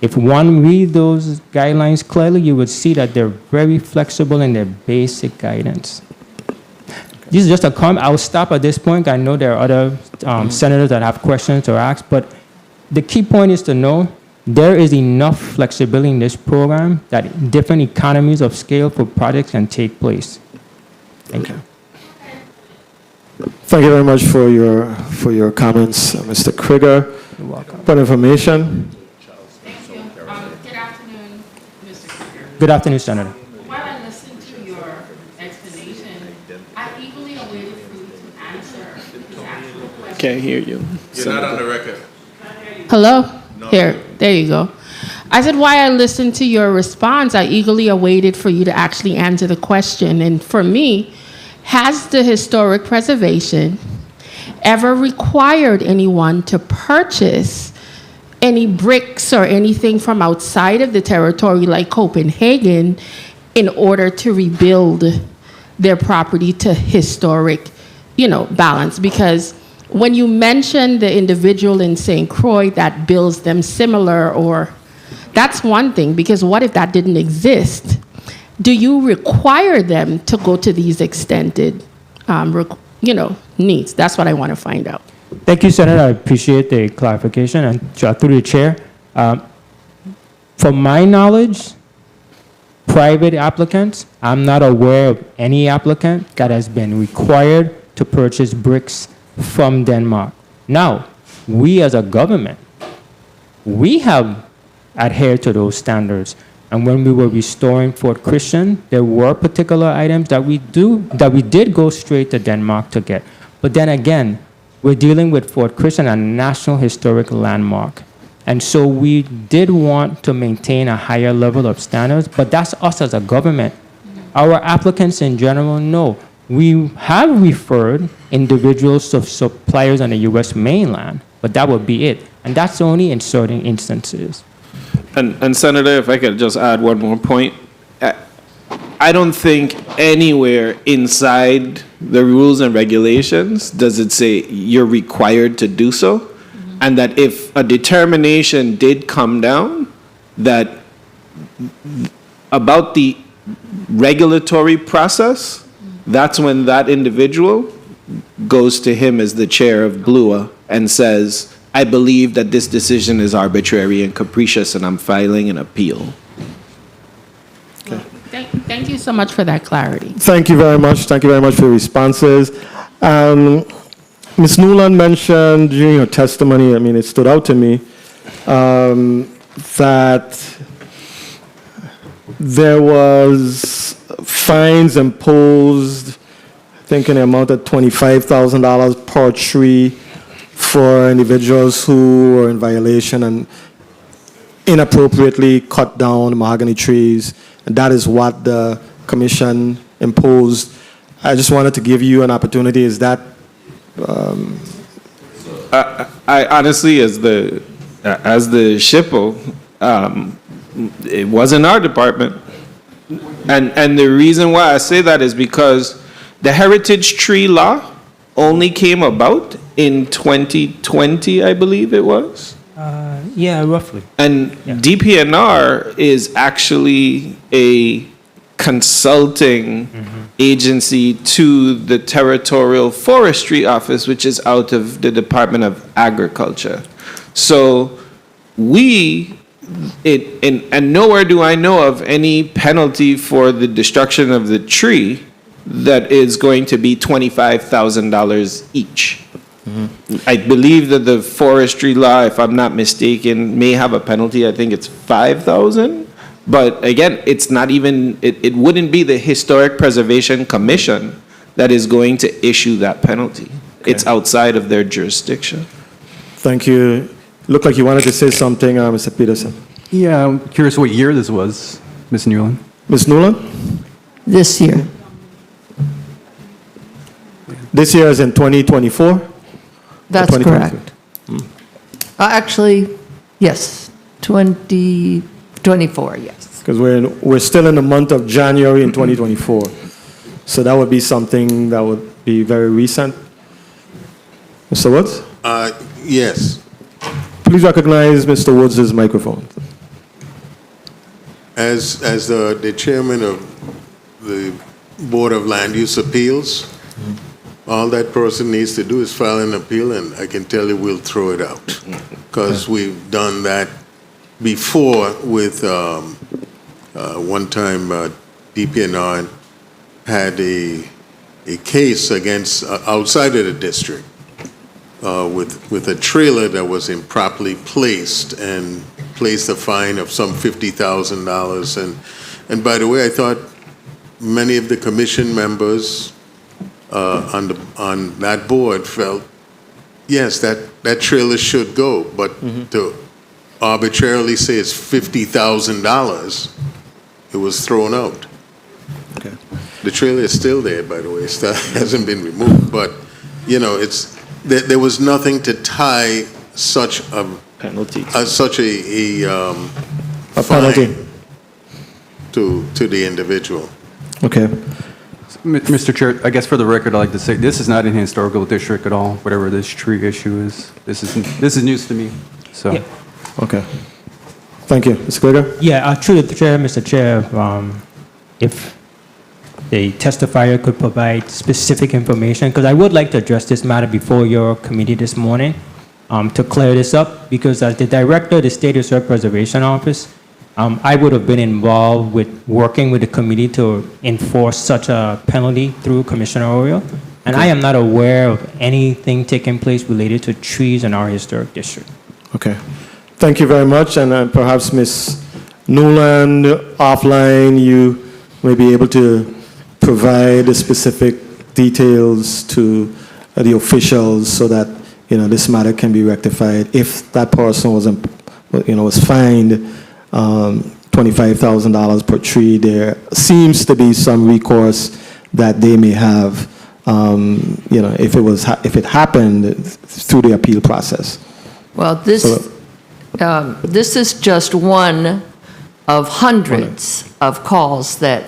If one reads those guidelines clearly, you would see that they're very flexible in their basic guidance. This is just a comment. I'll stop at this point. I know there are other senators that have questions to ask, but the key point is to know there is enough flexibility in this program that different economies of scale for projects can take place. Thank you. Thank you very much for your comments, Mr. Krieger. You're welcome. For information. Thank you. Good afternoon, Mr. Krieger. Good afternoon, Senator. While I listened to your explanation, I eagerly awaited for you to answer the actual question. Can't hear you. You're not on the record. Hello? Here, there you go. I said, while I listened to your response, I eagerly awaited for you to actually answer the question. And for me, has the historic preservation ever required anyone to purchase any bricks or anything from outside of the territory like Copenhagen in order to rebuild their property to historic, balance? Because when you mention the individual in St. Croix that builds them similar, or that's one thing, because what if that didn't exist? Do you require them to go to these extended, needs? That's what I want to find out. Thank you, Senator. I appreciate the clarification. And through the chair, from my knowledge, private applicants, I'm not aware of any applicant that has been required to purchase bricks from Denmark. Now, we as a government, we have adhered to those standards. And when we were restoring Fort Christian, there were particular items that we did go straight to Denmark to get. But then again, we're dealing with Fort Christian, a national historic landmark. And so we did want to maintain a higher level of standards, but that's us as a government. Our applicants in general, no. We have referred individuals to suppliers on the U.S. mainland, but that would be it. And that's only in certain instances. And Senator, if I could just add one more point. I don't think anywhere inside the rules and regulations does it say you're required to do so. And that if a determination did come down that about the regulatory process, that's when that individual goes to him as the chair of BLUA and says, I believe that this decision is arbitrary and capricious and I'm filing an appeal. Okay. Thank you so much for that clarity. Thank you very much. Thank you very much for your responses. Ms. Newland mentioned during her testimony, I mean, it stood out to me, that there was fines imposed, I think in the amount of $25,000 per tree for individuals who were in violation and inappropriately cut down mahogany trees. And that is what the commission imposed. I just wanted to give you an opportunity. Is that I honestly, as the SHPO, it wasn't our department, and the reason why I say that is because the heritage tree law only came about in 2020, I believe it was. Yeah, roughly. And DPNR is actually a consulting agency to the Territorial Forestry Office, which is out of the Department of Agriculture. So and nowhere do I know of any penalty for the destruction of the tree that is going to be $25,000 each. I believe that the forestry law, if I'm not mistaken, may have a penalty. I think it's $5,000. But again, it's not even, it wouldn't be the Historic Preservation Commission that is going to issue that penalty. It's outside of their jurisdiction. Thank you. Looked like you wanted to say something, Mr. Peterson. Yeah, I'm curious what year this was, Ms. Newland. Ms. Newland? This year. This year is in 2024? That's correct. Actually, yes, 2024, yes. Because we're still in the month of January in 2024. So that would be something that would be very recent. Mr. Woods? Yes. Please recognize Mr. Woods' microphone. As the chairman of the Board of Land Use Appeals, all that person needs to do is file an appeal, and I can tell you we'll throw it out. Because we've done that before with, one time, DPNR had a case against, outside of the district, with a trailer that was improperly placed and placed a fine of some $50,000. And by the way, I thought many of the commission members on that board felt, yes, that trailer should go, but to arbitrarily say it's $50,000, it was thrown out. Okay. The trailer is still there, by the way. It still hasn't been removed, but there was nothing to tie such a penalty, such a penalty fine to the individual. Okay. Mr. Chair, I guess for the record, I'd like to say this is not in the historical district at all, whatever this tree issue is. This is news to me, so. Yeah. Okay. Thank you. Mr. Kliger? Yeah, through the chair, Mr. Chair, if the testifier could provide specific information, because I would like to address this matter before your committee this morning to clear this up, because as the director of the State Historic Preservation Office, I would have been involved with working with the committee to enforce such a penalty through Commissioner Oriole, and I am not aware of anything taking place related to trees in our historic district. Okay. Thank you very much, and perhaps Ms. Newland, offline, you may be able to provide the specific details to the officials so that this matter can be rectified. If that person was fined $25,000 per tree, there seems to be some recourse that they may have, if it happened through the appeal process. Well, this is just one of hundreds of calls that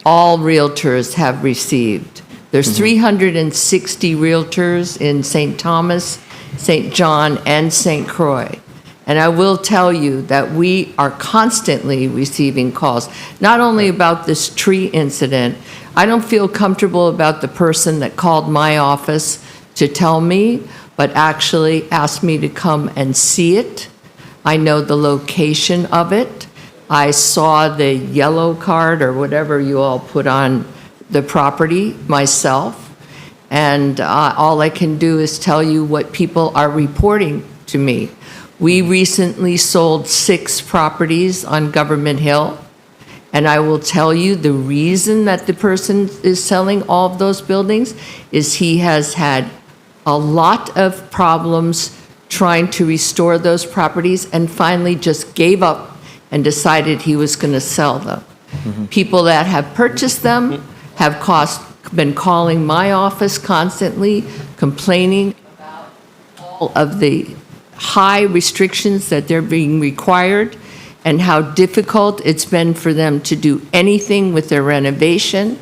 all realtors have received. There's 360 realtors in St. Thomas, St. John, and St. Croix. And I will tell you that we are constantly receiving calls, not only about this tree incident. I don't feel comfortable about the person that called my office to tell me, but actually asked me to come and see it. I know the location of it. I saw the yellow card or whatever you all put on the property myself. and all I can do is tell you what people are reporting to me. We recently sold 6 properties on Government Hill, and I will tell you the reason that the person is selling all of those buildings is he has had a lot of problems trying to restore those properties and finally just gave up and decided he was going to sell them. People that have purchased them have been calling my office constantly, complaining about all of the high restrictions that they're being required and how difficult it's been for them to do anything with their renovation.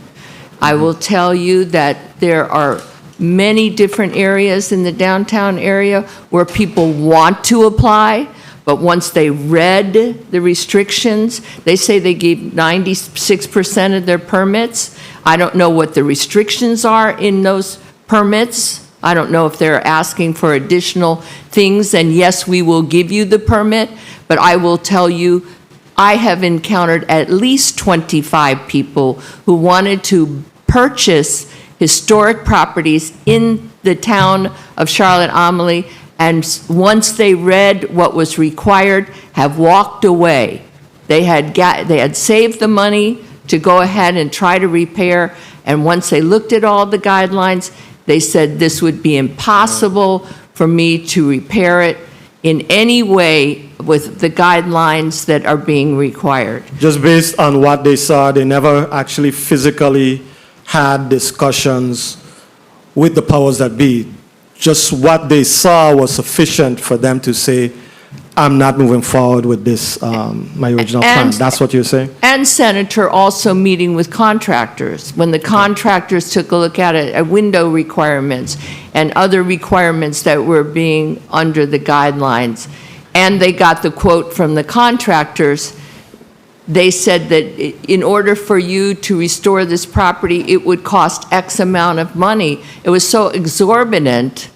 I will tell you that there are many different areas in the downtown area where people want to apply, but once they read the restrictions, they say they gave 96% of their permits. I don't know what the restrictions are in those permits. I don't know if they're asking for additional things, and yes, we will give you the permit, but I will tell you, I have encountered at least 25 people who wanted to purchase historic properties in the town of Charlotte-Amalie, and once they read what was required, have walked away. They had saved the money to go ahead and try to repair, and once they looked at all the guidelines, they said this would be impossible for me to repair it in any way with the guidelines that are being required. Just based on what they saw, they never actually physically had discussions with the powers that be. Just what they saw was sufficient for them to say, I'm not moving forward with this, my original plan. That's what you're saying? And Senator, also meeting with contractors. When the contractors took a look at it, at window requirements and other requirements that were being under the guidelines, and they got the quote from the contractors, they said that in order for you to restore this property, it would cost X amount of money. It was so exorbitant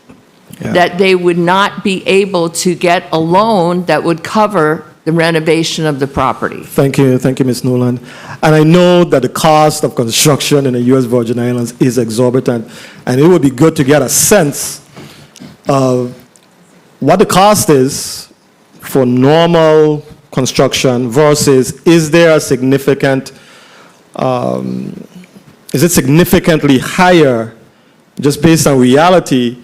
that they would not be able to get a loan that would cover the renovation of the property. Thank you, Ms. Nolan. And I know that the cost of construction in the U.S. Virgin Islands is exorbitant, and it would be good to get a sense of what the cost is for normal construction versus is there a significant, is it significantly higher just based on reality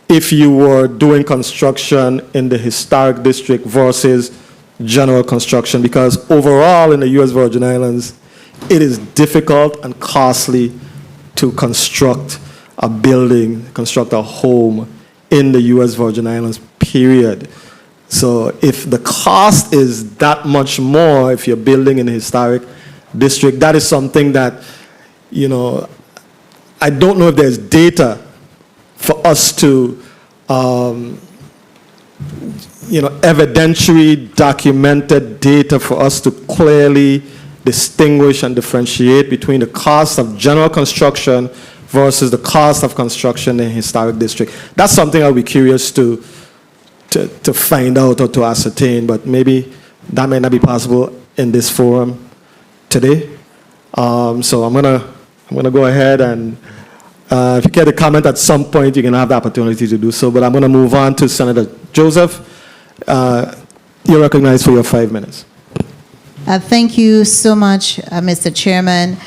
if you were doing construction in the historic district versus general construction? Because overall in the U.S. Virgin Islands, it is difficult and costly to construct a building, construct a home in the U.S. Virgin Islands, period. So if the cost is that much more if you're building in a historic district, that is something that, you know, I don't know if there's data for us to, evidentiary documented data for us to clearly distinguish and differentiate between the cost of general construction versus the cost of construction in a historic district. That's something I'll be curious to find out or to ascertain, but maybe that may not be possible in this forum today. So I'm gonna go ahead and if you care to comment at some point, you can have the opportunity to do so. But I'm going to move on to Senator Joseph. You're recognized for your 5 minutes. Thank you so much, Mr. Chairman.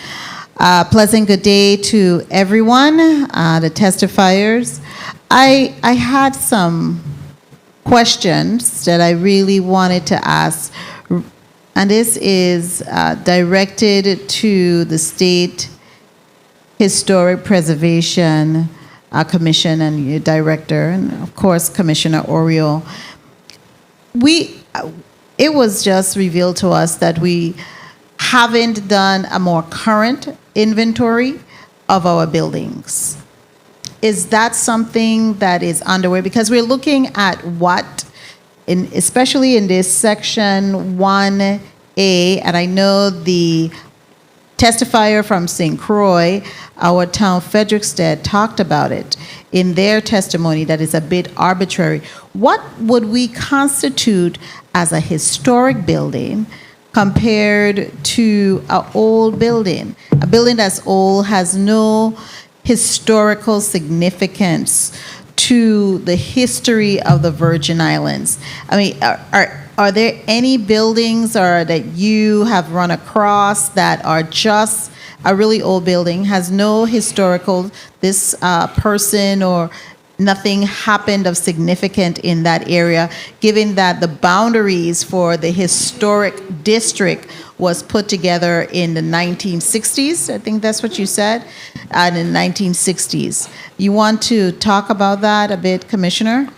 Pleasant good day to everyone, the testifiers. I had some questions that I really wanted to ask, and this is directed to the State Historic Preservation Commission and your director, and of course Commissioner Oriole. It was just revealed to us that we haven't done a more current inventory of our buildings. Is that something that is underway? Because we're looking at what, especially in this section 1A, and I know the testifier from St. Croix, our town Frederickstead, talked about it in their testimony that is a bit arbitrary. What would we constitute as a historic building compared to an old building? A building that's old, has no historical significance to the history of the Virgin Islands? I mean, are there any buildings or that you have run across that are just a really old building, has no historical, this person or nothing happened of significant in that area, given that the boundaries for the historic district was put together in the 1960s? I think that's what you said, in the 1960s. You want to talk about that a bit, Commissioner?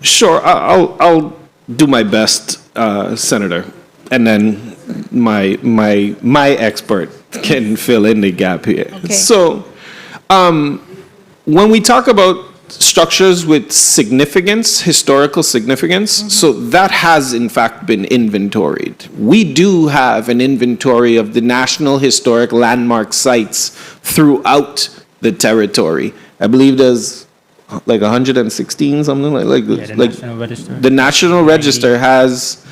Sure, I'll do my best, Senator, and then my expert can fill in the gap here. Okay. So, when we talk about structures with significance, historical significance, so that has in fact been inventoried. We do have an inventory of the National Historic Landmark sites throughout the territory. I believe there's like 116, something like the National Register. The National Register has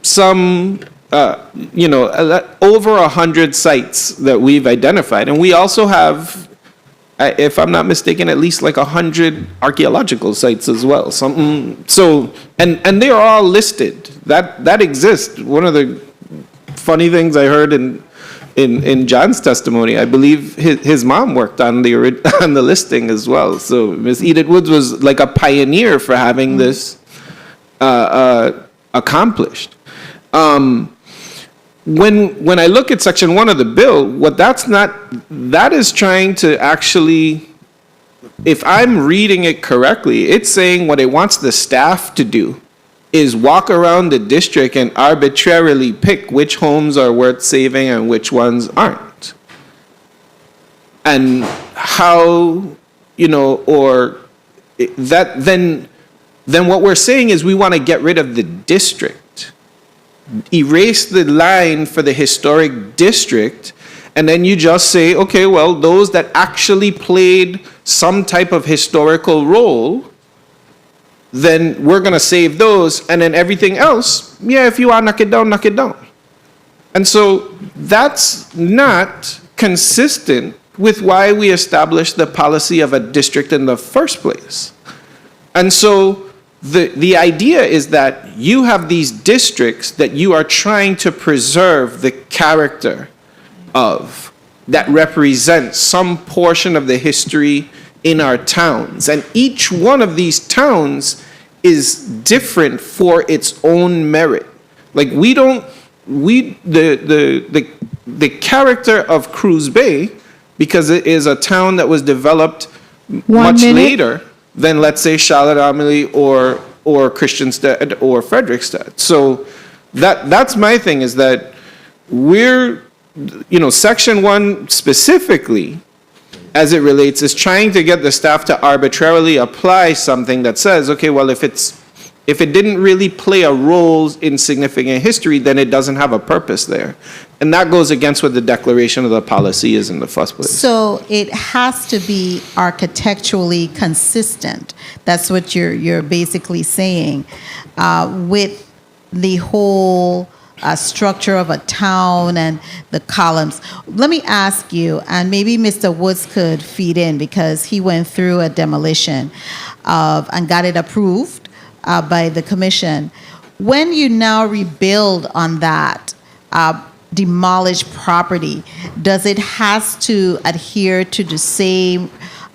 some, over 100 sites that we've identified. And we also have, if I'm not mistaken, at least like 100 archaeological sites as well. And they're all listed. That exists. One of the funny things I heard in John's testimony, I believe his mom worked on the listing as well. So Ms. Edith Woods was like a pioneer for having this accomplished. When I look at Section 1 of the bill, that is trying to actually, if I'm reading it correctly, it's saying what it wants the staff to do is walk around the district and arbitrarily pick which homes are worth saving and which ones aren't. And how, then what we're saying is we want to get rid of the district, erase the line for the historic district, and then you just say, okay, well, those that actually played some type of historical role, then we're going to save those, and then everything else, if you want to knock it down, knock it down. And so that's not consistent with why we established the policy of a district in the first place. And so the idea is that you have these districts that you are trying to preserve the character of, that represent some portion of the history in our towns. And each one of these towns is different for its own merit. Like the character of Cruz Bay, because it is a town that was developed much later than, let's say, Charlotte Amalie or Christiansted or Frederickstead. So that's my thing, is that we're, Section 1 specifically, as it relates, is trying to get the staff to arbitrarily apply something that says, okay, well, if it didn't really play a role in significant history, then it doesn't have a purpose there. And that goes against what the declaration of the policy is in the first place. So it has to be architecturally consistent. That's what you're basically saying, with the whole structure of a town and the columns. Let me ask you, and maybe Mr. Woods could feed in, because he went through a demolition and got it approved by the commission. When you now rebuild on that demolished property, does it has to adhere to the same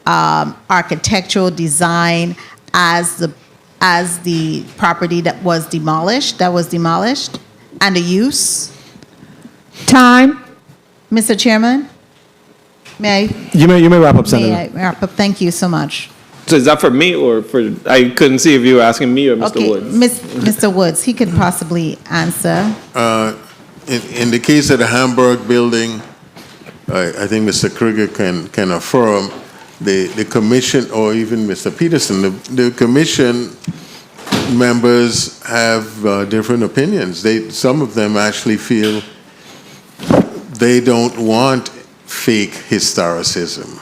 architectural design as the property that was demolished? And the use? Time. Mr. Chairman, may I? You may wrap up, Senator. May I wrap up? Thank you so much. So is that for me or for, I couldn't see if you were asking me or Mr. Woods. Mr. Woods, he could possibly answer. In the case of the Hamburg building, I think Mr. Kruger can affirm, the commission, or even Mr. Peterson, the commission members have different opinions. Some of them actually feel they don't want fake historicism.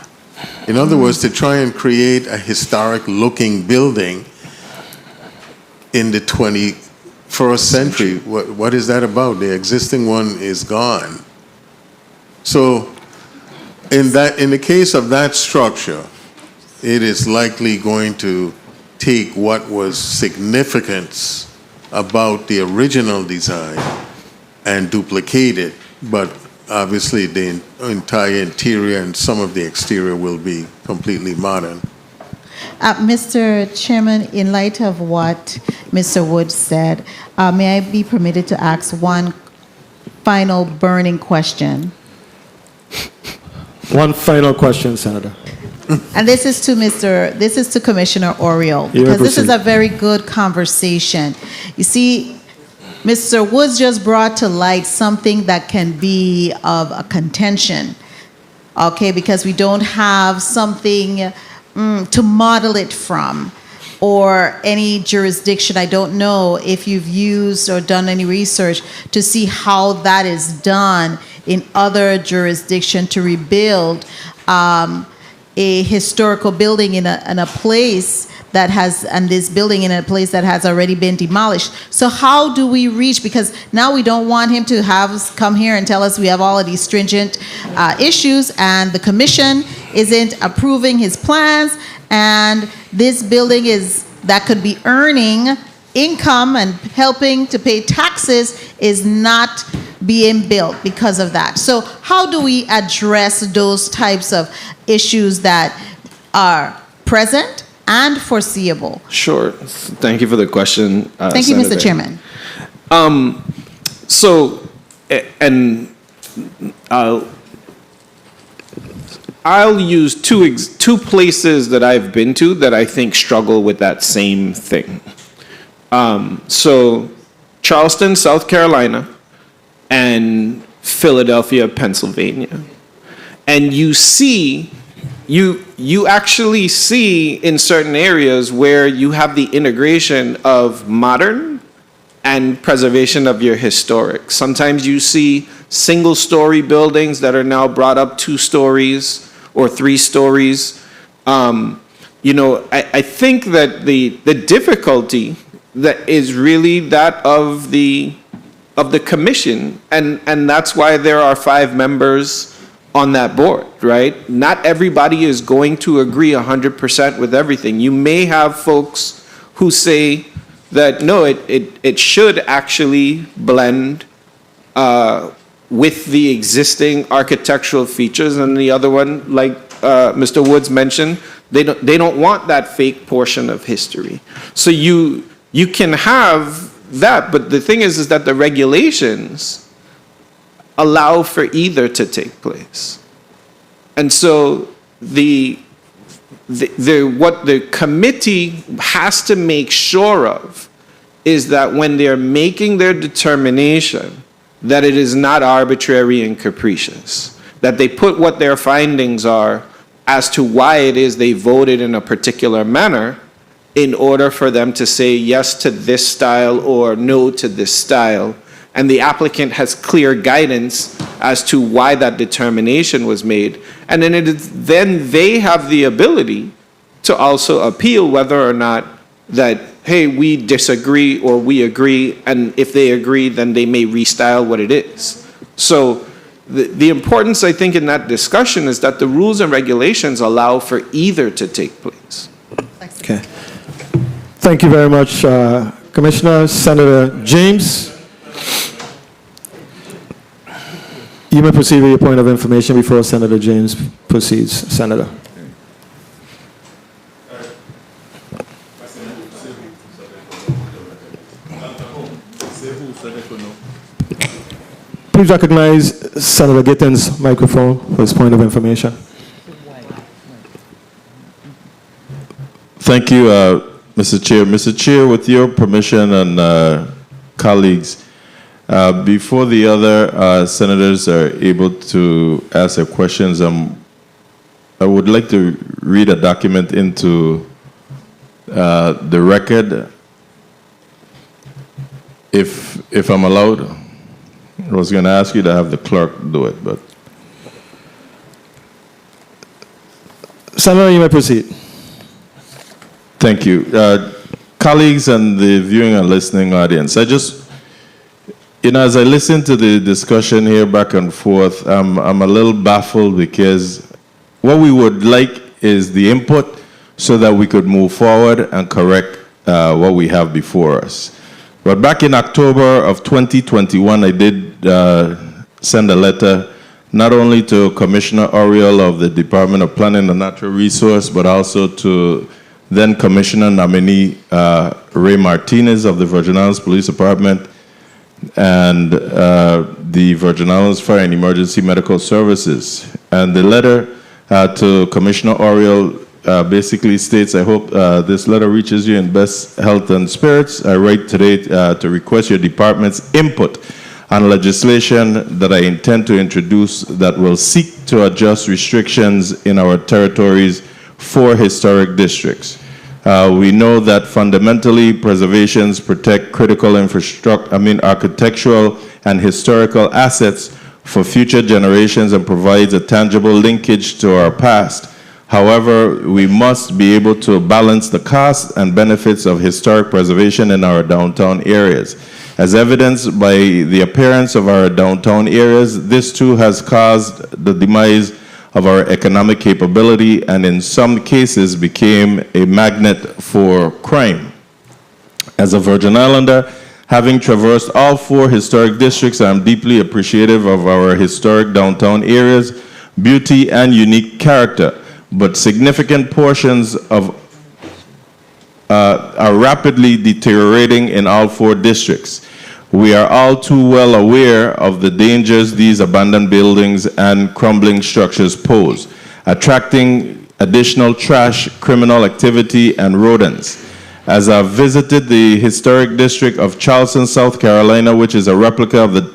In other words, to try and create a historic-looking building in the 21st century, what is that about? The existing one is gone. So In the case of that structure, it is likely going to take what was significance about the original design and duplicate it, but obviously the entire interior and some of the exterior will be completely modern. Mr. Chairman, in light of what Mr. Woods said, may I be permitted to ask one final burning question? One final question, Senator. And this is to Commissioner Oriole, You may because this is proceed. a very good conversation. You see, Mr. Woods just brought to light something that can be of a contention, okay, because we don't have something to model it from, or any jurisdiction. I don't know if you've used or done any research to see how that is done in other jurisdictions to rebuild a historical building in a place that has, and this building in a place that has already been demolished. So how do we reach, because now we don't want him to have us come here and tell us we have all of these stringent issues and the commission isn't approving his plans, and this building that could be earning income and helping to pay taxes is not being built because of that. So how do we address those types of issues that are present and foreseeable? Sure. Thank you for the question. Thank you, Mr. Senator. Chairman. I'll use two places that I've been to that I think struggle with that same thing. So Charleston, South Carolina, and Philadelphia, Pennsylvania. And you actually see in certain areas where you have the integration of modern and preservation of your historic. Sometimes you see single-story buildings that are now brought up 2 stories or 3 stories. I think that the difficulty that is really that of the commission, and that's why there are 5 members on that board, right? Not everybody is going to agree 100% with everything. You may have folks who say that no, it should actually blend with the existing architectural features, and the other one, like Mr. Woods mentioned, they don't want that fake portion of history. So you can have that, but the thing is that the regulations allow for either to take place. And so what the committee has to make sure of is that when they're making their determination, that it is not arbitrary and capricious, that they put what their findings are as to why it is they voted in a particular manner in order for them to say yes to this style or no to this style. And the applicant has clear guidance as to why that determination was made. And then they have the ability to also appeal whether or not that, hey, we disagree or we agree, and if they agree, then they may restyle what it is. So the importance, I think, in that discussion is that the rules and regulations allow for either to take place. Okay. Thank you very much, Commissioner. Senator James, you may proceed with your point of information before Senator James proceeds. Senator. Please recognize Senator Gittins' microphone for his point of information. Thank you, Mr. Chair. Mr. Chair, with your permission and colleagues, before the other senators are able to ask their questions, I would like to read a document into the record, if I'm allowed. I was going to ask you to have the clerk do it, but. Senator, you may proceed. Thank you. Colleagues and the viewing and listening audience, You know, as I listen to the discussion here back and forth, I'm a little baffled because what we would like is the input so that we could move forward and correct what we have before us. But back in October of 2021, I did send a letter not only to Commissioner Oriel of the Department of Planning and Natural Resource, but also to then Commissioner nominee Ray Martinez of the Virgin Islands Police Department and the Virgin Islands Fire and Emergency Medical Services. And the letter to Commissioner Oriel basically states, I hope this letter reaches you in best health and spirits. I write today to request your department's input on legislation that I intend to introduce that will seek to adjust restrictions in our territories for historic districts. We know that fundamentally preservations protect critical architectural and historical assets for future generations and provides a tangible linkage to our past. However, we must be able to balance the costs and benefits of historic preservation in our downtown areas. As evidenced by the appearance of our downtown areas, this too has caused the demise of our economic capability and in some cases became a magnet for crime. As a Virgin Islander, having traversed all 4 historic districts, I am deeply appreciative of our historic downtown areas' beauty and unique character, but significant portions of are rapidly deteriorating in all 4 districts. We are all too well aware of the dangers these abandoned buildings and crumbling structures pose, attracting additional trash, criminal activity, and rodents. As I've visited the historic district of Charleston, South Carolina, which is a replica of the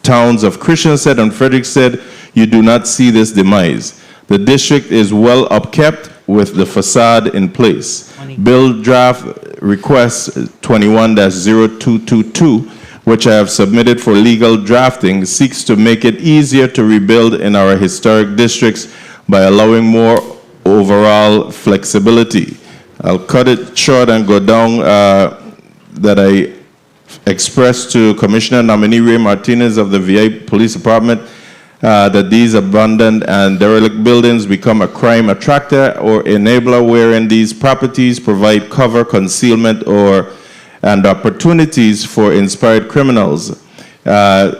towns of Christiansted and Fredericksted, you do not see this demise. The district is well upkept with the facade in place. Bill draft request 21-0222, which I have submitted for legal drafting, seeks to make it easier to rebuild in our historic districts by allowing more overall flexibility. I'll cut it short and go down that I expressed to Commissioner nominee Ray Martinez of the VI Police Department that these abandoned and derelict buildings become a crime attractor or enabler wherein these properties provide cover, concealment, and opportunities for inspired criminals. I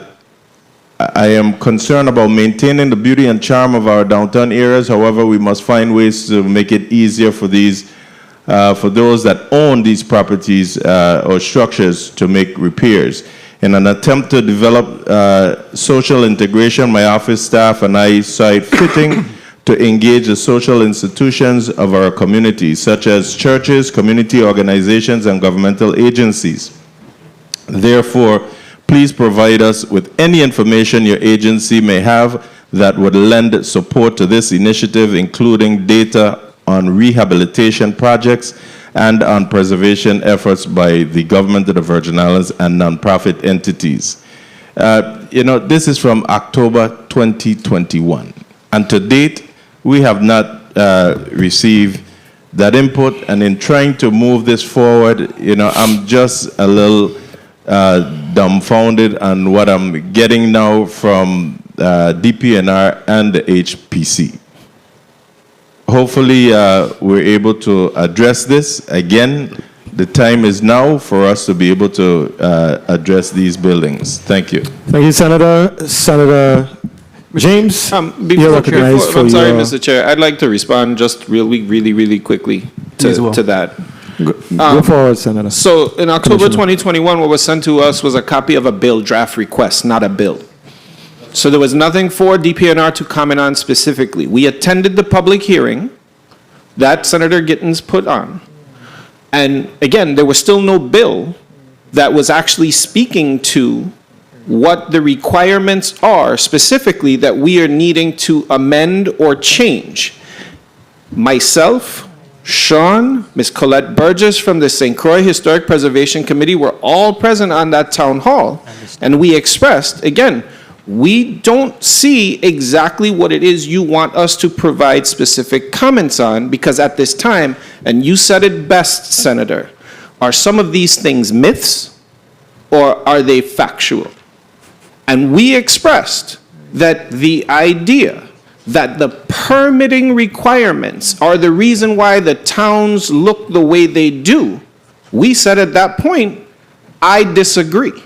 am concerned about maintaining the beauty and charm of our downtown areas. However, we must find ways to make it easier for those that own these properties or structures to make repairs. In an attempt to develop social integration, my office staff and I saw it fitting to engage the social institutions of our community, such as churches, community organizations, and governmental agencies. Therefore, please provide us with any information your agency may have that would lend support to this initiative, including data on rehabilitation projects and on preservation efforts by the government of the Virgin Islands and nonprofit entities. This is from October 2021, and to date, we have not received that input, and in trying to move this forward, I'm just a little dumbfounded on what I'm getting now from DPNR and the HPC. Hopefully, we're able to address this. Again, the time is now for us to be able to address these buildings. Thank you. Thank you, Senator. Senator James, you're recognized for I'm sorry, your... Mr. Chair. I'd like to respond just really quickly to that. Go forward, Senator. So in October 2021, what was sent to us was a copy of a bill draft request, not a bill. So there was nothing for DPNR to comment on specifically. We attended the public hearing that Senator Gittens put on. And again, there was still no bill that was actually speaking to what the requirements are specifically that we are needing to amend or change. Myself, Sean, Ms. Colette Burgess from the St. Croix Historic Preservation Committee were all present on that town hall. And we expressed, again, we don't see exactly what it is you want us to provide specific comments on, because at this time, and you said it best, Senator, are some of these things myths? or are they factual? And we expressed that the idea that the permitting requirements are the reason why the towns look the way they do, we said at that point, I disagree.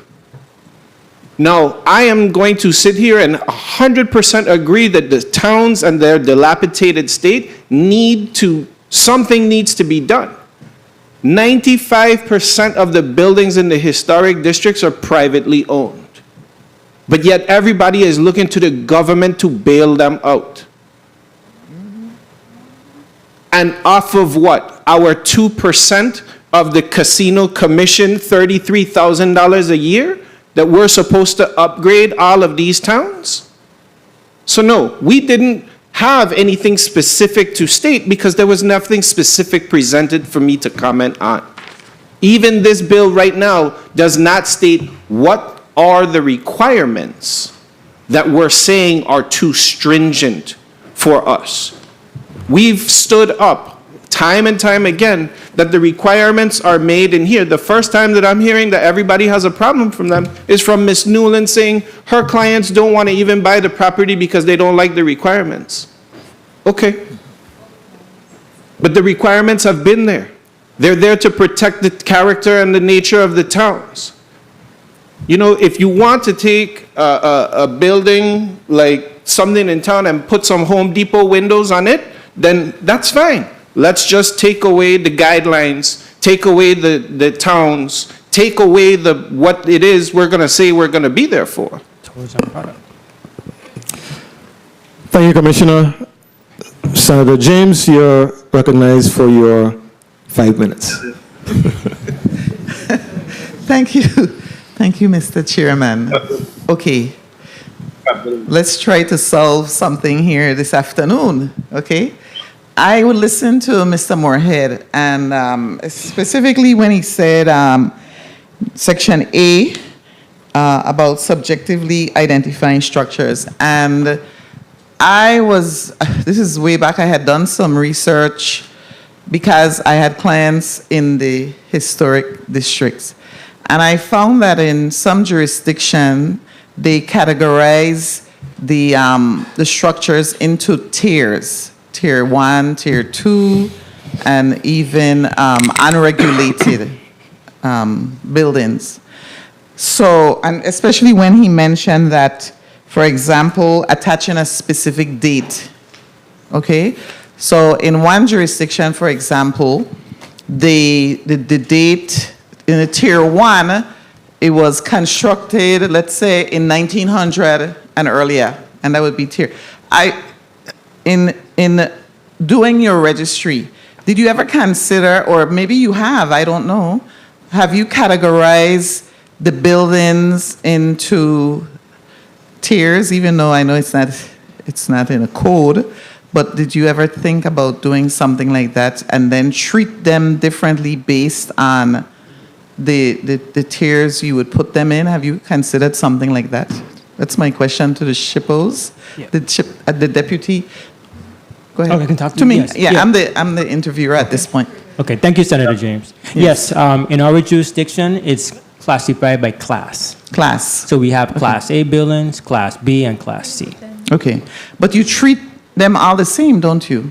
Now, I am going to sit here and 100% agree that the towns and their dilapidated state something needs to be done. 95% of the buildings in the historic districts are privately owned. But yet everybody is looking to the government to bail them out. And off of what? Our 2% of the casino commission, $33,000 a year, that we're supposed to upgrade all of these towns? So no, we didn't have anything specific to state because there was nothing specific presented for me to comment on. Even this bill right now does not state what are the requirements that we're saying are too stringent for us. We've stood up time and time again that the requirements are made in here. The first time that I'm hearing that everybody has a problem from them is from Ms. Newland saying her clients don't want to even buy the property because they don't like the requirements. Okay. But the requirements have been there. They're there to protect the character and the nature of the towns. You know, if you want to take a building like something in town and put some Home Depot windows on it, then that's fine. Let's just take away the guidelines, take away the towns, take away what it is we're going to say we're going to be there for. Thank you, Commissioner. Senator James, you're recognized for your 5 minutes. Thank you. Thank you, Mr. Chairman. Okay. Let's try to solve something here this afternoon, okay? I would listen to Mr. Moorhead, and specifically when he said Section A about subjectively identifying structures. And this is way back, I had done some research because I had clients in the historic districts. And I found that in some jurisdiction, they categorize the structures into tiers. Tier 1, Tier 2, and even unregulated buildings. So, and especially when he mentioned that, for example, attaching a specific date, okay? So in one jurisdiction, for example, the date in the Tier 1, it was constructed, let's say, in 1900 and earlier, and that would be tier. In doing your registry, did you ever consider, or maybe you have, I don't know, have you categorized the buildings into tiers, even though I know it's not in a code, but did you ever think about doing something like that and then treat them differently based on the tiers you would put them in? Have you considered something like that? That's my question to the SHPOs, Yeah. the deputy. Go ahead. Oh, I can talk to me. yes. Yeah, I'm the interviewer at this point. Okay, thank you, Senator James. Yes, in our jurisdiction, it's classified by class. Class. So we have Class A buildings, Class B, and Class C. Okay, but you treat them all the same, don't you?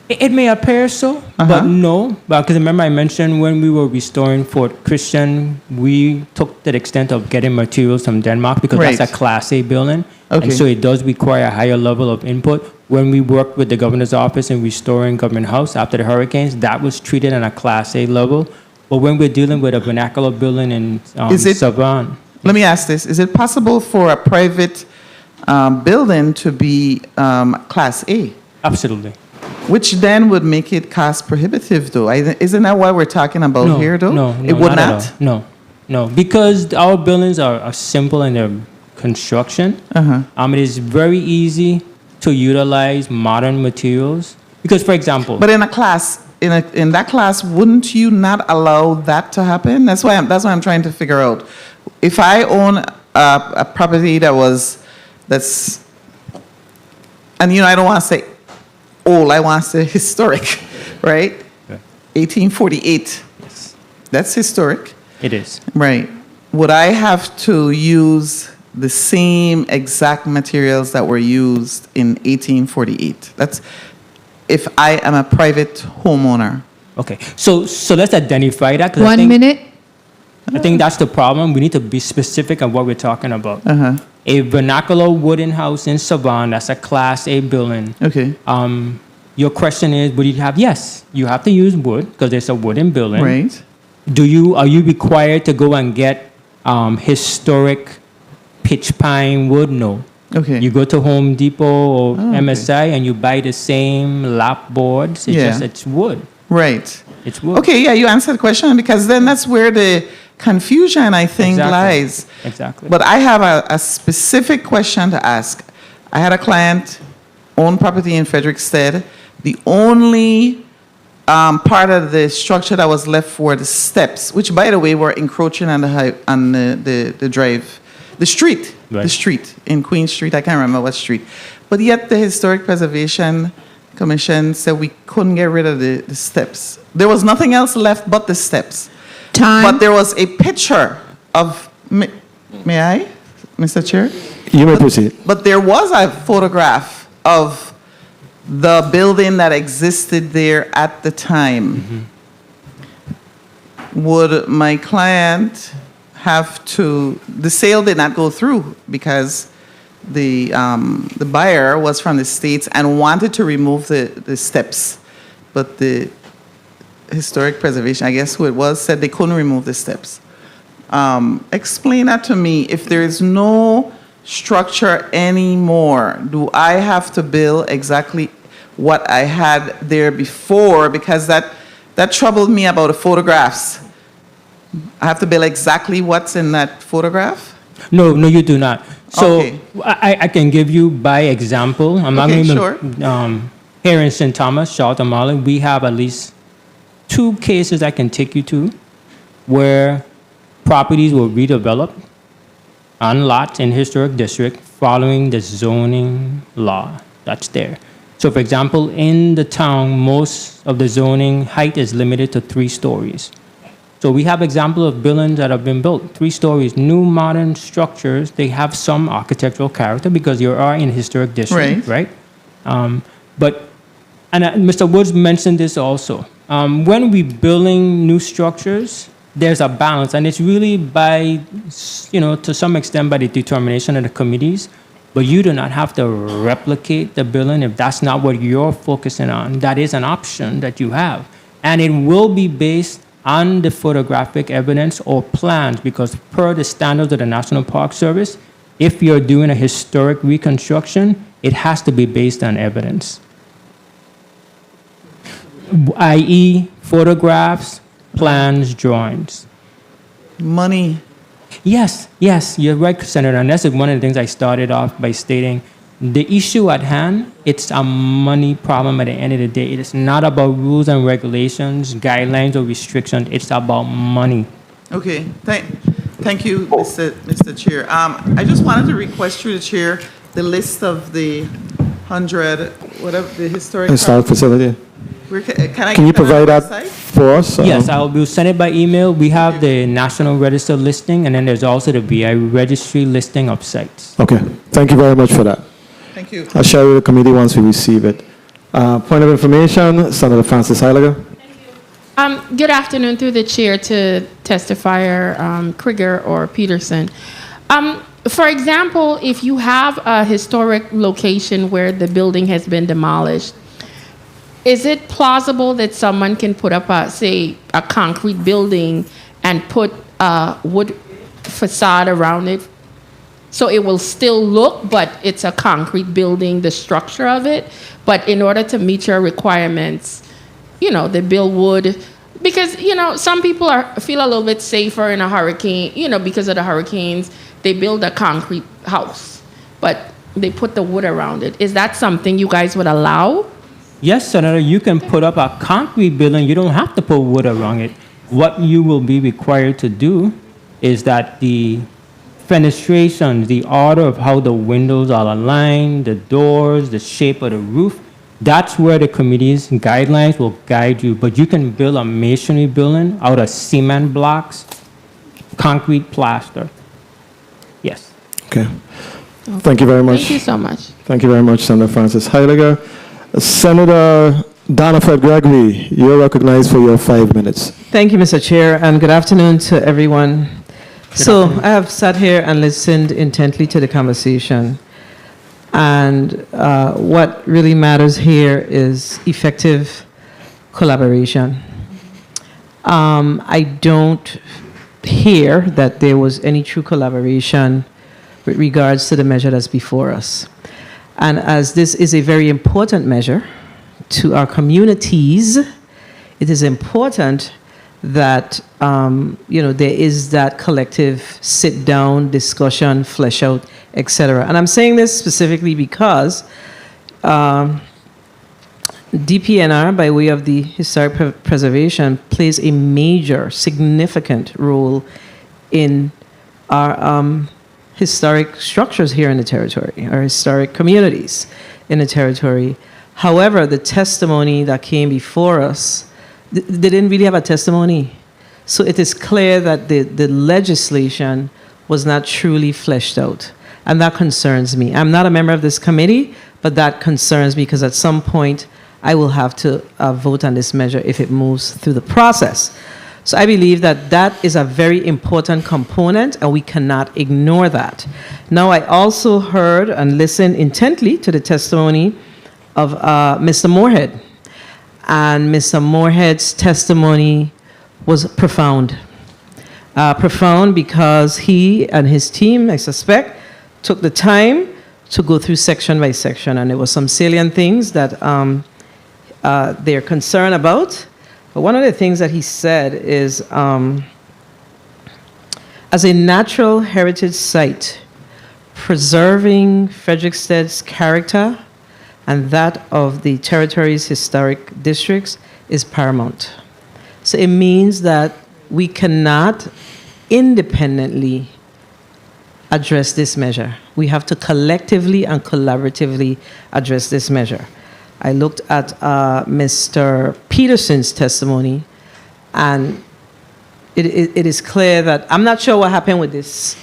It may appear so, but no. Because remember I mentioned when we were restoring Fort Christian, we took the extent of getting materials from Denmark because Right. that's a Class A building. Okay. And so it does require a higher level of input. When we worked with the governor's office in restoring Government House after the hurricanes, that was treated on a Class A level. But when we're dealing with a vernacular building in Savon. Let me ask this. Is it possible for a private building to be Class A? Absolutely. Which then would make it cost prohibitive, though. Isn't that what we're talking about No, here, though? No, it would not. not? At all. No, because our buildings are simple in their construction. It is very easy to utilize modern materials. Because, for example, But in a class, in that class, wouldn't you not allow that to happen? That's why I'm trying to figure out. If I own a property that's, and I don't want to say old, I want to say historic, right? 1848. Yes. That's historic. It is. Right. would I have to use the same exact materials that were used in 1848? That's if I am a private homeowner. Okay, so let's identify that. 'cause 1 minute. I think that's the problem. We need to be specific on what we're talking about. Uh-huh. A vernacular wooden house in Savannah, that's a Class A building. Okay. Your question is, would you have? Yes, you have to use wood because it's a wooden building. Right. Are you required to go and get historic pitch pine wood? No. Okay. You go to Home Depot or MSI and you buy the same lap boards. It's wood. Right. It's wood. Okay, yeah, you answered the question because then that's where the confusion, I think, lies. Exactly. But I have a specific question to ask. I had a client own property in Frederickstead. The only part of the structure that was left were the steps, which, by the way, were encroaching on the drive, the street, Right. the street in Queen Street. I can't remember what street. But yet the Historic Preservation Commission said we couldn't get rid of the steps. There was nothing else left but the steps. Time. But there was a picture of, may I, Mr. Chair? You may proceed. But there was a photograph of the building that existed there at the time. Would my client have to, the sale did not go through because the buyer was from the States and wanted to remove the steps. But the Historic Preservation, I guess who it was, said they couldn't remove the steps. Explain that to me. If there is no structure anymore, do I have to build exactly what I had there before? Because that troubled me about the photographs. I have to build exactly what's in that photograph? No, you do not. So Okay. I can give you by example. I'm not Okay, going to. sure. Here in St. Thomas, Charlton, Maryland, we have at least 2 cases I can take you to where properties were redeveloped on lots in historic district following the zoning law that's there. So, for example, in the town, most of the zoning height is limited to 3 stories. So we have examples of buildings that have been built 3 stories, new modern structures. They have some architectural character because you are in historic district, right? Mr. Woods mentioned this also. When we building new structures, there's a balance, and it's really by, to some extent by the determination of the committees. But you do not have to replicate the building if that's not what you're focusing on. That is an option that you have, and it will be based on the photographic evidence or plans, because per the standards of the National Park Service, if you're doing a historic reconstruction, it has to be based on evidence, i.e. photographs, plans, drawings. Money. Yes, you're right, Senator, and that's one of the things I started off by stating. The issue at hand, it's a money problem at the end of the day. It is not about rules and regulations, guidelines, or restrictions. It's about money. Okay, thank you, Mr. Chair. I just wanted to request through the chair the list of the 100, whatever, the historic. Facility. Can you provide that for us? Yes, I will send it by email. We have the National Register listing, and then there's also the VI registry listing of sites. Okay, thank you very much for that. Thank you. I'll share with the committee once we receive it. Point of information, Senator Francis Heiliger. Good afternoon, through the chair to testifier Krieger or Peterson. For example, if you have a historic location where the building has been demolished, is it plausible that someone can put up a concrete building and put a wood facade around it? So it will still look, but it's a concrete building, the structure of it. But in order to meet your requirements, they build wood. Because, some people feel a little bit safer in a hurricane, because of the hurricanes. They build a concrete house, but they put the wood around it. Is that something you guys would allow? Yes, Senator, you can put up a concrete building. You don't have to put wood around it. What you will be required to do is that the fenestrations, the order of how the windows are aligned, the doors, the shape of the roof, that's where the committee's guidelines will guide you. But you can build a masonry building out of cement blocks concrete plaster. Yes. Okay. Thank you very much. Thank you so much. Thank you very much, Senator Francis Heidegger. Senator Donna Fred Gregory, you're recognized for your 5 minutes. Thank you, Mr. Chair, and good afternoon to everyone. I have sat here and listened intently to the conversation, and what really matters here is effective collaboration. I don't hear that there was any true collaboration with regards to the measure that's before us. And as this is a very important measure to our communities, it is important that there is that collective sit-down discussion, flesh out, etc. And I'm saying this specifically because DPNR, by way of the historic preservation, plays a major, significant role in our historic structures here in the territory, our historic communities in the territory. However, the testimony that came before us, they didn't really have a testimony. So it is clear that the legislation was not truly fleshed out. And that concerns me. I'm not a member of this committee, but that concerns me because at some point I will have to vote on this measure if it moves through the process. So I believe that that is a very important component and we cannot ignore that. Now, I also heard and listened intently to the testimony of Mr. Moorhead. And Mr. Moorhead's testimony was profound. Profound because he and his team, I suspect, took the time to go through section by section. And there were some salient things that they're concerned about. But one of the things that he said is, as a natural heritage site, preserving Frederickstead's character and that of the territory's historic districts is paramount. So it means that we cannot independently address this measure. We have to collectively and collaboratively address this measure. I looked at Mr. Peterson's testimony, and it is clear that I'm not sure what happened with this,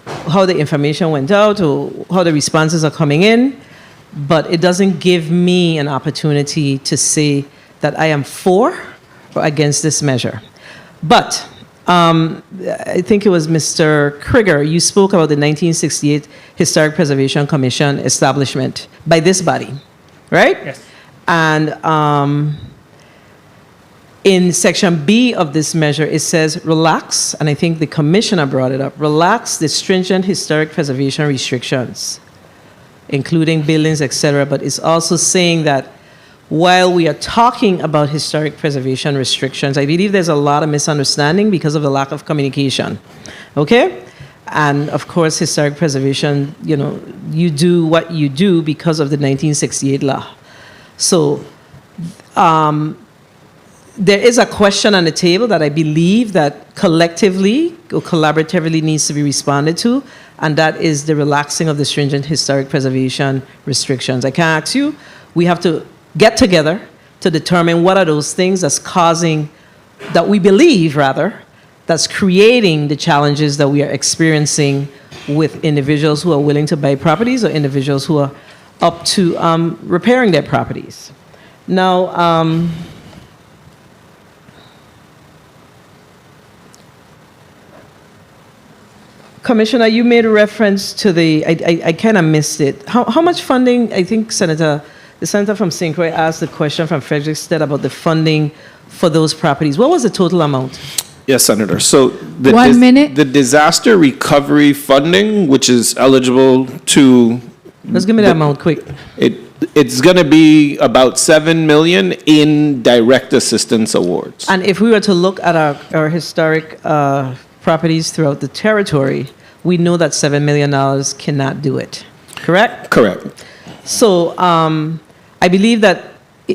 how the information went out or how the responses are coming in, but it doesn't give me an opportunity to say that I am for or against this measure. But I think it was Mr. Krieger, you spoke about the 1968 Historic Preservation Commission establishment by this body. Right? Yes. And in section B of this measure, it says relax, and I think the commissioner brought it up, relax the stringent historic preservation restrictions, including buildings, etc. But it's also saying that while we are talking about historic preservation restrictions, I believe there's a lot of misunderstanding because of the lack of communication. Okay? And of course, historic preservation, you do what you do because of the 1968 law. So there is a question on the table that I believe that collectively or collaboratively needs to be responded to, and that is the relaxing of the stringent historic preservation restrictions. I can ask you, we have to get together to determine what are those things that we believe, that's creating the challenges that we are experiencing with individuals who are willing to buy properties or individuals who are up to repairing their properties. Now, Commissioner, you made a reference to I kind of missed it. How much funding, I think the senator from St. Croix asked the question from Frederickstead about the funding for those properties. What was the total amount? Yes, Senator. So the disaster recovery funding, which is eligible to... Let's give me that amount quick. It's going to be about $7 million in direct assistance awards. And if we were to look at our historic properties throughout the territory, we know that $7 million cannot do it. Correct? Correct. So I believe that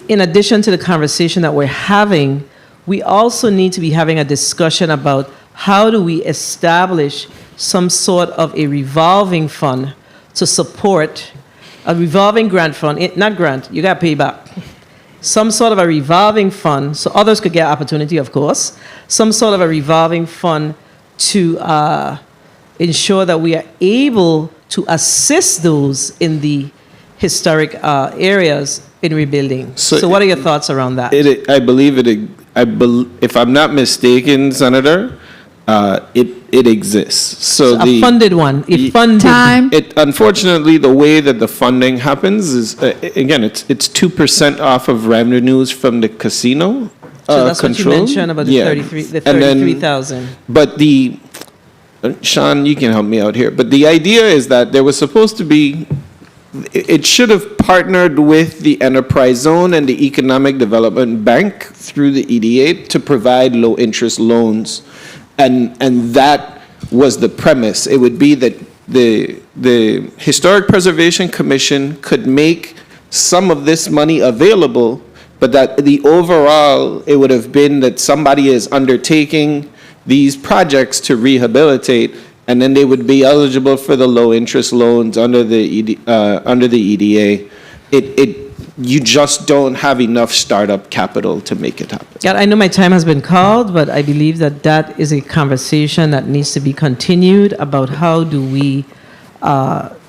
in addition to the conversation that we're having, we also need to be having a discussion about how do we establish some sort of a revolving fund to support a revolving grant fund, not grant, you got to pay back. Some sort of a revolving fund, so others could get opportunity, of course, some sort of a revolving fund to ensure that we are able to assist those in the historic areas in rebuilding. So what are your thoughts around that? I believe if I'm not mistaken, Senator, it exists. So a funded one. Unfortunately, the way that the funding happens is again, it's 2% off of revenues from the casino. So that's what you control. mentioned about the Yeah. 33,000. But Sean, you can help me out here. But the idea is that there was supposed to be, it should have partnered with the enterprise zone and the Economic Development Bank through the EDA to provide low interest loans. And that was the premise. It would be that the Historic Preservation Commission could make some of this money available, but that the overall, it would have been that somebody is undertaking these projects to rehabilitate, and then they would be eligible for the low interest loans under the EDA. You just don't have enough startup capital to make it happen. Yeah, I know my time has been called, but I believe that that is a conversation that needs to be continued about how do we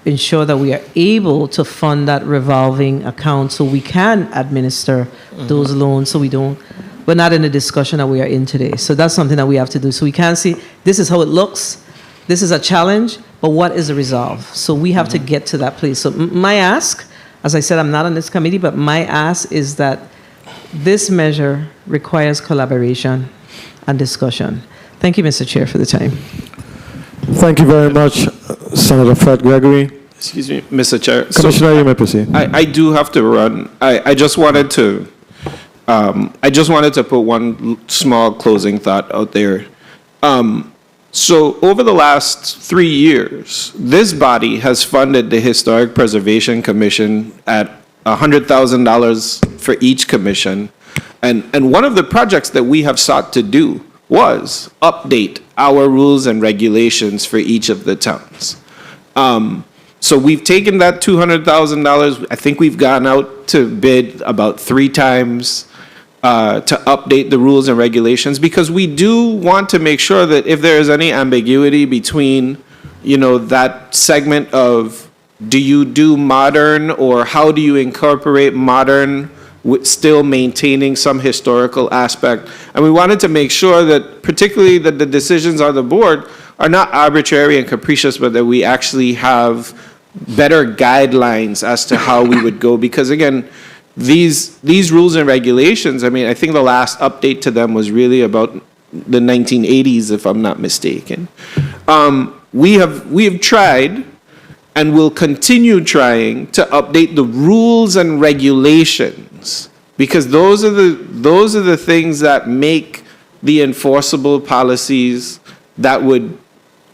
ensure that we are able to fund that revolving account so we can administer those loans, so we're not in the discussion that we are in today. So that's something that we have to do. So we can see, this is how it looks, this is a challenge, but what is the resolve? So we have to get to that place. So my ask, as I said, I'm not on this committee, but my ask is that this measure requires collaboration and discussion. Thank you, Mr. Chair, for the time. Thank you very much, Senator Fred Gregory. Excuse me, Mr. Chair. Commissioner, you may proceed. I do have to run. I just wanted to put one small closing thought out there. So over the last 3 years, this body has funded the Historic Preservation Commission at $100,000 for each commission. And one of the projects that we have sought to do was update our rules and regulations for each of the towns. So we've taken that $200,000. I think we've gone out to bid about 3 times to update the rules and regulations, because we do want to make sure that if there is any ambiguity between, that segment of do you do modern or how do you incorporate modern with still maintaining some historical aspect. And we wanted to make sure that particularly that the decisions on the board are not arbitrary and capricious, but that we actually have better guidelines as to how we would go. Because again, these rules and regulations, I think the last update to them was really about the 1980s, if I'm not mistaken. We have tried and will continue trying to update the rules and regulations, because those are the things that make the enforceable policies that would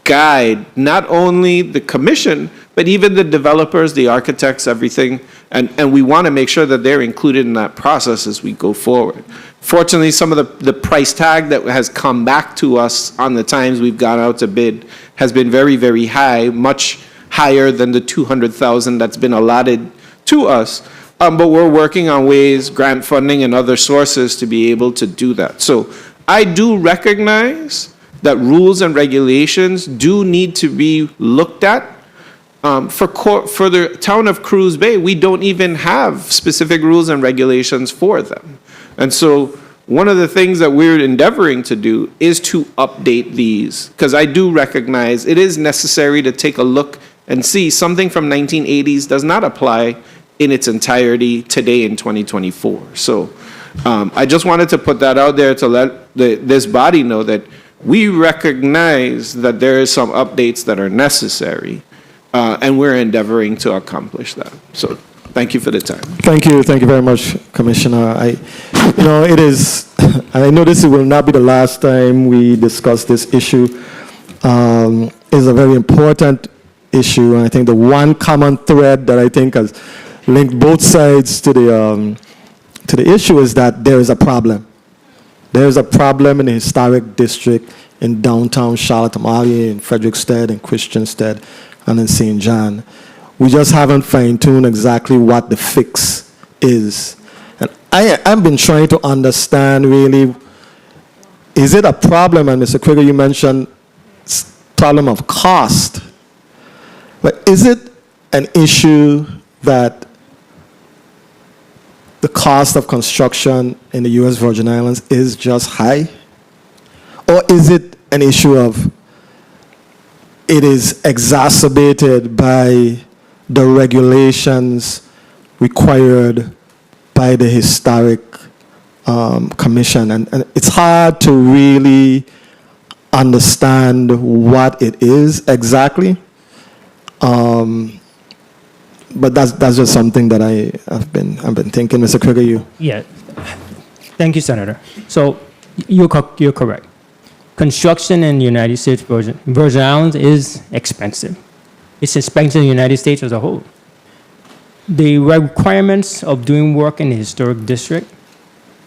guide not only the commission, but even the developers, the architects, everything. And we want to make sure that they're included in that process as we go forward. Fortunately, some of the price tag that has come back to us on the times we've gone out to bid has been very, very high, much higher than the $200,000 that's been allotted to us. But we're working on ways, grant funding and other sources to be able to do that. So I do recognize that rules and regulations do need to be looked at. For the town of Cruz Bay, we don't even have specific rules and regulations for them. And so one of the things that we're endeavoring to do is to update these, because I do recognize it is necessary to take a look and see something from 1980s does not apply in its entirety today in 2024. So I just wanted to put that out there to let this body know that we recognize that there is some updates that are necessary, and we're endeavoring to accomplish that. So thank you for the time. Thank you very much, Commissioner. It is, I know this will not be the last time we discuss this issue. It's a very important issue, and I think the one common thread that I think has linked both sides to the issue is that there is a problem. There is a problem in the historic district in downtown Charlotte Amalie, in Frederickstead, in Christianstead, and in St. John. We just haven't fine-tuned exactly what the fix is. And I've been trying to understand really, is it a problem, and Mr. Krieger, you mentioned problem of cost. But is it an issue that the cost of construction in the U.S. Virgin Islands is just high? Or is it an issue of it is exacerbated by the regulations required by the Historic Commission? And it's hard to really understand what it is exactly. But that's just something that I've been thinking. Mr. Krieger, you? Yeah. Thank you, Senator. So you're correct. Construction in the United States Virgin Islands is expensive. It's expensive in the United States as a whole. The requirements of doing work in the historic district,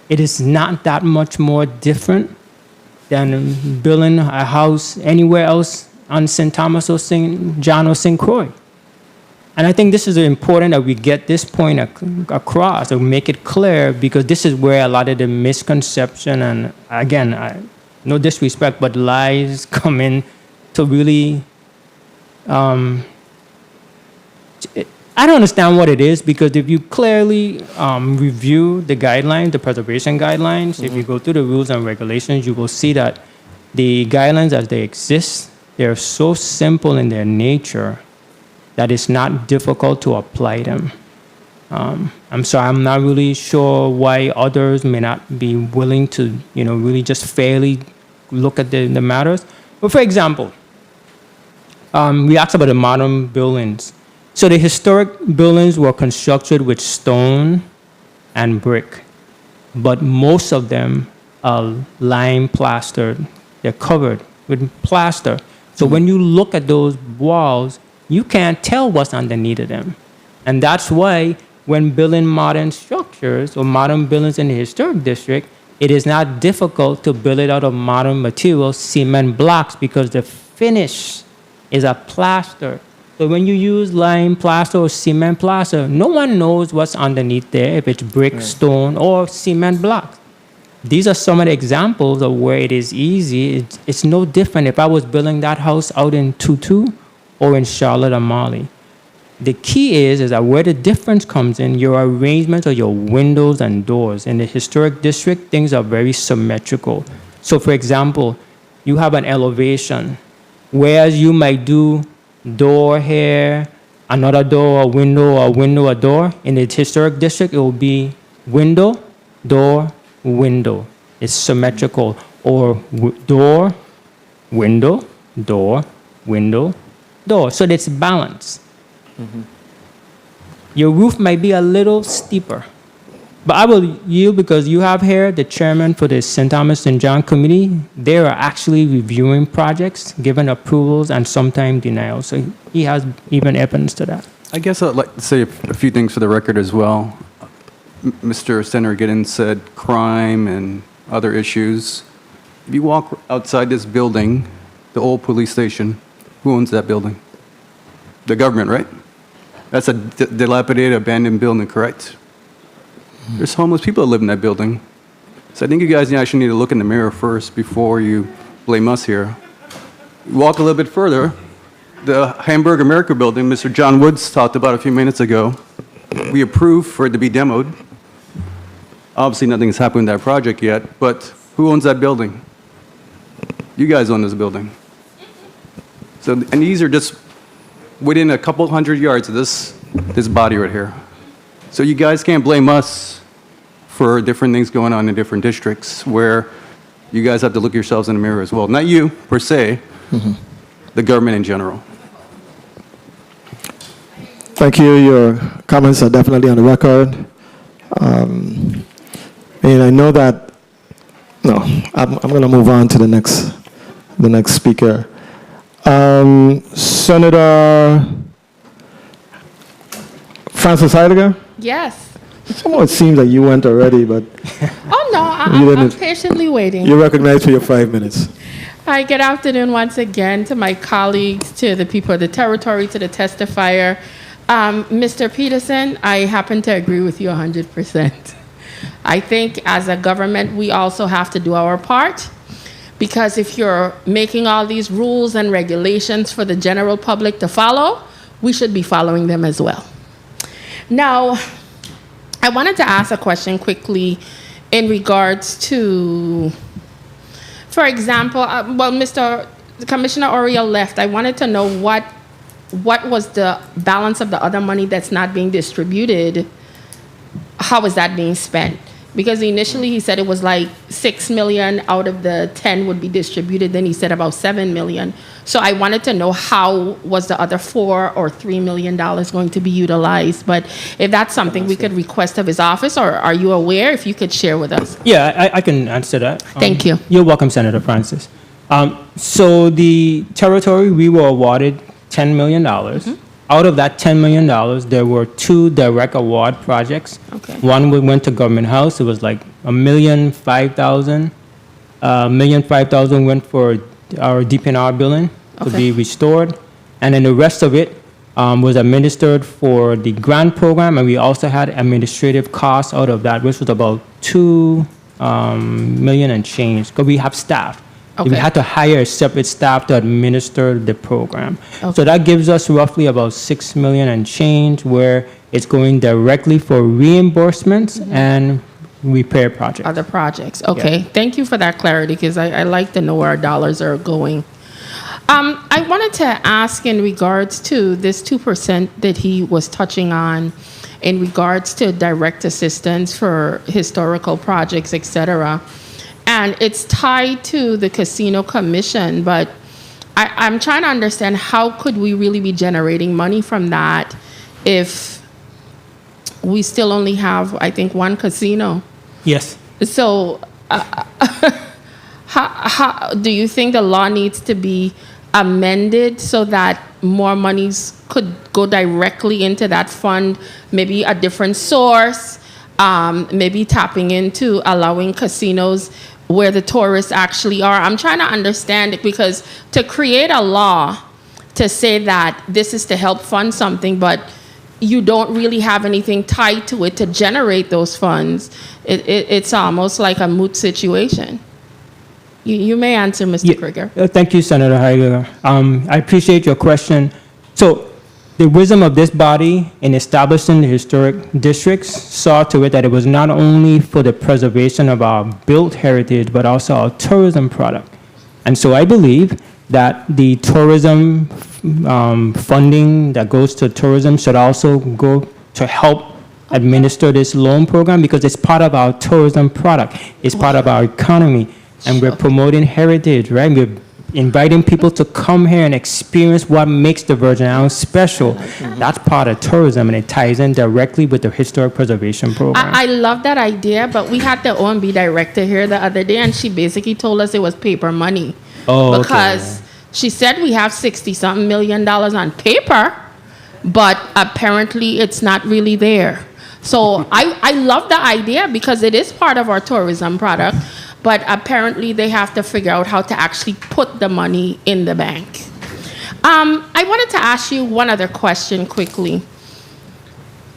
it is not that much more different than building a house anywhere else on St. Thomas or St. John or St. Croix. And I think this is important that we get this point across or make it clear, because this is where a lot of the misconception and, again, no disrespect, but lies come in to really, I don't understand what it is, because if you clearly review the guidelines, the preservation guidelines, if you go through the rules and regulations, you will see that the guidelines as they exist, they're so simple in their nature that it's not difficult to apply them. I'm sorry, I'm not really sure why others may not be willing to, really just fairly look at the matters. But for example, we asked about the modern buildings. So the historic buildings were constructed with stone and brick, but most of them are lime plastered. They're covered with plaster. So when you look at those walls, you can't tell what's underneath of them. And that's why when building modern structures or modern buildings in the historic district, it is not difficult to build it out of modern materials, cement blocks, because the finish is a plaster. So when you use lime plaster or cement plaster, no one knows what's underneath there, if it's brick, stone, or cement blocks. These are some of the examples of where it is easy. It's no different if I was building that house out in Tutu or in Charlotte or Mali. The key is that where the difference comes in, your arrangement of your windows and doors. In the historic district, things are very symmetrical. So for example, you have an elevation, whereas you might do door here, another door, a window, a door. In the historic district, it will be window, door, window. It's symmetrical. Or door, window, door, window, door. So it's balanced. Your roof might be a little steeper. But I will yield, because you have here the chairman for the St. Thomas St. John Committee. They are actually reviewing projects, giving approvals, and sometimes denials. So he has even evidence to that. I guess I'd like to say a few things for the record as well. Mr. Senator Giddens said crime and other issues. If you walk outside this building, the old police station, who owns that building? The government, right? That's a dilapidated, abandoned building, correct? There's homeless people that live in that building. So I think you guys actually need to look in the mirror first before you blame us here. Walk a little bit further. The Hamburg America building, Mr. John Woods talked about a few minutes ago, we approved for it to be demoed. Obviously, nothing has happened with that project yet, but who owns that building? You guys own this building. So, and these are just within a couple hundred yards of this body right here. So you guys can't blame us for different things going on in different districts where you guys have to look yourselves in the mirror as well. Not you, per se, the government in general. Thank you. Your comments are definitely on the record. And I know that, no, I'm going to move on to the next speaker. Senator Francis Heidegger? Yes. Somehow it seems like you went already, but Oh, no, I'm patiently waiting. you're recognized for your 5 minutes. Hi, good afternoon once again to my colleagues, to the people of the territory, to the testifier. Mr. Peterson, I happen to agree with you 100%. I think as a government, we also have to do our part, Because if you're making all these rules and regulations for the general public to follow, we should be following them as well. Now, I wanted to ask a question quickly in regards to, for example, Mr. Commissioner Oriel left. I wanted to know what was the balance of the other money that's not being distributed. How is that being spent? Because initially he said it was like 6 million out of the 10 would be distributed. Then he said about 7 million. So I wanted to know how was the other $4 or $3 million going to be utilized. But if that's something we could request of his office, or are you aware? If you could share with us. Yeah, I can answer that. Thank you. You're welcome, Senator Francis. So the territory, we were awarded $10 million. Out of that $10 million, there were 2 direct award projects. Okay. One went to Government House. It was like $1,005,000. $1,005,000 went for our DPNR building to be restored. And then the rest of it was administered for the grant program. And we also had administrative costs out of that, which was about $2 million and change, because we have staff. Okay. We had to hire a separate staff to administer the program. Okay. So that gives us roughly about $6 million and change, where it's going directly for reimbursements and repair projects. Other projects. Okay. Yeah. Thank you for that clarity, because I like to know where our dollars are going. I wanted to ask in regards to this 2% that he was touching on in regards to direct assistance for historical projects, et cetera. And it's tied to the casino commission, but I'm trying to understand how could we really be generating money from that if we still only have, I think, 1 casino? Yes. So how do you think the law needs to be amended so that more monies could go directly into that fund, maybe a different source, maybe tapping into allowing casinos where the tourists actually are? I'm trying to understand it, because to create a law to say that this is to help fund something, but you don't really have anything tied to it to generate those funds, it's almost like a moot situation. You may answer, Mr. Krieger. Thank you, Senator Heidegger. I appreciate your question. So the wisdom of this body in establishing the historic districts saw to it that it was not only for the preservation of our built heritage, but also our tourism product. And so I believe that the tourism funding that goes to tourism should also go to help administer this loan program, because it's part of our tourism product. It's part of our economy. And we're promoting heritage, right? We're inviting people to come here and experience what makes the Virgin Islands special. That's part of tourism, and it ties in directly with the historic preservation program. I love that idea, but we had the OMB director here the other day, and she basically told us it was paper money. Oh, because she said we have $60-something million on paper, but apparently it's not really there. So I love the idea, because it is part of our tourism product, but apparently they have to figure out how to actually put the money in the bank. I wanted to ask you one other question quickly.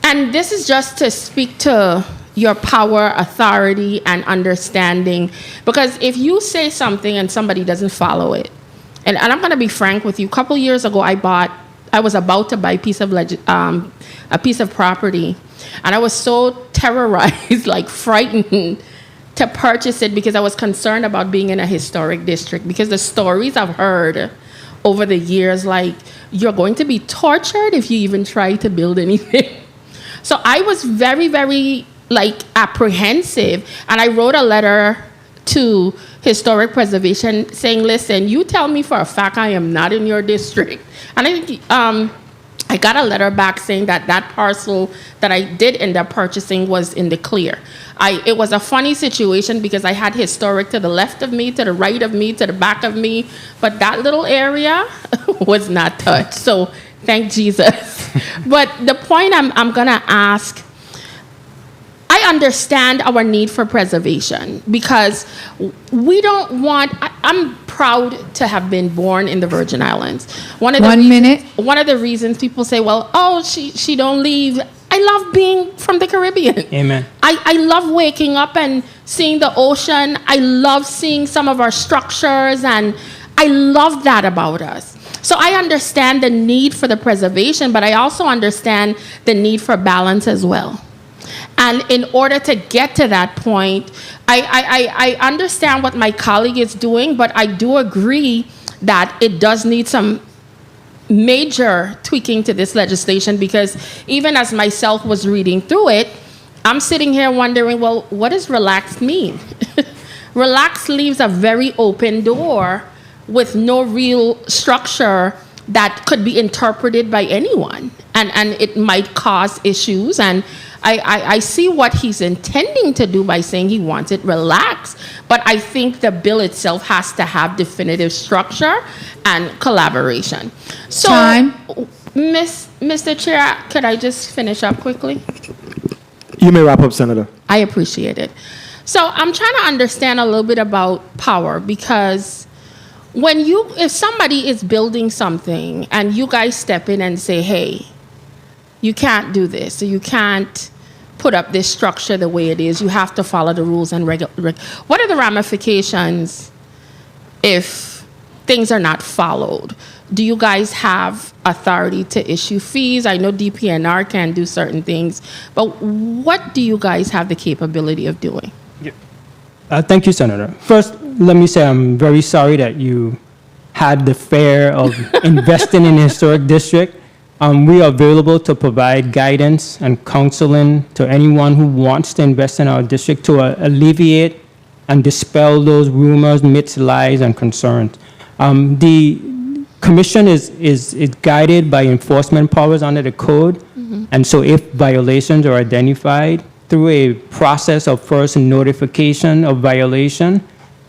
And this is just to speak to your power, authority, and understanding. Because if you say something and somebody doesn't follow it, and I'm going to be frank with you, a couple years ago I was about to buy a piece of property, and I was so terrorized, like frightened, to purchase it, because I was concerned about being in a historic district, because the stories I've heard over the years, like, you're going to be tortured if you even try to build anything. So I was very, very, like, apprehensive, and I wrote a letter to Historic Preservation saying, listen, you tell me for a fact I am not in your district. And I think I got a letter back saying that that parcel that I did end up purchasing was in the clear. It was a funny situation, because I had historic to the left of me, to the right of me, to the back of me, but that little area was not touched. So thank Jesus. But the point I'm gonna ask, I understand our need for preservation, because we don't want, I'm proud to have been born in the Virgin Islands. One of the reasons people say, well, oh, she don't leave. I I love being from the Caribbean. Amen. I love waking up and seeing the ocean. I love seeing some of our structures, and I love that about us. So I understand the need for the preservation, but I also understand the need for balance as well. And in order to get to that point, I understand what my colleague is doing, but I do agree that it does need some major tweaking to this legislation, because even as myself was reading through it, I'm sitting here wondering, well, what does relaxed mean? Relaxed leaves a very open door with no real structure that could be interpreted by anyone, and it might cause issues. And I see what he's intending to do by saying he wants it relaxed, but I think the bill itself has to have definitive structure and collaboration. So, Time. Mr. Chair, could I just finish up quickly? You may wrap up, Senator. I appreciate it. So I'm trying to understand a little bit about power, because if somebody is building something and you guys step in and say, hey, you can't do this, or you can't put up this structure the way it is, you have to follow the rules and what are the ramifications if things are not followed? Do you guys have authority to issue fees? I know DPNR can do certain things, but what do you guys have the capability of doing? Thank you, Senator. First, let me say I'm very sorry that you had the fare of investing in a historic district. We are available to provide guidance and counseling to anyone who wants to invest in our district to alleviate and dispel those rumors, myths, lies, and concerns. The commission is guided by enforcement powers under the code, and so if violations are identified through a process of first notification of violation,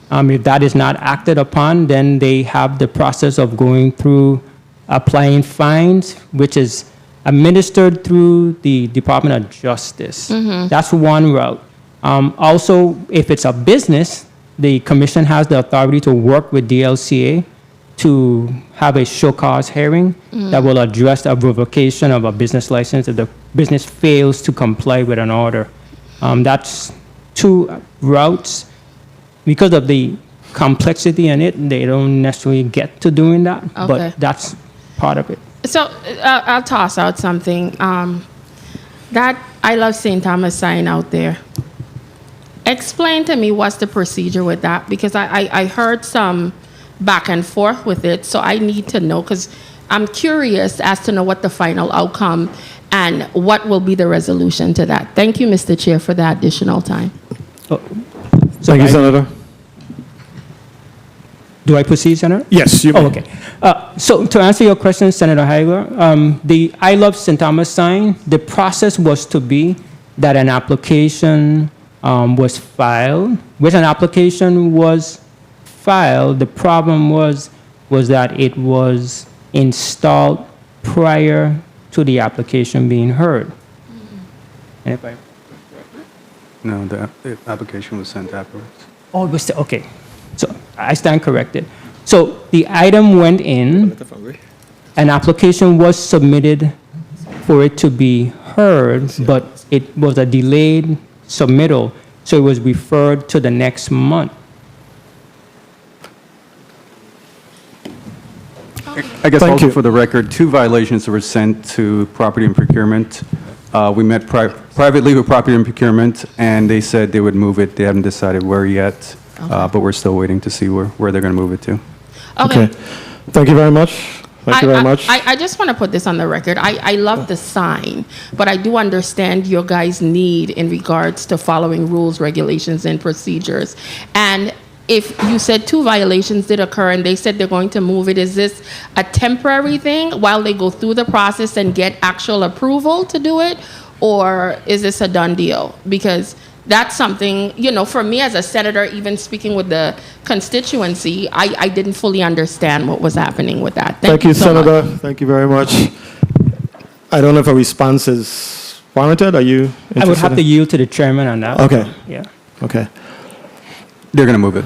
if that is not acted upon, then they have the process of going through applying fines, which is administered through the Department of Justice. That's one route. Also, if it's a business, the commission has the authority to work with DLCA to have a show cause hearing that will address a revocation of a business license if the business fails to comply with an order. That's two routes. Because of the complexity in it, they don't necessarily get to doing that, Okay. but that's part of it. So I'll toss out something. That I Love St. Thomas sign out there. Explain to me what's the procedure with that, because I heard some back and forth with it, so I need to know, because I'm curious as to know what the final outcome and what will be the resolution to that. Thank you, Mr. Chair, for the additional time. Thank you, Senator. Do I proceed, Senator? Yes, you may. Oh, okay. So to answer your question, Senator Heigler, the I Love St. Thomas sign, the process was to be that an application was filed. When an application was filed, the problem was that it was installed prior to the application being heard. And if I... No, the application was sent afterwards. Oh, it was, okay. So I stand corrected. So the item went in, an application was submitted for it to be heard, but it was a delayed submittal, so it was referred to the next month. I guess Thank also you. for the record, 2 violations were sent to property and procurement. We met privately with property and procurement, and they said they would move it. They haven't decided where yet, but we're still waiting to see where they're going to move it to. Okay. Thank you very much. Thank you very much. I just want to put this on the record. I love the sign, but I do understand your guys' need in regards to following rules, regulations, and procedures. And if you said 2 violations did occur and they said they're going to move it, is this a temporary thing while they go through the process and get actual approval to do it? Or is this a done deal? Because that's something, for me as a senator, even speaking with the constituency, I didn't fully understand what was happening with that. Thank you so Senator. much. Thank you very much. I don't know if a response is warranted. Are you interested? I would have to yield to the chairman on that. Okay. Yeah. Okay. They're going to move it.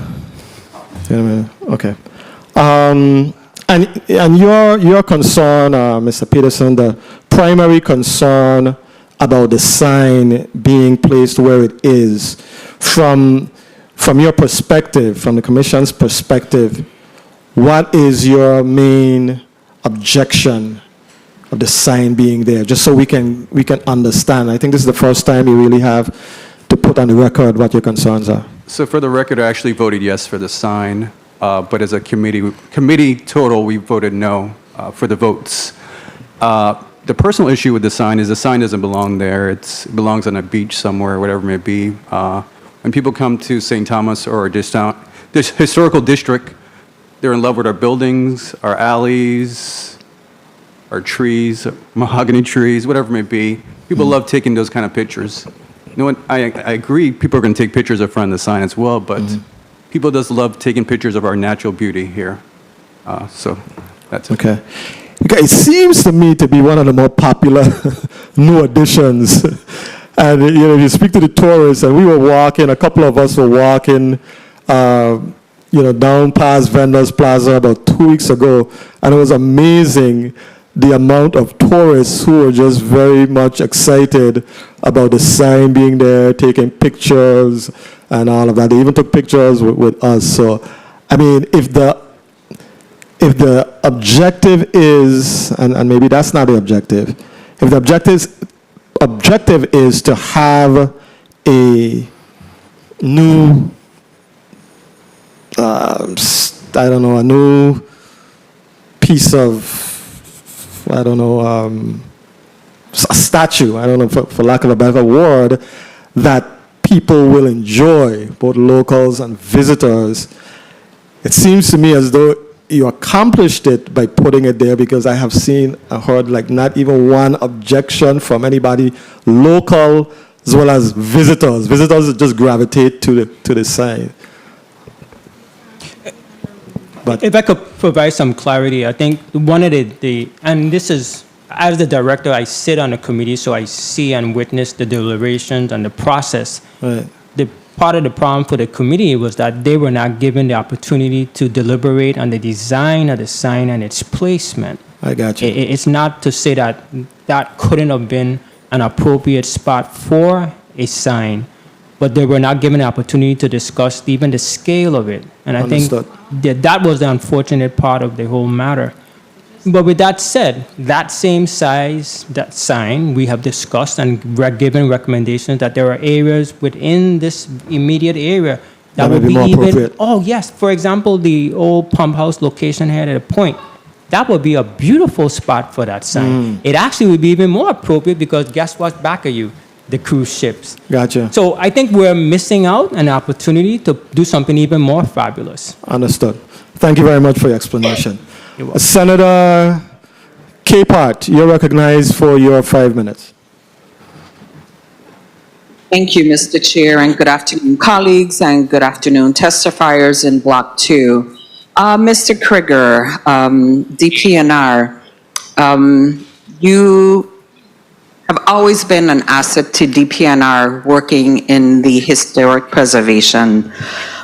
Okay. And your concern, Mr. Peterson, the primary concern about the sign being placed where it is. From your perspective, from the commission's perspective, what is your main objection of the sign being there? Just so we can understand. I think this is the first time you really have to put on the record what your concerns are. So for the record, I actually voted yes for the sign, but as a committee total, we voted no for the votes. The personal issue with the sign is the sign doesn't belong there. It belongs on a beach somewhere, whatever it may be. When people come to St. Thomas or this historical district, they're in love with our buildings, our alleys, our trees, mahogany trees, whatever it may be. People love taking those kind of pictures. You know what? I agree people are going to take pictures up front of the sign as well, but people just love taking pictures of our natural beauty here. So that's it. Okay. It seems to me to be one of the more popular new additions. And you speak to the tourists, and we were walking, a couple of us were walking, down past Vendors Plaza about 2 weeks ago, and it was amazing the amount of tourists who were just very much excited about the sign being there, taking pictures and all of that. They even took pictures with us. So, I mean, if the objective is, and maybe that's not the objective, if the objective is to have a new, a new piece of, a statue, for lack of a better word, that people will enjoy, both locals and visitors. It seems to me as though you accomplished it by putting it there, because I have seen and heard not even one objection from anybody local as well as visitors. Visitors just gravitate to the sign. But if I could provide some clarity, I think one of and this is, as the director, I sit on the committee, so I see and witness the deliberations and the process. Right. Part of the problem for the committee was that they were not given the opportunity to deliberate on the design of the sign and its placement. I got you. It's not to say that that couldn't have been an appropriate spot for a sign, but they were not given the opportunity to discuss even the scale of it. And I Understood. think that was the unfortunate part of the whole matter. But with that said, that same size, that sign, we have discussed and given recommendations that there are areas within this immediate area that would be more even, appropriate. oh yes, for example, the old pump house location here at a point, that would be a beautiful spot for that sign. It actually would be even more appropriate because guess what's back of you? The cruise ships. Gotcha. So I think we're missing out an opportunity to do something even more fabulous. Understood. Thank you very much for your explanation. You're welcome. Senator Capehart, you're recognized for your 5 minutes. Thank you, Mr. Chair, and good afternoon, colleagues, and good afternoon, testifiers in Block 2. Mr. Krieger, DPNR, you have always been an asset to DPNR working in the historic preservation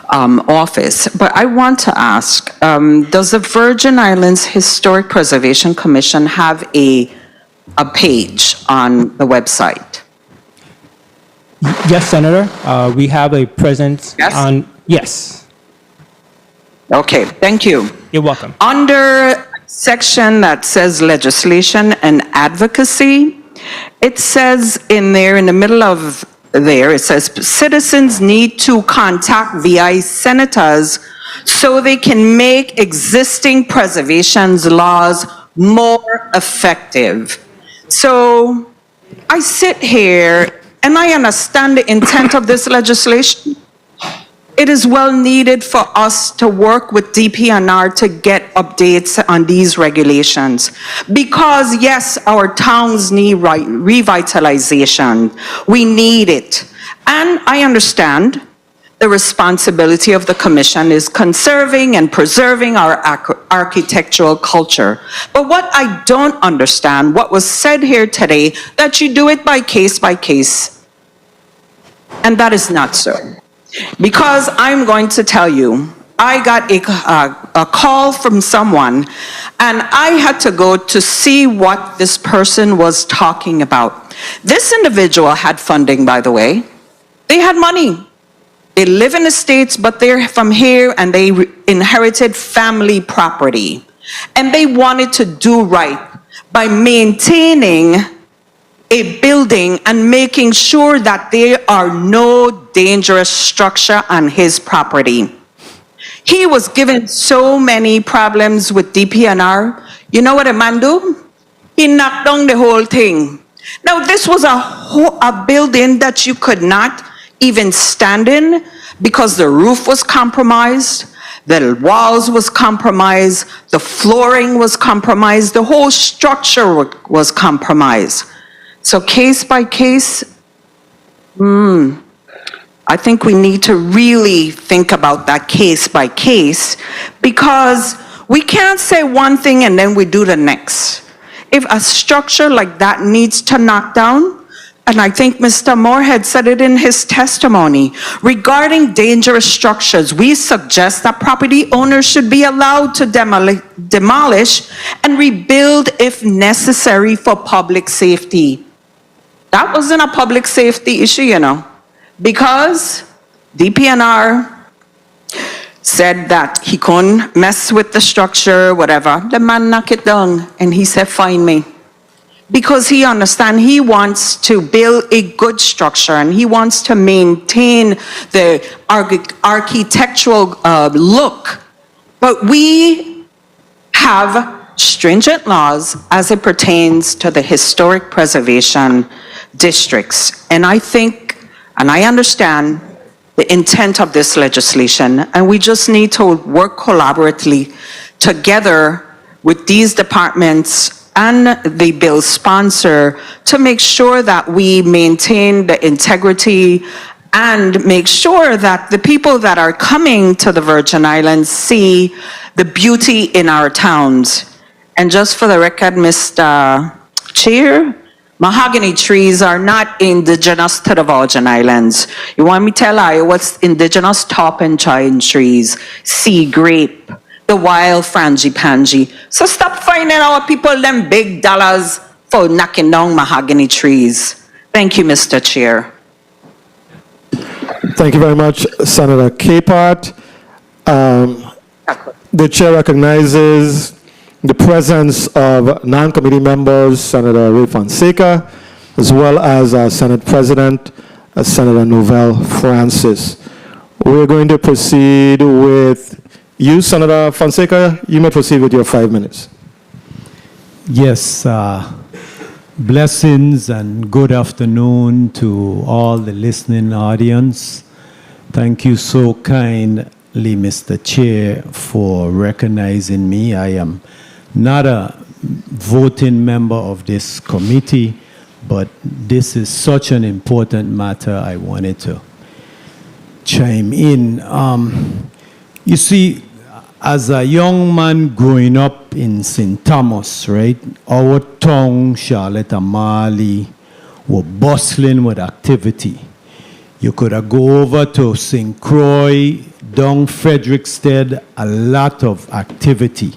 office. But I want to ask, does the Virgin Islands Historic Preservation Commission have a page on the website? Yes, Senator. We have a presence on. Yes. Okay, thank you. You're welcome. Under section that says legislation and advocacy, it says in there, in the middle of there, it says citizens need to contact VI senators so they can make existing preservation laws more effective. So I sit here and I understand the intent of this legislation. It is well needed for us to work with DPNR to get updates on these regulations. Because yes, our towns need revitalization. We need it. And I understand the responsibility of the commission is conserving and preserving our architectural culture. But what I don't understand, what was said here today, that you do it by case, and that is not so. Because I'm going to tell you, I got a call from someone, and I had to go to see what this person was talking about. This individual had funding, by the way. They had money. They live in the States, but they're from here, and they inherited family property. And they wanted to do right by maintaining a building and making sure that there are no dangerous structure on his property. He was given so many problems with DPNR. You know what a man do? He knocked down the whole thing. Now, this was a building that you could not even stand in because the roof was compromised, the walls was compromised, the flooring was compromised, the whole structure was compromised. So case by case, I think we need to really think about that case by case, because we can't say one thing and then we do the next. If a structure like that needs to knock down, and I think Mr. Moorhead said it in his testimony, regarding dangerous structures, we suggest that property owners should be allowed to demolish and rebuild if necessary for public safety. That wasn't a public safety issue, you know, because DPNR said that he couldn't mess with the structure, whatever. The man knocked it down, and he said, fine me. Because he understands he wants to build a good structure, and he wants to maintain the architectural look. But we have stringent laws as it pertains to the historic preservation districts. And I think, and I understand the intent of this legislation, and we just need to work collaboratively together with these departments and the bill sponsor to make sure that we maintain the integrity and make sure that the people that are coming to the Virgin Islands see the beauty in our towns. And just for the record, Mr. Chair, mahogany trees are not indigenous to the Virgin Islands. You want me to tell you what's indigenous? Top and giant trees, sea grape, the wild frangipani. So stop finding our people them big dollars for knocking down mahogany trees. Thank you, Mr. Chair. Thank you very much, Senator Capehart. The chair recognizes the presence of non-committee members, Senator Ray Fonseca, as well as our Senate President, Senator Novell Francis. We're going to proceed with you, Senator Fonseca. You may proceed with your 5 minutes. Yes, blessings and good afternoon to all the listening audience. Thank you so kindly, Mr. Chair, for recognizing me. I am not a voting member of this committee, but this is such an important matter. I wanted to chime in. You see, as a young man growing up in St. Thomas, right, our town, Charlotte and Marley, were bustling with activity. You could go over to St. Croix, down Frederickstead, a lot of activity.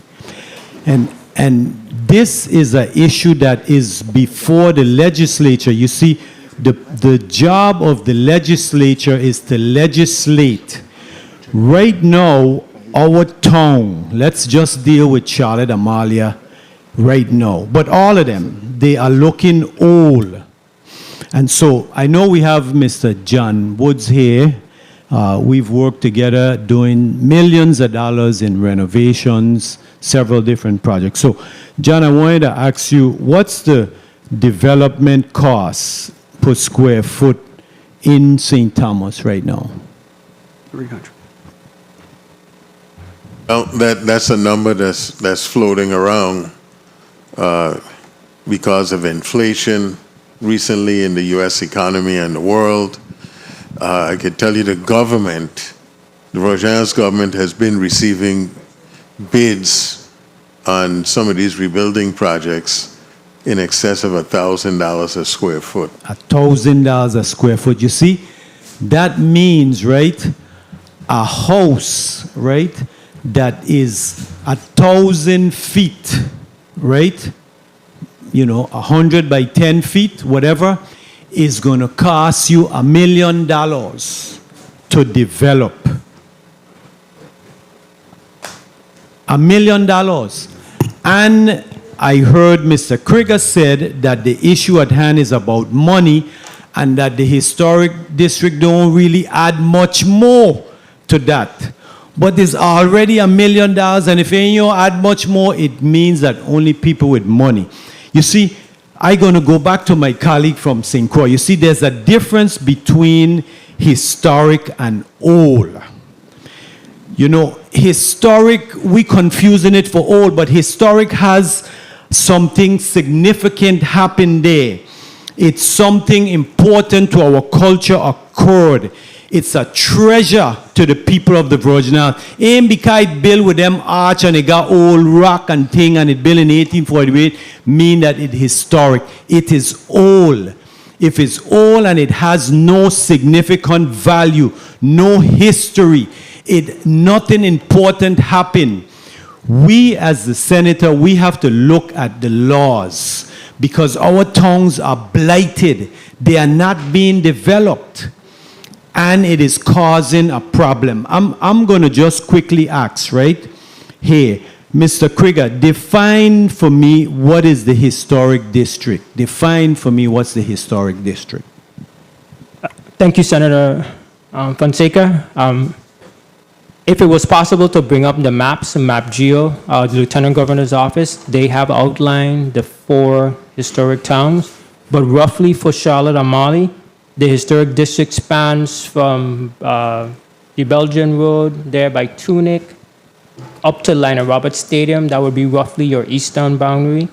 And this is an issue that is before the legislature. You see, the job of the legislature is to legislate. Right now, our town, let's just deal with Charlotte Amalia right now. But all of them, they are looking old. And so I know we have Mr. John Woods here. We've worked together doing millions of dollars in renovations, several different projects. So, John, I wanted to ask you, what's the development cost per square foot in St. Thomas right now? 300. Well, that's a number that's floating around because of inflation recently in the U.S. economy and the world. I can tell you the government, the Virgin Islands government, has been receiving bids on some of these rebuilding projects in excess of $1,000 a square foot. $1,000 a square foot. You see, that means, right, a house, right, that is 1,000 feet, right, 100 by 10 feet, whatever, is going to cost you $1 million to develop. $1 million. And I heard Mr. Krieger said that the issue at hand is about money and that the historic district don't really add much more to that. But there's already $1 million, and if you add much more, it means that only people with money. You see, I'm going to go back to my colleague from St. Croix. You see, there's a difference between historic and old. Historic, we confusing it for old, but historic has something significant happen there. It's something important to our culture occurred. It's a treasure to the people of the Virgin Islands. Ain't because it built with them arch and it got old rock and thing and it built in 1848 mean that it's historic. It is old. If it's old and it has no significant value, no history, nothing important happened. We as the senator, we have to look at the laws because our towns are blighted. They are not being developed. And it is causing a problem. I'm going to just quickly ask, right? Here, Mr. Krieger, define for me what is the historic district. Define for me what's the historic district. Thank you, Senator Fonseca. If it was possible to bring up the maps, MapGeo, the Lieutenant Governor's office, they have outlined the 4 historic towns. But roughly for Charlotte and Mali, the historic district spans from the Belgian Road there by Tunic up to Lionel Roberts Stadium. That would be roughly your eastern boundary.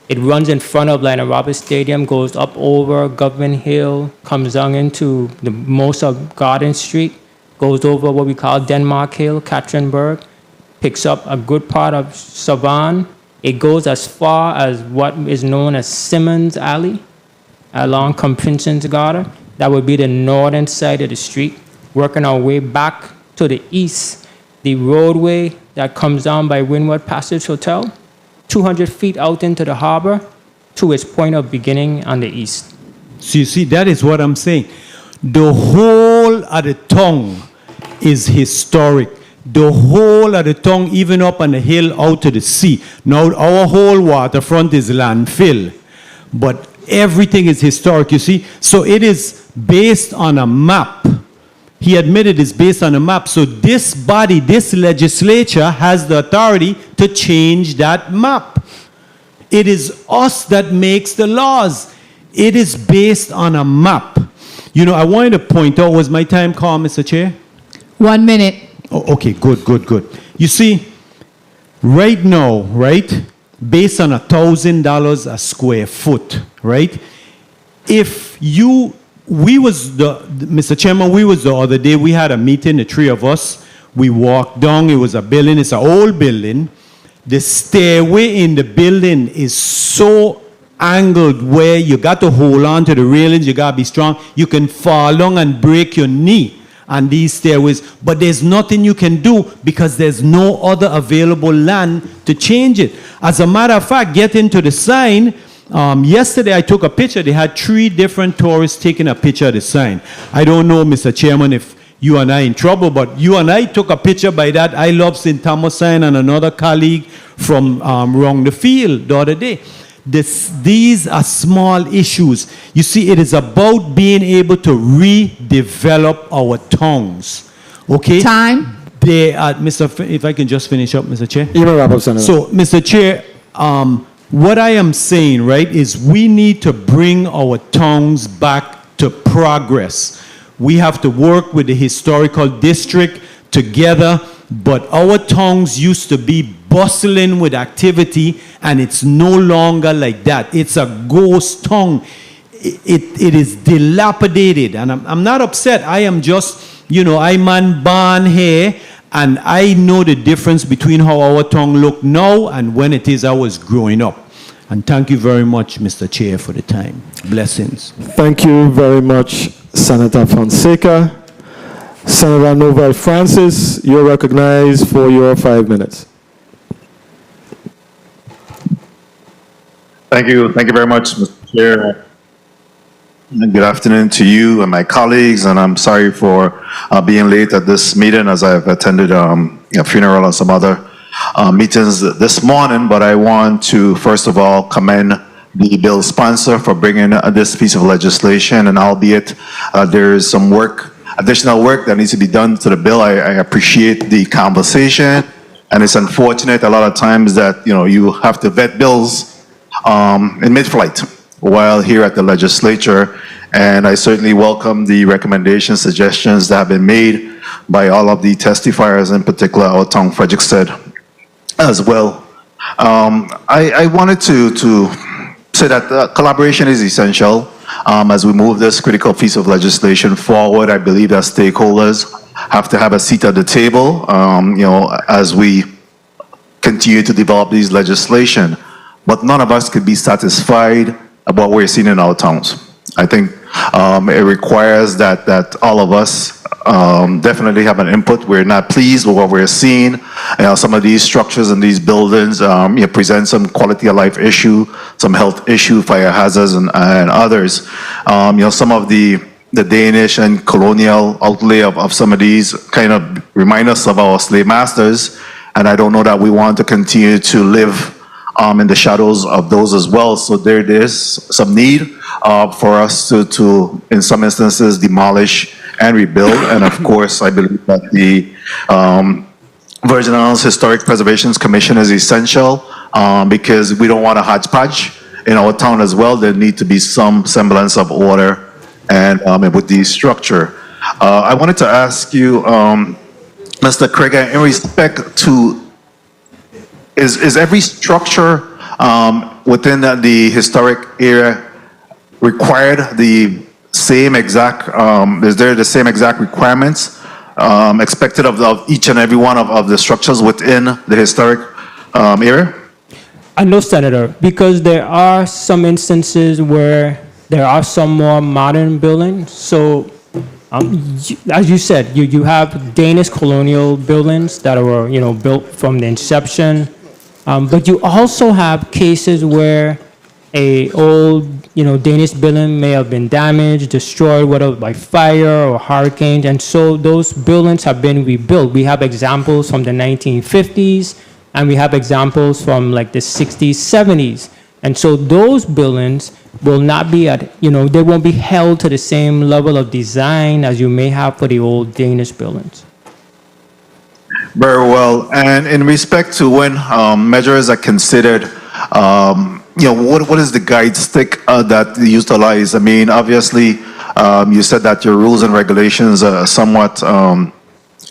It runs in front of Lionel Roberts Stadium, goes up over Government Hill, comes down into the most of Garden Street, goes over what we call Denmark Hill, Katrinberg, picks up a good part of Savan. It goes as far as what is known as Simmons Alley along Compenson's Garden. That would be the northern side of the street. Working our way back to the east, the roadway that comes down by Windward Passage Hotel, 200 feet out into the harbor to its point of beginning on the east. So you see, that is what I'm saying. The whole of the tongue is historic. The whole of the tongue, even up on the hill out to the sea. Now, our whole waterfront is landfill, but everything is historic, you see. So it is based on a map. He admitted it's based on a map. So this body, this legislature has the authority to change that map. It is us that makes the laws. It is based on a map. I wanted to point out, was my time called, Mr. Chair? 1 minute. Oh, okay, good. You see, right now, right, based on $1,000 a square foot, right? Mr. Chairman, we was the other day, we had a meeting, the 3 of us. We walked down, it was a building, it's an old building. The stairway in the building is so angled where you got to hold on to the railings, you got to be strong. You can fall down and break your knee on these stairways, but there's nothing you can do because there's no other available land to change it. As a matter of fact, get into the sign. Yesterday I took a picture. They had 3 different tourists taking a picture of the sign. I don't know, Mr. Chairman, if you and I in trouble, but you and I took a picture by that I Love St. Thomas sign and another colleague from Wrong the Field the other day. These are small issues. You see, it is about being able to redevelop our towns. Okay? Time. If I can just finish up, Mr. Chair. You may wrap up, Senator. So, Mr. Chair, what I am saying, right, is we need to bring our towns back to progress. We have to work with the historical district together, but our towns used to be bustling with activity, and it's no longer like that. It's a ghost town. It is dilapidated, and I'm not upset. I am just, I'm man born here, and I know the difference between how our town look now and when it is I was growing up. And thank you very much, Mr. Chair, for the time. Blessings. Thank you very much, Senator Fonseca. Senator Novel Francis, you're recognized for your 5 minutes. Thank you very much, Mr. Chair. And good afternoon to you and my colleagues, and I'm sorry for being late at this meeting as I've attended a funeral and some other meetings this morning, but I want to first of all commend the bill sponsor for bringing this piece of legislation, and albeit there is some additional work that needs to be done to the bill, I appreciate the conversation, and it's unfortunate a lot of times that you have to vet bills in mid-flight while here at the legislature, and I certainly welcome the recommendations, suggestions that have been made by all of the testifiers, in particular our town Frederickstead as well. I wanted to say that collaboration is essential as we move this critical piece of legislation forward. I believe that stakeholders have to have a seat at the table, as we continue to develop these legislation. But none of us could be satisfied about what we're seeing in our towns. I think it requires that all of us definitely have an input. We're not pleased with what we're seeing. Some of these structures and these buildings present some quality of life issue, some health issue, fire hazards, and others. Some of the Danish and colonial outlay of some of these kind of remind us of our slave masters, and I don't know that we want to continue to live in the shadows of those as well. So there is some need for us to, in some instances, demolish and rebuild. And of course, I believe that the Virgin Islands Historic Preservation Commission is essential because we don't want a hodgepodge in our town as well. There need to be some semblance of order and with the structure. I wanted to ask you, Mr. Craig, in respect to is every structure within the historic area required the same exact, is there the same exact requirements expected of each and every one of the structures within the historic area? No, Senator, because there are some instances where there are some more modern buildings. So, as you said, you have Danish colonial buildings that were, built from the inception. But you also have cases where a old, Danish building may have been damaged, destroyed, whether by fire or hurricanes, and so those buildings have been rebuilt. We have examples from the 1950s, and we have examples from like the 60s, 70s, and so those buildings will not be they won't be held to the same level of design as you may have for the old Danish buildings. Very well. And in respect to when measures are considered, what is the guide stick that you utilize? I mean, obviously, you said that your rules and regulations are somewhat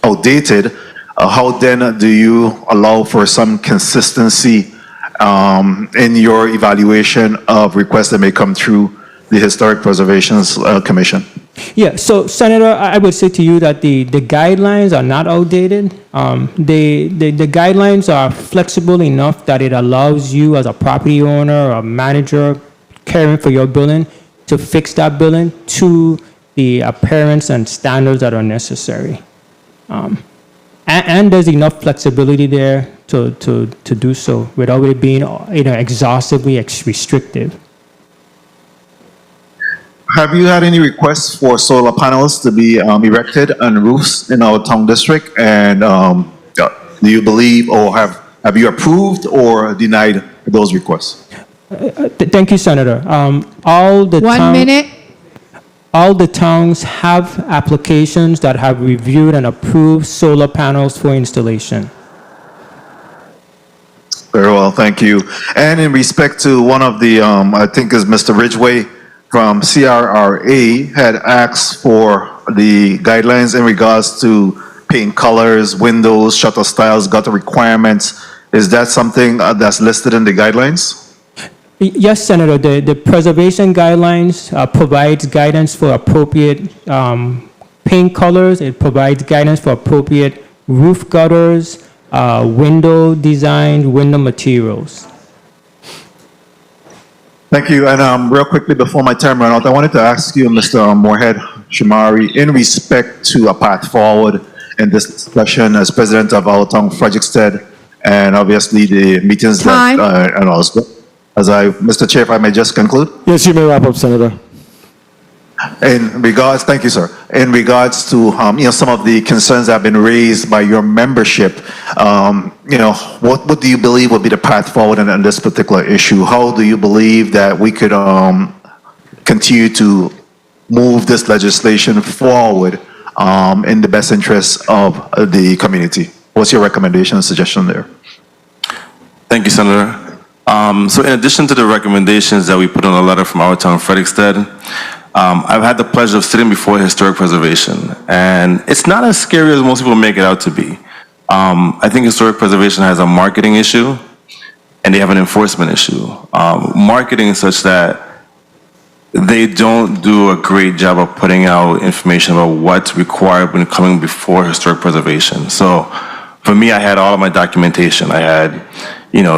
outdated. How then do you allow for some consistency in your evaluation of requests that may come through the Historic Preservation Commission? Yeah, so Senator, I would say to you that the guidelines are not outdated. The guidelines are flexible enough that it allows you as a property owner or a manager caring for your building to fix that building to the appearance and standards that are necessary. And there's enough flexibility there to do so without it being exhaustively restrictive. Have you had any requests for solar panels to be erected on roofs in our town district? And do you believe, or have you approved or denied those requests? Thank you, Senator. All the towns have applications that have reviewed and approved solar panels for installation. Very well, thank you. And in respect to one of the, I think is Mr. Ridgway from CRRA had asked for the guidelines in regards to paint colors, windows, shutter styles, gutter requirements. Is that something that's listed in the guidelines? Yes, Senator. The preservation guidelines provides guidance for appropriate paint colors. It provides guidance for appropriate roof gutters, window designs, window materials. Thank you. And real quickly, before my time runs out, I wanted to ask you, Mr. Moorhead Shamari, in respect to a path forward in this discussion as president of our town, Frederickstead, and obviously the meetings Time. that, and also, Mr. Chair, if I may just conclude? Yes, you may wrap up, Senator. In regards, thank you, sir. In regards to some of the concerns that have been raised by your membership, what do you believe would be the path forward on this particular issue? How do you believe that we could continue to move this legislation forward in the best interest of the community? What's your recommendation and suggestion there? Thank you, Senator. So in addition to the recommendations that we put on a letter from our town, Frederickstead, I've had the pleasure of sitting before historic preservation, and it's not as scary as most people make it out to be. I think historic preservation has a marketing issue, and they have an enforcement issue. Marketing such that they don't do a great job of putting out information about what's required when coming before historic preservation. So for me, I had all of my documentation. I had,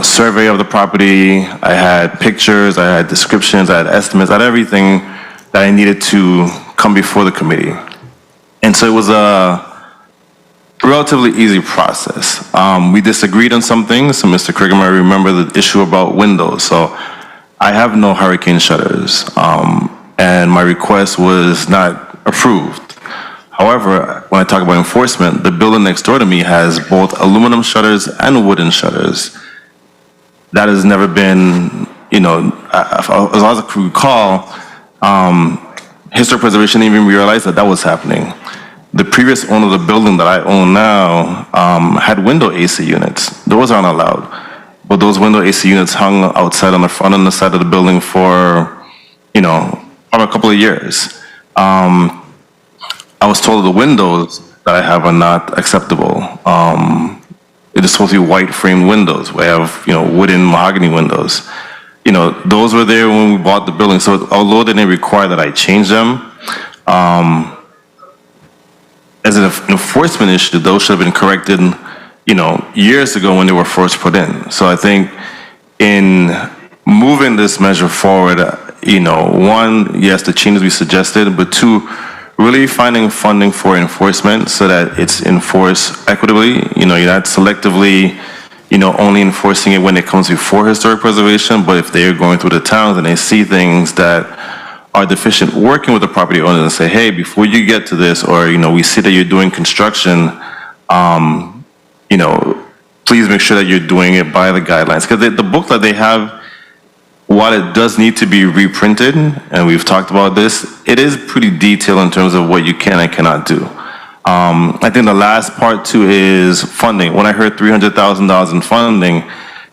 survey of the property, I had pictures, I had descriptions, I had estimates, I had everything that I needed to come before the committee. And so it was a relatively easy process. We disagreed on some things. So Mr. Kriegel might remember the issue about windows. So I have no hurricane shutters, and my request was not approved. However, when I talk about enforcement, the building next door to me has both aluminum shutters and wooden shutters. That has never been, as I can recall, historic preservation didn't even realize that was happening. The previous owner of the building that I own now had window AC units. Those aren't allowed. But those window AC units hung outside on the front and the side of the building for, probably a couple of years. I was told the windows that I have are not acceptable. It is supposed to be white framed windows. We have, wooden mahogany windows. Those were there when we bought the building. So although they didn't require that I change them, as an enforcement issue, those should have been corrected, years ago when they were first put in. So I think in moving this measure forward, one, yes, the changes we suggested, but two, really finding funding for enforcement so that it's enforced equitably. You're not selectively, only enforcing it when it comes before historic preservation, but if they're going through the towns and they see things that are deficient, working with the property owners and say, hey, before you get to this, or, we see that you're doing construction, please make sure that you're doing it by the guidelines. Because the book that they have, while it does need to be reprinted, and we've talked about this, it is pretty detailed in terms of what you can and cannot do. I think the last part too is funding. When I heard $300,000 in funding,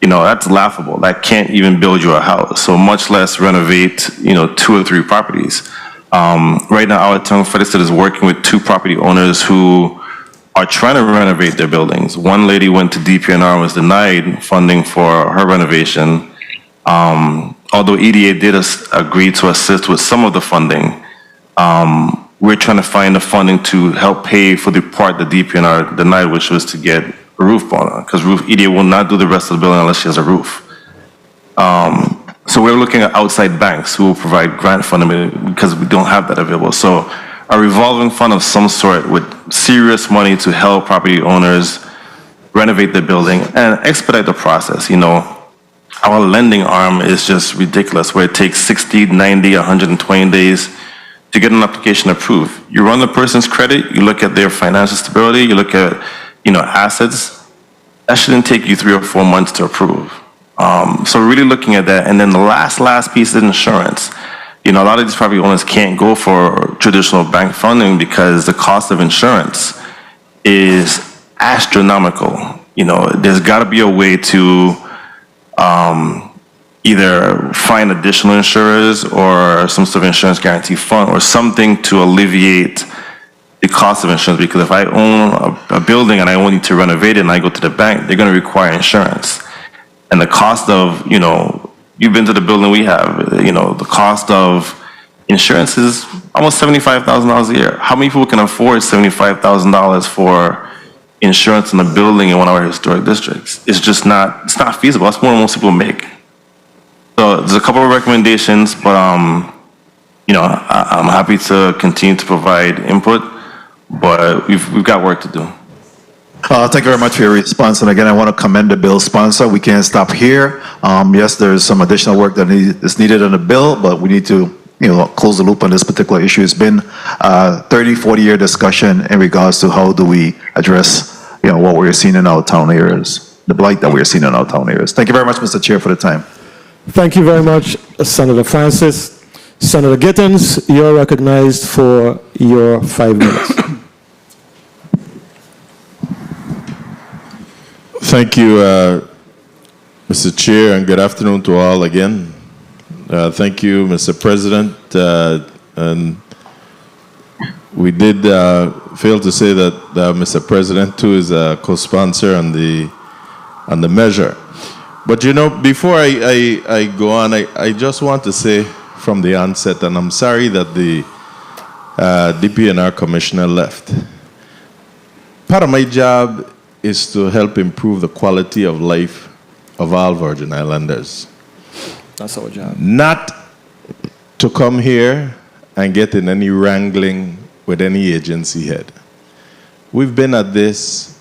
that's laughable. That can't even build you a house, so much less renovate, 2 or 3 properties. Right now, our town, Frederickstead, is working with 2 property owners who are trying to renovate their buildings. One lady went to DPNR and was denied funding for her renovation. Although EDA did agree to assist with some of the funding, we're trying to find the funding to help pay for the part that DPNR denied, which was to get a roof on, because EDA will not do the rest of the building unless she has a roof. So we're looking at outside banks who will provide grant funding because we don't have that available. So a revolving fund of some sort with serious money to help property owners renovate the building and expedite the process. Our lending arm is just ridiculous, where it takes 60, 90, 120 days to get an application approved. You run the person's credit, you look at their financial stability, you look at, assets. That shouldn't take you 3 or 4 months to approve. So really looking at that. And then the last piece is insurance. A lot of these property owners can't go for traditional bank funding because the cost of insurance is astronomical. There's got to be a way to either find additional insurers or some sort of insurance guarantee fund or something to alleviate the cost of insurance. Because if I own a building and I only need to renovate it and I go to the bank, they're going to require insurance. And the cost of, you've been to the building we have, the cost of insurance is almost $75,000 a year. How many people can afford $75,000 for insurance in a building in one of our historic districts? It's just not, it's not feasible. That's more than most people make. So there's a couple of recommendations, but I'm happy to continue to provide input, but we've got work to do. Thank you very much for your response. And again, I want to commend the bill sponsor. We can't stop here. Yes, there's some additional work that is needed on the bill, but we need to close the loop on this particular issue. It's been 30, 40-year discussion in regards to how do we address what we're seeing in our town areas, the blight that we're seeing in our town areas. Thank you very much, Mr. Chair, for the time. Thank you very much, Senator Francis. Senator Gittins, you're recognized for your 5 minutes. Thank you, Mr. Chair, and good afternoon to all again. Thank you, Mr. President. And we did fail to say that Mr. President, too, is a co-sponsor on the measure. But, before I go on, I just want to say from the onset, and I'm sorry that the DPNR commissioner left. Part of my job is to help improve the quality of life of all Virgin Islanders. That's our job. Not to come here and get in any wrangling with any agency head. We've been at this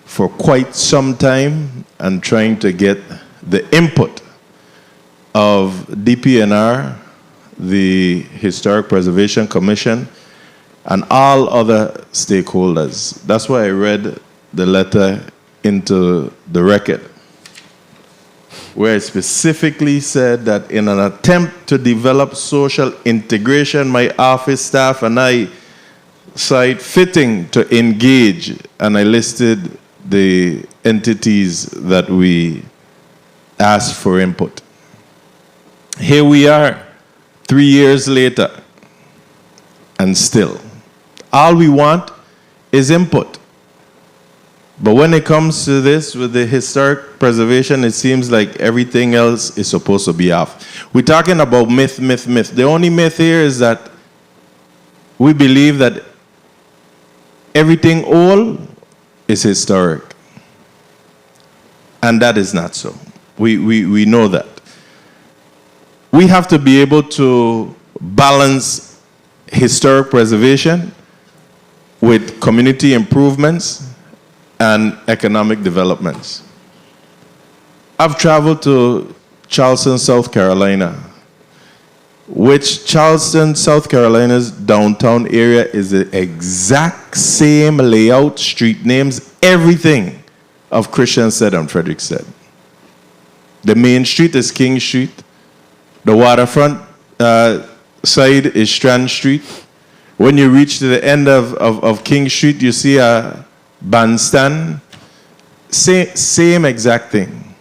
for quite some time and trying to get the input of DPNR, the Historic Preservation Commission, and all other stakeholders. That's why I read the letter into the record, where it specifically said that in an attempt to develop social integration, my office staff and I saw it fitting to engage, and I listed the entities that we asked for input. Here we are, 3 years later, and still, all we want is input. But when it comes to this with the historic preservation, it seems like everything else is supposed to be off. We're talking about myth. The only myth here is that we believe that everything old is historic. And that is not so. We know that. We have to be able to balance historic preservation with community improvements and economic developments. I've traveled to Charleston, South Carolina, which Charleston, South Carolina's downtown area is the exact same layout, street names, everything of Christiansted and Frederiksted. The main street is King Street. The waterfront side is Strand Street. When you reach to the end of King Street, you see a bandstand. Same exact thing.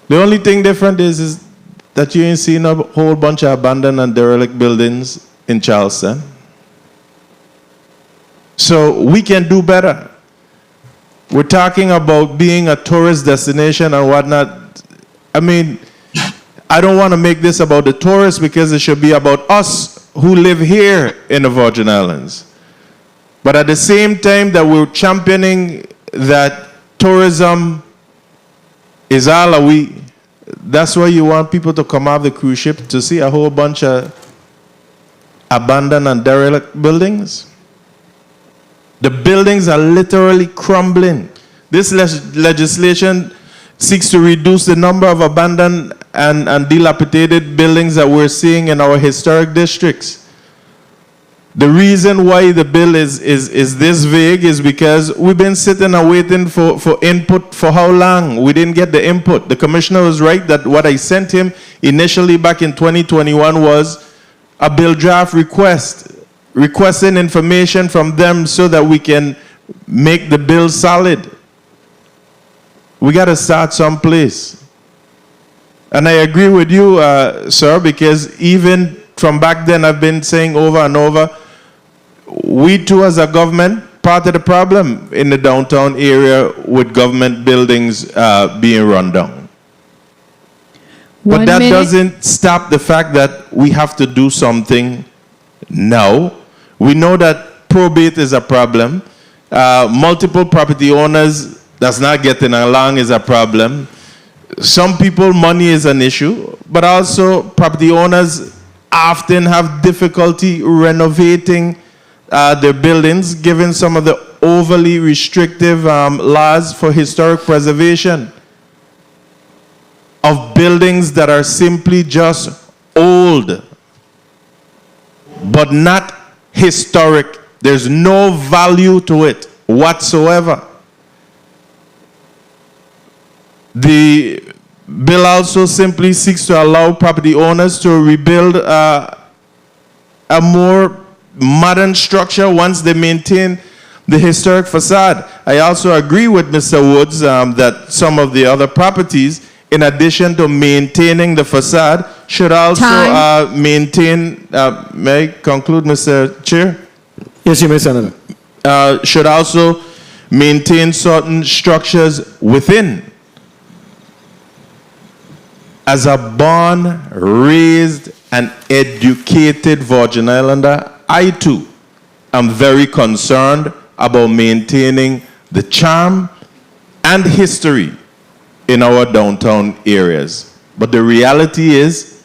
The only thing different is that you ain't seen a whole bunch of abandoned and derelict buildings in Charleston. So we can do better. We're talking about being a tourist destination and whatnot. I mean, I don't want to make this about the tourists because it should be about us who live here in the Virgin Islands. But at the same time that we're championing that tourism is all we, that's why you want people to come off the cruise ship to see a whole bunch of abandoned and derelict buildings. The buildings are literally crumbling. This legislation seeks to reduce the number of abandoned and dilapidated buildings that we're seeing in our historic districts. The reason why the bill is this vague is because we've been sitting and waiting for input for how long? We didn't get the input. The commissioner was right that what I sent him initially back in 2021 was a bill draft request, requesting information from them so that we can make the bill solid. We got to start someplace. And I agree with you, sir, because even from back then I've been saying over and over, we too as a government, part of the problem in the downtown area with government buildings being run down. But that doesn't stop the fact that we have to do something now. We know that probate is a problem. Multiple property owners that's not getting along is a problem. some people, money is an issue, but also property owners often have difficulty renovating their buildings, given some of the overly restrictive laws for historic preservation of buildings that are simply just old, but not historic. There's no value to it whatsoever. The bill also simply seeks to allow property owners to rebuild a more modern structure once they maintain the historic facade. I also agree with Mr. Woods that some of the other properties, in addition to maintaining the facade, should also maintain, may I conclude, Mr. Chair? Yes, you may, Senator. Should also maintain certain structures within. As a born, raised, and educated Virgin Islander, I too am very concerned about maintaining the charm and history in our downtown areas. But the reality is,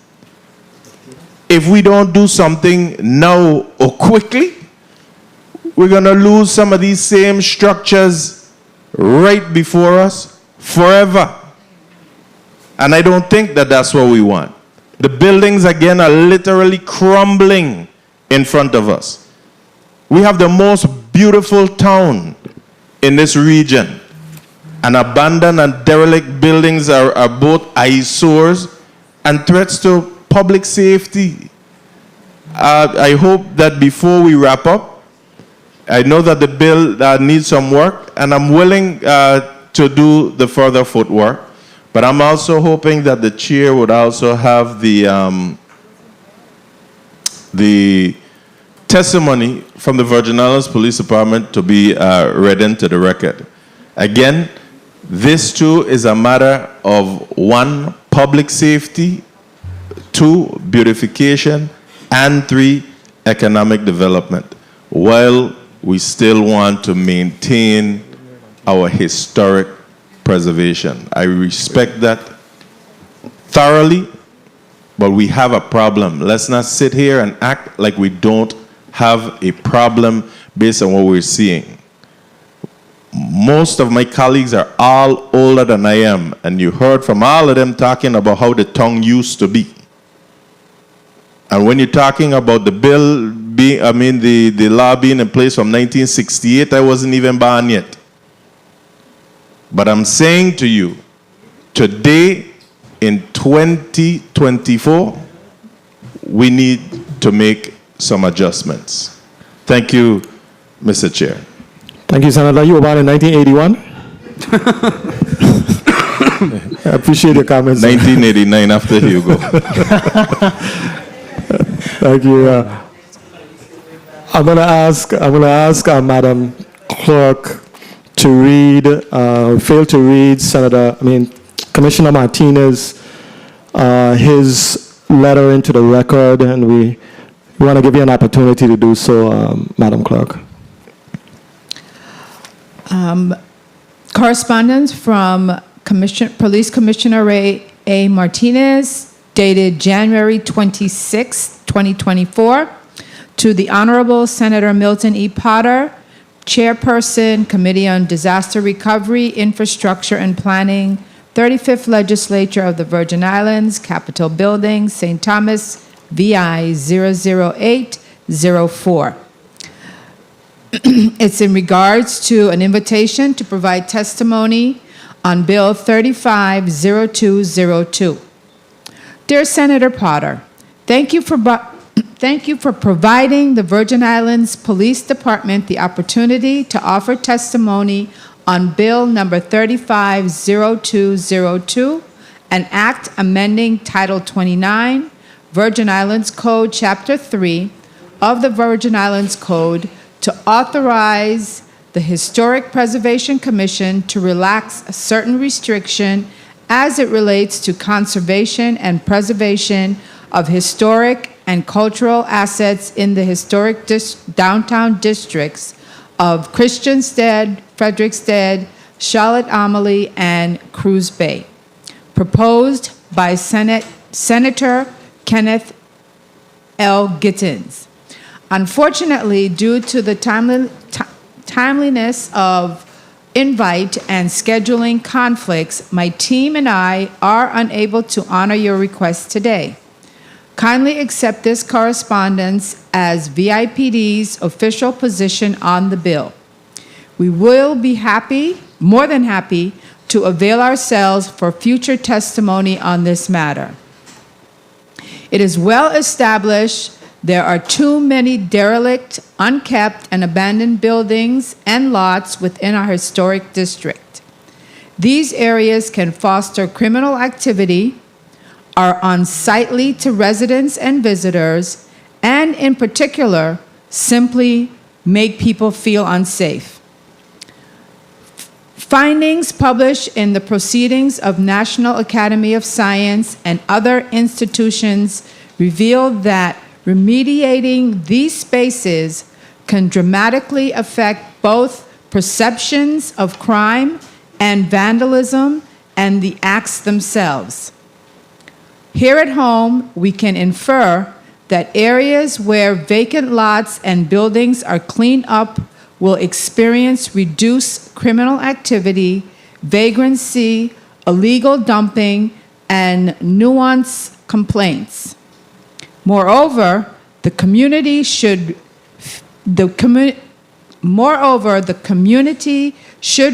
if we don't do something now or quickly, we're going to lose some of these same structures right before us forever. And I don't think that that's what we want. The buildings, again, are literally crumbling in front of us. We have the most beautiful town in this region. And abandoned and derelict buildings are both eyesores and threats to public safety. I hope that before we wrap up, I know that the bill needs some work, and I'm willing to do the further footwork. But I'm also hoping that the chair would also have the testimony from the Virgin Islands Police Department to be read into the record. Again, this too is a matter of 1, public safety, 2, beautification, and 3, economic development, while we still want to maintain our historic preservation. I respect that thoroughly, but we have a problem. Let's not sit here and act like we don't have a problem based on what we're seeing. Most of my colleagues are all older than I am, and you heard from all of them talking about how the tongue used to be. And when you're talking about the bill being, the law being in place from 1968, I wasn't even born yet. But I'm saying to you, today in 2024, we need to make some adjustments. Thank you, Mr. Chair. Thank you, Senator. You were born in 1981? I appreciate your comments. 1989 after Hugo. Thank you. I'm going to ask Madam Clerk to read, fail to read Commissioner Martinez, his letter into the record, and we want to give you an opportunity to do so, Madam Clerk. Correspondence from Police Commissioner Ray A. Martinez, dated January 26, 2024, to the Honorable Senator Milton E. Potter, Chairperson, Committee on Disaster Recovery, Infrastructure and Planning, 35th Legislature of the Virgin Islands, Capitol Building, St. Thomas, VI 00804. It's in regards to an invitation to provide testimony on Bill 350202. Dear Senator Potter, thank you for providing the Virgin Islands Police Department the opportunity to offer testimony on Bill number 350202, an act amending Title 29, Virgin Islands Code, Chapter 3 of the Virgin Islands Code, to authorize the Historic Preservation Commission to relax a certain restriction as it relates to conservation and preservation of historic and cultural assets in the historic downtown districts of Christiansted, Frederiksted, Charlotte Amalie, and Cruz Bay, proposed by Senator Kenneth L. Gittens. Unfortunately, due to the timeliness of invite and scheduling conflicts, my team and I are unable to honor your request today. Kindly accept this correspondence as VIPD's official position on the bill. We will be more than happy, to avail ourselves for future testimony on this matter. It is well established there are too many derelict, unkept, and abandoned buildings and lots within our historic district. These areas can foster criminal activity, are unsightly to residents and visitors, and in particular, simply make people feel unsafe. Findings published in the Proceedings of National Academy of Science and other institutions reveal that remediating these spaces can dramatically affect both perceptions of crime and vandalism and the acts themselves. Here at home, we can infer that areas where vacant lots and buildings are cleaned up will experience reduced criminal activity, vagrancy, illegal dumping, and nuanced complaints. Moreover, the community should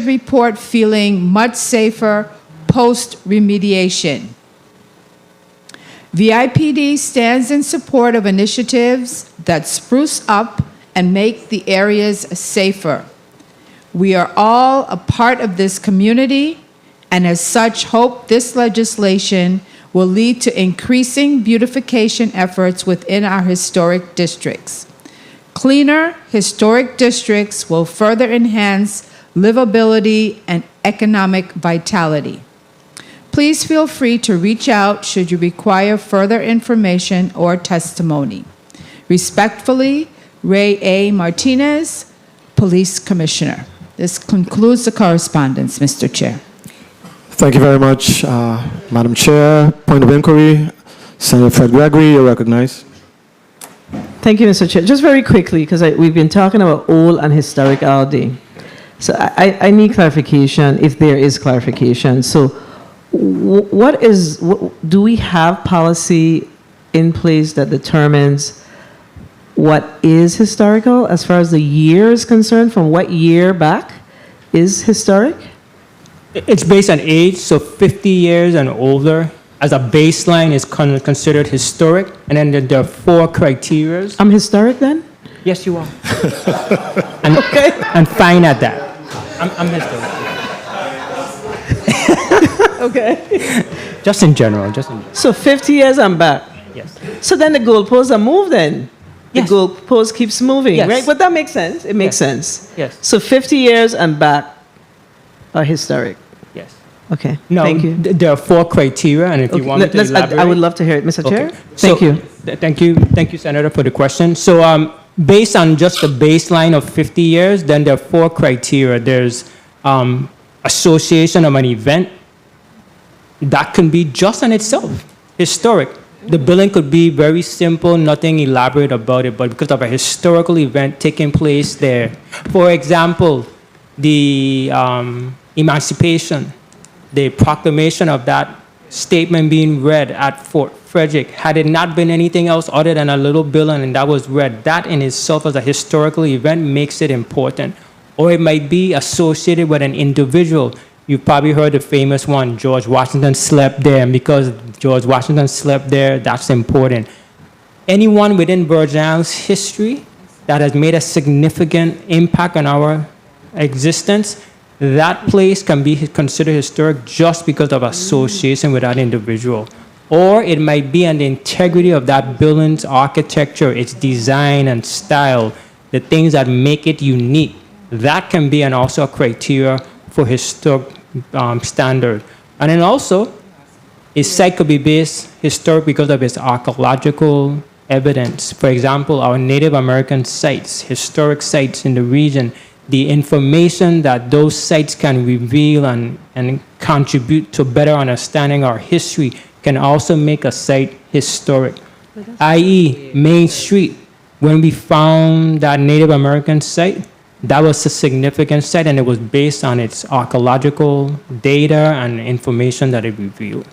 report feeling much safer post-remediation. VIPD stands in support of initiatives that spruce up and make the areas safer. We are all a part of this community, and as such, hope this legislation will lead to increasing beautification efforts within our historic districts. Cleaner historic districts will further enhance livability and economic vitality. Please feel free to reach out should you require further information or testimony. Respectfully, Ray A. Martinez, Police Commissioner. This concludes the correspondence, Mr. Chair. Thank you very much, Madam Chair. Point of inquiry, Senator Fred Gregory, you're recognized. Thank you, Mr. Chair. Just very quickly, because we've been talking about old and historic all day. So I need clarification, if there is clarification. So do we have policy in place that determines what is historical as far as the year is concerned? From what year back is historic? It's based on age, so 50 years and older as a baseline is considered historic, and then there are 4 criteria. I'm historic then? Yes, you are. And fine at that. I'm historic. Okay. Just in general, So 50 years I'm back? Yes. So then the goalposts are moved then? The goalpost keeps moving, Yes. right? But that makes sense. It makes sense. Yes. So 50 years and back are historic. Yes. Okay. No, Thank you. There are 4 criteria, and if you want me to elaborate. I would love to hear it, Mr. Chair. Thank you. Thank you, Senator, for the question. So based on just the baseline of 50 years, then there are 4 criteria. There's association of an event. That can be just in itself historic. The building could be very simple, nothing elaborate about it, but because of a historical event taking place there. For example, the emancipation, the proclamation of that statement being read at Fort Frederick, had it not been anything else other than a little building and that was read, that in itself as a historical event makes it important. Or it might be associated with an individual. You've probably heard the famous one, George Washington slept there, and because George Washington slept there, that's important. Anyone within Virgin Islands history that has made a significant impact on our existence, that place can be considered historic just because of association with that individual. Or it might be on the integrity of that building's architecture, its design and style, the things that make it unique. That can be also a criteria for historic standard. And then also, a site could be based historic because of its archaeological evidence. For example, our Native American sites, historic sites in the region, the information that those sites can reveal and contribute to better understanding our history can also make a site historic. I.e., Main Street, when we found that Native American site, that was a significant site, and it was based on its archaeological data and information that it revealed.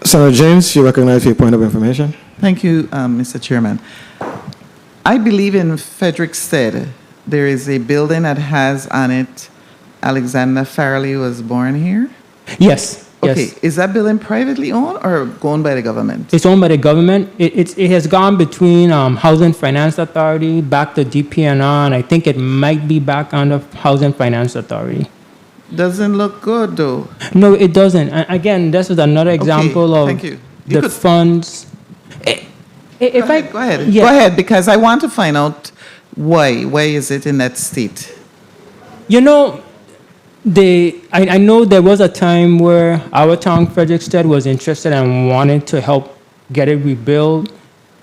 Senator James, you recognize your point of information. Thank you, Mr. Chairman. I believe in Frederickstead, there is a building that has on it Alexander Farley was born here. Yes. Okay, Yes. is that building privately owned or owned by the government? It's owned by the government. It has gone between Housing Finance Authority back to DPNR, and I think it might be back under Housing Finance Authority. Doesn't look good though. No, it doesn't. And again, this is another example of thank you. the funds. If Go ahead. Yeah. Go ahead, because I want to find out why. Why is it in that state? You know, I know there was a time where our town, Frederickstead, was interested and wanted to help get it rebuilt.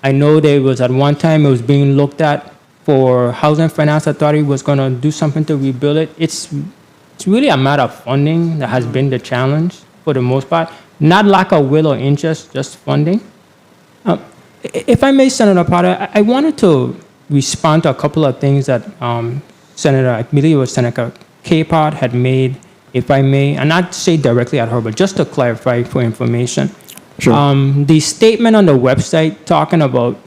I know there was at one time it was being looked at for Housing Finance Authority was going to do something to rebuild it. It's really a matter of funding that has been the challenge for the most part. Not lack of will or interest, just funding. If I may, Senator Potter, I wanted to respond to a couple of things that I believe it was Senator Capehart had made, if I may, and not say directly at her, but just to clarify for information. Sure. The statement on the website talking about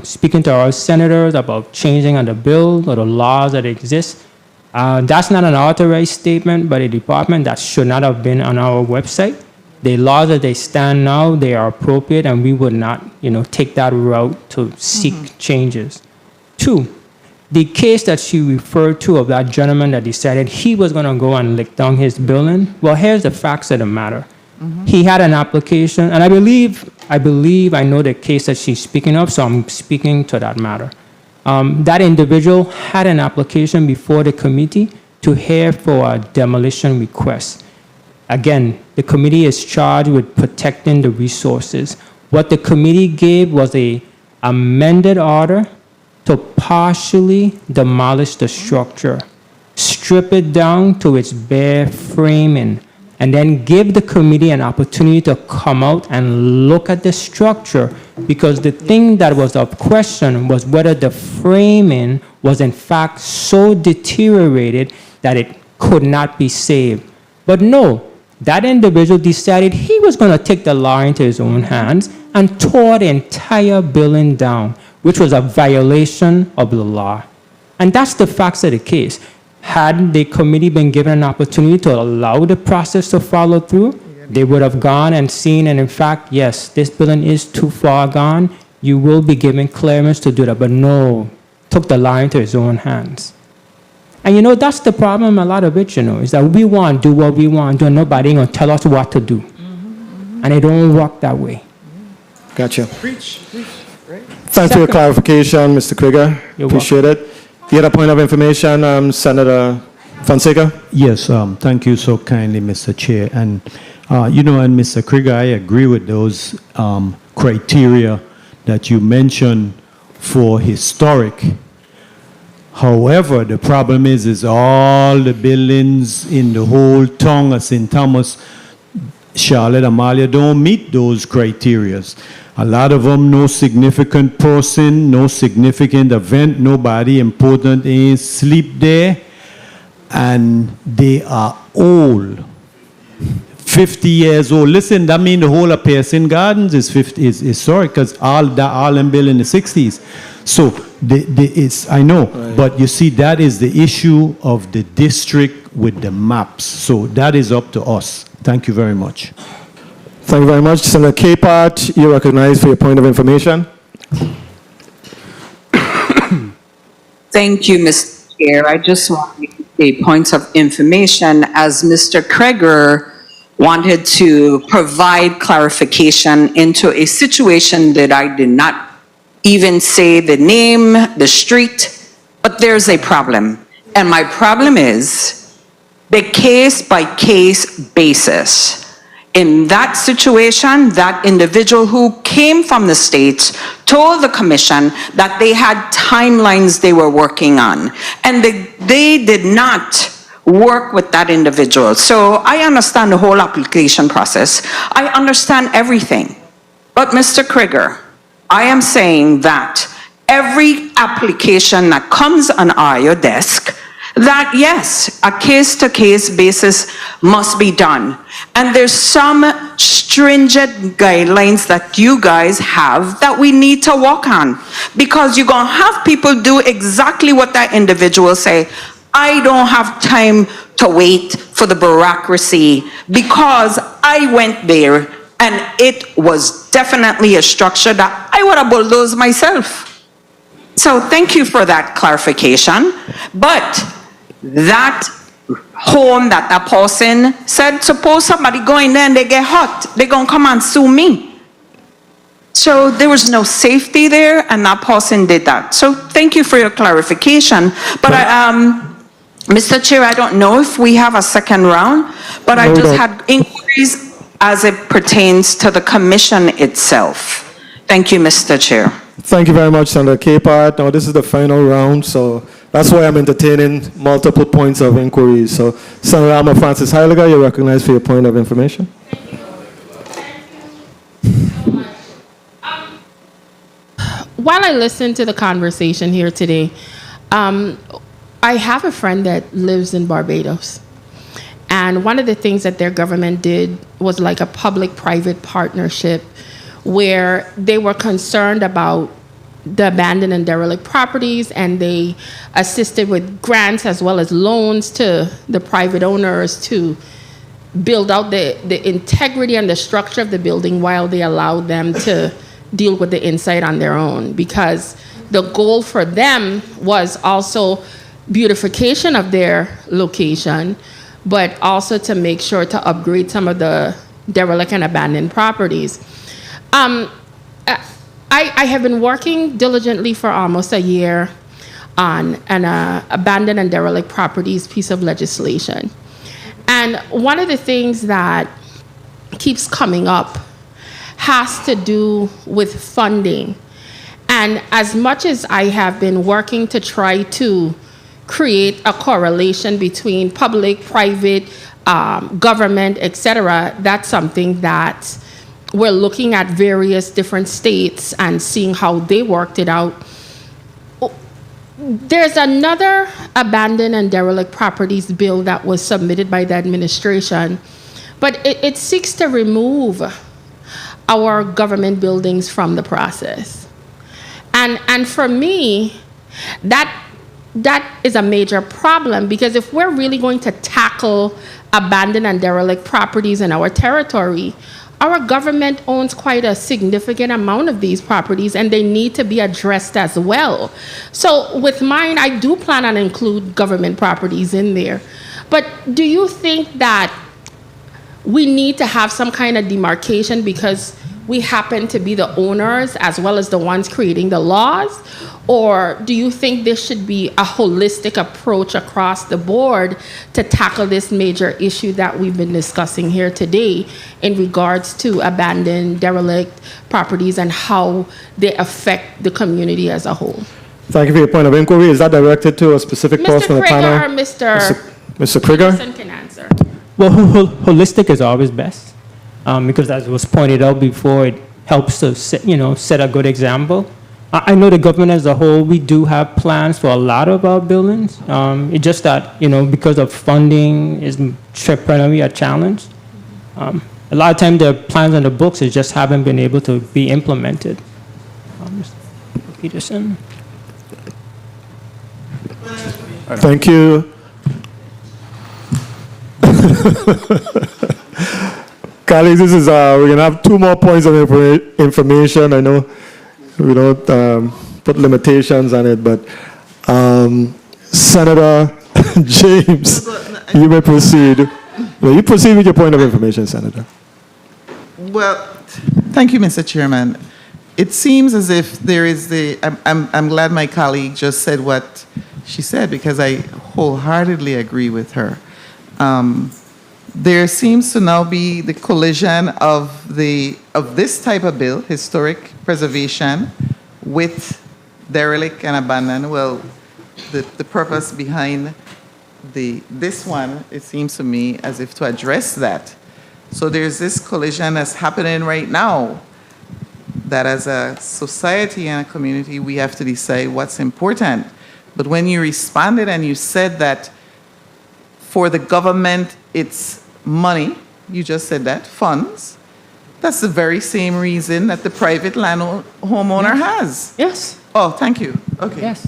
speaking to our senators about changing on the bill or the laws that exist, that's not an authorized statement by the department. That should not have been on our website. The laws that they stand now, they are appropriate, and we would not, take that route to seek changes. Two, the case that she referred to of that gentleman that decided he was going to go and lick down his building, well, here's the facts of the matter. He had an application, and I believe I know the case that she's speaking of, so I'm speaking to that matter. That individual had an application before the committee to hear for a demolition request. Again, the committee is charged with protecting the resources. What the committee gave was an amended order to partially demolish the structure, strip it down to its bare framing, and then give the committee an opportunity to come out and look at the structure, because the thing that was of question was whether the framing was in fact so deteriorated that it could not be saved. But no, that individual decided he was going to take the law into his own hands and tore the entire building down, which was a violation of the law. And that's the facts of the case. Had the committee been given an opportunity to allow the process to follow through, they would have gone and seen, and in fact, yes, this building is too far gone. You will be given clearance to do that. But no, took the law into his own hands. And that's the problem, a lot of it, is that we want to do what we want to do, and nobody going to tell us what to do. And it don't work that way. Gotcha. Thanks for your clarification, Mr. Krieger. Appreciate it. You had a point of information, Senator Fonseca? Yes, thank you so kindly, Mr. Chair. And, and Mr. Krieger, I agree with those criteria that you mentioned for historic. However, the problem is all the buildings in the whole town of St. Thomas, Charlotte, Amalia don't meet those criteria. A lot of them, no significant person, no significant event, nobody important is sleep there, and they are old, 50 years old. Listen, that means the whole of Pearson Gardens is historic, because all them built in the 60s. So I know, right. But you see, that is the issue of the district with the maps. So that is up to us. Thank you very much. Thank you very much. Senator Capehart, you recognized for your point of information. Thank you, Mr. Chair. I just want to make a point of information as Mr. Krieger wanted to provide clarification into a situation that I did not even say the name, the street, but there's a problem. And my problem is the case-by-case basis. In that situation, that individual who came from the States told the commission that they had timelines they were working on, and they did not work with that individual. So I understand the whole application process. I understand everything. But Mr. Krieger, I am saying that every application that comes on your desk, that yes, a case-to-case basis must be done. And there's some stringent guidelines that you guys have that we need to walk on. Because you're gonna have people do exactly what that individual say. I don't have time to wait for the bureaucracy because I went there and it was definitely a structure that I would have bulldozed myself. So thank you for that clarification. But that home that that person said, suppose somebody go in there and they get hot, they're going to come and sue me. So there was no safety there, and that person did that. So thank you for your clarification. But Mr. Chair, I don't know if we have a second round, but I just had inquiries as it pertains to the commission itself. Thank you, Mr. Chair. Thank you very much, Senator Capehart. Now, this is the final round, so that's why I'm entertaining multiple points of inquiry. So, Senator Alma Francis Heiliger, you're recognized for your point of information. While I listen to the conversation here today, I have a friend that lives in Barbados. And one of the things that their government did was like a public-private partnership where they were concerned about the abandoned and derelict properties, and they assisted with grants as well as loans to the private owners to build out the integrity and the structure of the building while they allowed them to deal with the inside on their own. Because the goal for them was also beautification of their location, but also to make sure to upgrade some of the derelict and abandoned properties. I have been working diligently for almost a year on an abandoned and derelict properties piece of legislation. And one of the things that keeps coming up has to do with funding. And as much as I have been working to try to create a correlation between public, private, government, etc., that's something that we're looking at various different states and seeing how they worked it out. There's another abandoned and derelict properties bill that was submitted by the administration, but it seeks to remove our government buildings from the process. And for me, that is a major problem, because if we're really going to tackle abandoned and derelict properties in our territory, our government owns quite a significant amount of these properties, and they need to be addressed as well. So with mine, I do plan on include government properties in there. But do you think that we need to have some kind of demarcation because we happen to be the owners as well as the ones creating the laws? Or do you think there should be a holistic approach across the board to tackle this major issue that we've been discussing here today in regards to abandoned, derelict properties and how they affect the community as a whole? Thank you for your point of inquiry. Is that directed to a specific person on the panel? Mr. Krieger? Peterson can answer. Well, holistic is always best, because as was pointed out before, it helps to set a good example. I know the government as a whole, we do have plans for a lot of our buildings. It's just that, because of funding is primarily a challenge. A lot of times the plans on the books just haven't been able to be implemented. Mr. Peterson. Thank you. Colleagues, this is, we're going to have 2 more points of information. I know we don't put limitations on it, but Senator James, you may proceed. No, you proceed with your point of information, Senator. Well, thank you, Mr. Chairman. It seems as if there is I'm glad my colleague just said what she said, because I wholeheartedly agree with her. there seems to now be the collision of this type of bill, historic preservation, with derelict and abandoned. Well, the purpose behind this one, it seems to me, as if to address that. So there's this collision that's happening right now, that as a society and a community, we have to decide what's important. But when you responded and you said that for the government, it's money, you just said that, funds, that's the very same reason that the private homeowner has. Yes. Oh, thank you. Okay. Yes.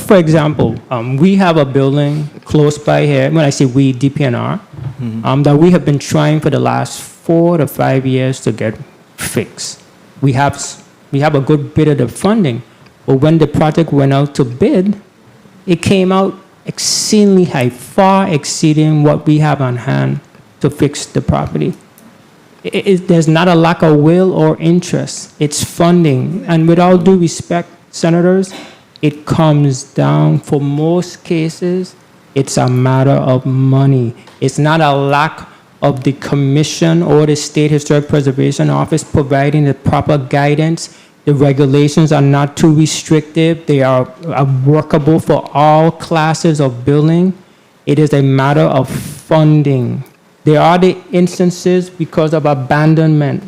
For example, we have a building close by here, when I say we, DPNR, that we have been trying for the last 4 to 5 years to get fixed. We have a good bit of the funding, but when the project went out to bid, it came out exceedingly high, far exceeding what we have on hand to fix the property. There's not a lack of will or interest. It's funding. And with all due respect, senators, it comes down, for most cases, it's a matter of money. It's not a lack of the commission or the State Historic Preservation Office providing the proper guidance. The regulations are not too restrictive. They are workable for all classes of building. It is a matter of funding. There are the instances because of abandonment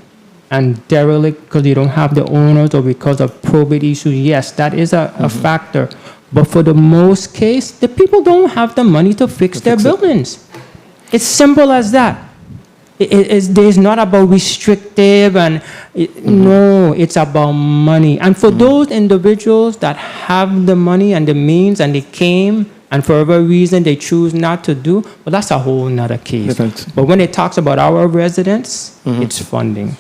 and derelict, because you don't have the owners or because of probate issues. Yes, that is a factor. But for the most case, the people don't have the money to fix their buildings. It's simple as that. It's not about restrictive and no, it's about money. And for those individuals that have the money and the means and they came and for whatever reason they choose not to do, well, that's a whole nother case. But when it talks about our residents, it's funding.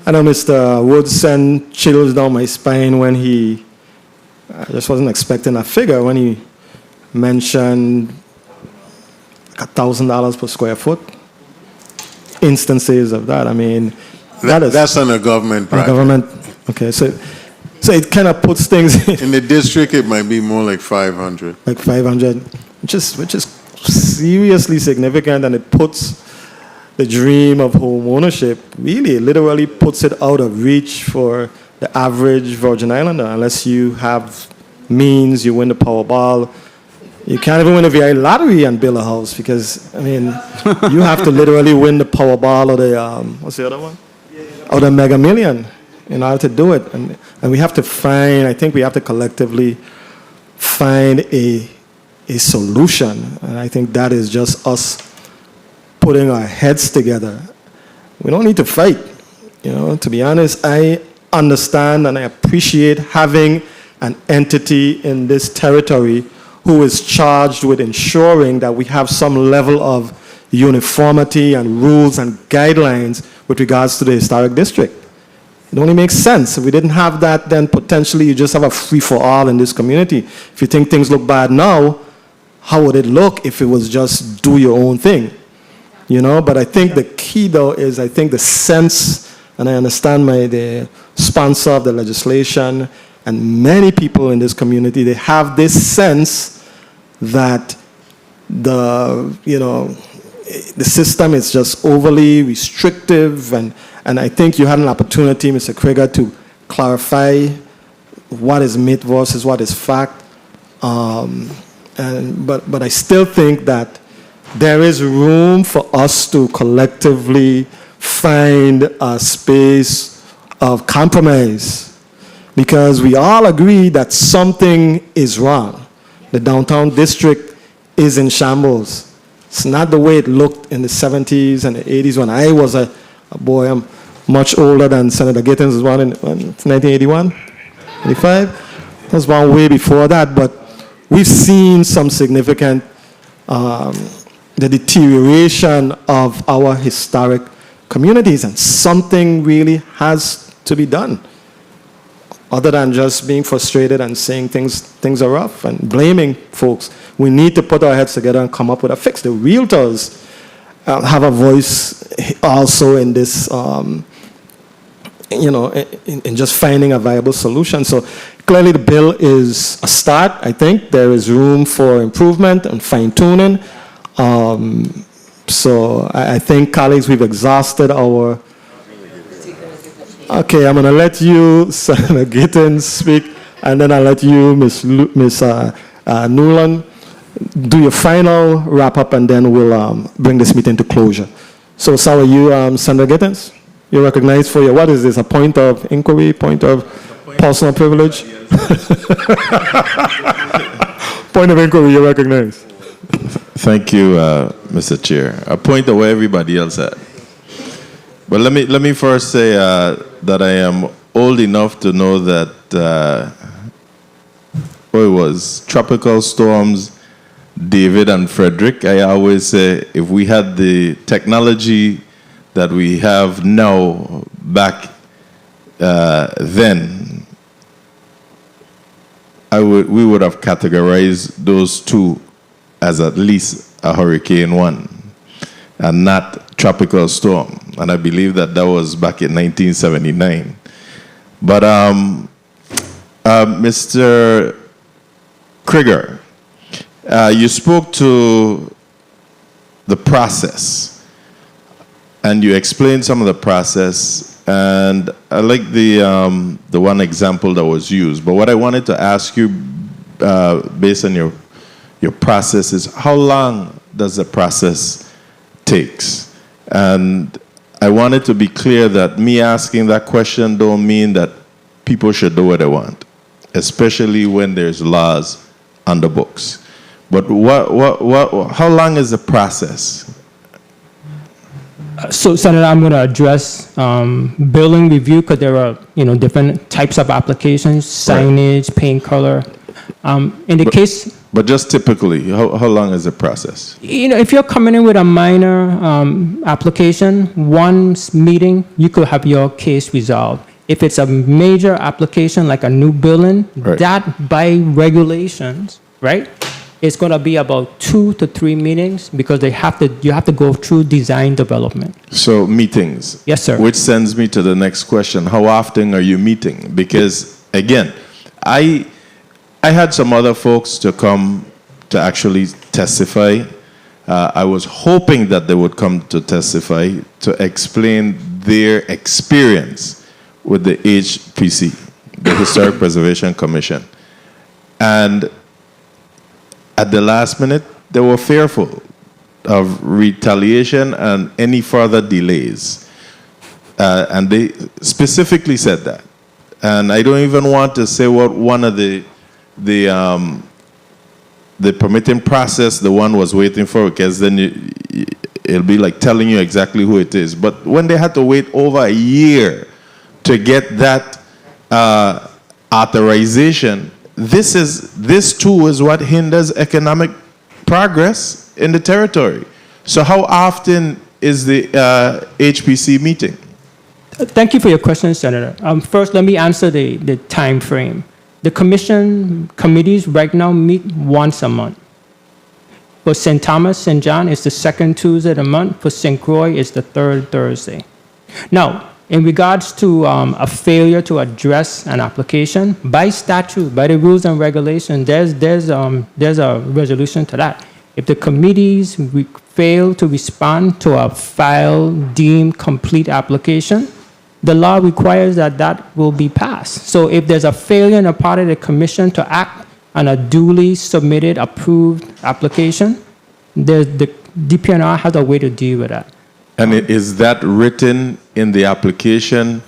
I know Mr. Woods sent chills down my spine when I just wasn't expecting a figure when he mentioned $1,000 per square foot. Instances of that. I mean, that's on a government project. Government. Okay, so it kind of puts things in the district. It might be more like 500. Like 500, which is seriously significant, and it puts the dream of home ownership, really, literally puts it out of reach for the average Virgin Islander. Unless you have means, you win the Powerball. You can't even win the VI lottery and build a house because, I mean, you have to literally win the Powerball or the, what's the other one? Or the Mega Million in order to do it. And we have to find, I think we have to collectively find a solution. And I think that is just us putting our heads together. We don't need to fight. You know, to be honest, I understand and I appreciate having an entity in this territory who is charged with ensuring that we have some level of uniformity and rules and guidelines with regards to the historic district. It only makes sense. If we didn't have that, then potentially you just have a free-for-all in this community. If you think things look bad now, how would it look if it was just do your own thing? You know, but I think the key, though, is I think the sense, and I understand the sponsor of the legislation, and many people in this community, they have this sense that the system is just overly restrictive, and I think you had an opportunity, Mr. Krieger, to clarify what is myth versus what is fact. But I still think that there is room for us to collectively find a space of compromise, because we all agree that something is wrong. The downtown district is in shambles. It's not the way it looked in the 70s and the 80s when I was a boy. I'm much older than Senator Gittins was born in 1981, 85. I was born way before that, but we've seen some significant the deterioration of our historic communities, and something really has to be done. Other than just being frustrated and saying things are rough and blaming folks, we need to put our heads together and come up with a fix. The realtors have a voice also in this, in just finding a viable solution. So clearly the bill is a start. I think there is room for improvement and fine-tuning. So I think, colleagues, we've exhausted our... Okay, I'm going to let you, Senator Gittins, speak, and then I'll let you, Ms. Newland, do your final wrap-up, and then we'll bring this meeting to closure. So, Sawa, you, Senator Gittins, you're recognized for your, what is this, a point of inquiry, point of personal privilege? Point of inquiry, you're recognized. Thank you, Mr. Chair. A point of where everybody else at. But let me first say that I am old enough to know that what it was, tropical storms, David and Frederick. I always say if we had the technology that we have now back then, we would have categorized those two as at least a Hurricane 1 and not tropical storm. And I believe that was back in 1979. But Mr. Krieger, you spoke to the process, and you explained some of the process, and I like the one example that was used. But what I wanted to ask you, based on your process, is how long does the process takes? And I wanted to be clear that me asking that question don't mean that people should do what they want, especially when there's laws on the books. But how long is the process? So, Senator, I'm going to address building review because there are, different types of applications, signage, paint color. In the case... But just typically, how long is the process? If you're coming in with a minor application, one meeting, you could have your case resolved. If it's a major application like a new building, that by regulations, right, it's going to be about 2 to 3 meetings because you have to go through design development. So meetings. Yes, sir. Which sends me to the next question. How often are you meeting? Because, again, I had some other folks to come to actually testify. I was hoping that they would come to testify to explain their experience with the HPC, the Historic Preservation Commission. And at the last minute, they were fearful of retaliation and any further delays. And they specifically said that. And I don't even want to say what one of the permitting process the one was waiting for, because then it'll be like telling you exactly who it is. But when they had to wait over a year to get that authorization, this too is what hinders economic progress in the territory. So how often is the HPC meeting? Thank you for your question, Senator. First, let me answer the time frame. The committees right now meet once a month. For St. Thomas, St. John, it's the second Tuesday of the month. For St. Croix, it's the third Thursday. Now, in regards to a failure to address an application, by statute, by the rules and regulations, there's a resolution to that. If the committees fail to respond to a file deemed complete application, the law requires that will be passed. So if there's a failure on the part of the commission to act on a duly submitted, approved application, the DPNR has a way to deal with that. And is that written in the application?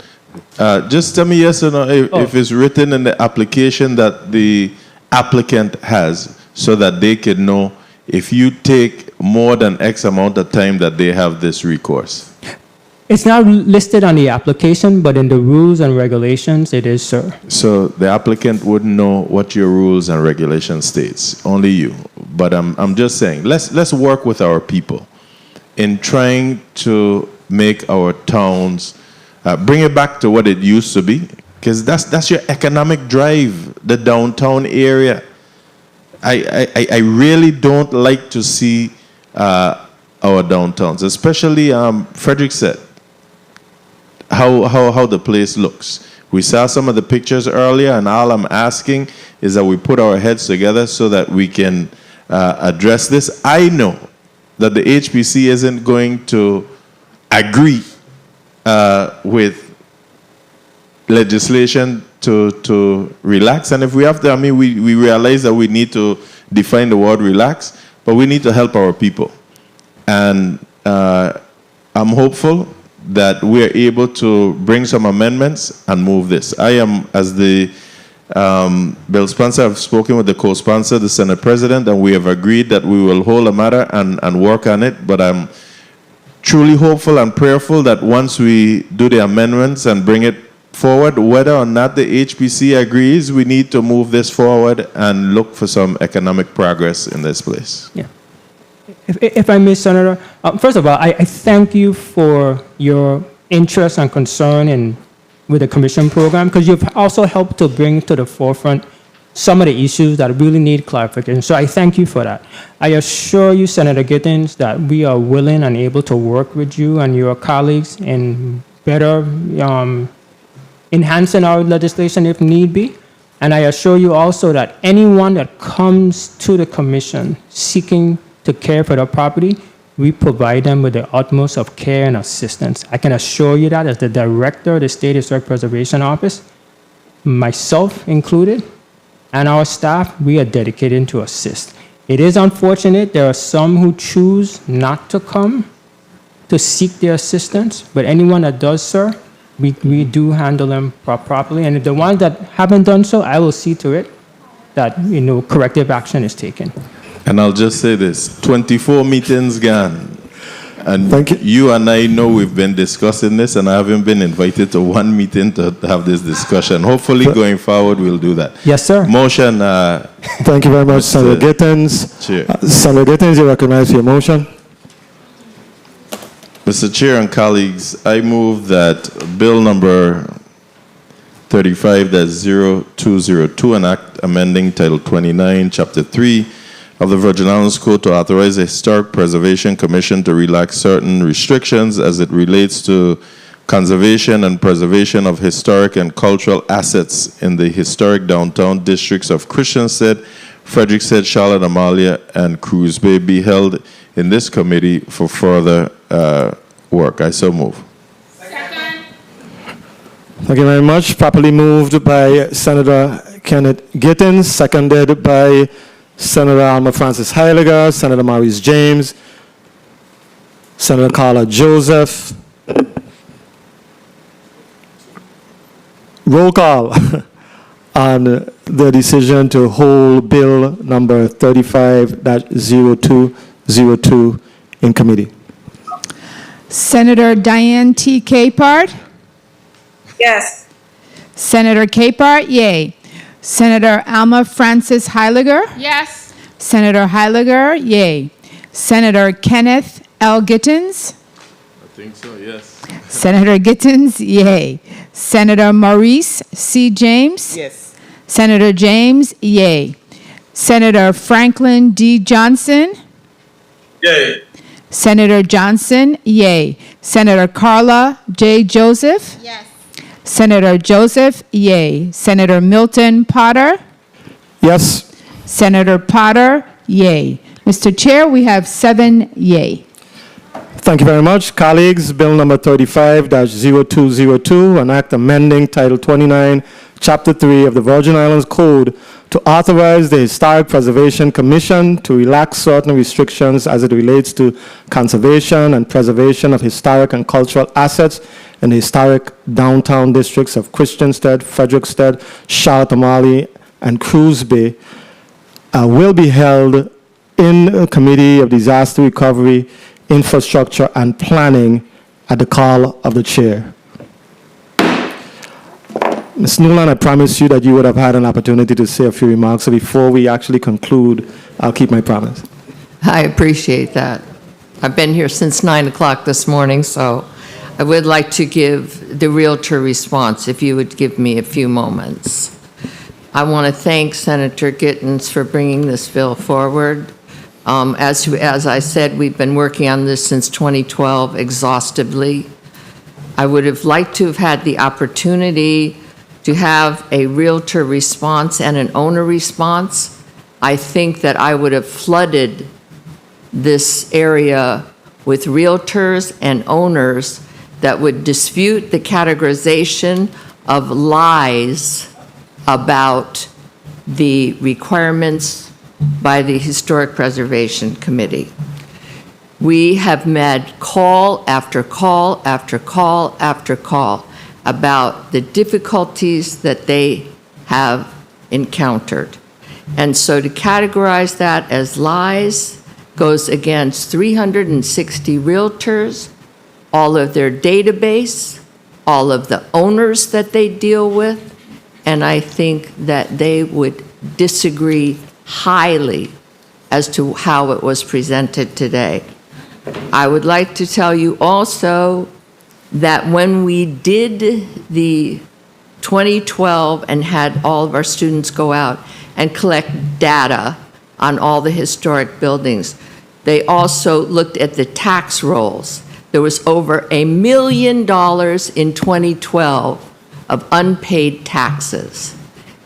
Just tell me yes or no if it's written in the application that the applicant has, so that they can know if you take more than X amount of time that they have this recourse. It's not listed on the application, but in the rules and regulations, it is, sir. So the applicant wouldn't know what your rules and regulations states, only you. But I'm just saying, let's work with our people in trying to make our towns, bring it back to what it used to be, because that's your economic drive, the downtown area. I really don't like to see our downtowns, especially Frederick said, how the place looks. We saw some of the pictures earlier, and all I'm asking is that we put our heads together so that we can address this. I know that the HPC isn't going to agree with legislation to relax. And if we have to, I mean, we realize that we need to define the word relax, but we need to help our people. And I'm hopeful that we are able to bring some amendments and move this. I am, as the bill sponsor, I've spoken with the co-sponsor, the Senate President, and we have agreed that we will hold a matter and work on it. But I'm truly hopeful and prayerful that once we do the amendments and bring it forward, whether or not the HPC agrees, we need to move this forward and look for some economic progress in this place. Yeah. If I may, Senator, first of all, I thank you for your interest and concern with the commission program, because you've also helped to bring to the forefront some of the issues that really need clarification. So I thank you for that. I assure you, Senator Gittins, that we are willing and able to work with you and your colleagues in better enhancing our legislation if need be. And I assure you also that anyone that comes to the commission seeking to care for their property, we provide them with the utmost of care and assistance. I can assure you that as the director of the State Historic Preservation Office, myself included, and our staff, we are dedicated to assist. It is unfortunate there are some who choose not to come to seek their assistance, but anyone that does, sir, we do handle them properly. And the ones that haven't done so, I will see to it that corrective action is taken. And I'll just say this, 24 meetings gone. And you and I know we've been discussing this, and I haven't been invited to one meeting to have this discussion. Hopefully, going forward, we'll do that. Yes, sir. Motion. Thank you very much, Senator Gittins. Senator Gittins, you recognize your motion. Mr. Chair and colleagues, I move that Bill number 35-0202, an act amending Title 29, Chapter 3 of the Virgin Islands Code to authorize the Historic Preservation Commission to relax certain restrictions as it relates to conservation and preservation of historic and cultural assets in the historic downtown districts of Christiansted, Frederiksted, Charlotte Amalia, and Cruz Bay be held in this committee for further work. I so move. Thank you very much. Properly moved by Senator Kenneth Gittins, seconded by Senator Alma Francis Heiliger, Senator Maurice James, Senator Carla Joseph. Roll call on the decision to hold Bill number 35-0202 in committee. Senator Diane T. Capehart? Yes. Senator Capehart, yay. Senator Alma Francis Heiliger? Yes. Senator Heiliger, yay. Senator Kenneth L. Gittins? I think so, yes. Senator Gittins, yay. Senator Maurice C. James? Yes. Senator James, yay. Senator Franklin D. Johnson? Yay. Senator Johnson, yay. Senator Carla J. Joseph? Yes. Senator Joseph, yay. Senator Milton Potter? Yes. Senator Potter, yay. Mr. Chair, we have 7 yay. Thank you very much. Colleagues, Bill number 35-0202, an act amending Title 29, Chapter 3 of the Virgin Islands Code to authorize the Historic Preservation Commission to relax certain restrictions as it relates to conservation and preservation of historic and cultural assets in the historic downtown districts of Christiansted, Frederiksted, Charlotte Amalie, and Cruz Bay, will be held in a Committee of Disaster Recovery, Infrastructure, and Planning at the call of the chair. Ms. Newland, I promised you that you would have had an opportunity to say a few remarks, so before we actually conclude, I'll keep my promise. I appreciate that. I've been here since 9 o'clock this morning, so I would like to give the realtor response, if you would give me a few moments. I want to thank Senator Gittins for bringing this bill forward. As I said, we've been working on this since 2012 exhaustively. I would have liked to have had the opportunity to have a realtor response and an owner response. I think that I would have flooded this area with realtors and owners that would dispute the categorization of lies about the requirements by the Historic Preservation Committee. We have made call after call after call after call about the difficulties that they have encountered. And so to categorize that as lies goes against 360 realtors, all of their database, all of the owners that they deal with, and I think that they would disagree highly as to how it was presented today. I would like to tell you also that when we did the 2012 and had all of our students go out and collect data on all the historic buildings, they also looked at the tax rolls. There was over $1 million in 2012 of unpaid taxes.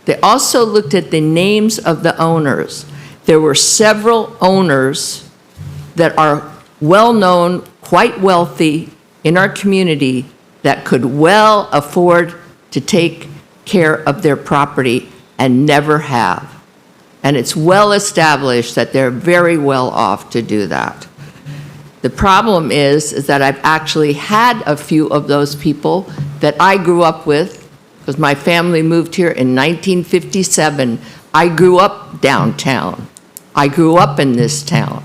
They also looked at the names of the owners. There were several owners that are well-known, quite wealthy in our community that could well afford to take care of their property and never have. And it's well established that they're very well off to do that. The problem is that I've actually had a few of those people that I grew up with, because my family moved here in 1957. I grew up downtown. I grew up in this town.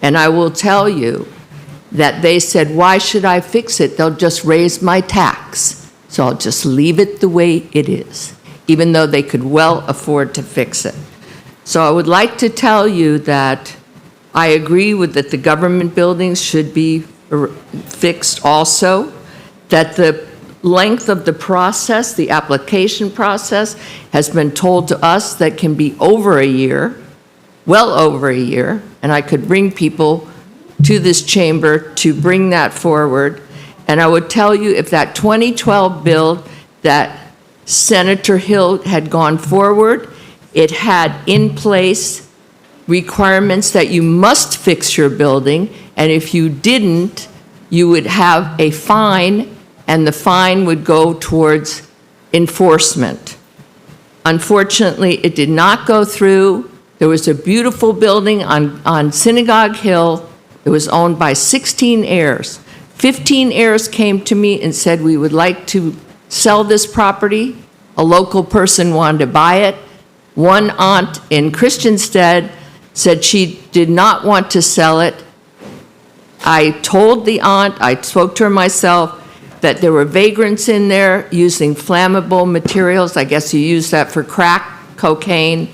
And I will tell you that they said, why should I fix it? They'll just raise my tax. So I'll just leave it the way it is, even though they could well afford to fix it. So I would like to tell you that I agree with that the government buildings should be fixed also, that the length of the process, the application process, has been told to us that can be over a year, well over a year, and I could bring people to this chamber to bring that forward. And I would tell you, if that 2012 bill that Senator Hill had gone forward, it had in place requirements that you must fix your building, and if you didn't, you would have a fine, and the fine would go towards enforcement. Unfortunately, it did not go through. There was a beautiful building on Synagogue Hill. It was owned by 16 heirs. 15 heirs came to me and said, we would like to sell this property. A local person wanted to buy it. One aunt in Christiansted said she did not want to sell it. I told the aunt, I spoke to her myself, that there were vagrants in there using flammable materials. I guess you use that for crack cocaine.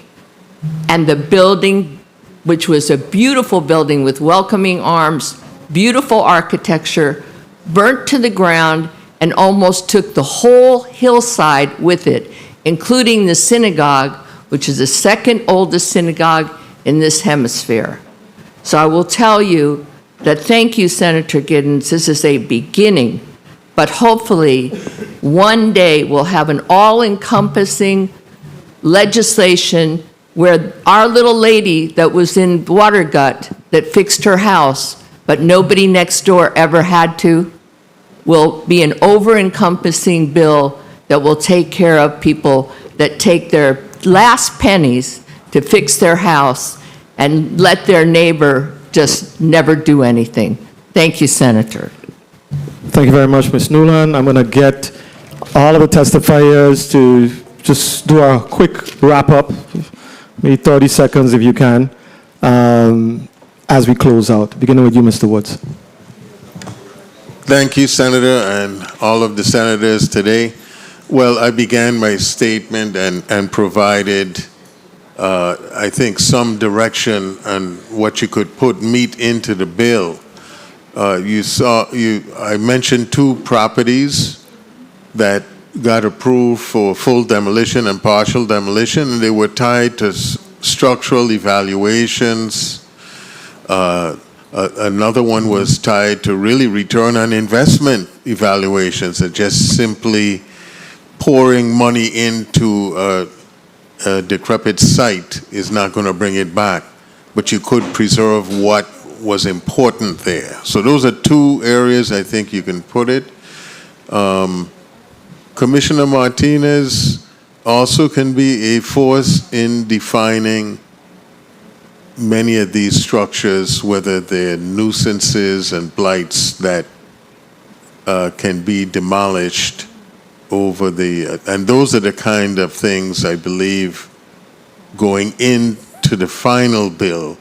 And the building, which was a beautiful building with welcoming arms, beautiful architecture, burnt to the ground and almost took the whole hillside with it, including the synagogue, which is the second oldest synagogue in this hemisphere. So I will tell you that thank you, Senator Giddens. This is a beginning, but hopefully one day we'll have an all-encompassing legislation where our little lady that was in Watergut that fixed her house, but nobody next door ever had to, will be an over-encompassing bill that will take care of people that take their last pennies to fix their house and let their neighbor just never do anything. Thank you, Senator. Thank you very much, Ms. Newland. I'm going to get all of the testifiers to just do a quick wrap-up, maybe 30 seconds if you can, as we close out. Beginning with you, Mr. Woods. Thank you, Senator, and all of the senators today. Well, I began my statement and provided, I think, some direction on what you could put meat into the bill. I mentioned 2 properties that got approved for full demolition and partial demolition, and they were tied to structural evaluations. Another one was tied to really return on investment evaluations, and just simply pouring money into a decrepit site is not going to bring it back. But you could preserve what was important there. So those are two areas I think you can put it. Commissioner Martinez also can be a force in defining many of these structures, whether they're nuisances and blights that can be demolished over and those are the kind of things I believe going into the final bill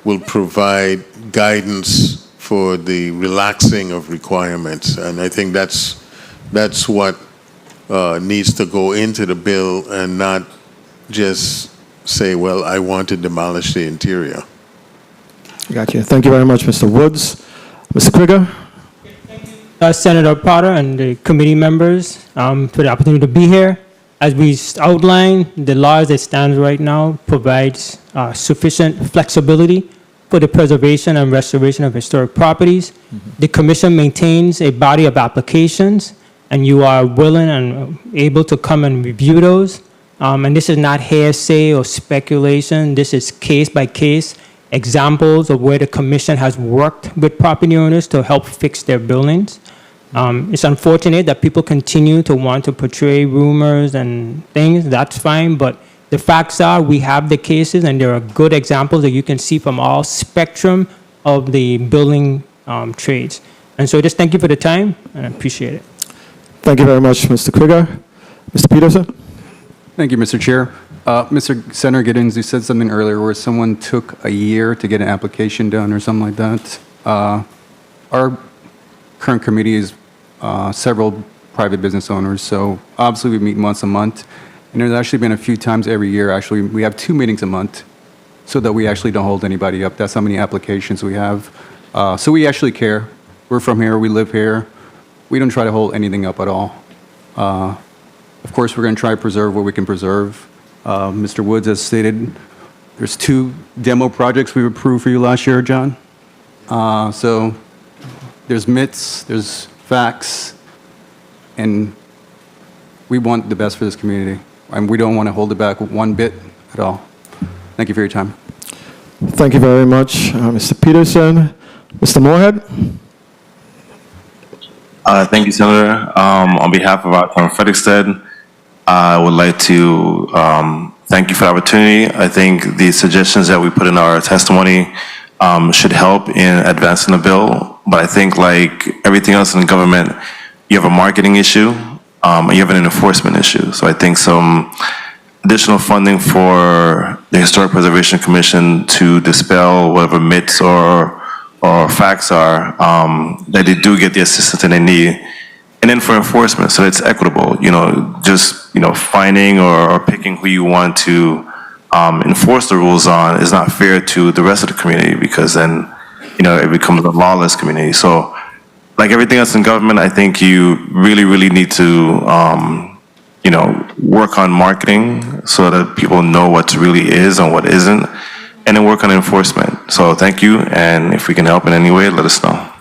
will provide guidance for the relaxing of requirements. And I think that's what needs to go into the bill and not just say, well, I want to demolish the interior. Gotcha. Thank you very much, Mr. Woods. Mr. Krieger? Senator Potter and the committee members for the opportunity to be here. As we outlined, the law as it stands right now provides sufficient flexibility for the preservation and restoration of historic properties. The commission maintains a body of applications, and you are willing and able to come and review those. And this is not hearsay or speculation. This is case-by-case examples of where the commission has worked with property owners to help fix their buildings. It's unfortunate that people continue to want to portray rumors and things. That's fine, but the facts are we have the cases, and there are good examples that you can see from all spectrum of the building trades. And so just thank you for the time, and I appreciate it. Thank you very much, Mr. Krieger. Mr. Peterson? Thank you, Mr. Chair. Mr. Senator Giddens, you said something earlier where someone took a year to get an application done or something like that. Our current committee is several private business owners, so obviously we meet once a month. And there's actually been a few times every year, actually, we have 2 meetings a month so that we actually don't hold anybody up. That's how many applications we have. So we actually care. We're from here, we live here. We don't try to hold anything up at all. Of course, we're going to try to preserve what we can preserve. Mr. Woods has stated there's 2 demo projects we approved for you last year, John. So there's myths, there's facts, and we want the best for this community. And we don't want to hold it back one bit at all. Thank you for your time. Thank you very much, Mr. Peterson. Mr. Moorhead? Thank you, Senator. On behalf of our town, Frederickstead, I would like to thank you for the opportunity. I think the suggestions that we put in our testimony should help in advancing the bill. But I think like everything else in government, you have a marketing issue and you have an enforcement issue. So I think some additional funding for the Historic Preservation Commission to dispel whatever myths or facts are, that they do get the assistance that they need. And then for enforcement, so it's equitable, just, finding or picking who you want to enforce the rules on is not fair to the rest of the community, because then, it becomes a lawless community. So like everything else in government, I think you really, really need to, work on marketing so that people know what really is and what isn't, and then work on enforcement. So thank you, and if we can help in any way, let us know.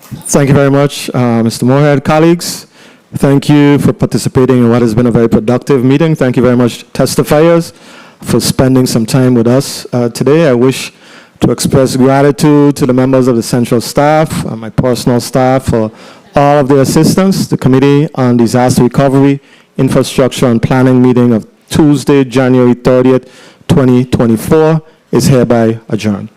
Thank you very much, Mr. Moorhead. Colleagues, thank you for participating in what has been a very productive meeting. Thank you very much, testifiers, for spending some time with us today. I wish to express gratitude to the members of the central staff and my personal staff for all of their assistance. The Committee on Disaster Recovery, Infrastructure and Planning meeting of Tuesday, January 30th, 2024 is hereby adjourned.